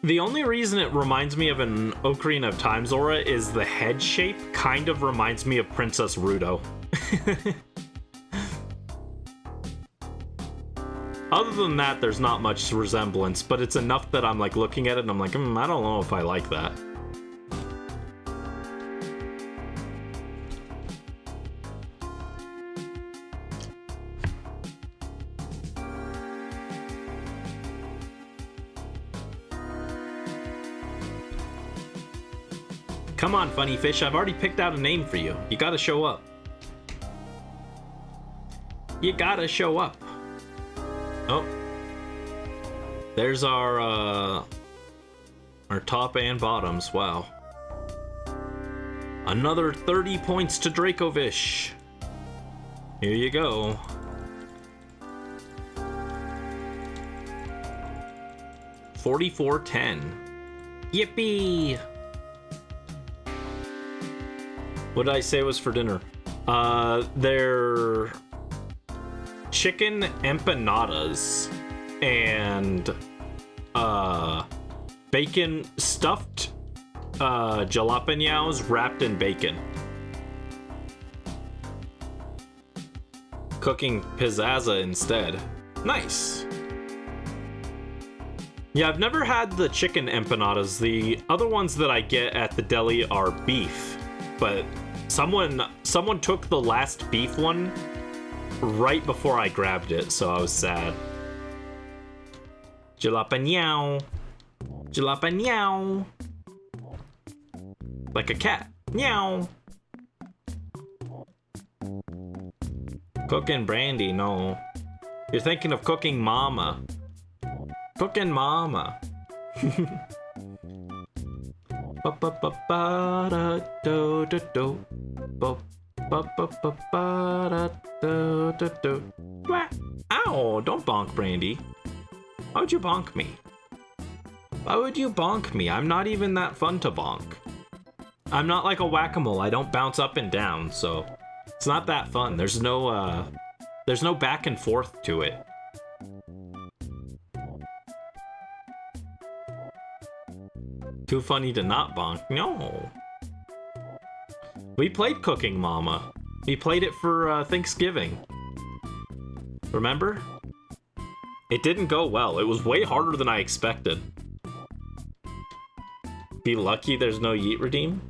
The only reason it reminds me of an Ocarina of Time Zora is the head shape kind of reminds me of Princess Ruto. Other than that, there's not much resemblance, but it's enough that I'm like looking at it and I'm like, I don't know if I like that. Come on, Funny Fish, I've already picked out a name for you. You gotta show up. You gotta show up. Oh. There's our top and bottoms, wow. Another 30 points to Dracovish. Here you go. $44.10. Yippee! What did I say was for dinner? They're chicken empanadas and bacon stuffed jalapenos wrapped in bacon. Cooking pizazza instead. Nice. Yeah, I've never had the chicken empanadas. The other ones that I get at the deli are beef, but someone took the last beef one right before I grabbed it, so I was sad. Jalapeno. Jalapeno. Like a cat. Meow. Cooking Brandy, no. You're thinking of Cooking Mama. Cooking Mama. Ow, don't bonk, Brandy. Why would you bonk me? Why would you bonk me? I'm not even that fun to bonk. I'm not like a whack-a-mole. I don't bounce up and down, so it's not that fun. There's no back and forth to it. Too funny to not bonk. No. We played Cooking Mama. We played it for Thanksgiving. Remember? It didn't go well. It was way harder than I expected. Be lucky there's no Yeet redeem.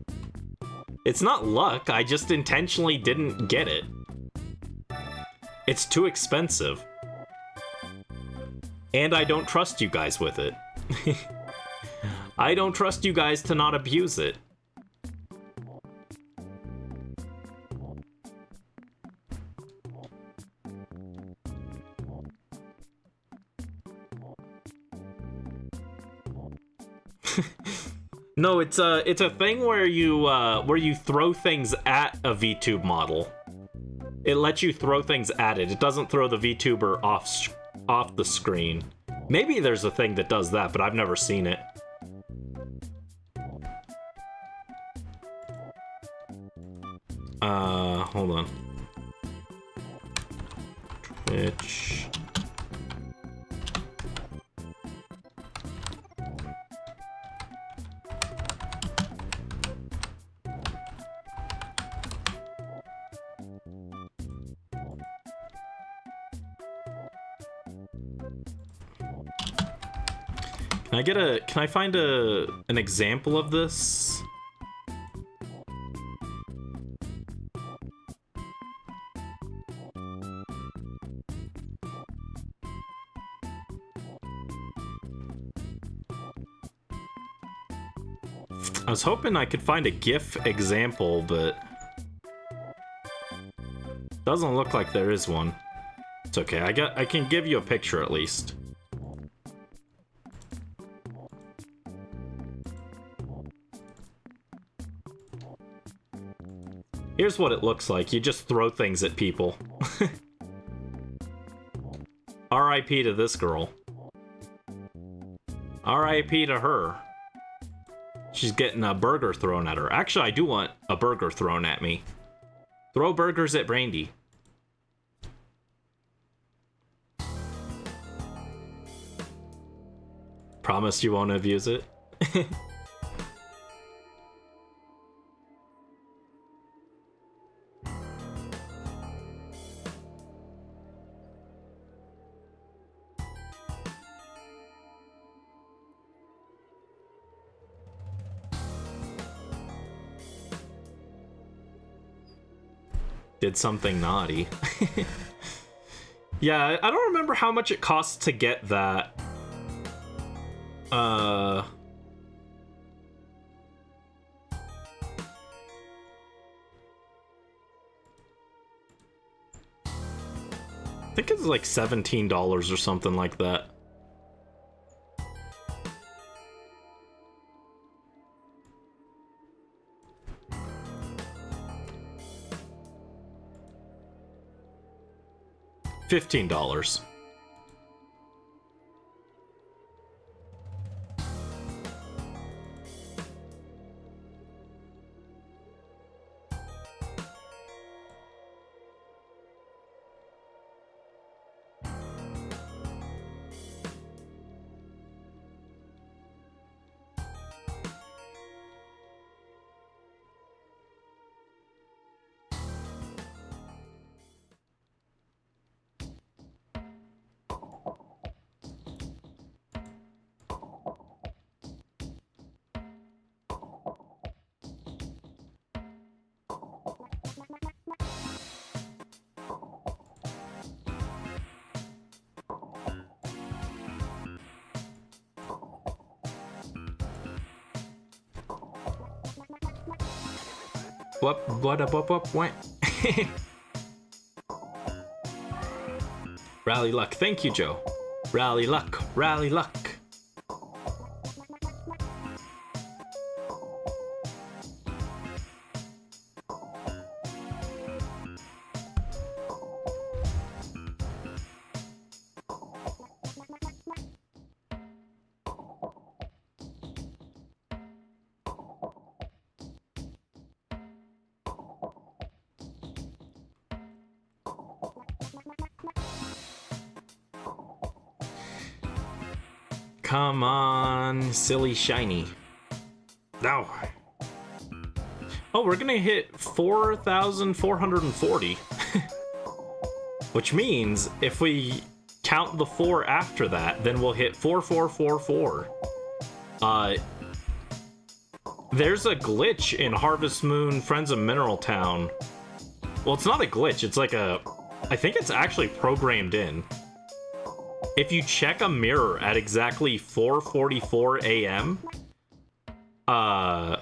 It's not luck, I just intentionally didn't get it. It's too expensive. And I don't trust you guys with it. I don't trust you guys to not abuse it. No, it's a thing where you throw things at a VTube model. It lets you throw things at it. It doesn't throw the VTuber off the screen. Maybe there's a thing that does that, but I've never seen it. Hold on. Twitch. Can I find an example of this? I was hoping I could find a GIF example, but doesn't look like there is one. It's okay. I can give you a picture at least. Here's what it looks like. You just throw things at people. R.I.P. to this girl. R.I.P. to her. She's getting a burger thrown at her. Actually, I do want a burger thrown at me. Throw burgers at Brandy. Promise you won't abuse it? Did something naughty. Yeah, I don't remember how much it costs to get that. I think it's like $17 or something like that. $15. What? Rally luck. Thank you, Joe. Rally luck. Rally luck. Come on, silly shiny. No. Oh, we're gonna hit 4,440. Which means if we count the 4 after that, then we'll hit 4444. There's a glitch in Harvest Moon Friends of Mineral Town. Well, it's not a glitch, it's like a... I think it's actually programmed in. If you check a mirror at exactly 4:44 a.m., I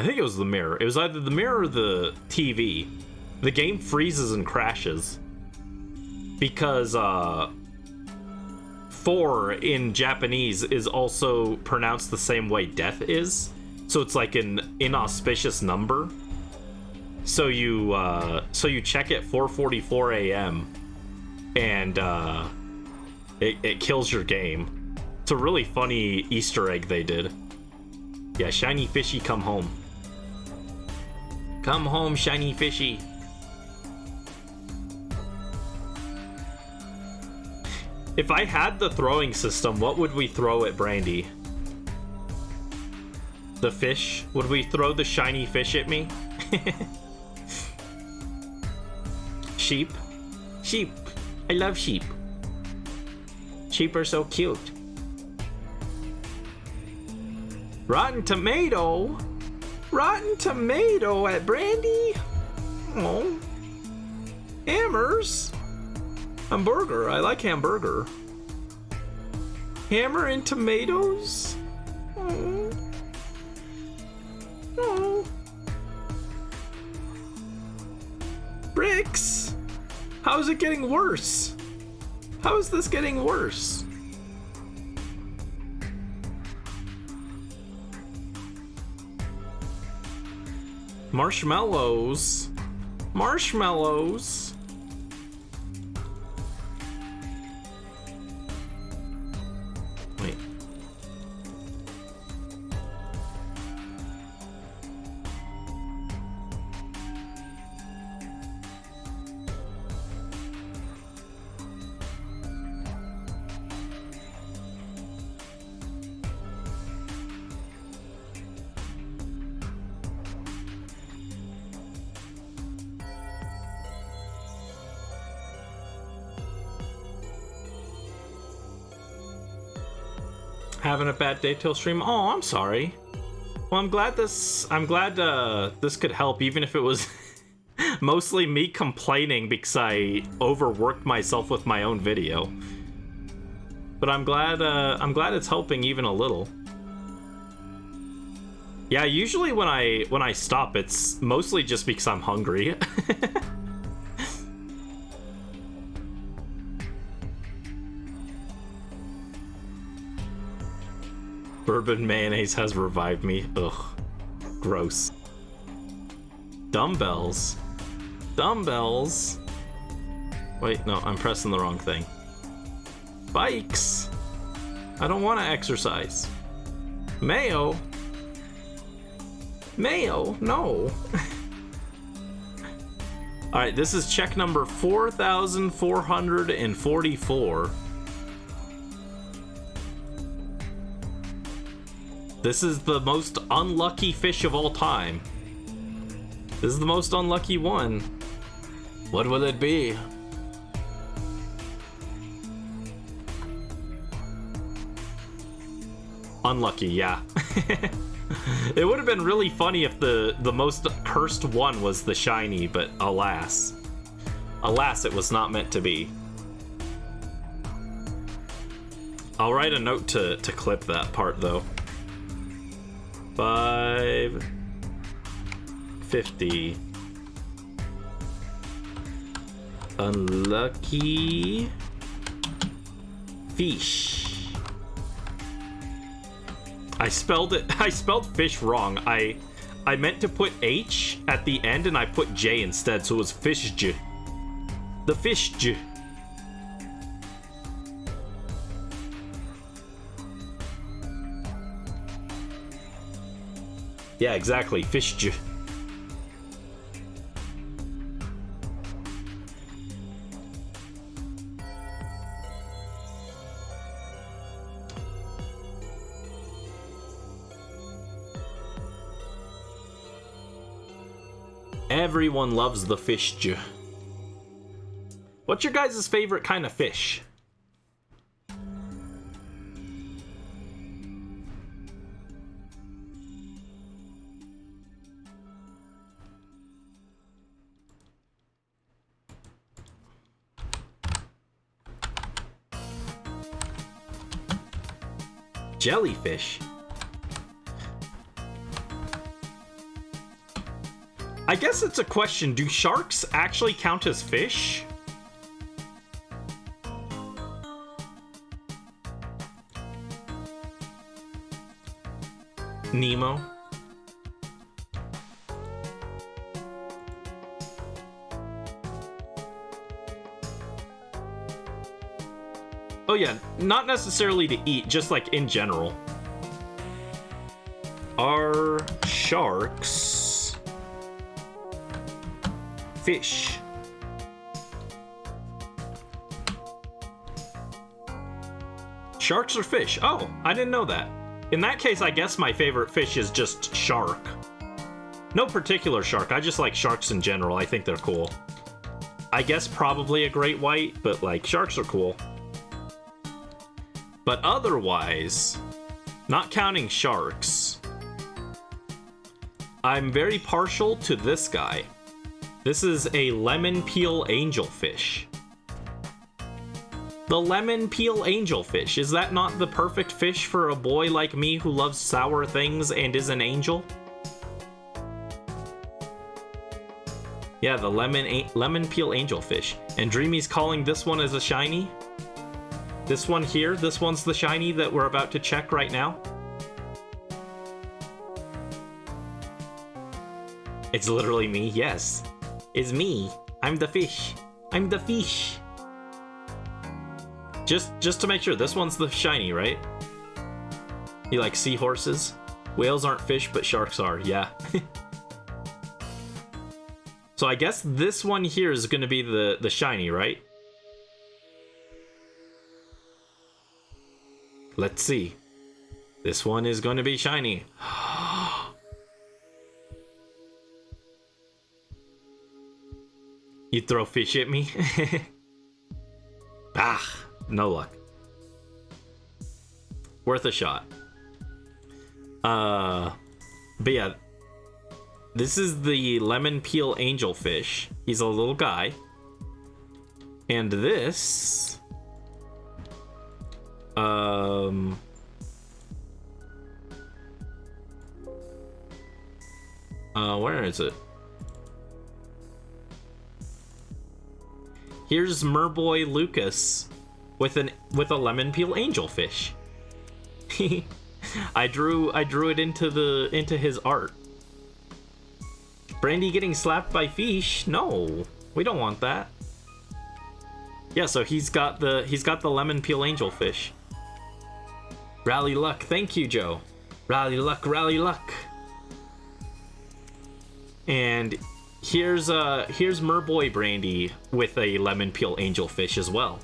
think it was the mirror. It was either the mirror or the TV. The game freezes and crashes. Because, 4 in Japanese is also pronounced the same way death is. So it's like an inauspicious number. So you check at 4:44 a.m. and, it kills your game. It's a really funny Easter egg they did. Yeah, shiny fishy, come home. Come home, shiny fishy. If I had the throwing system, what would we throw at Brandy? The fish? Would we throw the shiny fish at me? Sheep? Sheep. I love sheep. Sheep are so cute. Rotten Tomato? Rotten Tomato at Brandy? Oh. Hammers? Hamburger. I like hamburger. Hammer and tomatoes? Oh. Oh. Bricks? How is it getting worse? How is this getting worse? Marshmallows. Marshmallows. Wait. Having a bad day till stream. Oh, I'm sorry. Well, I'm glad this could help, even if it was mostly me complaining because I overworked myself with my own video. But I'm glad it's helping even a little. Yeah, usually when I stop, it's mostly just because I'm hungry. Bourbon mayonnaise has revived me. Ugh. Gross. Dumbbells. Dumbbells. Wait, no, I'm pressing the wrong thing. Bikes. I don't want to exercise. Mayo. Mayo, no. Alright, this is check number 4,444. This is the most unlucky fish of all time. This is the most unlucky one. What will it be? Unlucky, yeah. It would have been really funny if the most cursed one was the shiny, but alas. Alas, it was not meant to be. I'll write a note to clip that part, though. 550. Unlucky fish. I spelled fish wrong. I meant to put H at the end and I put J instead, so it was fishj. The fishj. Yeah, exactly. Fishj. Everyone loves the fish. What's your guys' favorite kind of fish? Jellyfish. I guess it's a question. Do sharks actually count as fish? Nemo. Oh yeah, not necessarily to eat, just like in general. Are sharks fish? Sharks are fish. Oh, I didn't know that. In that case, I guess my favorite fish is just shark. No particular shark, I just like sharks in general. I think they're cool. I guess probably a great white, but like sharks are cool. But otherwise, not counting sharks, I'm very partial to this guy. This is a lemon peel angelfish. The lemon peel angelfish, is that not the perfect fish for a boy like me who loves sour things and is an angel? Yeah, the lemon peel angelfish. And Dreamy's calling this one as a shiny? This one here, this one's the shiny that we're about to check right now. It's literally me, yes. It's me. I'm the fish. I'm the fish. Just to make sure, this one's the shiny, right? You like seahorses? Whales aren't fish, but sharks are, yeah. So I guess this one here is gonna be the shiny, right? Let's see. This one is going to be shiny. You throw fish at me? Ah, no luck. Worth a shot. But yeah, this is the lemon peel angelfish. He's a little guy. And this... where is it? Here's Merboy Lucas with a lemon peel angelfish. I drew it into his art. Brandy getting slapped by fish? No, we don't want that. Yeah, so he's got the lemon peel angelfish. Rally luck, thank you, Joe. Rally luck, rally luck. And here's Merboy Brandy with a lemon peel angelfish as well.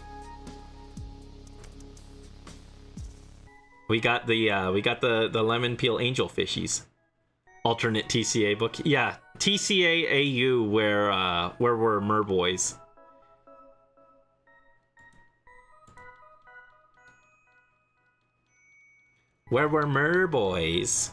We got the lemon peel angelfishies. Alternate TCA book, yeah. TCA AU where we're Merboys. Where were Merboys?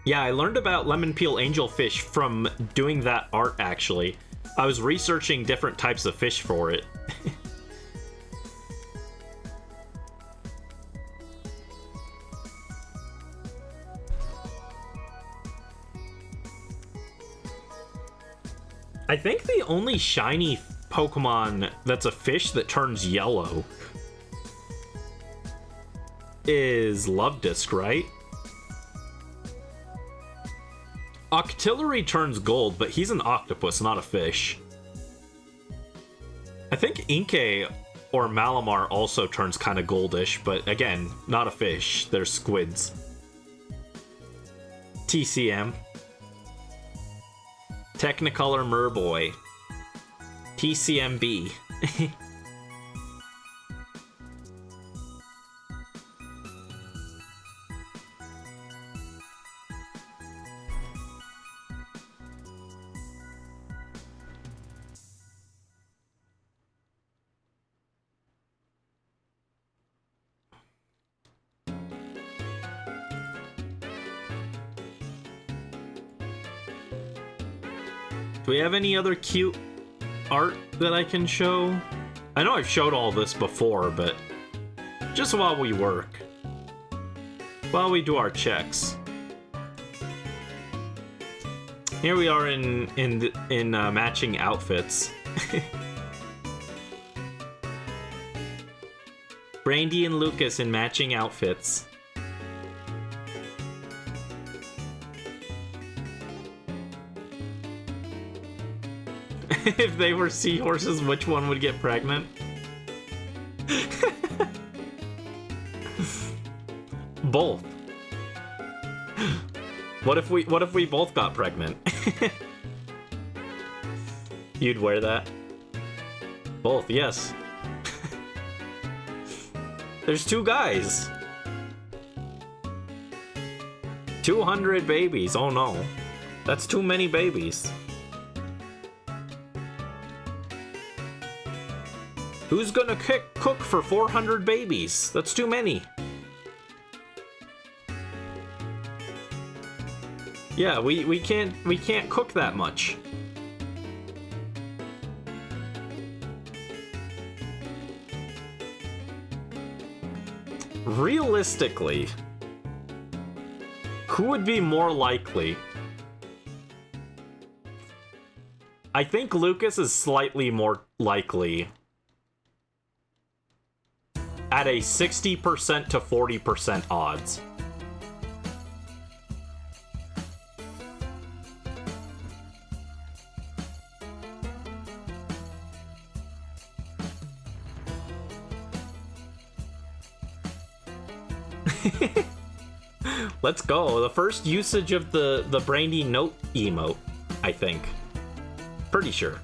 Yeah, I learned about lemon peel angelfish from doing that art, actually. I was researching different types of fish for it. I think the only shiny Pokemon that's a fish that turns yellow is Luvdisc, right? Octillery turns gold, but he's an octopus, not a fish. I think Inkay or Malamar also turns kind of goldish, but again, not a fish. They're squids. TCM. Technicolor Merboy. PCMB. Do we have any other cute art that I can show? I know I've showed all this before, but just while we work. While we do our checks. Here we are in matching outfits. Brandy and Lucas in matching outfits. If they were seahorses, which one would get pregnant? Both. What if we both got pregnant? You'd wear that? Both, yes. There's 2 guys. 200 babies. Oh no. That's too many babies. Who's gonna cook for 400 babies? That's too many. Yeah, we can't cook that much. Realistically, who would be more likely? I think Lucas is slightly more likely. At a 60% to 40% odds. Let's go. The first usage of the Brandy note emote, I think. Pretty sure.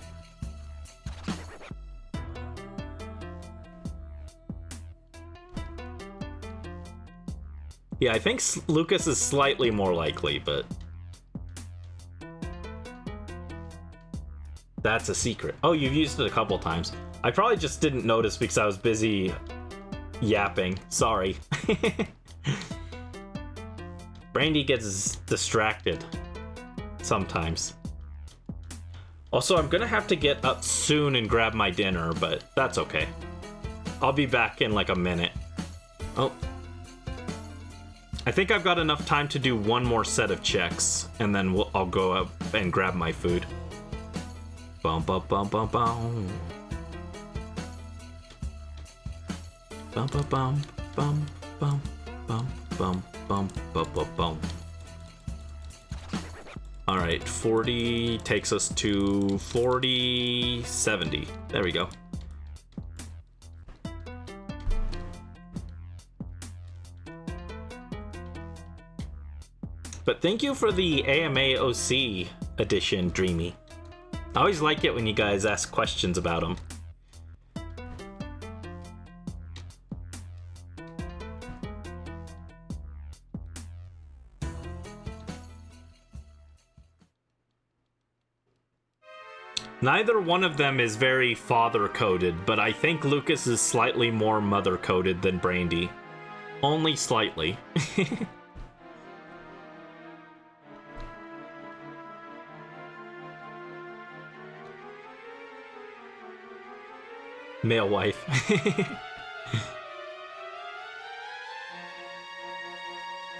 Yeah, I think Lucas is slightly more likely, but that's a secret. Oh, you've used it a couple times. I probably just didn't notice because I was busy yapping. Sorry. Brandy gets distracted sometimes. Also, I'm gonna have to get up soon and grab my dinner, but that's okay. I'll be back in like a minute. Oh. I think I've got enough time to do one more set of checks, and then I'll go up and grab my food. Bum bum bum bum bum. Bum bum bum bum bum bum bum bum bum bum bum. All right, 40 takes us to 40, 70. There we go. But thank you for the AMA OC edition, Dreamy. I always like it when you guys ask questions about them. Neither one of them is very father-coded, but I think Lucas is slightly more mother-coded than Brandy. Only slightly. Male wife.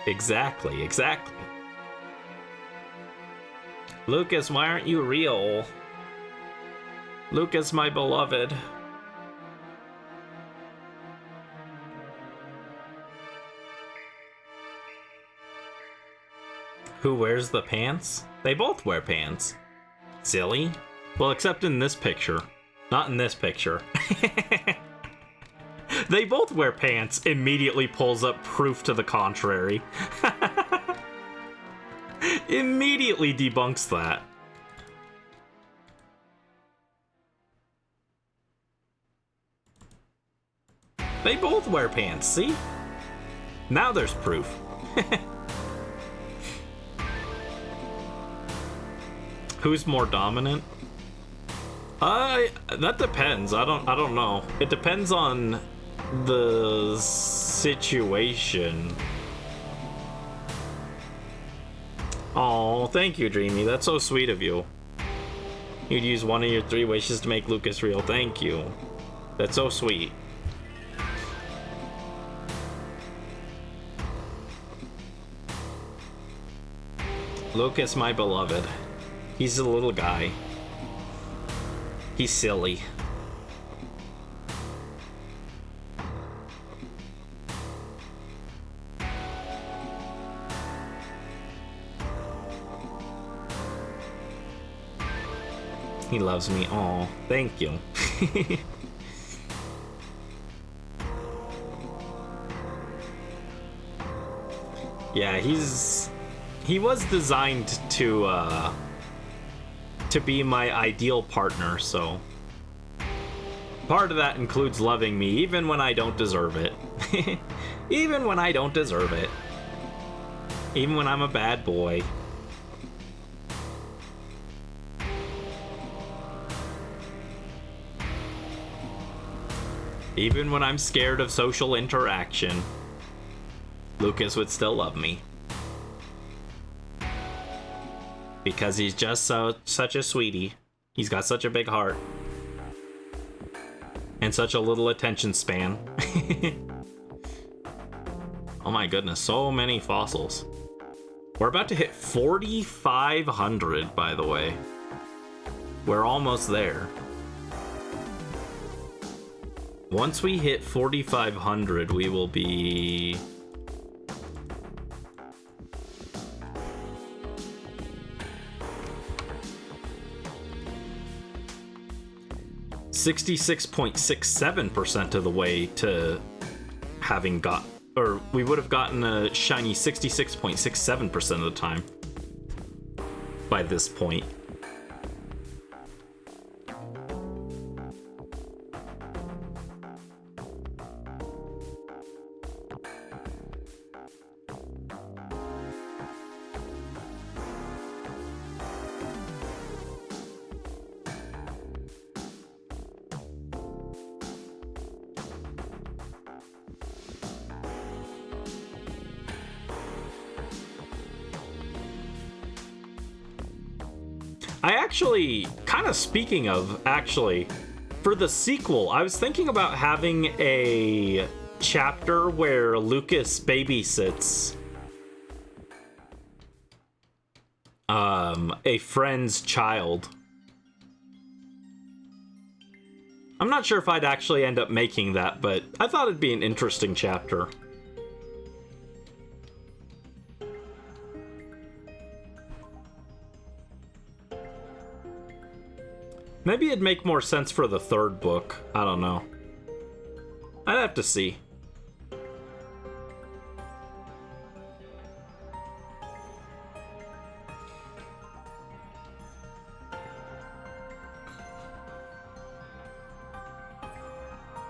Exactly. Lucas, why aren't you real? Lucas, my beloved. Who wears the pants? They both wear pants. Silly. Well, except in this picture. Not in this picture. They both wear pants. Immediately pulls up proof to the contrary. Immediately debunks that. They both wear pants, see? Now there's proof. Who's more dominant? That depends. I don't know. It depends on the situation. Oh, thank you, Dreamy. That's so sweet of you. You'd use one of your 3 wishes to make Lucas real. Thank you. That's so sweet. Lucas, my beloved. He's a little guy. He's silly. He loves me. Aw, thank you. Yeah, he was designed to be my ideal partner, so part of that includes loving me even when I don't deserve it. Even when I don't deserve it. Even when I'm a bad boy. Even when I'm scared of social interaction, Lucas would still love me. Because he's just such a sweetie. He's got such a big heart. And such a little attention span. Oh my goodness, so many fossils. We're about to hit 4,500, by the way. We're almost there. Once we hit 4,500, we will be... ...66.67% of the way to having got... Or we would have gotten a shiny 66.67% of the time by this point. I actually, kind of speaking of, actually, for the sequel, I was thinking about having a chapter where Lucas babysits a friend's child. I'm not sure if I'd actually end up making that, but I thought it'd be an interesting chapter. Maybe it'd make more sense for the 3rd book. I don't know. I'd have to see.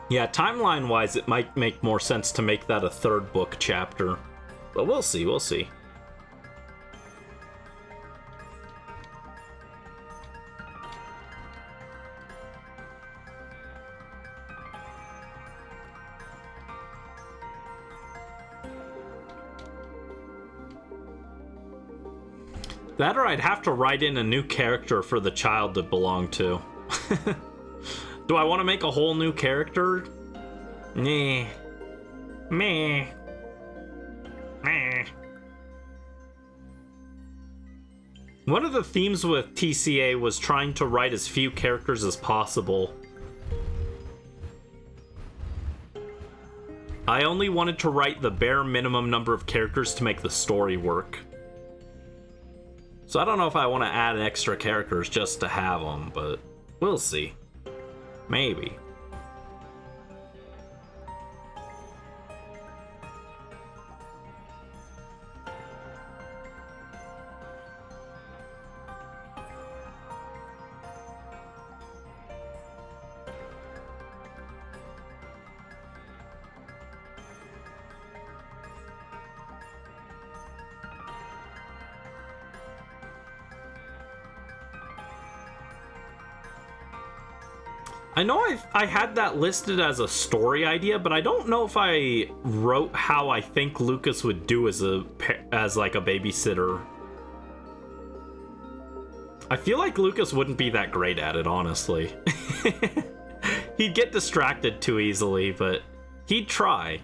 Yeah, timeline-wise, it might make more sense to make that a 3rd book chapter. But we'll see, we'll see. That or I'd have to write in a new character for the child to belong to. Do I want to make a whole new character? Nah. Meh. Meh. One of the themes with TCA was trying to write as few characters as possible. I only wanted to write the bare minimum number of characters to make the story work. So I don't know if I want to add extra characters just to have them, but we'll see. Maybe. I know I had that listed as a story idea, but I don't know if I wrote how I think Lucas would do as like a babysitter. I feel like Lucas wouldn't be that great at it, honestly. He'd get distracted too easily, but he'd try.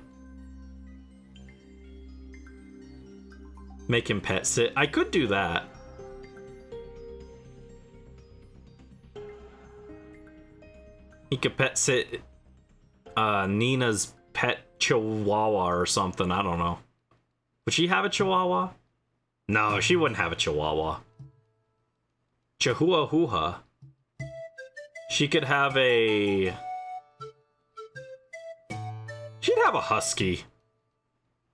Make him pet sit. I could do that. He could pet sit Nina's pet chihuahua or something. I don't know. Would she have a chihuahua? No, she wouldn't have a chihuahua. Chihuahua. She could have a... She'd have a husky.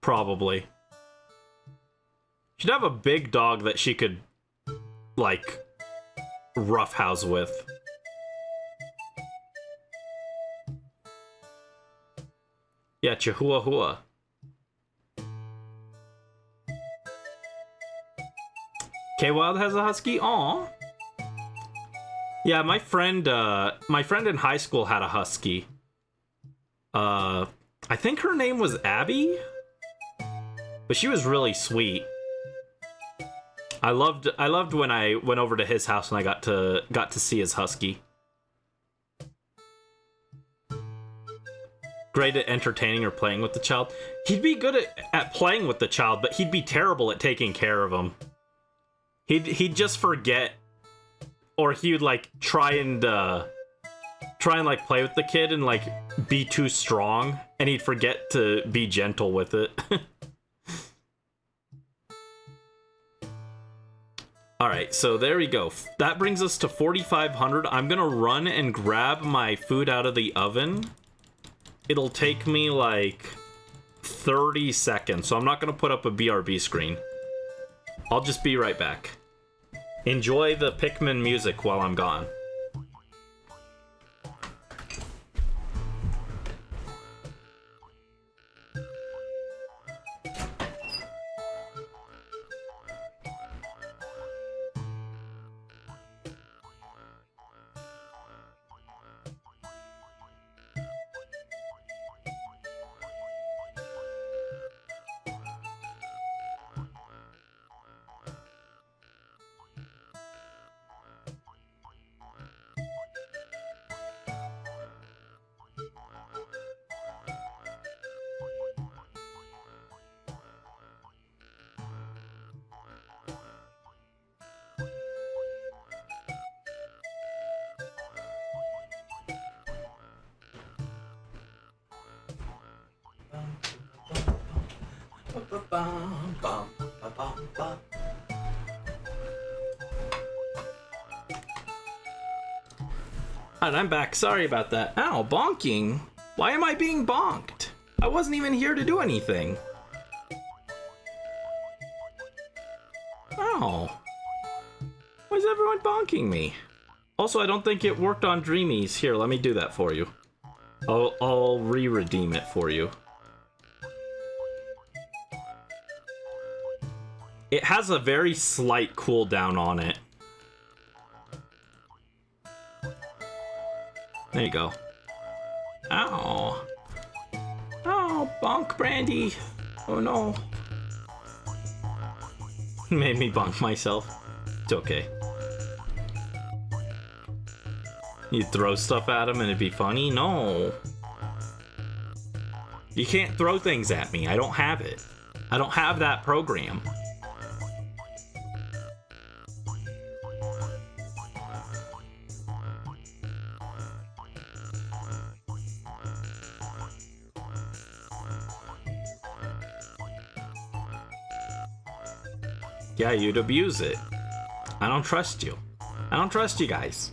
Probably. She'd have a big dog that she could, like, roughhouse with. Yeah, Chihuahua. K-Wild has a husky? Aw. Yeah, my friend in high school had a husky. I think her name was Abby? But she was really sweet. I loved when I went over to his house and I got to see his husky. Great at entertaining or playing with the child. He'd be good at playing with the child, but he'd be terrible at taking care of him. He'd just forget, or he would like try and like play with the kid and like be too strong, and he'd forget to be gentle with it. Alright, so there we go. That brings us to 4,500. I'm gonna run and grab my food out of the oven. It'll take me like 30 seconds, so I'm not gonna put up a BRB screen. I'll just be right back. Enjoy the Pikmin music while I'm gone. And I'm back. Sorry about that. Ow, bonking. Why am I being bonked? I wasn't even here to do anything. Ow. Why is everyone bonking me? Also, I don't think it worked on Dreamies. Here, let me do that for you. I'll re-redeem it for you. It has a very slight cooldown on it. There you go. Ow. Oh, bonk Brandy. Oh no. Made me bonk myself. It's okay. You'd throw stuff at him and it'd be funny? No. You can't throw things at me. I don't have it. I don't have that program. Yeah, you'd abuse it. I don't trust you. I don't trust you guys.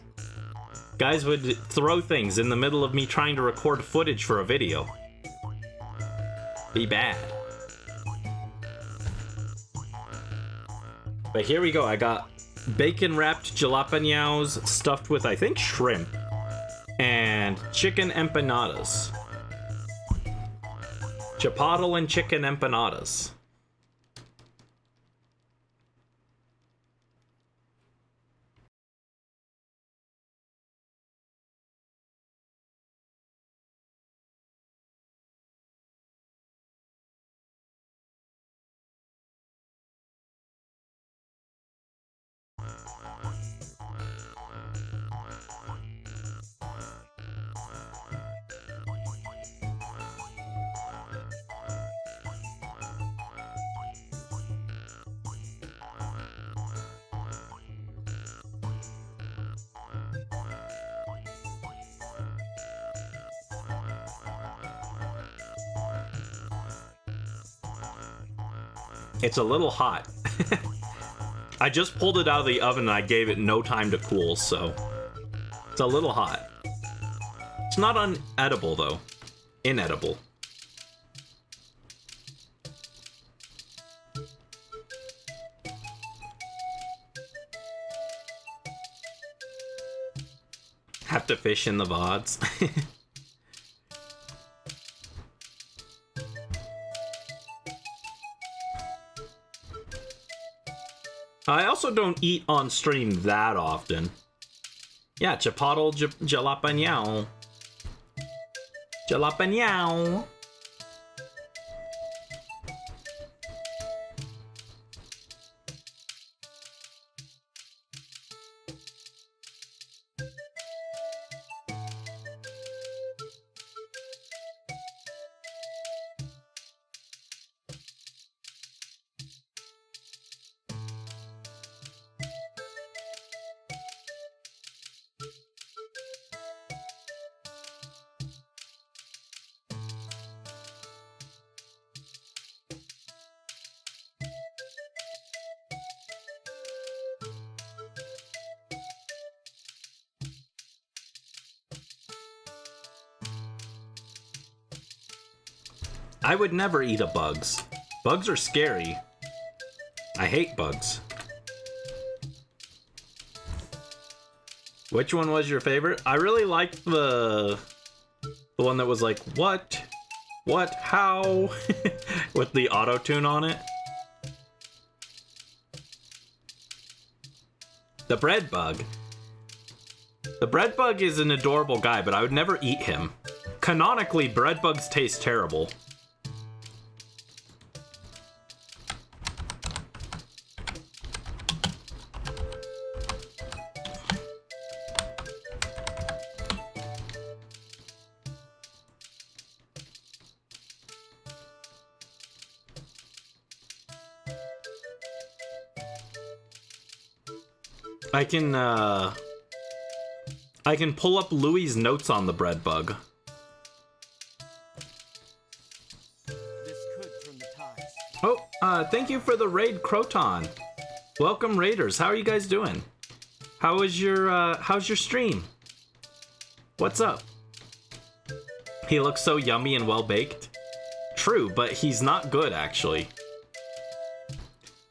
Guys would throw things in the middle of me trying to record footage for a video. Be bad. But here we go. I got bacon wrapped jalapenos stuffed with, I think, shrimp. And chicken empanadas. Chipotle and chicken empanadas. It's a little hot. I just pulled it out of the oven and I gave it no time to cool, so it's a little hot. It's not unedible though. Inedible. Have to fish in the VODs. I also don't eat on stream that often. Yeah, Chipotle Jalapeno. Jalapeno. I would never eat a bugs. Bugs are scary. I hate bugs. Which one was your favorite? I really liked the one that was like, what? What? How? With the auto-tune on it. The bread bug. The bread bug is an adorable guy, but I would never eat him. Canonically, bread bugs taste terrible. I can pull up Louie's notes on the bread bug. Oh, thank you for the raid, Croton. Welcome, raiders. How are you guys doing? How's your stream? What's up? He looks so yummy and well baked. True, but he's not good actually.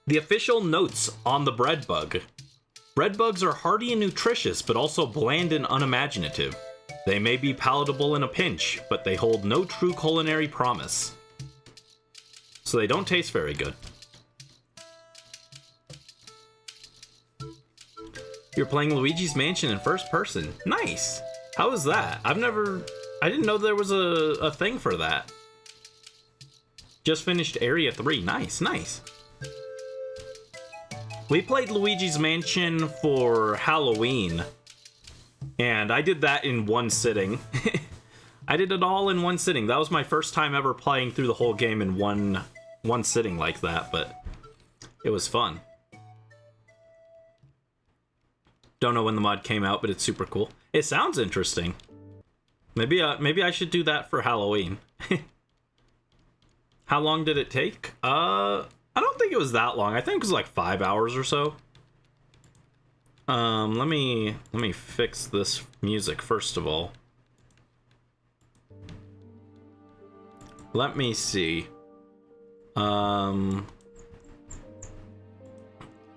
The official notes on the bread bug. Bread bugs are hearty and nutritious, but also bland and unimaginative. They may be palatable in a pinch, but they hold no true culinary promise. So they don't taste very good. You're playing Luigi's Mansion in first person. Nice! How is that? I didn't know there was a thing for that. Just finished Area 3. Nice, nice. We played Luigi's Mansion for Halloween, and I did that in one sitting. I did it all in one sitting. That was my first time ever playing through the whole game in one sitting like that, but it was fun. Don't know when the mod came out, but it's super cool. It sounds interesting. Maybe I should do that for Halloween. How long did it take? I don't think it was that long. I think it was like 5 hours or so. Let me fix this music first of all. Let me see. That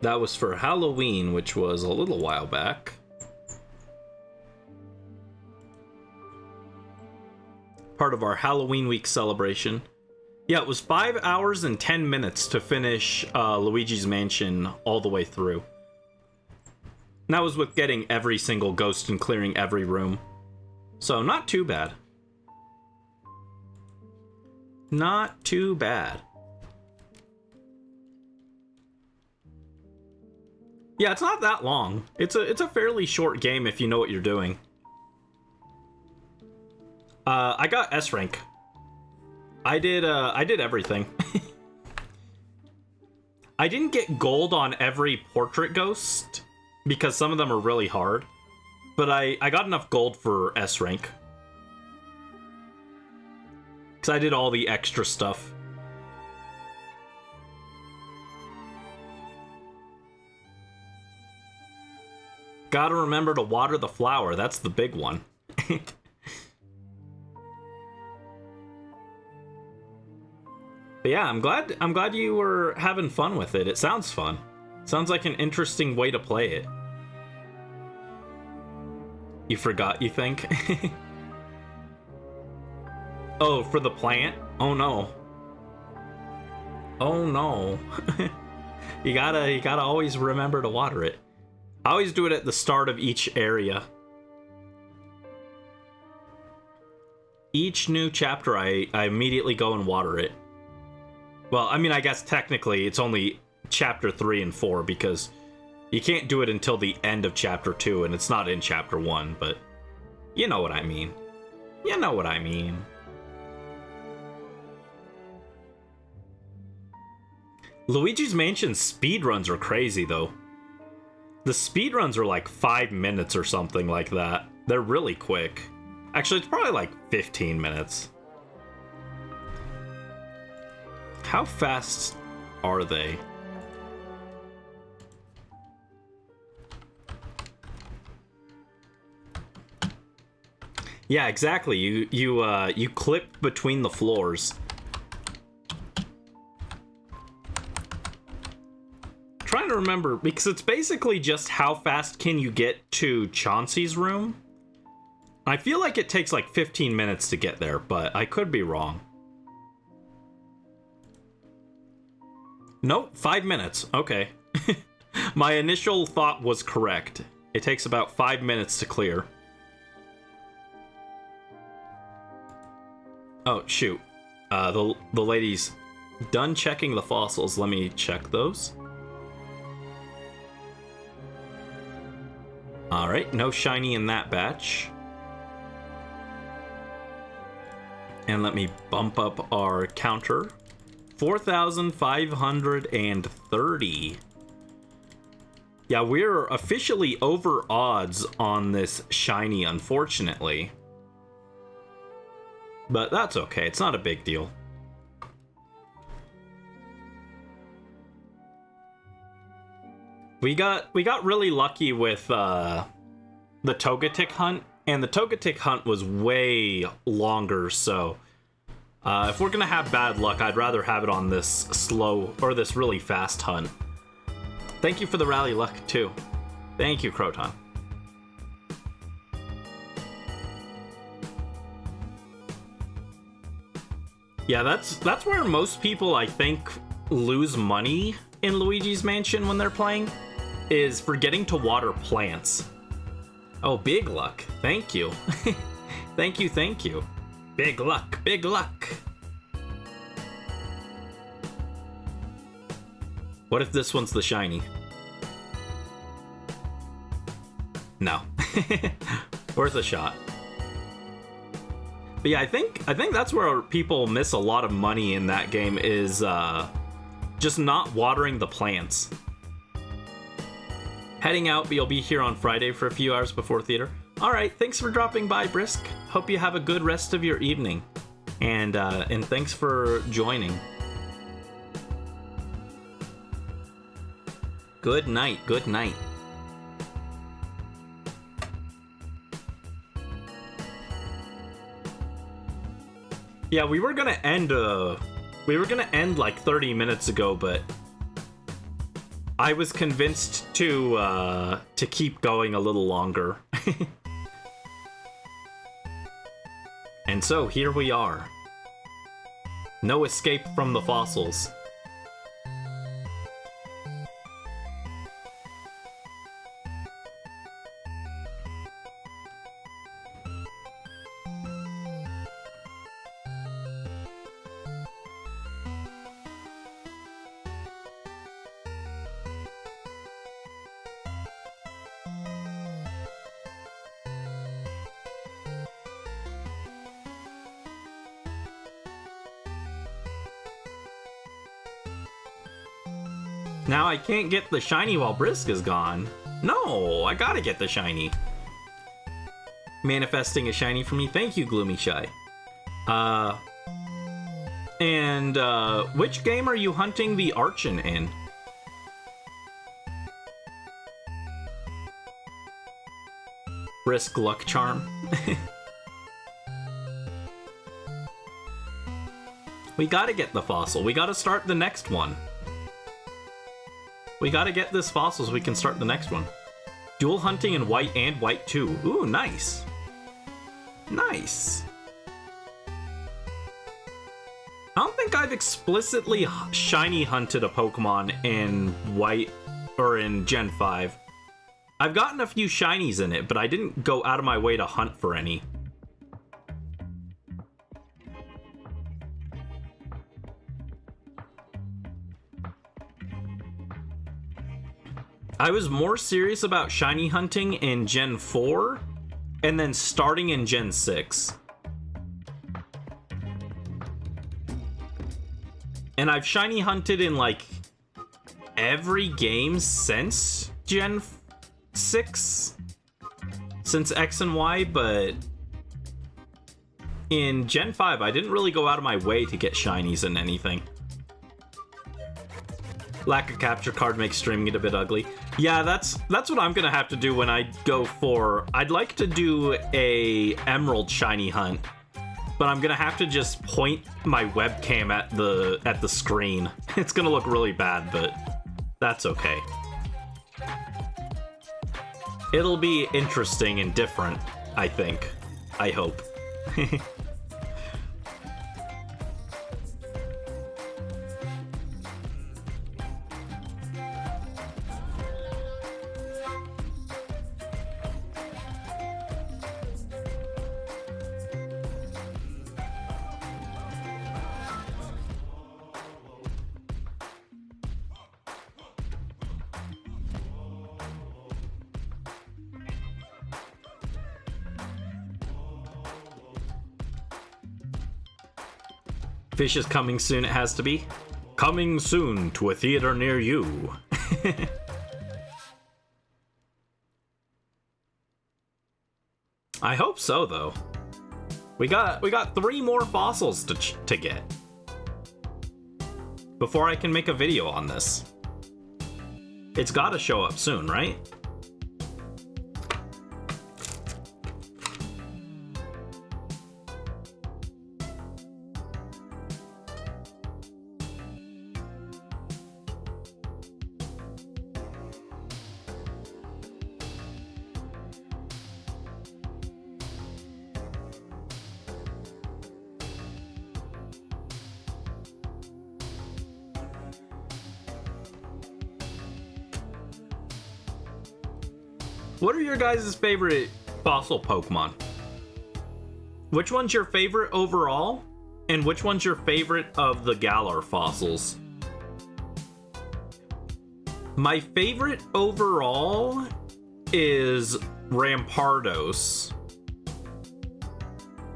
was for Halloween, which was a little while back. Part of our Halloween week celebration. Yeah, it was 5 hours and 10 minutes to finish Luigi's Mansion all the way through. And that was with getting every single ghost and clearing every room. So, not too bad. Not too bad. Yeah, it's not that long. It's a fairly short game if you know what you're doing. I got S rank. I did everything. I didn't get gold on every portrait ghost because some of them are really hard, but I got enough gold for S rank. Because I did all the extra stuff. Gotta remember to water the flower. That's the big one. But yeah, I'm glad you were having fun with it. It sounds fun. Sounds like an interesting way to play it. You forgot, you think? Oh, for the plant? Oh no. Oh no. You gotta always remember to water it. I always do it at the start of each area. Each new chapter, I immediately go and water it. Well, I mean, I guess technically it's only chapter 3 and 4 because you can't do it until the end of chapter 2 and it's not in chapter 1, but you know what I mean. You know what I mean. Luigi's Mansion speedruns are crazy, though. The speedruns are like 5 minutes or something like that. They're really quick. Actually, it's probably like 15 minutes. How fast are they? Yeah, exactly. You clip between the floors. Trying to remember because it's basically just how fast can you get to Chauncey's room. I feel like it takes like 15 minutes to get there, but I could be wrong. Nope, 5 minutes. Okay. My initial thought was correct. It takes about 5 minutes to clear. Oh, shoot. The lady's done checking the fossils. Let me check those. Alright, no shiny in that batch. And let me bump up our counter. 4,530. Yeah, we're officially over odds on this shiny, unfortunately. But that's okay, it's not a big deal. We got really lucky with the Togetic hunt, and the Togetic hunt was way longer, so if we're gonna have bad luck, I'd rather have it on this slow, or this really fast hunt. Thank you for the rally luck, too. Thank you, Croton. Yeah, that's where most people, I think, lose money in Luigi's Mansion when they're playing, is forgetting to water plants. Oh, big luck. Thank you. Thank you, thank you. Big luck, big luck. What if this one's the shiny? No. Worth a shot. But yeah, I think that's where people miss a lot of money in that game is just not watering the plants. Heading out, but you'll be here on Friday for a few hours before theater. Alright, thanks for dropping by, Brisk. Hope you have a good rest of your evening. And thanks for joining. Good night, good night. Yeah, we were gonna end like 30 minutes ago, but I was convinced to keep going a little longer. And so here we are. No escape from the fossils. Now I can't get the shiny while Brisk is gone. No, I gotta get the shiny. Manifesting a shiny for me. Thank you, Gloomy Shy. Which game are you hunting the Archon in? Risk luck charm. We gotta get the fossil. We gotta start the next one. We gotta get this fossil so we can start the next one. Dual hunting in white and white 2. Ooh, nice. Nice. I don't think I've explicitly shiny hunted a Pokemon in white or in Gen 5. I've gotten a few shinies in it, but I didn't go out of my way to hunt for any. I was more serious about shiny hunting in Gen 4 and then starting in Gen 6. And I've shiny hunted in like every game since Gen 6, since X and Y, but in Gen 5 I didn't really go out of my way to get shinies in anything. Lack of capture card makes streaming it a bit ugly. Yeah, that's what I'm gonna have to do when I go for... I'd like to do a Emerald shiny hunt, but I'm gonna have to just point my webcam at the screen. It's gonna look really bad, but that's okay. It'll be interesting and different, I think. I hope. Fish is coming soon, it has to be. Coming soon to a theater near you. I hope so, though. We got 3 more fossils to get before I can make a video on this. It's gotta show up soon, right? What are your guys' favorite fossil Pokemon? Which one's your favorite overall? And which one's your favorite of the Galar fossils? My favorite overall is Rampardos.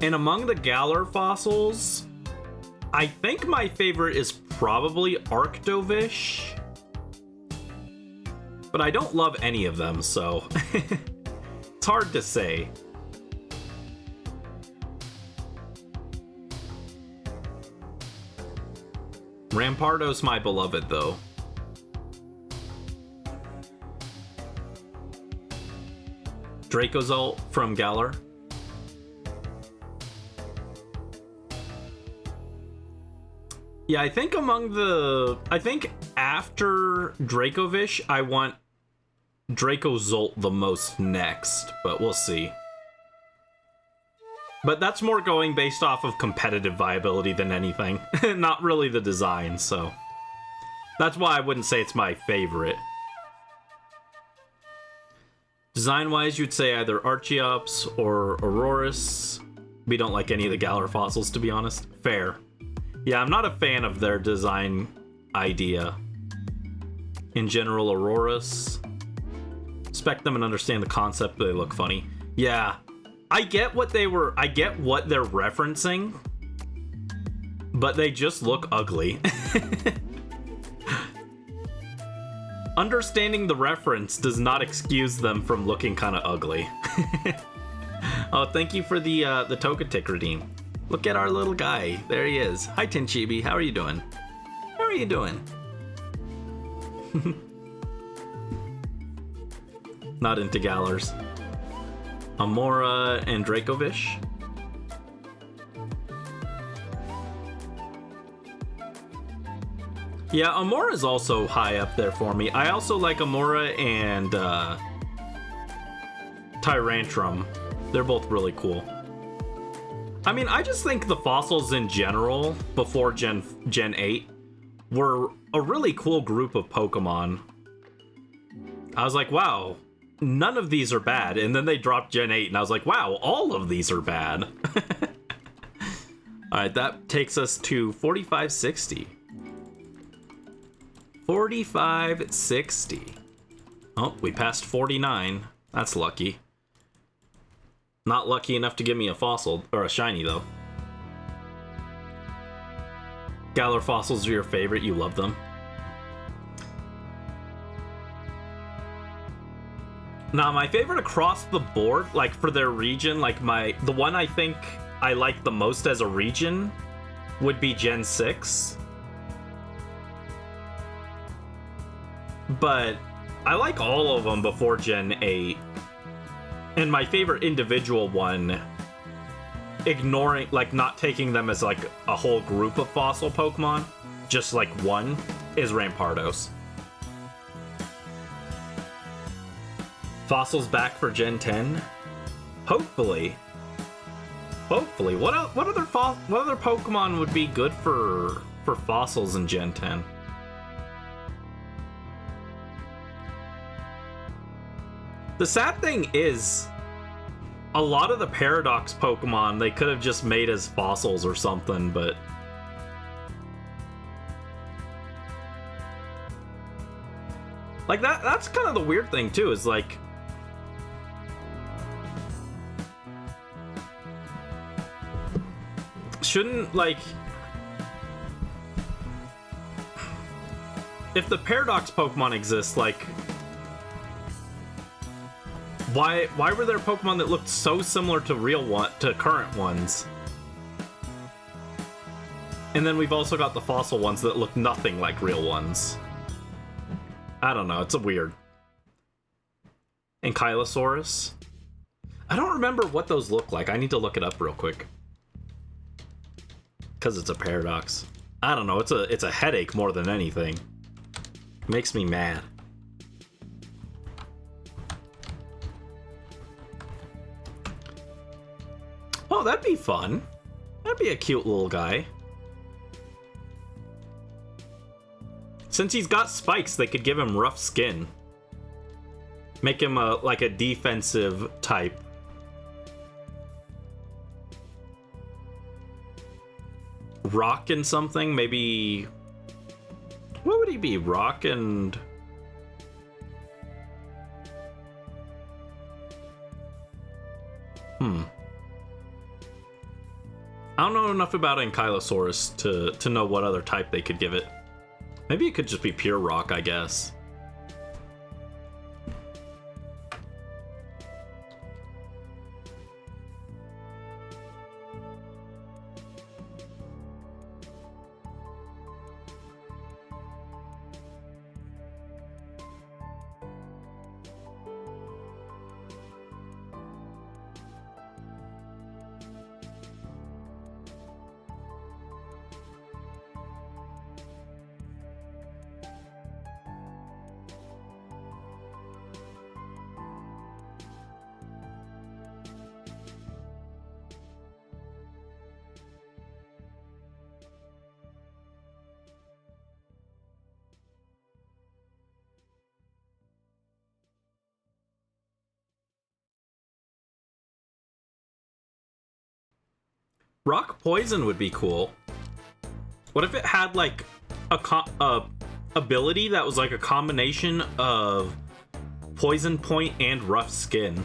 And among the Galar fossils, I think my favorite is probably Arctovish. But I don't love any of them, so it's hard to say. Rampardos my beloved, though. Dracozolt from Galar. Yeah, I think after Dracovish, I want Dracozolt the most next, but we'll see. But that's more going based off of competitive viability than anything. Not really the design, so that's why I wouldn't say it's my favorite. Design-wise, you'd say either Archeops or Aurorus. We don't like any of the Galar fossils, to be honest. Fair. Yeah, I'm not a fan of their design idea. In general, Aurorus. Respect them and understand the concept, but they look funny. Yeah, I get what they're referencing, but they just look ugly. Understanding the reference does not excuse them from looking kind of ugly. Oh, thank you for the Togetic redeem. Look at our little guy. There he is. Hi, Tenchibi. How are you doing? How are you doing? Not into Galars. Amora and Dracovish. Yeah, Amora is also high up there for me. I also like Amora and Tyrantrum. They're both really cool. I mean, I just think the fossils in general, before Gen 8, were a really cool group of Pokemon. I was like, wow, none of these are bad. And then they dropped Gen 8, and I was like, wow, all of these are bad. Alright, that takes us to 4560. 4560. Oh, we passed 49. That's lucky. Not lucky enough to give me a fossil, or a shiny, though. Galar fossils are your favorite, you love them. Now, my favorite across the board, like for their region, like the one I think I like the most as a region would be Gen 6. But I like all of them before Gen 8. And my favorite individual one, ignoring, like not taking them as like a whole group of fossil Pokemon, just like one, is Rampardos. Fossils back for Gen 10? Hopefully. Hopefully. What other Pokemon would be good for fossils in Gen 10? The sad thing is, a lot of the Paradox Pokemon they could have just made as fossils or something, but like that's kind of the weird thing too, is like shouldn't, like, if the Paradox Pokemon exist, like why were there Pokemon that looked so similar to current ones? And then we've also got the fossil ones that look nothing like real ones. I don't know, it's a weird. Ankylosaurus? I don't remember what those look like. I need to look it up real quick. Because it's a Paradox. I don't know, it's a headache more than anything. It makes me mad. Oh, that'd be fun. That'd be a cute little guy. Since he's got spikes, they could give him rough skin. Make him like a defensive type. Rock and something? Maybe... What would he be? Rock and... I don't know enough about Ankylosaurus to know what other type they could give it. Maybe it could just be pure rock, I guess. Rock Poison would be cool. What if it had like a ability that was like a combination of Poison Point and Rough Skin?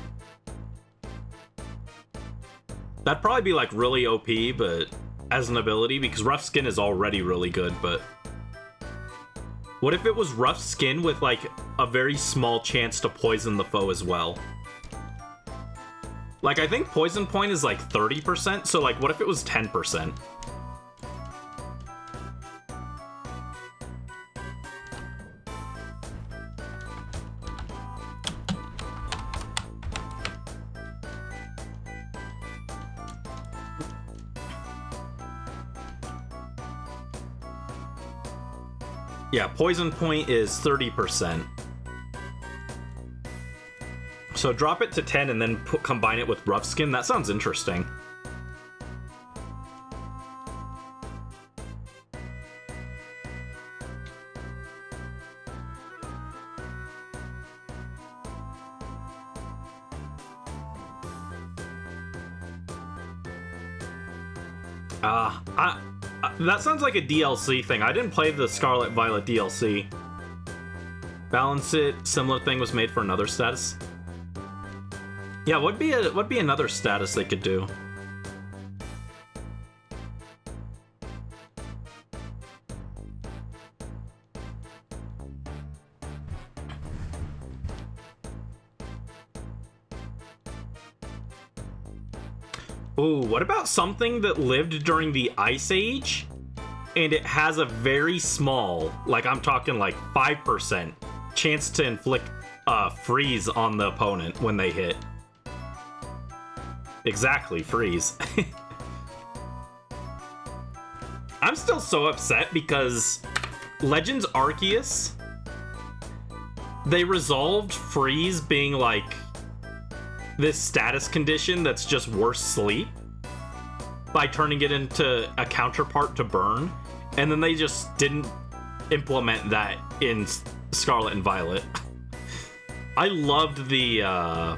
That'd probably be like really OP, but as an ability, because Rough Skin is already really good, but what if it was Rough Skin with like a very small chance to poison the foe as well? Like, I think Poison Point is like 30%, so like, what if it was 10%? Yeah, poison point is 30%. So drop it to 10 and then combine it with rough skin. That sounds interesting. That sounds like a DLC thing. I didn't play the Scarlet Violet DLC. Balance it. Similar thing was made for another status. Yeah, what'd be another status they could do? Ooh, what about something that lived during the Ice Age? And it has a very small, like I'm talking like 5% chance to inflict freeze on the opponent when they hit. Exactly, freeze. I'm still so upset because Legends Arceus, they resolved freeze being like this status condition that's just worse sleep by turning it into a counterpart to burn, and then they just didn't implement that in Scarlet and Violet. I loved the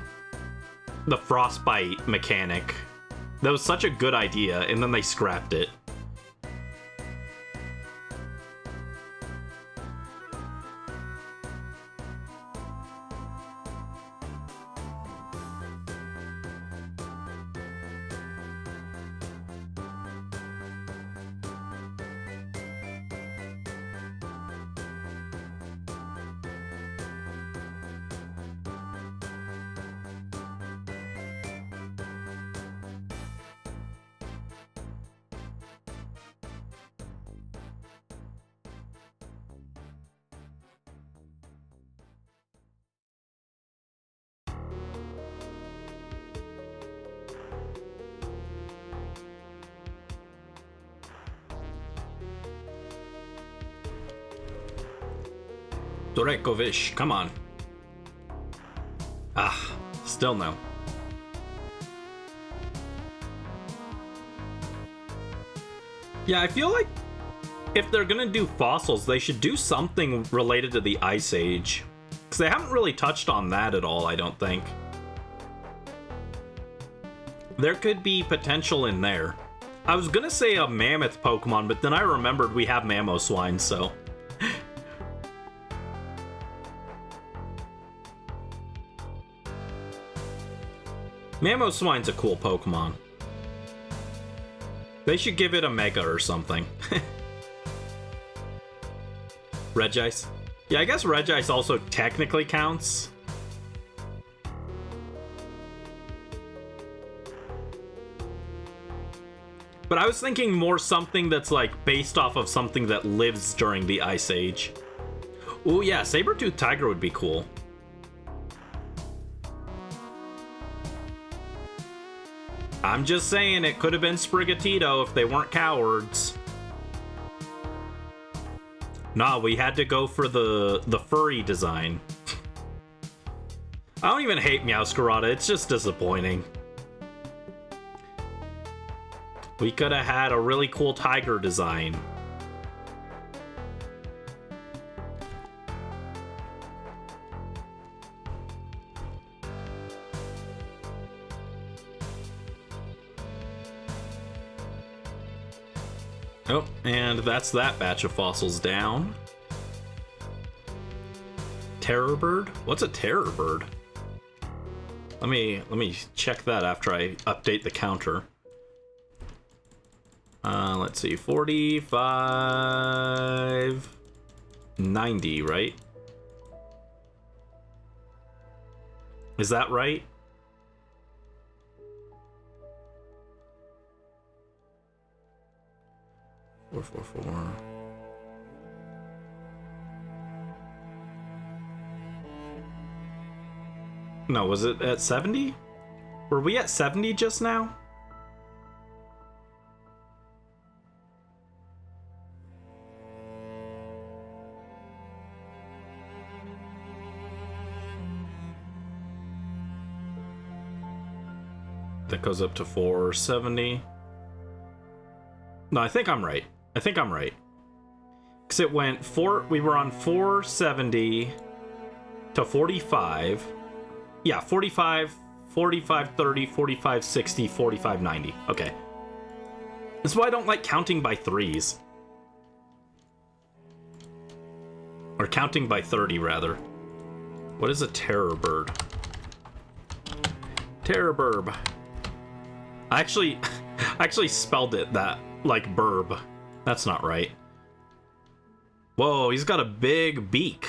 frostbite mechanic. That was such a good idea, and then they scrapped it. Durekovish, come on. Ah, still no. Yeah, I feel like if they're gonna do fossils, they should do something related to the Ice Age. Because they haven't really touched on that at all, I don't think. There could be potential in there. I was gonna say a mammoth Pokemon, but then I remembered we have Mamoswine, so... Mamoswine's a cool Pokemon. They should give it a Mega or something. Regice? Yeah, I guess Regice also technically counts. But I was thinking more something that's like based off of something that lives during the Ice Age. Ooh yeah, Saber-tooth Tiger would be cool. I'm just saying it could have been Sprigatito if they weren't cowards. Nah, we had to go for the furry design. I don't even hate Meowscarada, it's just disappointing. We could have had a really cool tiger design. Oh, and that's that batch of fossils down. Terror bird? What's a terror bird? Let me check that after I update the counter. Let's see, 45, 90, right? Is that right? Four, 4. No, was it at 70? Were we at 70 just now? that goes up to 470. No, I think I'm right. Because it went we were on 470 to 45. Yeah, 45, 45, 30, 45, 60, 45, 90. Okay. That's why I don't like counting by threes. Or counting by 30, rather. What is a terror bird? Terror burb. I actually spelled it that, like burb. That's not right. Whoa, he's got a big beak.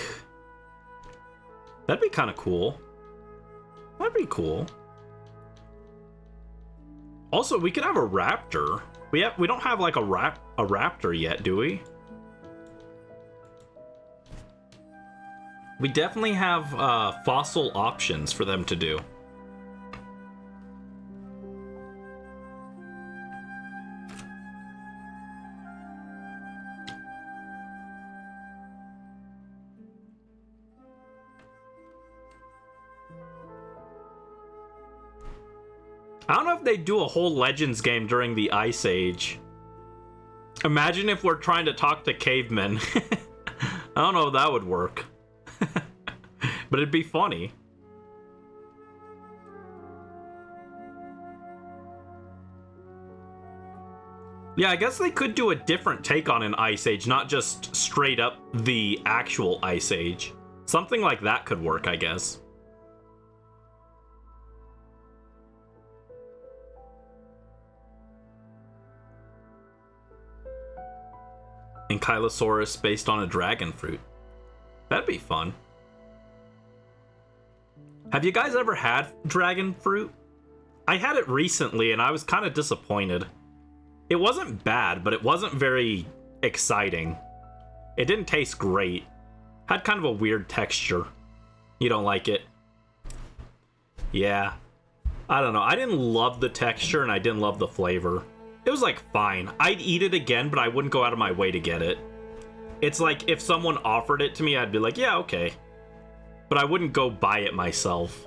That'd be kind of cool. That'd be cool. Also, we could have a raptor. We don't have like a raptor yet, do we? We definitely have fossil options for them to do. I don't know if they'd do a whole Legends game during the Ice Age. Imagine if we're trying to talk to cavemen. I don't know if that would work. But it'd be funny. Yeah, I guess they could do a different take on an Ice Age, not just straight up the actual Ice Age. Something like that could work, I guess. Ankylosaurus based on a dragon fruit. That'd be fun. Have you guys ever had dragon fruit? I had it recently and I was kind of disappointed. It wasn't bad, but it wasn't very exciting. It didn't taste great. Had kind of a weird texture. You don't like it? Yeah. I don't know. I didn't love the texture and I didn't love the flavor. It was like fine. I'd eat it again, but I wouldn't go out of my way to get it. It's like if someone offered it to me, I'd be like, yeah, okay. But I wouldn't go buy it myself.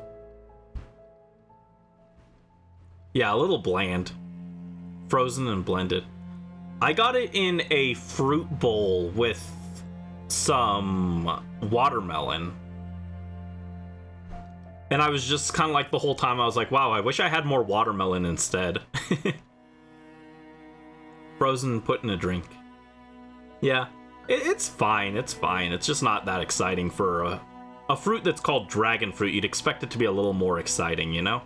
Yeah, a little bland. Frozen and blended. I got it in a fruit bowl with some watermelon. And I was just kind of like the whole time, I was like, wow, I wish I had more watermelon instead. Frozen and put in a drink. Yeah, it's fine, it's fine. It's just not that exciting for a fruit that's called dragon fruit. You'd expect it to be a little more exciting, you know?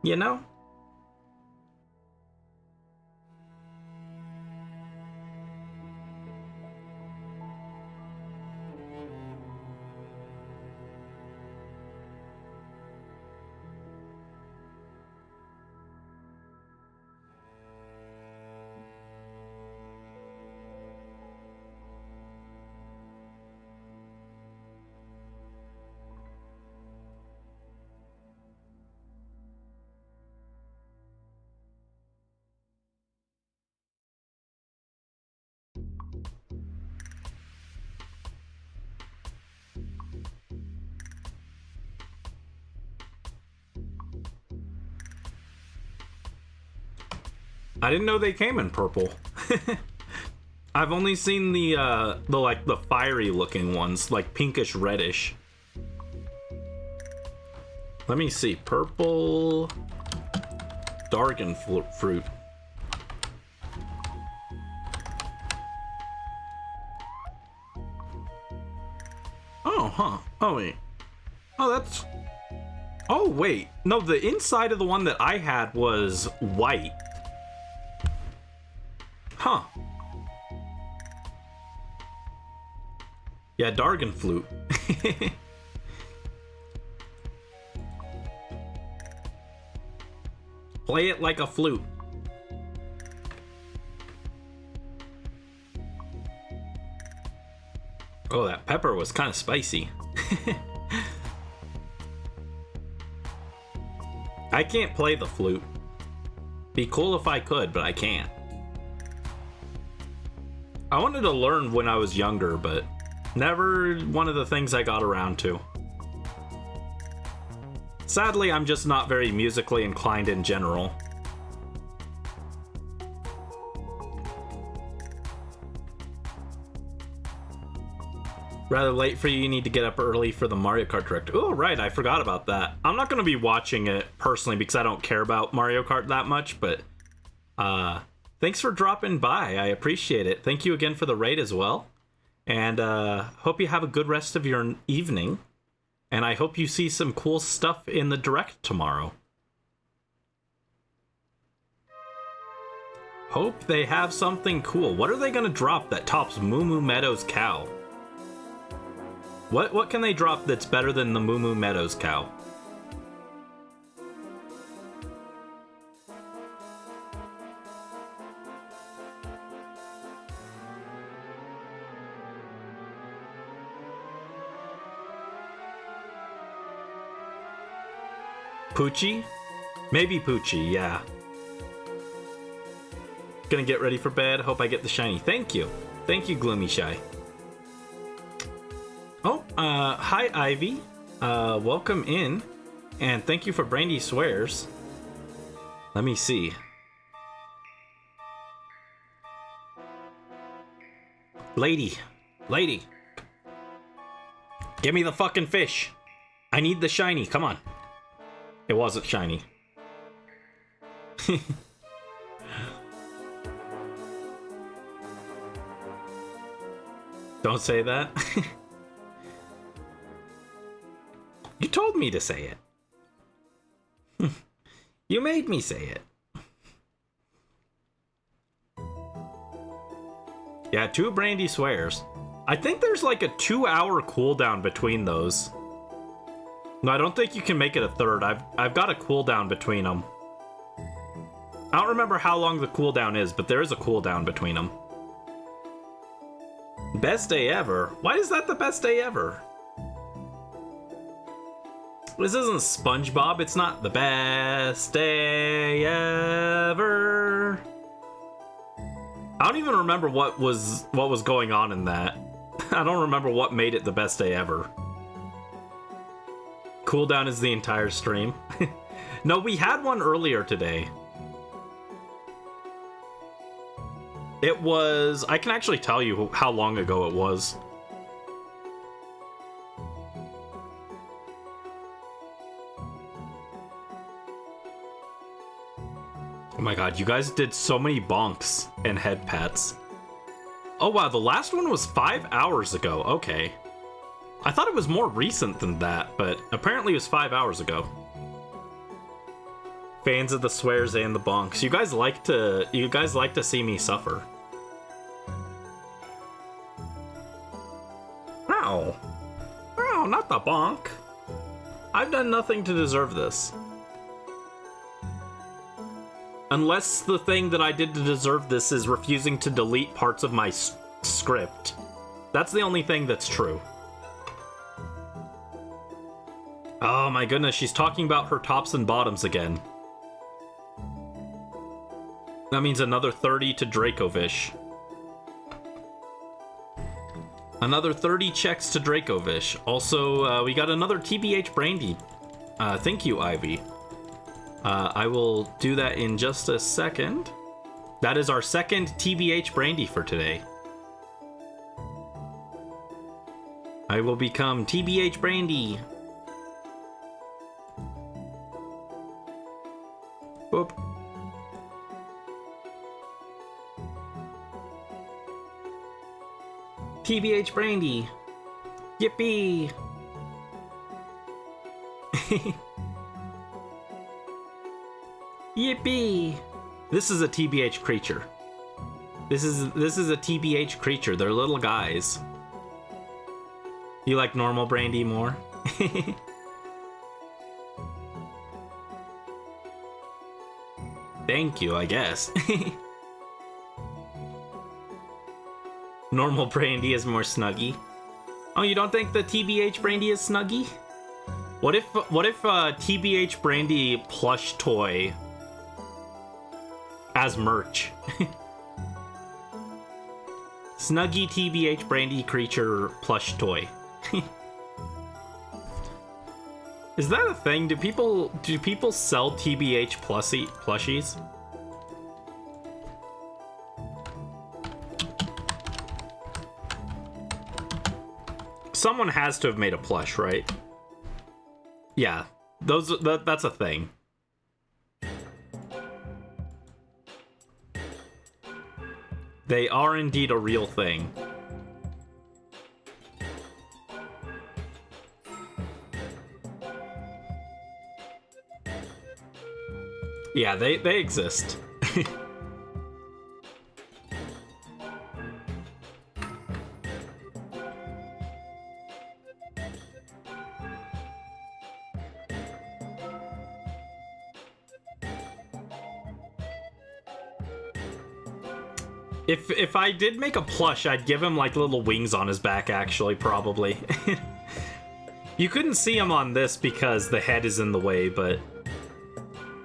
You know? I didn't know they came in purple. I've only seen the fiery looking ones, like pinkish reddish. Let me see. Purple Dragon fruit. Oh, huh. Oh, wait. Oh, that's... Oh, wait. No, the inside of the one that I had was white. Huh. Yeah, Dragon flute. Play it like a flute. Oh, that pepper was kind of spicy. I can't play the flute. Be cool if I could, but I can't. I wanted to learn when I was younger, but never one of the things I got around to. Sadly, I'm just not very musically inclined in general. Rather late for you, you need to get up early for the Mario Kart Direct. Oh, right, I forgot about that. I'm not going to be watching it personally because I don't care about Mario Kart that much, but thanks for dropping by. I appreciate it. Thank you again for the raid as well. And hope you have a good rest of your evening. And I hope you see some cool stuff in the Direct tomorrow. Hope they have something cool. What are they going to drop that tops Moo Moo Meadows cow? What can they drop that's better than the Moo Moo Meadows cow? Poochie? Maybe Poochie, yeah. Gonna get ready for bed. Hope I get the shiny. Thank you. Thank you, Gloomy Shy. Oh, hi, Ivy. Welcome in. And thank you for Brandy Swears. Let me see. Lady. Give me the fucking fish. I need the shiny. Come on. It wasn't shiny. Don't say that. You told me to say it. You made me say it. Yeah, 2 Brandy Swears. I think there's like a 2-hour cooldown between those. No, I don't think you can make it a third. I've got a cooldown between them. I don't remember how long the cooldown is, but there is a cooldown between them. Best day ever? Why is that the best day ever? This isn't SpongeBob. It's not the best day ever. I don't even remember what was going on in that. I don't remember what made it the best day ever. Cooldown is the entire stream. No, we had one earlier today. It was... I can actually tell you how long ago it was. Oh my god, you guys did so many bonks and head pats. Oh wow, the last one was 5 hours ago. Okay. I thought it was more recent than that, but apparently it was 5 hours ago. Fans of the swears and the bonks. You guys like to see me suffer. Ow. Ow, not the bonk. I've done nothing to deserve this. Unless the thing that I did to deserve this is refusing to delete parts of my script. That's the only thing that's true. Oh my goodness, she's talking about her tops and bottoms again. That means another 30 to Dracovish. Another 30 checks to Dracovish. Also, we got another TBH Brandy. Thank you, Ivy. I will do that in just a second. That is our second TBH Brandy for today. I will become TBH Brandy. Boop. TBH Brandy. Yippee. Yippee. This is a TBH creature. This is a TBH creature. They're little guys. You like normal Brandy more? Thank you, I guess. Normal Brandy is more snuggy. Oh, you don't think the TBH Brandy is snuggy? What if TBH Brandy plush toy as merch? Snuggy TBH Brandy creature plush toy. Is that a thing? Do people sell TBH plushies? Someone has to have made a plush, right? Yeah, that's a thing. They are indeed a real thing. Yeah, they exist. If I did make a plush, I'd give him like little wings on his back, actually, probably. You couldn't see him on this because the head is in the way, but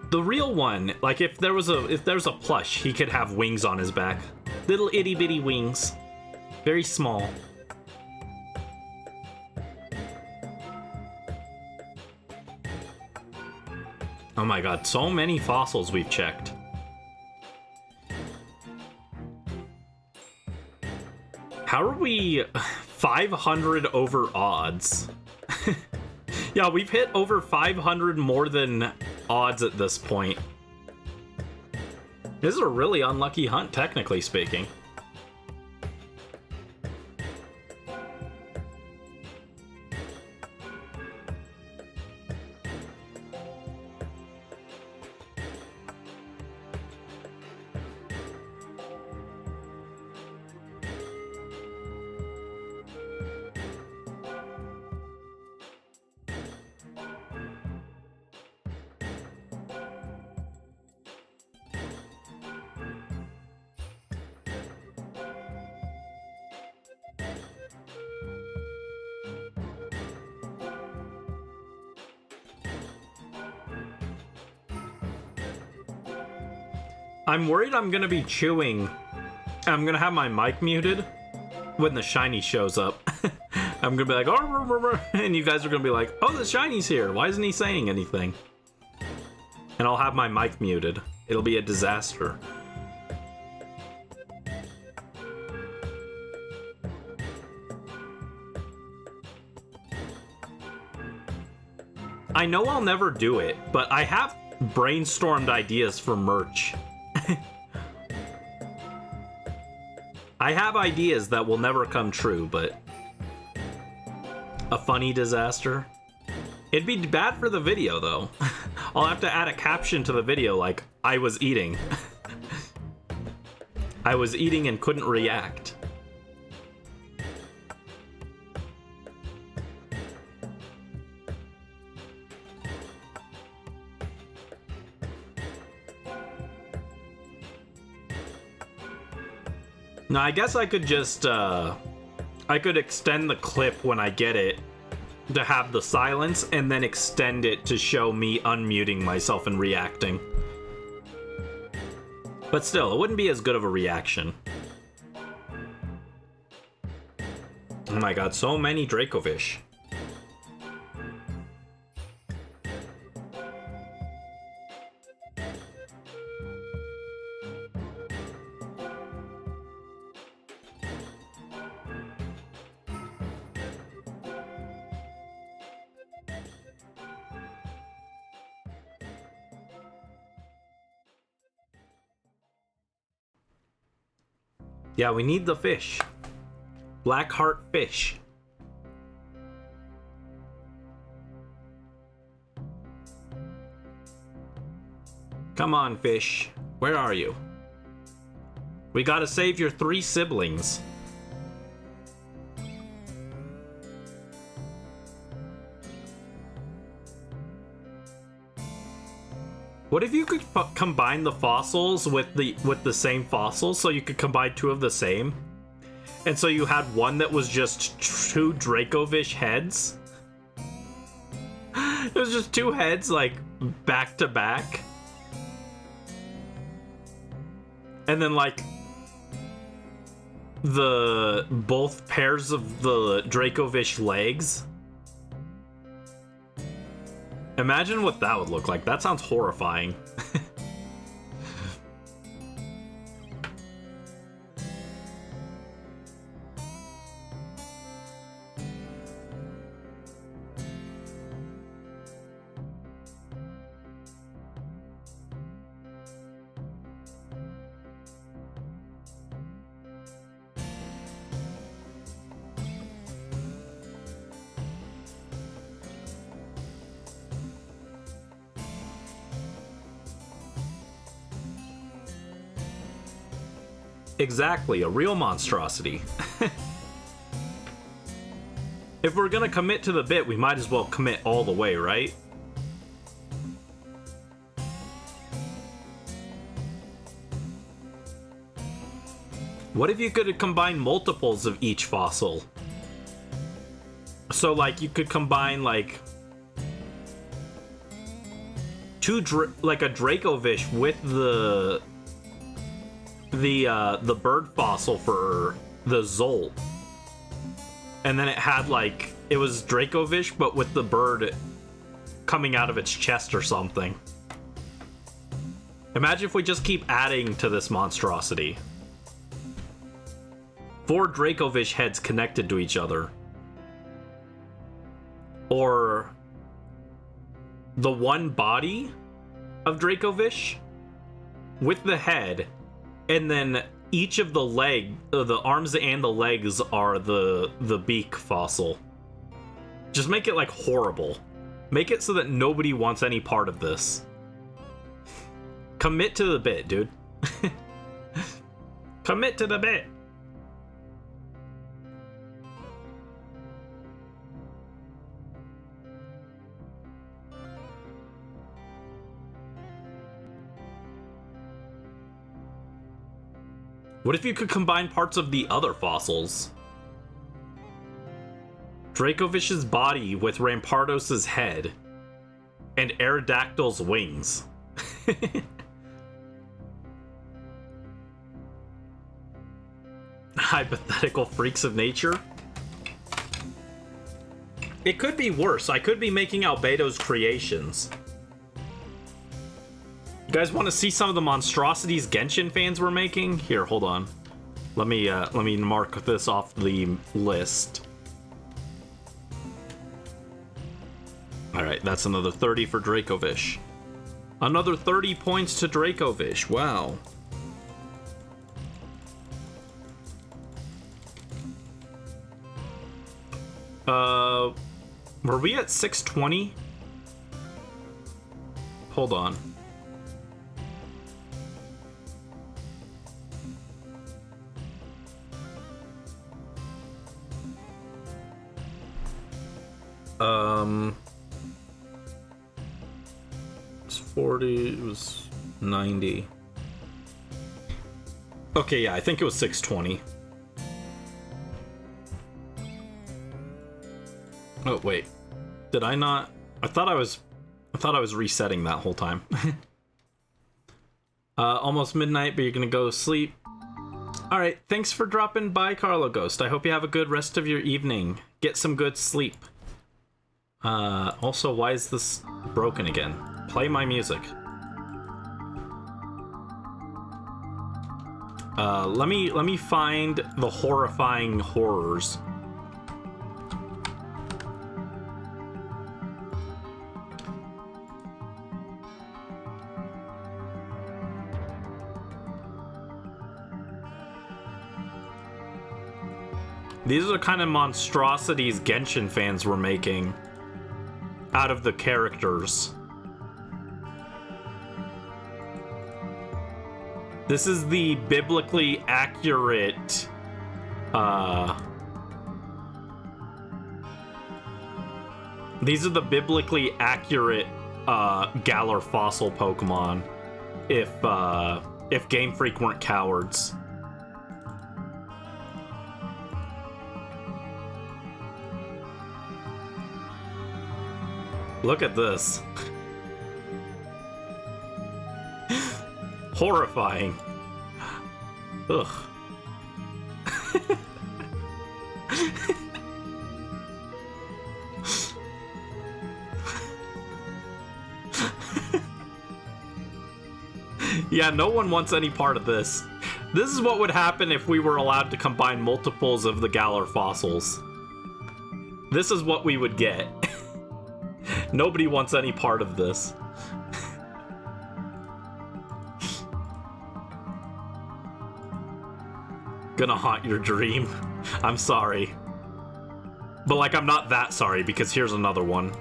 the real one, like if there's a plush, he could have wings on his back. Little itty bitty wings. Very small. Oh my god, so many fossils we've checked. How are we 500 over odds? Yeah, we've hit over 500 more than odds at this point. This is a really unlucky hunt, technically speaking. I'm worried I'm gonna be chewing. I'm gonna have my mic muted when the shiny shows up. I'm gonna be like, oh, and you guys are gonna be like, oh, the shiny's here. Why isn't he saying anything? And I'll have my mic muted. It'll be a disaster. I know I'll never do it, but I have brainstormed ideas for merch. I have ideas that will never come true, but a funny disaster. It'd be bad for the video, though. I'll have to add a caption to the video like, I was eating. I was eating and couldn't react. Now, I guess I could just, I could extend the clip when I get it to have the silence and then extend it to show me unmuting myself and reacting. But still, it wouldn't be as good of a reaction. Oh my god, so many Dracovish. Yeah, we need the fish. Blackheart fish. Come on, fish. Where are you? We gotta save your 3 siblings. What if you could combine the fossils with the same fossils, so you could combine 2 of the same? And so you had one that was just 2 Dracovish heads? It was just 2 heads, like, back to back. And then, like, both pairs of the Dracovish legs. Imagine what that would look like. That sounds horrifying. Exactly, a real monstrosity. If we're gonna commit to the bit, we might as well commit all the way, right? What if you could combine multiples of each fossil? So, like, you could combine, like, like a Dracovish with the bird fossil for the Zolt, and then it had, like, it was Dracovish but with the bird coming out of its chest or something. Imagine if we just keep adding to this monstrosity. 4 Dracovish heads connected to each other, or the one body of Dracovish with the head, and then each of the arms and the legs are the beak fossil. Just make it, like, horrible. Make it so that nobody wants any part of this. Commit to the bit, dude. Commit to the bit. What if you could combine parts of the other fossils? Dracovish's body with Rampardos' head and Aerodactyl's wings. Hypothetical freaks of nature? It could be worse. I could be making Albedo's creations. You guys want to see some of the monstrosities Genshin fans were making? Here, hold on. Let me mark this off the list. All right, that's another 30 for Dracovish. Another 30 points to Dracovish. Wow. Were we at 620? Hold on. It's 40, it was 90. Okay, yeah, I think it was 620. Oh, wait. Did I not? I thought I was resetting that whole time. Almost midnight, but you're gonna go sleep. Alright, thanks for dropping by, Carlo Ghost. I hope you have a good rest of your evening. Get some good sleep. Also, why is this broken again? Play my music. Let me find the horrifying horrors. These are the kind of monstrosities Genshin fans were making out of the characters. This is the biblically accurate these are the biblically accurate Galar fossil Pokemon if Game Freak weren't cowards. Look at this. Horrifying. Ugh. Yeah, no one wants any part of this. This is what would happen if we were allowed to combine multiples of the Galar fossils. This is what we would get. Nobody wants any part of this. Gonna haunt your dream. I'm sorry. But like, I'm not that sorry, because here's another one.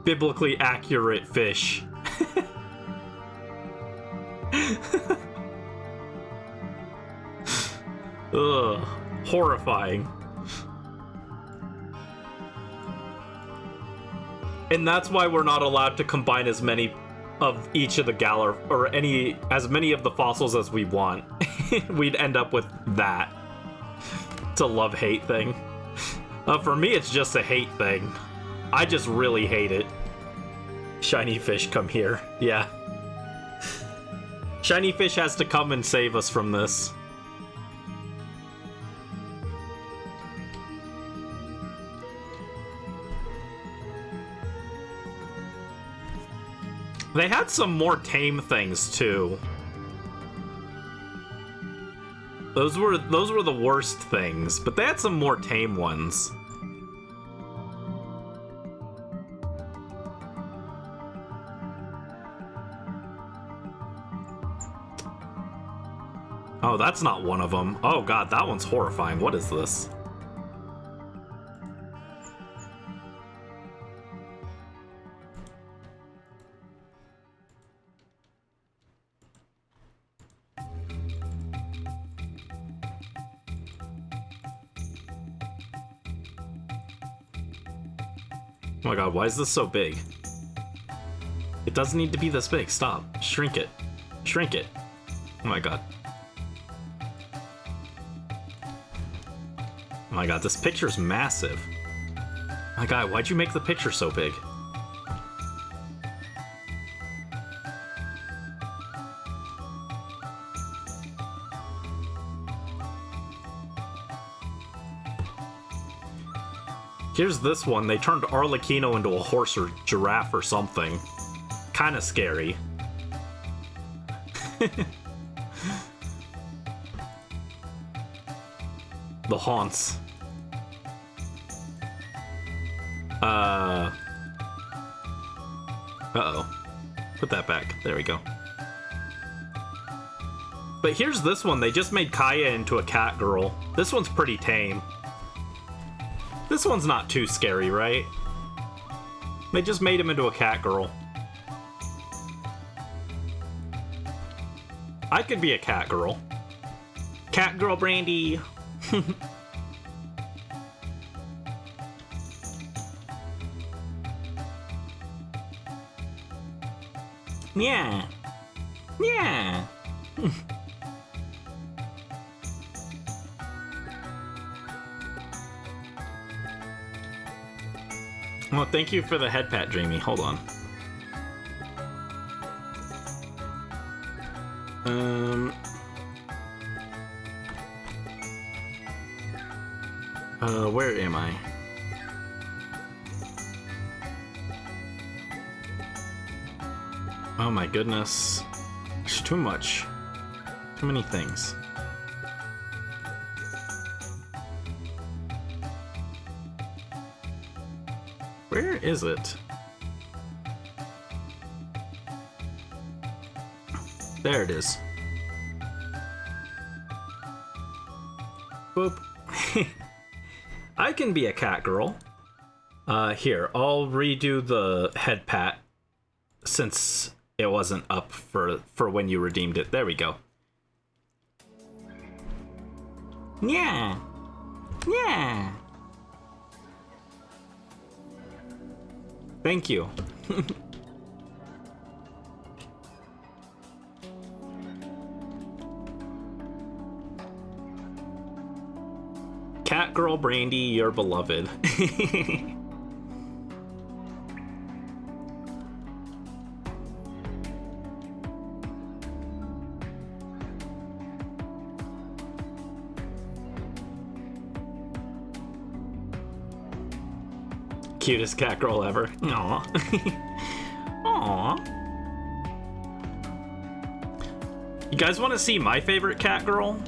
Biblically accurate fish. Ugh, horrifying. And that's why we're not allowed to combine as many of each of the Galar, or as many of the fossils as we want. We'd end up with that. It's a love-hate thing. For me, it's just a hate thing. I just really hate it. Shiny fish, come here. Yeah. Shiny fish has to come and save us from this. They had some more tame things too. Those were the worst things, but they had some more tame ones. Oh, that's not one of them. Oh god, that one's horrifying. What is this? Oh my god, why is this so big? It doesn't need to be this big. Stop. Shrink it. Shrink it. Oh my god. Oh my god, this picture's massive. My god, why'd you make the picture so big? Here's this one. They turned Arlecchino into a horse or giraffe or something. Kinda scary. The haunts. Uh-oh. Put that back. There we go. But here's this one. They just made Kaya into a cat girl. This one's pretty tame. This one's not too scary, right? They just made him into a cat girl. I could be a cat girl. Cat girl Brandy. Yeah. Yeah. Well, thank you for the head pat, Dreamy. Hold on. Where am I? Oh my goodness. There's too much. Too many things. Where is it? There it is. Boop. I can be a cat girl. Here, I'll redo the head pat since it wasn't up for when you redeemed it. There we go. Yeah. Yeah. Thank you. Cat girl Brandy, you're beloved. Cutest cat girl ever. Aw. Aw. You guys want to see my favorite cat girl?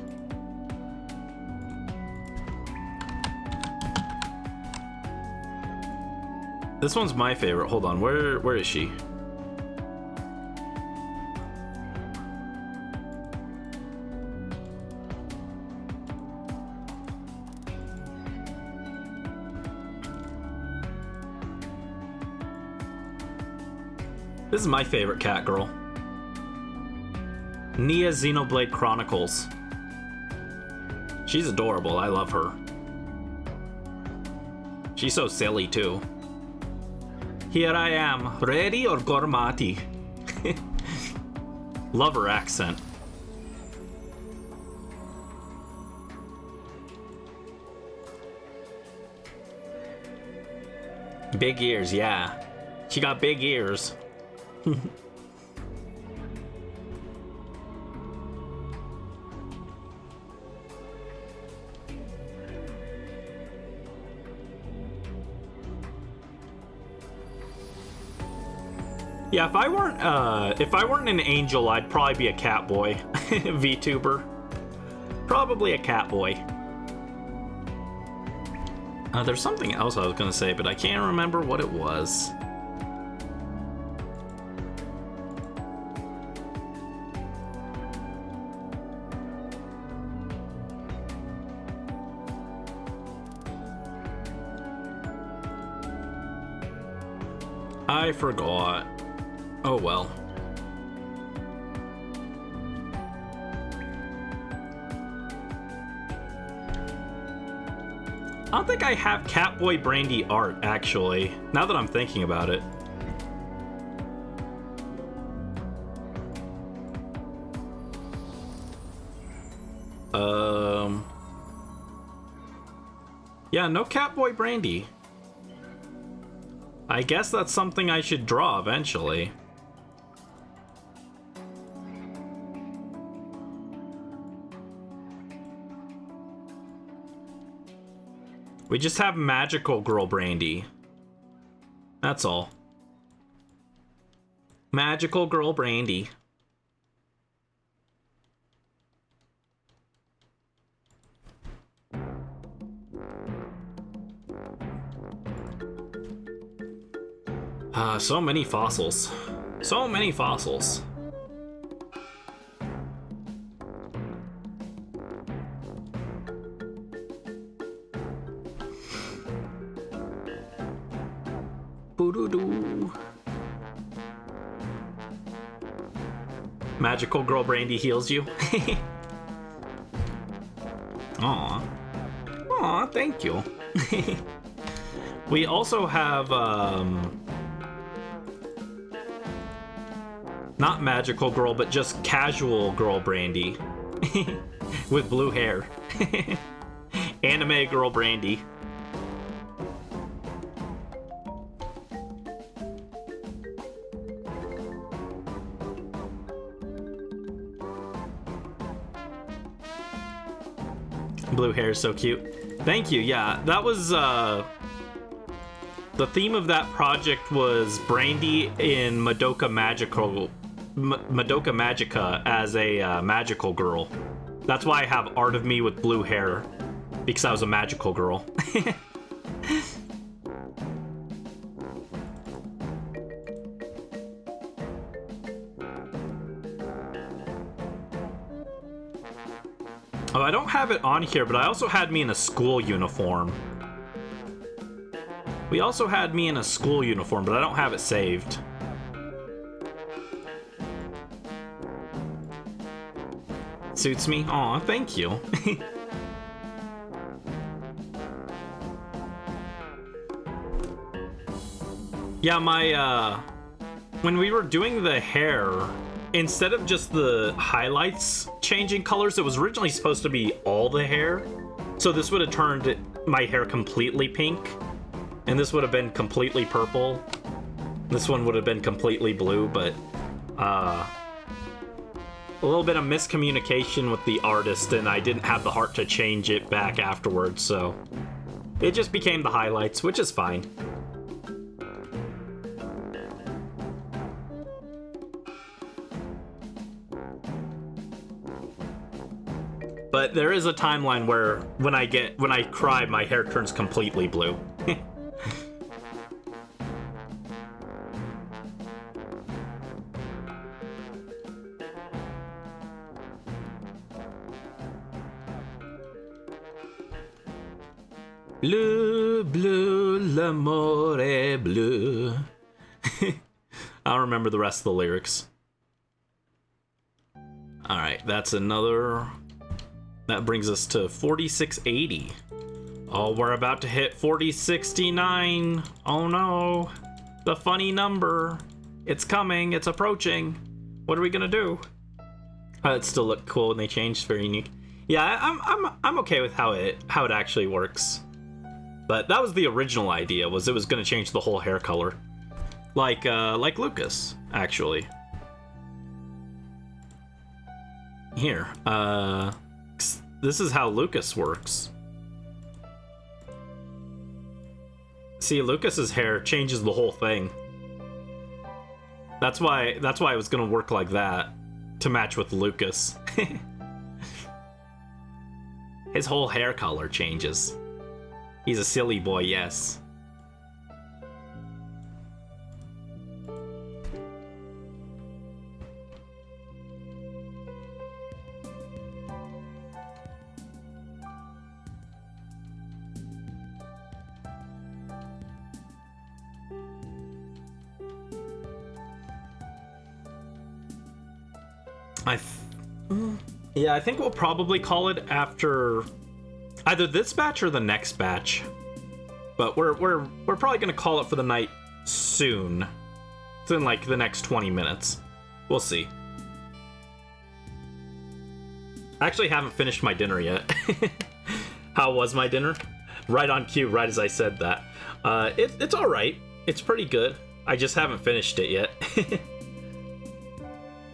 This one's my favorite. Hold on, where is she? This is my favorite cat girl. Nia Xenoblade Chronicles. She's adorable. I love her. She's so silly too. Here I am, ready or gormati? Love her accent. Big ears, yeah. She got big ears. Yeah, if I weren't an angel, I'd probably be a cat boy. VTuber. Probably a cat boy. There's something else I was gonna say, but I can't remember what it was. I forgot. Oh well. I don't think I have Catboy Brandy art, actually, now that I'm thinking about it. Yeah, no Catboy Brandy. I guess that's something I should draw eventually. We just have Magical Girl Brandy. That's all. Magical Girl Brandy. So many fossils. So many fossils. Boo-doo-doo. Magical Girl Brandy heals you. Aw. Aw, thank you. We also have, not Magical Girl, but just Casual Girl Brandy. With blue hair. Anime Girl Brandy. Blue hair is so cute. Thank you. Yeah, that was the theme of that project was Brandy in Madoka Magica as a magical girl. That's why I have art of me with blue hair, because I was a magical girl. Oh, I don't have it on here, but I also had me in a school uniform. We also had me in a school uniform, but I don't have it saved. Suits me? Aw, thank you. Yeah, when we were doing the hair, instead of just the highlights changing colors, it was originally supposed to be all the hair. So this would have turned my hair completely pink, and this would have been completely purple. This one would have been completely blue, but a little bit of miscommunication with the artist, and I didn't have the heart to change it back afterwards, so it just became the highlights, which is fine. But there is a timeline where when I cry, my hair turns completely blue. Bleu, bleu, l'amore bleu. I don't remember the rest of the lyrics. Alright, that's another... That brings us to 4680. Oh, we're about to hit 4069. Oh no. The funny number. It's coming, it's approaching. What are we gonna do? It still looked cool when they changed, very unique. Yeah, I'm okay with how it actually works. But that was the original idea, was it was gonna change the whole hair color. Like Lucas, actually. Here, this is how Lucas works. See, Lucas's hair changes the whole thing. That's why it was gonna work like that, to match with Lucas. His whole hair color changes. He's a silly boy, yes. Yeah, I think we'll probably call it after either this batch or the next batch. But we're probably gonna call it for the night soon. Within like the next 20 minutes. We'll see. I actually haven't finished my dinner yet. How was my dinner? Right on cue, right as I said that. It's alright. It's pretty good. I just haven't finished it yet.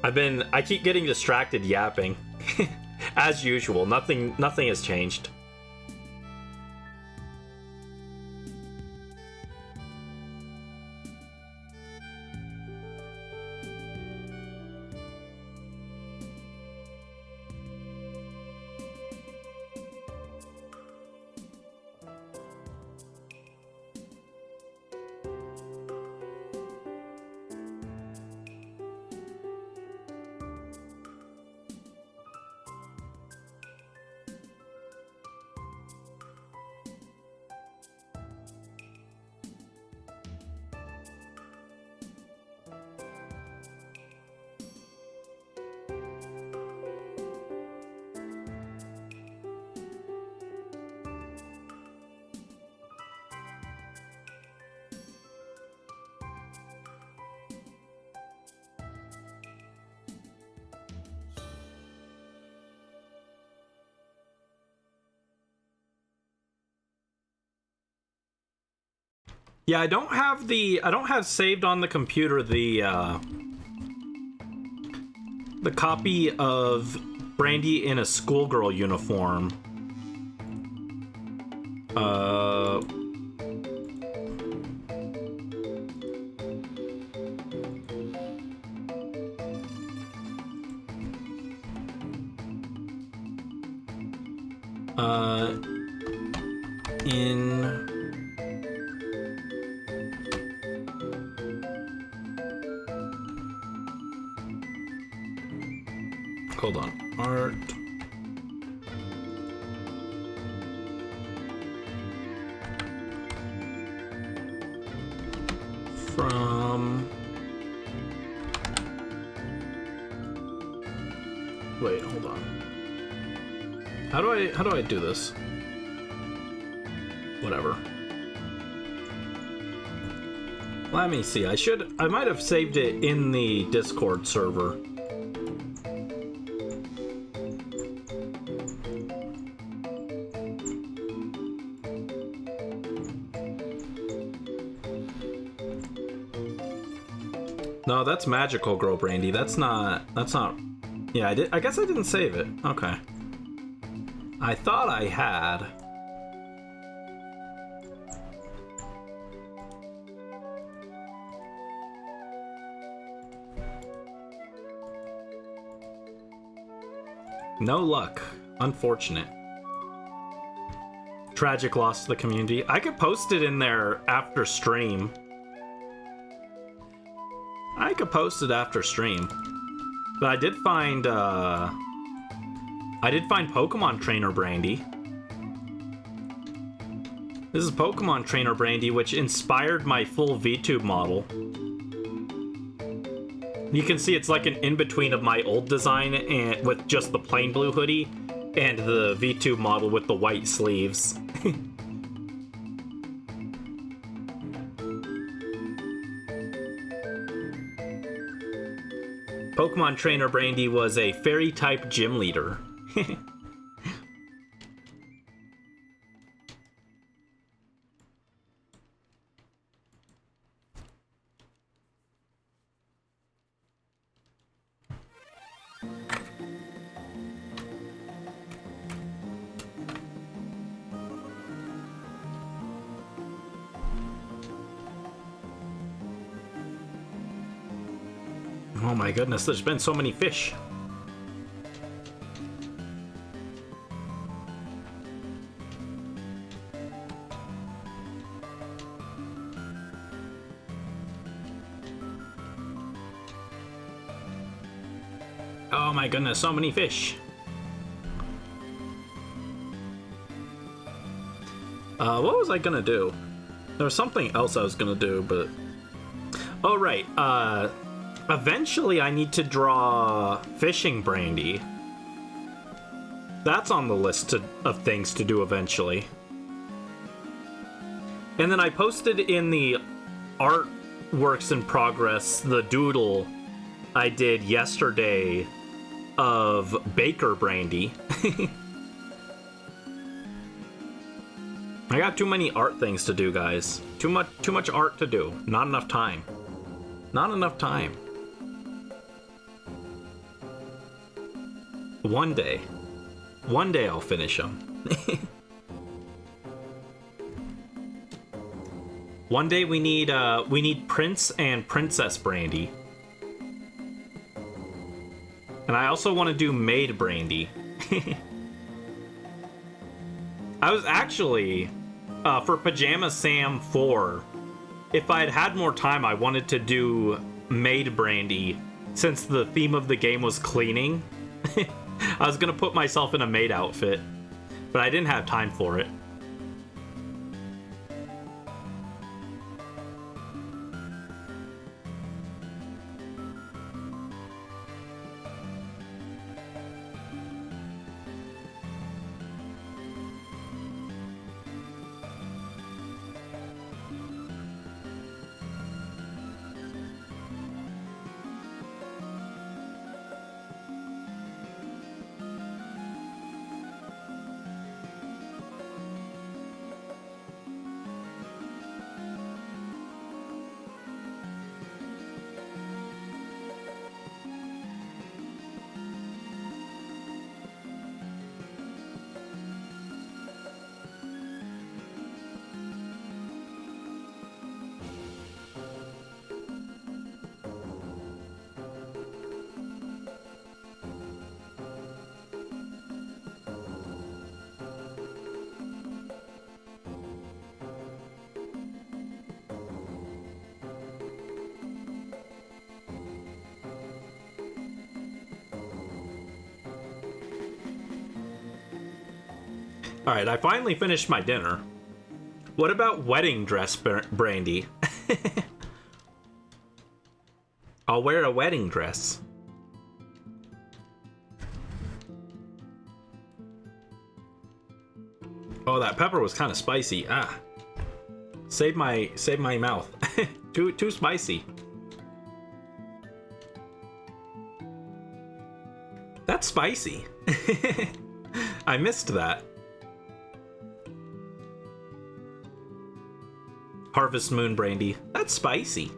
I keep getting distracted yapping. As usual, nothing has changed. Yeah, I don't have saved on the computer the copy of Brandy in a schoolgirl uniform. Hold on. Art. From... Wait, hold on. How do I do this? Whatever. Let me see. I might have saved it in the Discord server. No, that's Magical Girl Brandy. That's not... Yeah, I guess I didn't save it. Okay. I thought I had. No luck. Unfortunate. Tragic loss to the community. I could post it in there after stream. I could post it after stream. But I did find Pokemon Trainer Brandy. This is Pokemon Trainer Brandy, which inspired my full VTube model. You can see it's like an in-between of my old design and with just the plain blue hoodie and the VTube model with the white sleeves. Pokemon Trainer Brandy was a fairy-type gym leader. Oh my goodness, there's been so many fish. Oh my goodness, so many fish. What was I gonna do? There was something else I was gonna do, but... Oh, right, eventually I need to draw Fishing Brandy. That's on the list of things to do eventually. And then I posted in the artworks in progress the doodle I did yesterday of Baker Brandy. I got too many art things to do, guys. Too much art to do. Not enough time. Not enough time. One day I'll finish them. One day we need Prince and Princess Brandy. And I also want to do Maid Brandy. I was actually, for Pajama Sam 4, if I had had more time, I wanted to do Maid Brandy, since the theme of the game was cleaning. I was gonna put myself in a maid outfit, but I didn't have time for it. Alright, I finally finished my dinner. What about wedding dress Brandy? I'll wear a wedding dress. Oh, that pepper was kind of spicy. Ah. Save my mouth. Too spicy. That's spicy. I missed that. Harvest Moon Brandy. That's spicy.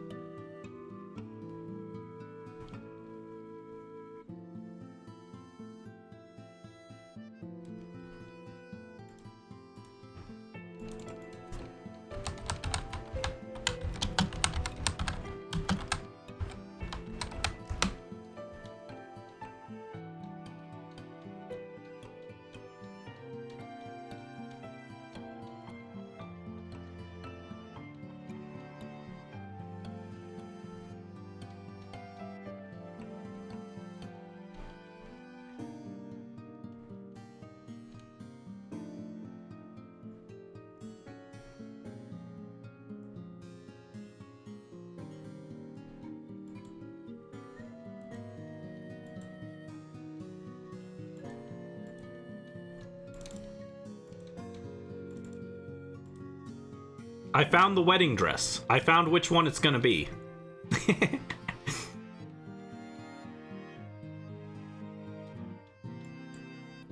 I found the wedding dress. I found which one it's gonna be.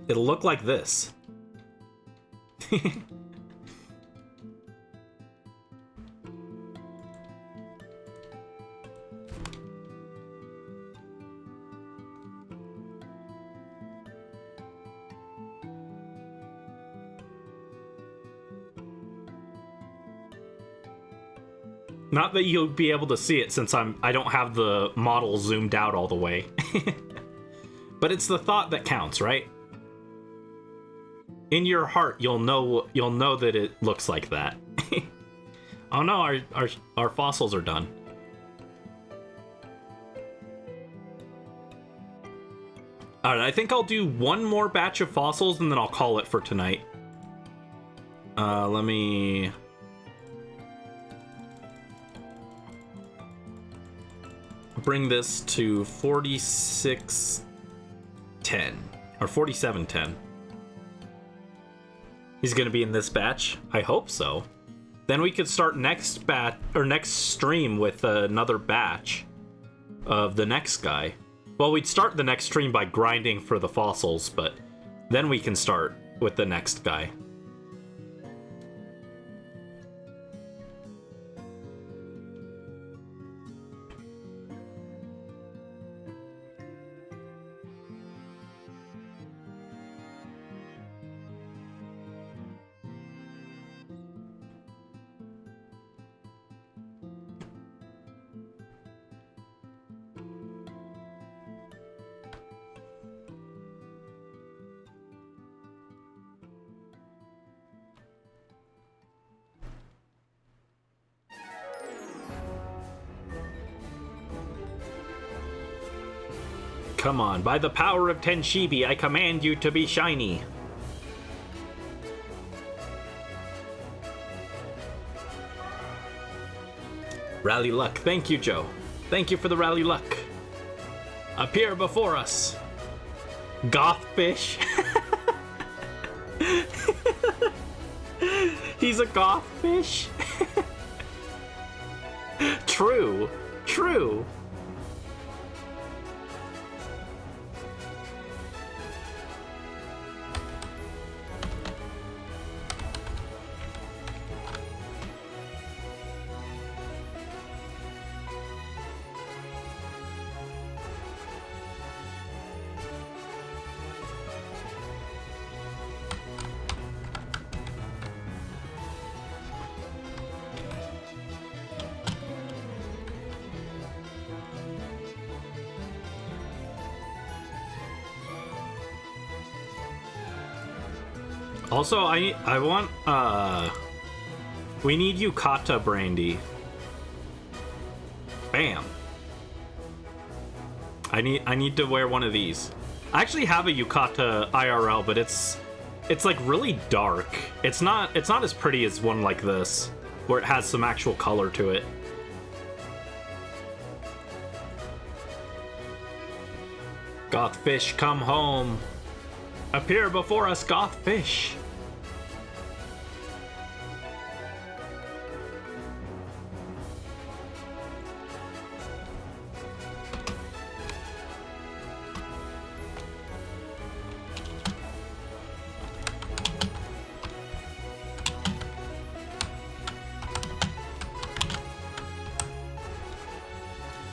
It'll look like this. Not that you'll be able to see it since I don't have the model zoomed out all the way. But it's the thought that counts, right? In your heart, you'll know that it looks like that. Oh no, our fossils are done. Alright, I think I'll do one more batch of fossils and then I'll call it for tonight. Let me... bring this to 4610 or 4710. He's gonna be in this batch. I hope so. Then we could start next stream with another batch of the next guy. Well, we'd start the next stream by grinding for the fossils, but then we can start with the next guy. Come on, by the power of Tenshibi, I command you to be shiny. Rally luck. Thank you, Joe. Thank you for the rally luck. Appear before us. Gothfish. He's a gothfish. True. True. Also, I want, we need Yukata brandy. Bam. I need to wear one of these. I actually have a Yukata IRL, but it's like really dark. It's not as pretty as one like this, where it has some actual color to it. Gothfish, come home. Appear before us, Gothfish.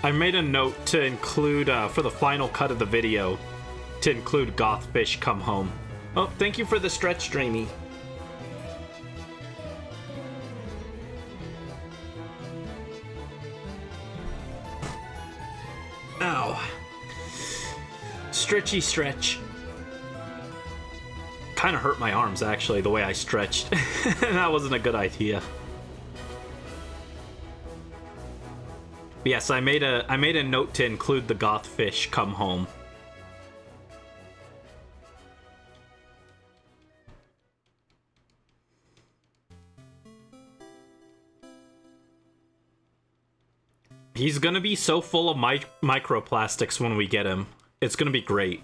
I made a note to include, for the final cut of the video, to include Gothfish come home. Oh, thank you for the stretch, Dreamy. Ow. Stretchy stretch. Kind of hurt my arms, actually, the way I stretched. That wasn't a good idea. Yes, I made a note to include the Gothfish come home. He's gonna be so full of microplastics when we get him. It's gonna be great.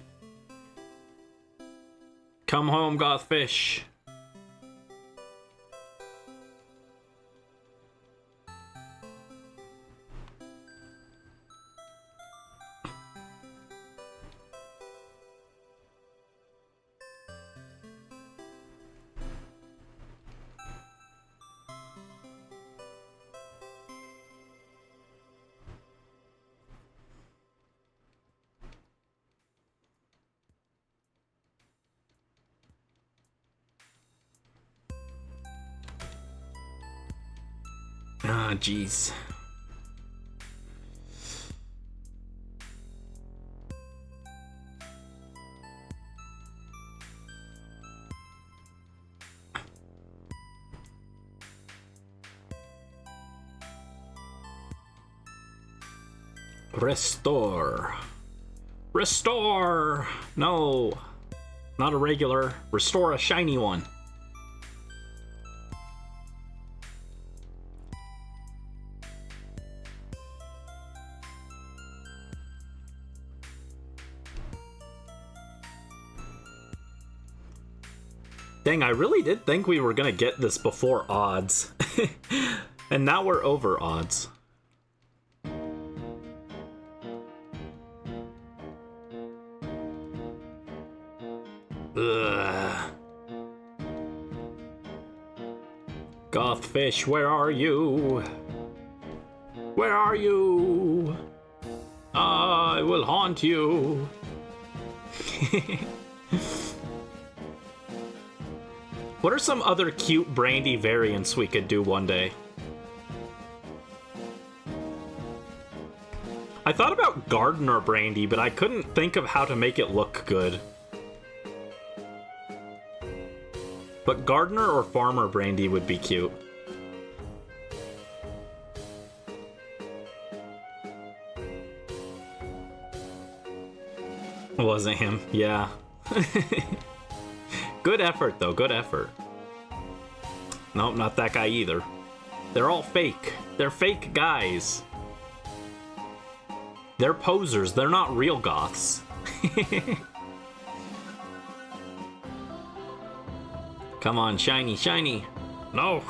Come home, Gothfish. Ah, jeez. Restore. Restore! No. Not a regular. Restore a shiny one. Dang, I really did think we were gonna get this before odds. And now we're over odds. Ugh. Gothfish, where are you? Where are you? I will haunt you. What are some other cute Brandy variants we could do one day? I thought about Gardener Brandy, but I couldn't think of how to make it look good. But Gardener or Farmer Brandy would be cute. It wasn't him, yeah. Good effort, though. Good effort. Nope, not that guy either. They're all fake. They're fake guys. They're posers. They're not real goths. Come on, shiny, shiny. No.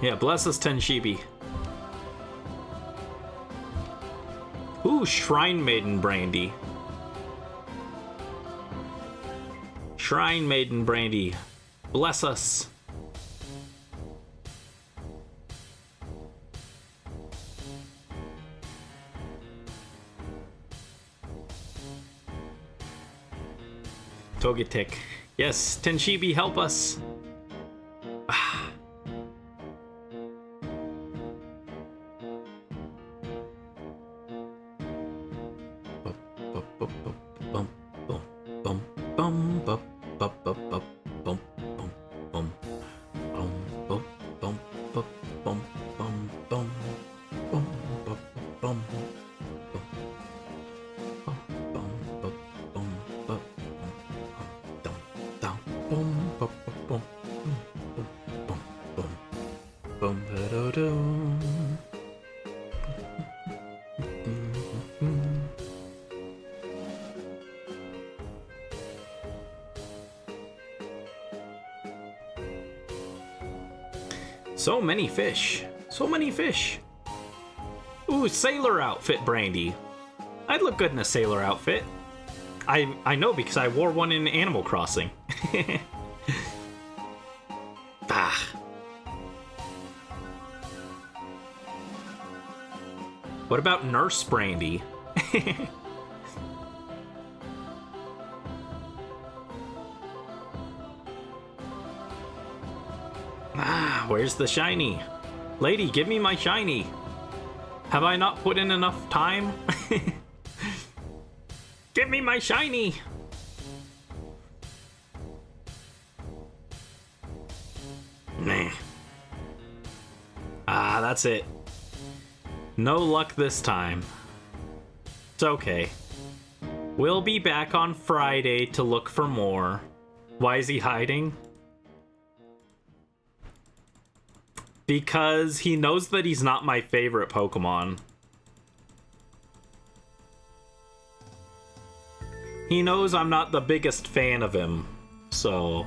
Yeah, bless us, Tenshibi. Ooh, Shrine Maiden Brandy. Shrine Maiden Brandy, bless us. Togetic. Yes, Tenshibi, help us. So many fish. So many fish. Ooh, sailor outfit Brandy. I'd look good in a sailor outfit. I know because I wore one in Animal Crossing. Ah. What about Nurse Brandy? Ah, where's the shiny? Lady, give me my shiny. Have I not put in enough time? Give me my shiny! Nah. Ah, that's it. No luck this time. It's okay. We'll be back on Friday to look for more. Why is he hiding? Because he knows that he's not my favorite Pokemon. He knows I'm not the biggest fan of him, so...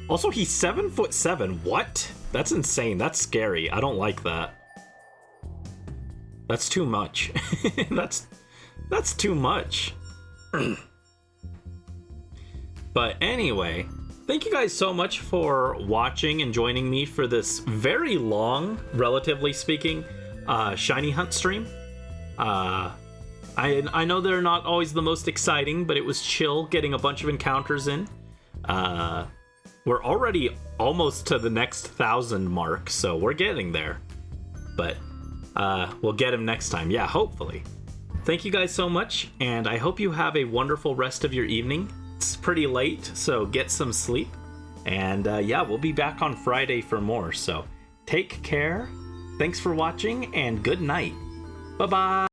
Also, he's 7'7". What? That's insane. That's scary. I don't like that. That's too much. That's too much. But anyway, thank you guys so much for watching and joining me for this very long, relatively speaking, Shiny Hunt stream. I know they're not always the most exciting, but it was chill getting a bunch of encounters in. We're already almost to the next 1,000 mark, so we're getting there. But we'll get him next time. Yeah, hopefully. Thank you guys so much, and I hope you have a wonderful rest of your evening. It's pretty late, so get some sleep. And yeah, we'll be back on Friday for more, so take care. Thanks for watching, and good night. Bye-bye.